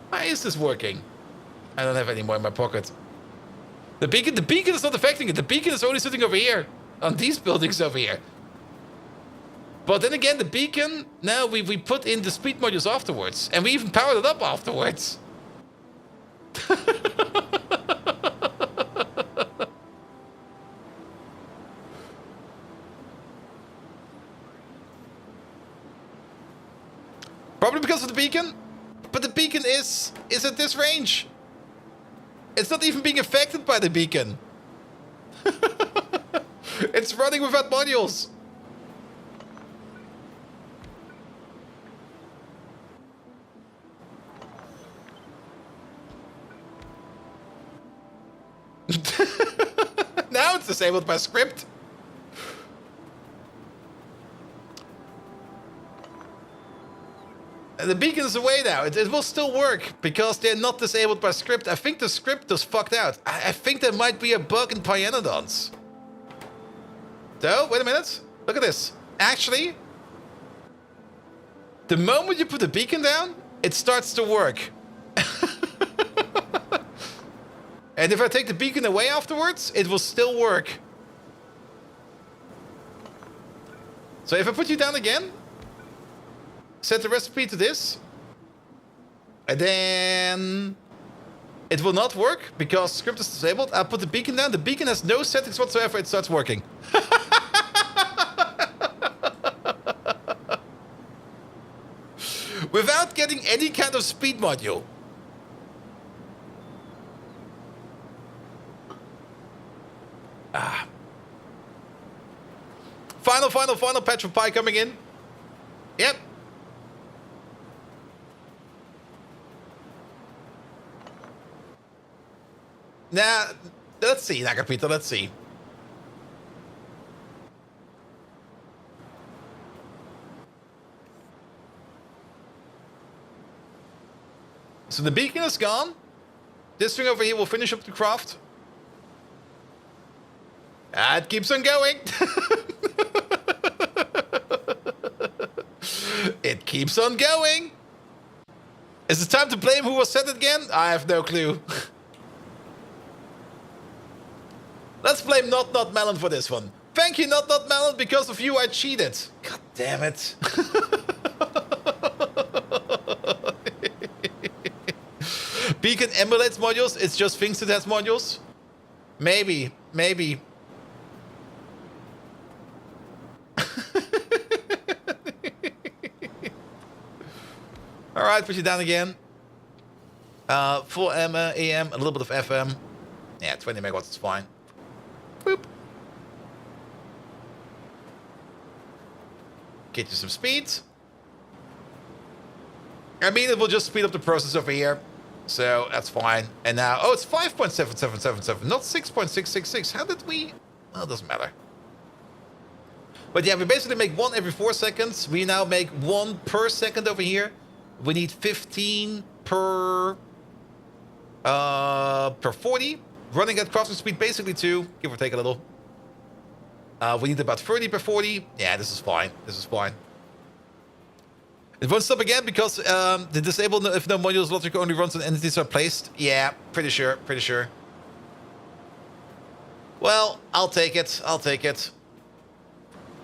Why is this working? I don't have any more in my pocket. The beacon is not affecting it. The beacon is only sitting over here. On these buildings over here. But then again, the beacon, now we put in the speed modules afterwards. And we even powered it up afterwards. Probably because of the beacon. But the beacon is at this range. It's not even being affected by the beacon. It's running without modules. Now it's disabled by script. The beacon is away now. It will still work because they're not disabled by script. I think the script is fucked out. I think there might be a bug in Pyanodons. So, wait a minute. Look at this. Actually, the moment you put the beacon down, it starts to work. And if I take the beacon away afterwards, it will still work. So if I put you down again, set the recipe to this, and then It will not work because script is disabled. I'll put the beacon down. The beacon has no settings whatsoever. It starts working. Without getting any kind of speed module. Final patch of pie coming in. Yep. Now, let's see, Nagapita, let's see. So the beacon is gone. This thing over here will finish up the craft. It keeps on going. It keeps on going. Is it time to blame who was said it again? I have no clue. Let's blame Not Melon for this one. Thank you, Not Melon. Because of you, I cheated. God damn it. Beacon emulates modules. It's just things that has modules. Maybe. All right, put you down again. Full AM, a little bit of FM. Yeah, 20 megawatts is fine. Boop. Get you some speed. I mean, it will just speed up the process over here. So that's fine. And now, oh, it's 5.7777, not 6.666. How did we? Well, it doesn't matter. But yeah, we basically make one every 4 seconds. We now make 1 per second over here. We need 15 per 40. Running at crafting speed basically 2, give or take a little. We need about 30 per 40. Yeah, this is fine. It won't stop again because the disable if no modules logic only runs when entities are placed. Yeah, pretty sure. Well, I'll take it. I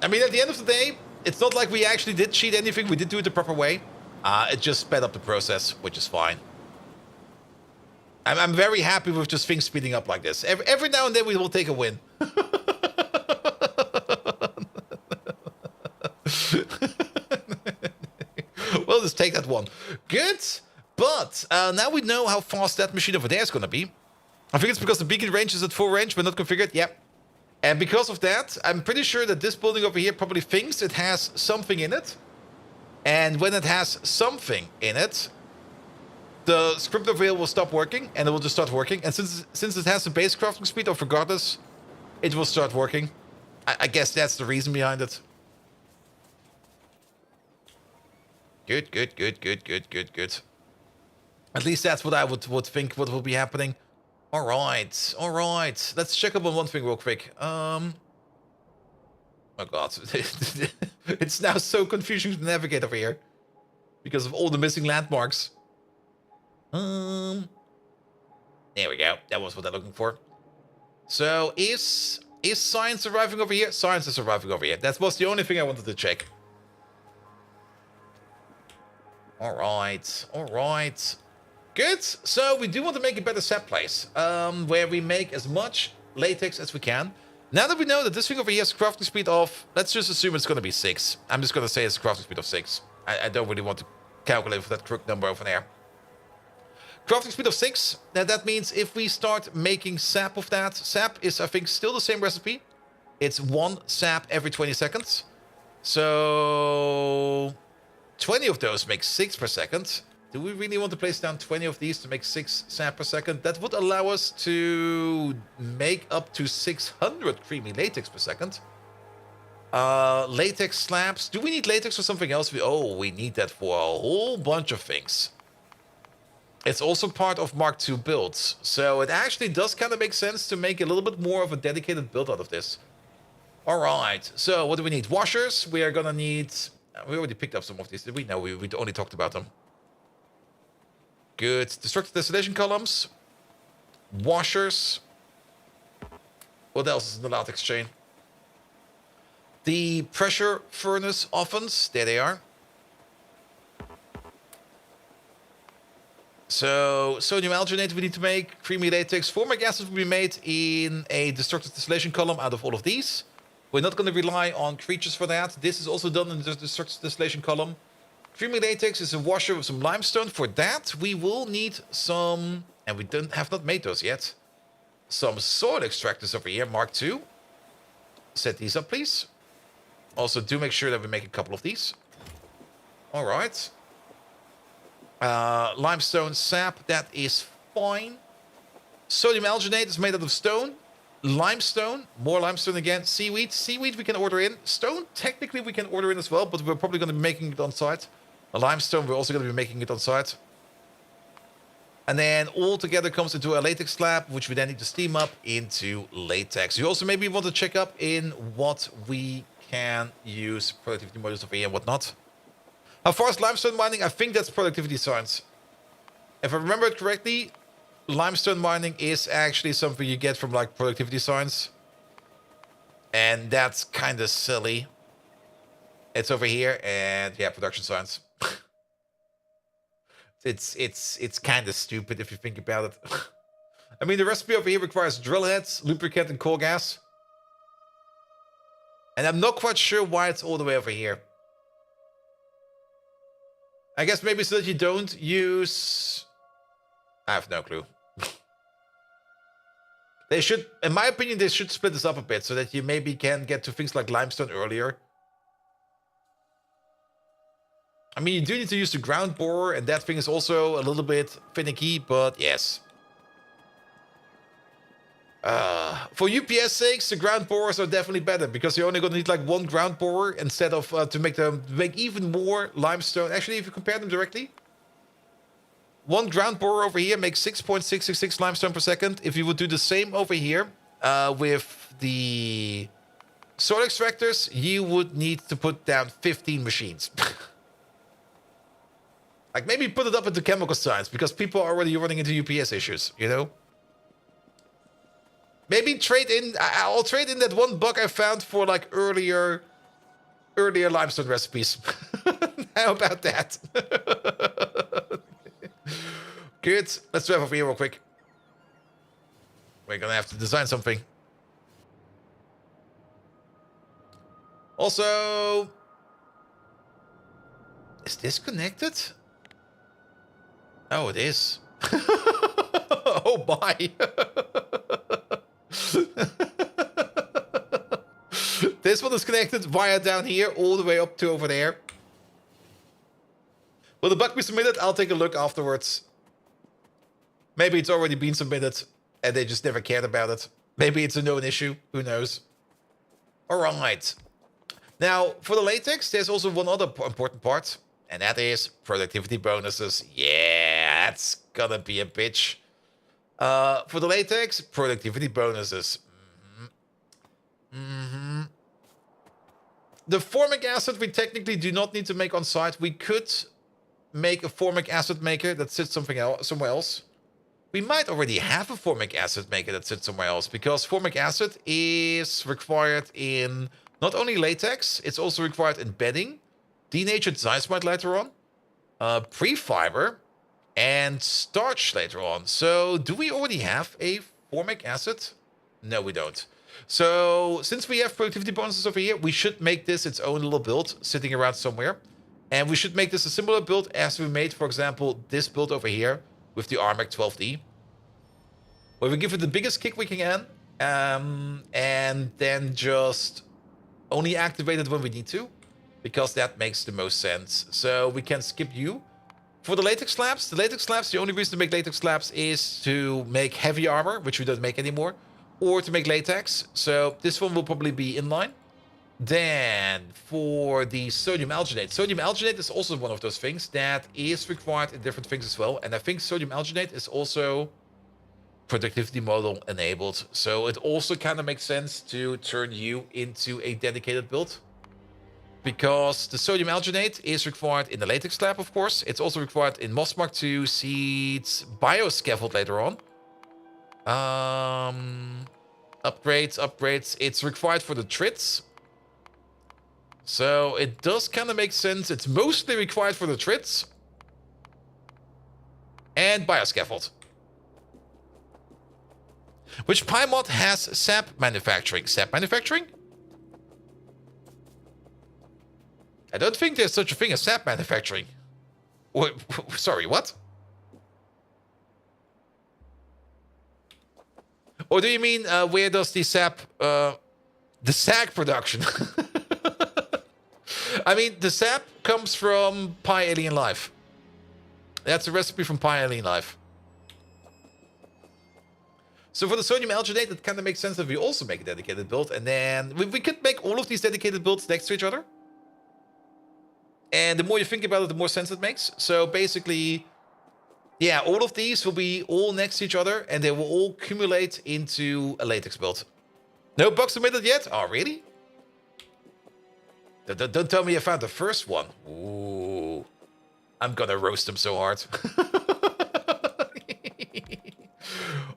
mean, at the end of the day, it's not like we actually did cheat anything. We did do it the proper way. It just sped up the process, which is fine. I'm very happy with just things speeding up like this. Every now and then we will take a win. We'll just take that one. Good. But now we know how fast that machine over there is going to be. I think it's because the beacon range is at full range, but not configured. Yep. And because of that, I'm pretty sure that this building over here probably thinks it has something in it. And when it has something in it, the script over here will stop working, and it will just start working. And since it has the base crafting speed of regardless, it will start working. I guess that's the reason behind it. Good. At least that's what I would think what will be happening. All right. Let's check up on one thing real quick. Oh god, it's now so confusing to navigate over here because of all the missing landmarks. There we go. That was what I'm looking for. So is science arriving over here? Science is arriving over here. That was the only thing I wanted to check. All right. Good. So we do want to make a better set place, where we make as much latex as we can. Now that we know that this thing over here has a crafting speed of, let's just assume it's going to be 6. I'm just going to say it's a crafting speed of 6. I don't really want to calculate for that crook number over there. Crafting speed of 6. Now that means if we start making sap of that, sap is, I think, still the same recipe. It's 1 sap every 20 seconds. So 20 of those make 6 per second. Do we really want to place down 20 of these to make 6 sap per second? That would allow us to make up to 600 creamy latex per second. Latex slabs. Do we need latex for something else? We need that for a whole bunch of things. It's also part of Mark II builds. So it actually does kind of make sense to make a little bit more of a dedicated build out of this. All right. So what do we need? Washers. We are going to need... We already picked up some of these, did we? No, we only talked about them. Good. Destructive distillation columns. Washers. What else is in the latex chain? The pressure furnace ovens. There they are. So sodium alginate we need to make, creamy latex. Formic acid will be made in a destructive distillation column out of all of these. We're not going to rely on creatures for that. This is also done in the destructive distillation column. Creamy latex is a washer with some limestone. For that, we will need some, and we have not made those yet, some soil extractors over here, Mark II. Set these up, please. Also, do make sure that we make a couple of these. All right. Limestone sap, that is fine. Sodium alginate is made out of stone. Limestone, more limestone again. Seaweed we can order in. Stone, technically we can order in as well, but we're probably going to be making it on site. Limestone, we're also going to be making it on site. And then all together comes into a latex slab, which we then need to steam up into latex. You also maybe want to check up in what we can use productivity modules over here and whatnot. How far is limestone mining? I think that's productivity science. If I remember it correctly, limestone mining is actually something you get from like productivity science. And that's kind of silly. It's over here and yeah, production science. It's kind of stupid if you think about it. I mean, the recipe over here requires drill heads, lubricant, and coal gas. And I'm not quite sure why it's all the way over here. I guess maybe so that you don't use... I have no clue. They should, in my opinion, they should split this up a bit so that you maybe can get to things like limestone earlier. I mean, you do need to use the ground borer, and that thing is also a little bit finicky, but yes. For UPS sakes, the ground borers are definitely better because you're only going to need like one ground borer instead of to make even more limestone. Actually, if you compare them directly, one ground borer over here makes 6.666 limestone per second. If you would do the same over here with the soil extractors, you would need to put down 15 machines. Like maybe put it up into chemical science because people are already running into UPS issues, you know? Maybe trade in, I'll trade in that one bug I found for like earlier limestone recipes. How about that? Good. Let's drive over here real quick. We're gonna have to design something. Also, is this connected? Oh, it is. Oh, bye. This one is connected via down here all the way up to over there. Will the bug be submitted? I'll take a look afterwards. Maybe it's already been submitted and they just never cared about it. Maybe it's a known issue. Who knows? All right. Now, for the latex, there's also one other important part, and that is productivity bonuses. Yeah, that's gonna be a bitch. For the latex, productivity bonuses. The formic acid we technically do not need to make on site. We could make a formic acid maker that sits somewhere else. We might already have a formic acid maker that sits somewhere else because formic acid is required in not only latex, it's also required in bedding, denatured seismite later on, pre-fiber, and starch later on. So do we already have a formic acid? No, we don't. So since we have productivity bonuses over here, we should make this its own little build sitting around somewhere. And we should make this a similar build as we made, for example, this build over here with the RMAC 12D. Where we give it the biggest kick we can, and then just only activate it when we need to, because that makes the most sense. So we can skip you. For the latex slabs, the only reason to make latex slabs is to make heavy armor, which we don't make anymore, or to make latex. So this one will probably be inline. Then for the sodium alginate is also one of those things that is required in different things as well. And I think sodium alginate is also productivity model enabled. So it also kind of makes sense to turn you into a dedicated build. Because the sodium alginate is required in the latex slab, of course. It's also required in Moss Mark II, Seeds, Bioscaffold later on. Upgrades. It's required for the trits. So it does kind of make sense. It's mostly required for the trits. And bioscaffold. Which PyMod has sap manufacturing? Sap manufacturing? I don't think there's such a thing as sap manufacturing. Wait, sorry, what? Or do you mean where does the sap, the sag production? I mean, the sap comes from Pi Alien Life. That's a recipe from Pi Alien Life. So for the sodium alginate, it kind of makes sense that we also make a dedicated build. And then we could make all of these dedicated builds next to each other. And the more you think about it, the more sense it makes. So basically, yeah, all of these will be all next to each other. And they will all accumulate into a latex build. No bugs submitted yet? Oh, really? Don't tell me you found the first one. Ooh. I'm gonna roast them so hard.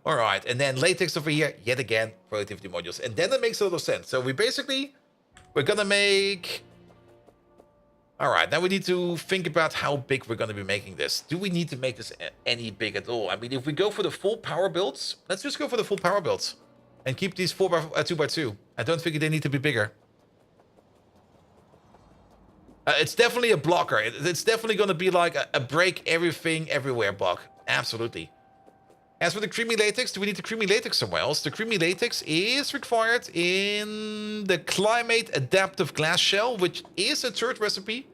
All right, and then latex over here, yet again, productivity modules. And then it makes a lot of sense. So we're gonna make... All right, now we need to think about how big we're gonna be making this. Do we need to make this any big at all? I mean, if we go for the full power builds, let's just go for the full power builds. And keep these 2x2. I don't think they need to be bigger. It's definitely a blocker. It's definitely going to be like a break everything everywhere block. Absolutely. As for the creamy latex, do we need the creamy latex somewhere else? The creamy latex is required in the climate adaptive glass shell, which is a third recipe,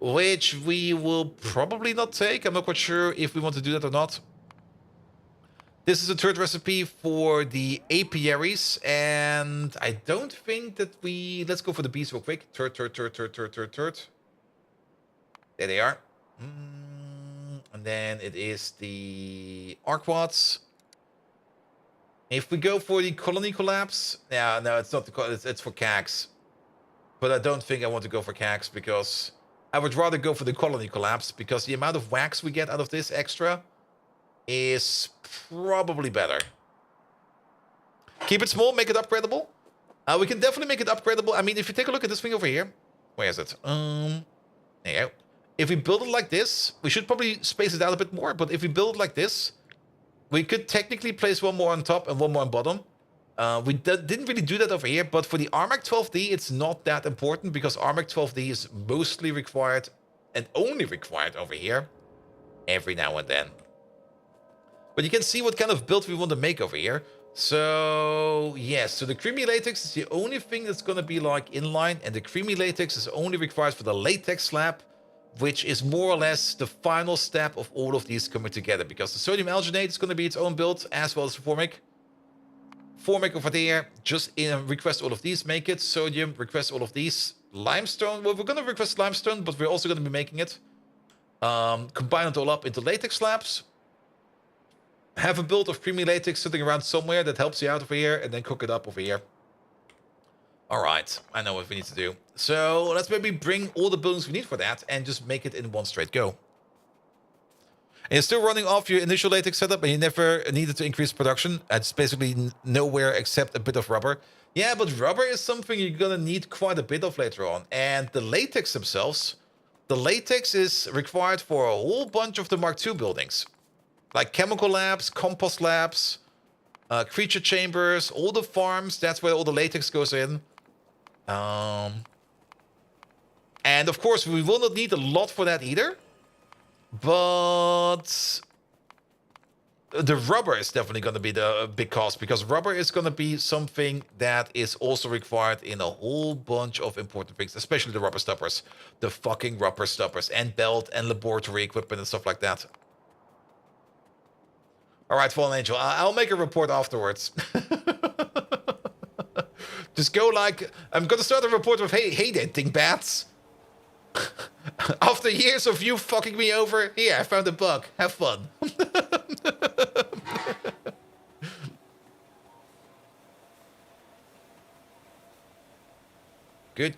which we will probably not take. I'm not quite sure if we want to do that or not. This is a third recipe for the apiaries, and I don't think that we... Let's go for the bees real quick. Third. There they are. And then it is the arquads. If we go for the colony collapse... Yeah, no, it's not the... It's for cags. But I don't think I want to go for cags, because... I would rather go for the colony collapse, because the amount of wax we get out of this extra... is probably better. Keep it small, make it upgradable. We can definitely make it upgradable. I mean, if you take a look at this thing over here, where is it? There you go. If we build it like this, we should probably space it out a bit more. But if we build it like this, we could technically place one more on top and one more on bottom. We didn't really do that over here, but for the Armac 12D, it's not that important because Armac 12D is mostly required and only required over here every now and then. But you can see what kind of build we want to make over here. So, yes, so the creamy latex is the only thing that's going to be like inline, and the creamy latex is only required for the latex slab, which is more or less the final step of all of these coming together, because the sodium alginate is going to be its own build, as well as the formic. Formic over there, just request all of these, make it. Sodium, request all of these. Limestone, well, we're going to request limestone, but we're also going to be making it. Combine it all up into latex slabs. Have a build of creamy latex sitting around somewhere that helps you out over here, and then cook it up over here. Alright, I know what we need to do. So let's maybe bring all the buildings we need for that and just make it in one straight go. And you're still running off your initial latex setup, and you never needed to increase production. It's basically nowhere except a bit of rubber. Yeah, but rubber is something you're gonna need quite a bit of later on. And the latex themselves, the latex is required for a whole bunch of the Mark II buildings. Like chemical labs, compost labs, creature chambers, all the farms, that's where all the latex goes in. And of course, we will not need a lot for that either. But the rubber is definitely going to be the big cost, because rubber is going to be something that is also required in a whole bunch of important things, especially the rubber stoppers. The fucking rubber stoppers and belt and laboratory equipment and stuff like that. All right, Fallen Angel, I'll make a report afterwards. Just go like, I'm going to start a report with, hey there, dingbats. After years of you fucking me over, here, I found a bug. Have fun. Good.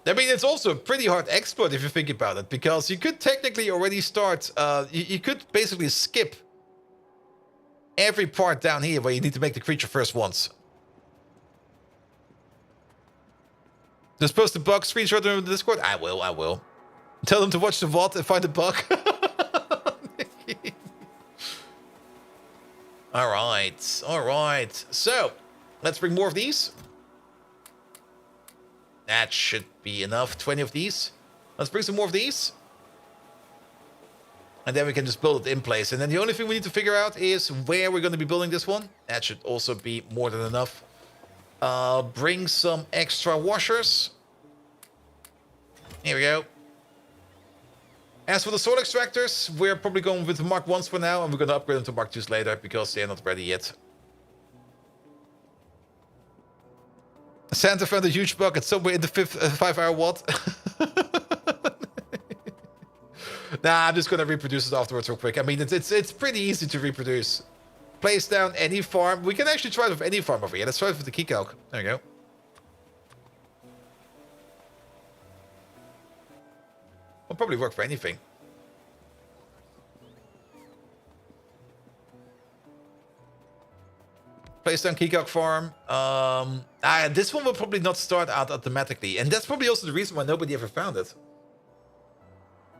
I mean, it's also a pretty hard exploit if you think about it, because you could technically already start, you could basically skip every part down here where you need to make the creature first once. Just post the bug screenshot in the Discord? I will. Tell them to watch the VOD and find a bug. All right, all right. So, let's bring more of these. That should be enough. 20 of these. Let's bring some more of these. And then we can just build it in place. And then the only thing we need to figure out is where we're going to be building this one. That should also be more than enough. Bring some extra washers. Here we go. As for the sword extractors, we're probably going with the Mark 1s for now. And we're going to upgrade them to Mark 2s later because they're not ready yet. Santa found a huge bug. It's somewhere in the 5-hour WOD. Nah, I'm just gonna reproduce it afterwards real quick. I mean, it's pretty easy to reproduce. Place down any farm. We can actually try it with any farm over here. Let's try it with the key calc. There we go. Will probably work for anything. Place down key calc farm. This one will probably not start out automatically, and that's probably also the reason why nobody ever found it.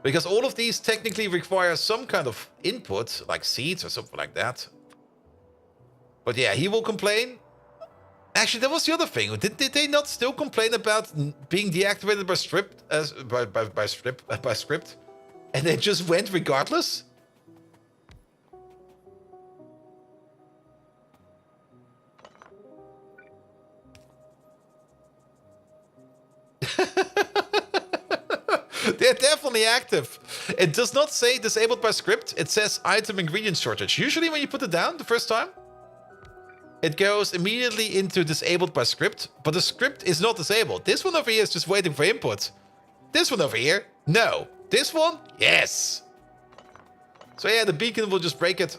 Because all of these technically require some kind of input, like seeds or something like that. But yeah, he will complain. Actually, that was the other thing. Did they not still complain about being deactivated by script? And they just went regardless? They're definitely active. It does not say disabled by script. It says item ingredient shortage. Usually when you put it down the first time, it goes immediately into disabled by script, but the script is not disabled. This one over here is just waiting for input. This one over here, no. This one, yes. So yeah, the beacon will just break it.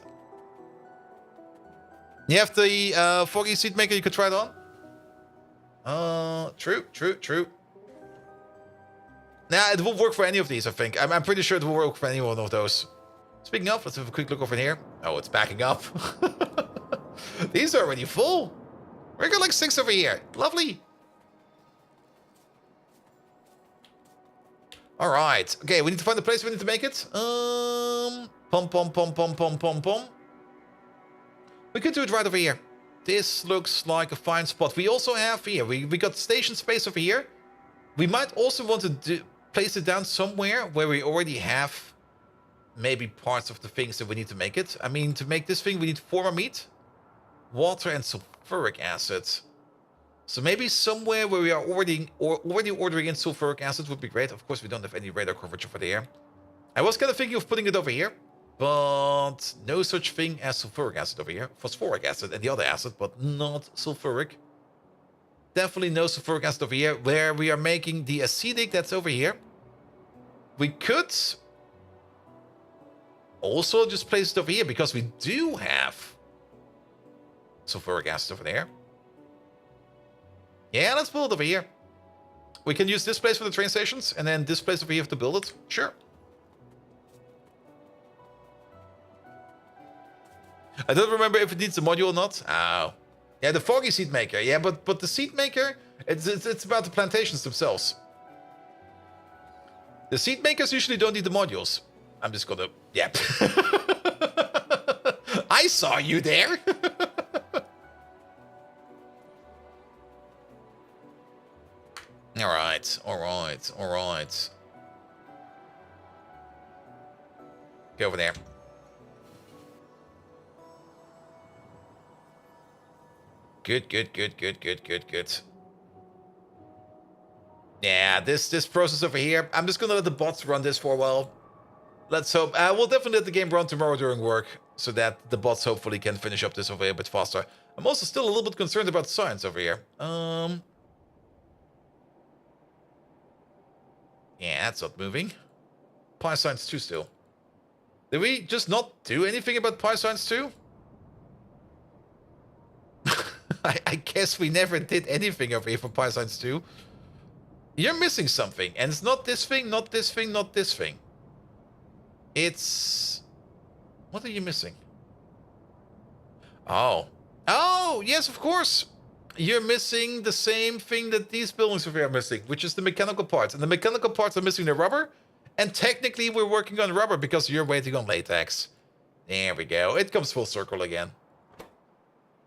You have the foggy seed maker, you could try it on. True. Nah, it will work for any of these, I think. I'm pretty sure it will work for any one of those. Speaking of, let's have a quick look over here. Oh, it's backing up. These are already full. We got like 6 over here. Lovely. All right. Okay, we need to find the place we need to make it. Pom. We could do it right over here. This looks like a fine spot. We also have here, we got station space over here. We might also want to place it down somewhere where we already have maybe parts of the things that we need to make it. I mean, to make this thing, we need former meat, water, and sulfuric acid. So maybe somewhere where we are already ordering in sulfuric acid would be great. Of course, we don't have any radar coverage over there. I was kind of thinking of putting it over here, but no such thing as sulfuric acid over here. Phosphoric acid and the other acid, but not sulfuric. Definitely no sulfuric acid over here. Where we are making the acetic, that's over here. We could also just place it over here because we do have sulfuric acid over there. Yeah, let's build it over here. We can use this place for the train stations and then this place over here to build it. Sure. I don't remember if it needs a module or not. Oh. Yeah, the foggy seed maker. Yeah, but the seed maker, it's about the plantations themselves. The seed makers usually don't need the modules. I'm just gonna... Yep. I saw you there. All right. Go over there. Good. Yeah, this process over here, I'm just gonna let the bots run this for a while. Let's hope. We'll definitely let the game run tomorrow during work, so that the bots hopefully can finish up this over here a bit faster. I'm also still a little bit concerned about science over here. Yeah, that's not moving. Pi Science 2 still. Did we just not do anything about Pi Science 2? I guess we never did anything over here for Pi Science 2. You're missing something, and it's not this thing, not this thing, not this thing. It's... What are you missing? Oh, yes, of course. You're missing the same thing that these buildings over here are missing, which is the mechanical parts. And the mechanical parts are missing the rubber And technically, we're working on rubber because you're waiting on latex. There we go. It comes full circle again.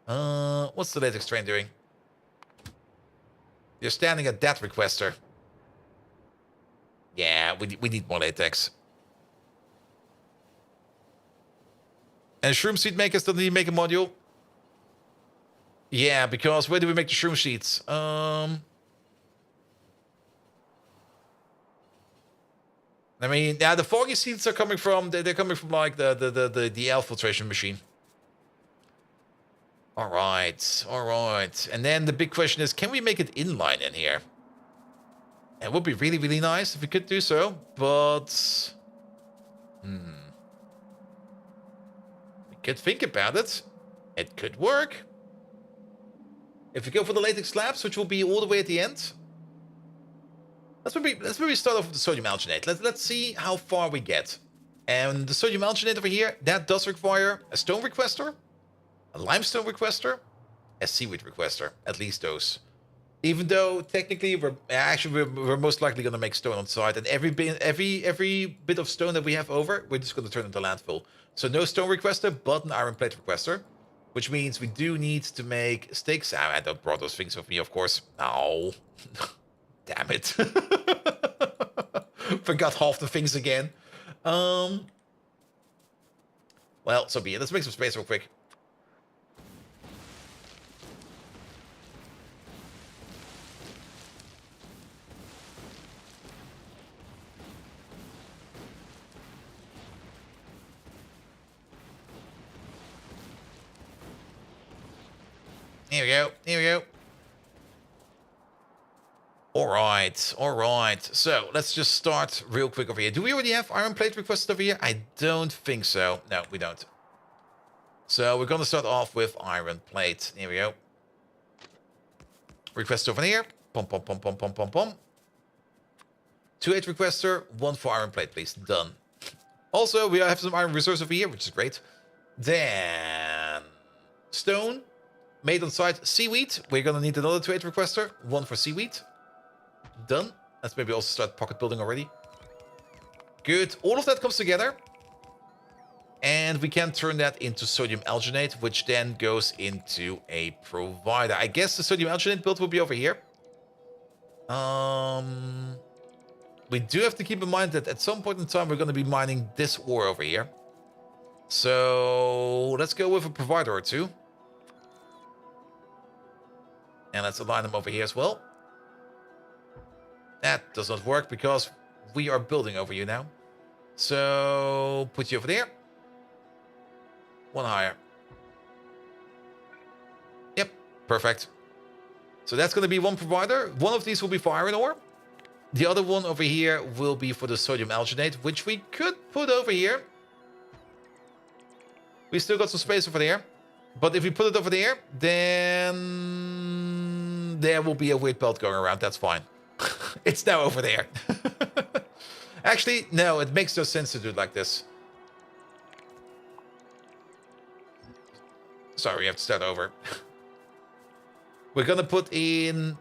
What's the latex train doing? You're standing at that requester. Yeah, we need more latex. And shroom sheet makers still need to make a module? Yeah, because where do we make the shroom sheets? I mean, yeah, the foggy seeds are coming from, they're coming from like the L filtration machine. All right. And then the big question is, can we make it inline in here? It would be really, really nice if we could do so, but... We could think about it. It could work. If we go for the latex slabs, which will be all the way at the end... Let's maybe start off with the sodium alginate. Let's see how far we get. And the sodium alginate over here, that does require a stone requester, a limestone requester, a seaweed requester. At least those. Even though technically we're most likely going to make stone on site, and every bit of stone that we have over, we're just going to turn into landfill. So no stone requester, but an iron plate requester, which means we do need to make stakes. I don't brought those things with me, of course. No. Damn it. Forgot half the things again. Well, so be it. Let's make some space real quick. Here we go. All right. So let's just start real quick over here. Do we already have iron plate requested over here? I don't think so. No, we don't. So we're going to start off with iron plate. Here we go. Request over here. Pom. 2-8 requester, 1 for iron plate, please. Done. Also, we have some iron resource over here, which is great. Then stone. Made on site seaweed. We're going to need another 2-8 requester, 1 for seaweed. Done. Let's maybe also start pocket building already. Good. All of that comes together. And we can turn that into sodium alginate, which then goes into a provider. I guess the sodium alginate build will be over here. We do have to keep in mind that at some point in time, we're going to be mining this ore over here. So let's go with a provider or two. And let's align them over here as well. That does not work because we are building over you now. So put you over there. 1 higher. Yep, perfect. So that's going to be 1 provider. One of these will be for iron ore. The other one over here will be for the sodium alginate, which we could put over here. We still got some space over there. But if we put it over there, then there will be a weird belt going around. That's fine. It's now over there. Actually, no, it makes no sense to do it like this. Sorry, we have to start over. We're going to put in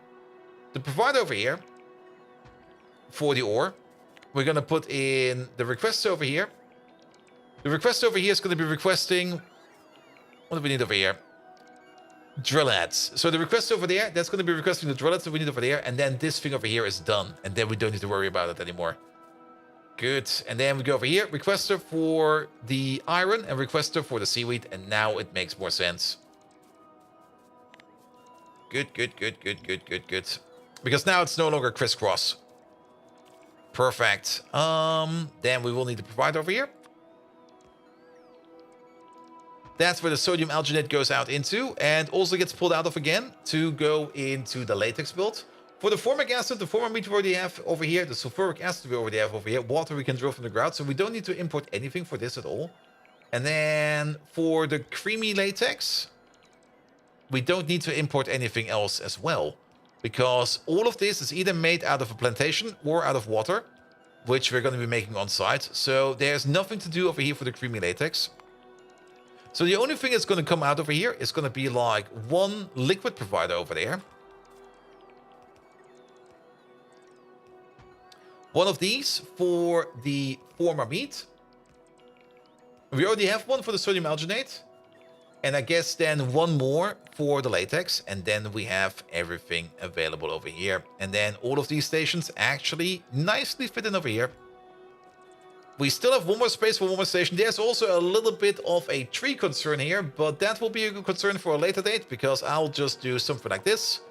the provider over here for the ore. We're going to put in the request over here. The request over here is going to be requesting... What do we need over here? Drill heads. So the request over there, that's going to be requesting the drill heads that we need over there. And then this thing over here is done. And then we don't need to worry about it anymore. Good. And then we go over here. Requester for the iron and requester for the seaweed. And now it makes more sense. Good. Because now it's no longer crisscross. Perfect. Then we will need to provide over here. That's where the sodium alginate goes out into and also gets pulled out of again to go into the latex build. For the formic acid, the formamide we already have over here, the sulfuric acid we already have over here, water we can drill from the ground, so we don't need to import anything for this at all. And then for the creamy latex, we don't need to import anything else as well, because all of this is either made out of a plantation or out of water, which we're going to be making on site. So there's nothing to do over here for the creamy latex. So the only thing that's going to come out over here is going to be like 1 liquid provider over there. One of these for the former meat. We already have one for the sodium alginate. And I guess then one more for the latex. And then we have everything available over here. And then all of these stations actually nicely fit in over here. We still have one more space for one more station. There's also a little bit of a tree concern here, but that will be a good concern for a later date because I'll just do something like this.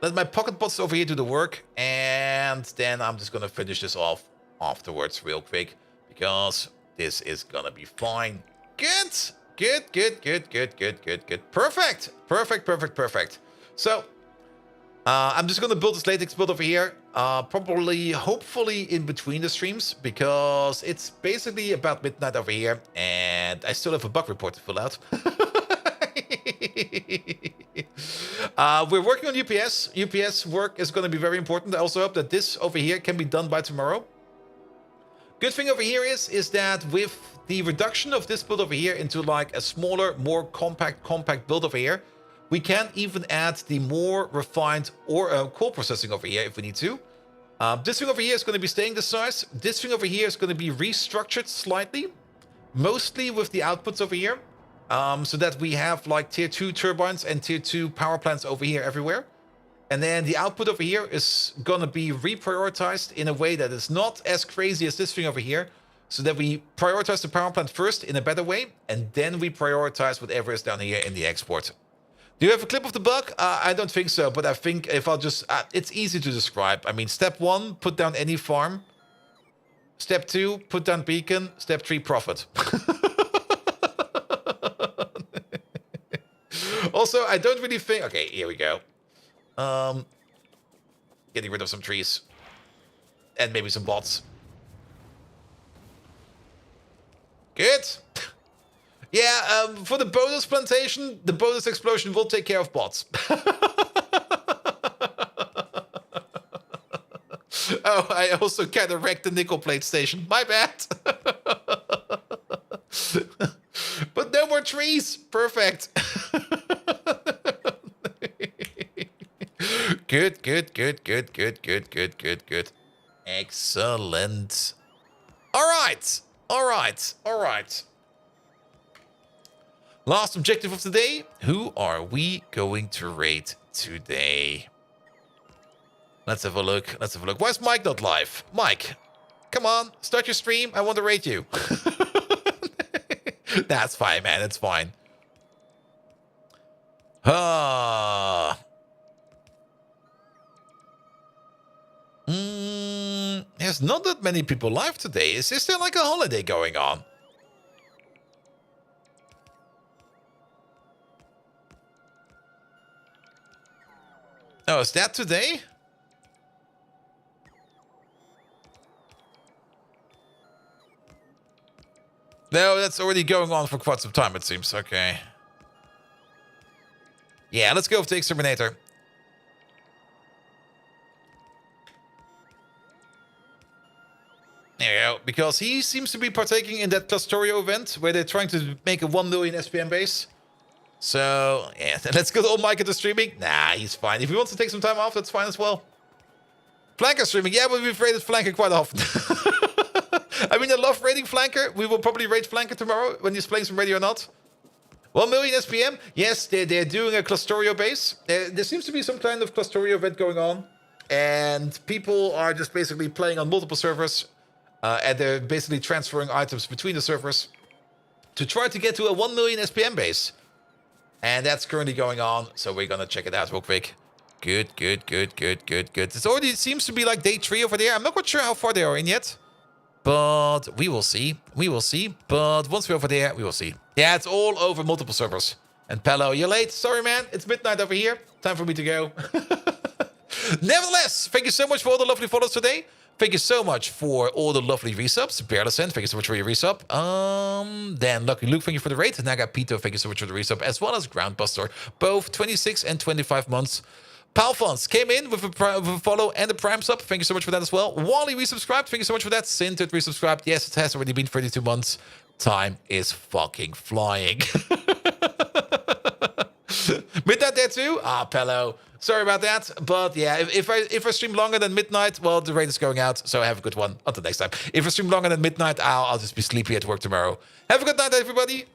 Let my pocket bots over here do the work, and then I'm just gonna finish this off afterwards real quick because this is gonna be fine. Good. Perfect. So, I'm just gonna build this latex build over here. Probably, hopefully in between the streams because it's basically about midnight over here and I still have a bug report to fill out. We're working on UPS. UPS work is going to be very important. I also hope that this over here can be done by tomorrow. Good thing over here is that with the reduction of this build over here into like a smaller, more compact build over here, we can even add the more refined or core processing over here if we need to. This thing over here is going to be staying this size. This thing over here is going to be restructured slightly, mostly with the outputs over here, so that we have like tier 2 turbines and tier 2 power plants over here everywhere. And then the output over here is going to be reprioritized in a way that is not as crazy as this thing over here, so that we prioritize the power plant first in a better way, and then we prioritize whatever is down here in the export. Do you have a clip of the bug? I don't think so, but I think if I'll just... it's easy to describe. I mean, step 1, put down any farm. Step 2, put down beacon. Step 3, profit. Also, I don't really think... Okay, here we go. Getting rid of some trees. And maybe some bots. Good. Yeah, for the bonus plantation, the bonus explosion will take care of bots. Oh, I also kind of wrecked the nickel plate station. My bad. But no more trees. Perfect. Good. Excellent. All right. Last objective of the day. Who are we going to raid today? Let's have a look. Why is Mike not live? Mike, come on. Start your stream. I want to raid you. That's fine, man. It's fine. There's not that many people live today. Is there like a holiday going on? Oh, is that today? No, that's already going on for quite some time, it seems. Okay. Yeah, let's go with the Exterminator. There you go. Because he seems to be partaking in that Factorio event where they're trying to make a 1 million SPM base. So, yeah, let's get old Mike into streaming. Nah, he's fine. If he wants to take some time off, that's fine as well. Flanker streaming. Yeah, but we've raided Flanker quite often. I mean, I love raiding Flanker. We will probably raid Flanker tomorrow when he's playing some radio or not. 1 million SPM. Yes, they're doing a Clustorio base. There seems to be some kind of Clustorio event going on. And people are just basically playing on multiple servers. And they're basically transferring items between the servers to try to get to a 1 million SPM base. And that's currently going on, so we're gonna check it out real quick. Good. It already seems to be like day 3 over there. I'm not quite sure how far they are in yet. But we will see. But once we're over there, we will see. Yeah, it's all over multiple servers. And Pello, you're late. Sorry, man. It's midnight over here. Time for me to go. Nevertheless, thank you so much for all the lovely follows today. Thank you so much for all the lovely resubs. Bearlison, thank you so much for your resub. Then Lucky Luke, thank you for the raid. Naga Pito, thank you so much for the resub, as well as Groundbuster, both 26 and 25 months. Palfons came in with a follow and a prime sub. Thank you so much for that as well. Wally resubscribed. Thank you so much for that. Sinted resubscribed. Yes, it has already been 32 months. Time is fucking flying. Midnight there too? Ah, Pello. Sorry about that. But yeah, if I stream longer than midnight, well, the rain is going out. So have a good one. Until next time. If I stream longer than midnight, I'll just be sleepy at work tomorrow. Have a good night, everybody.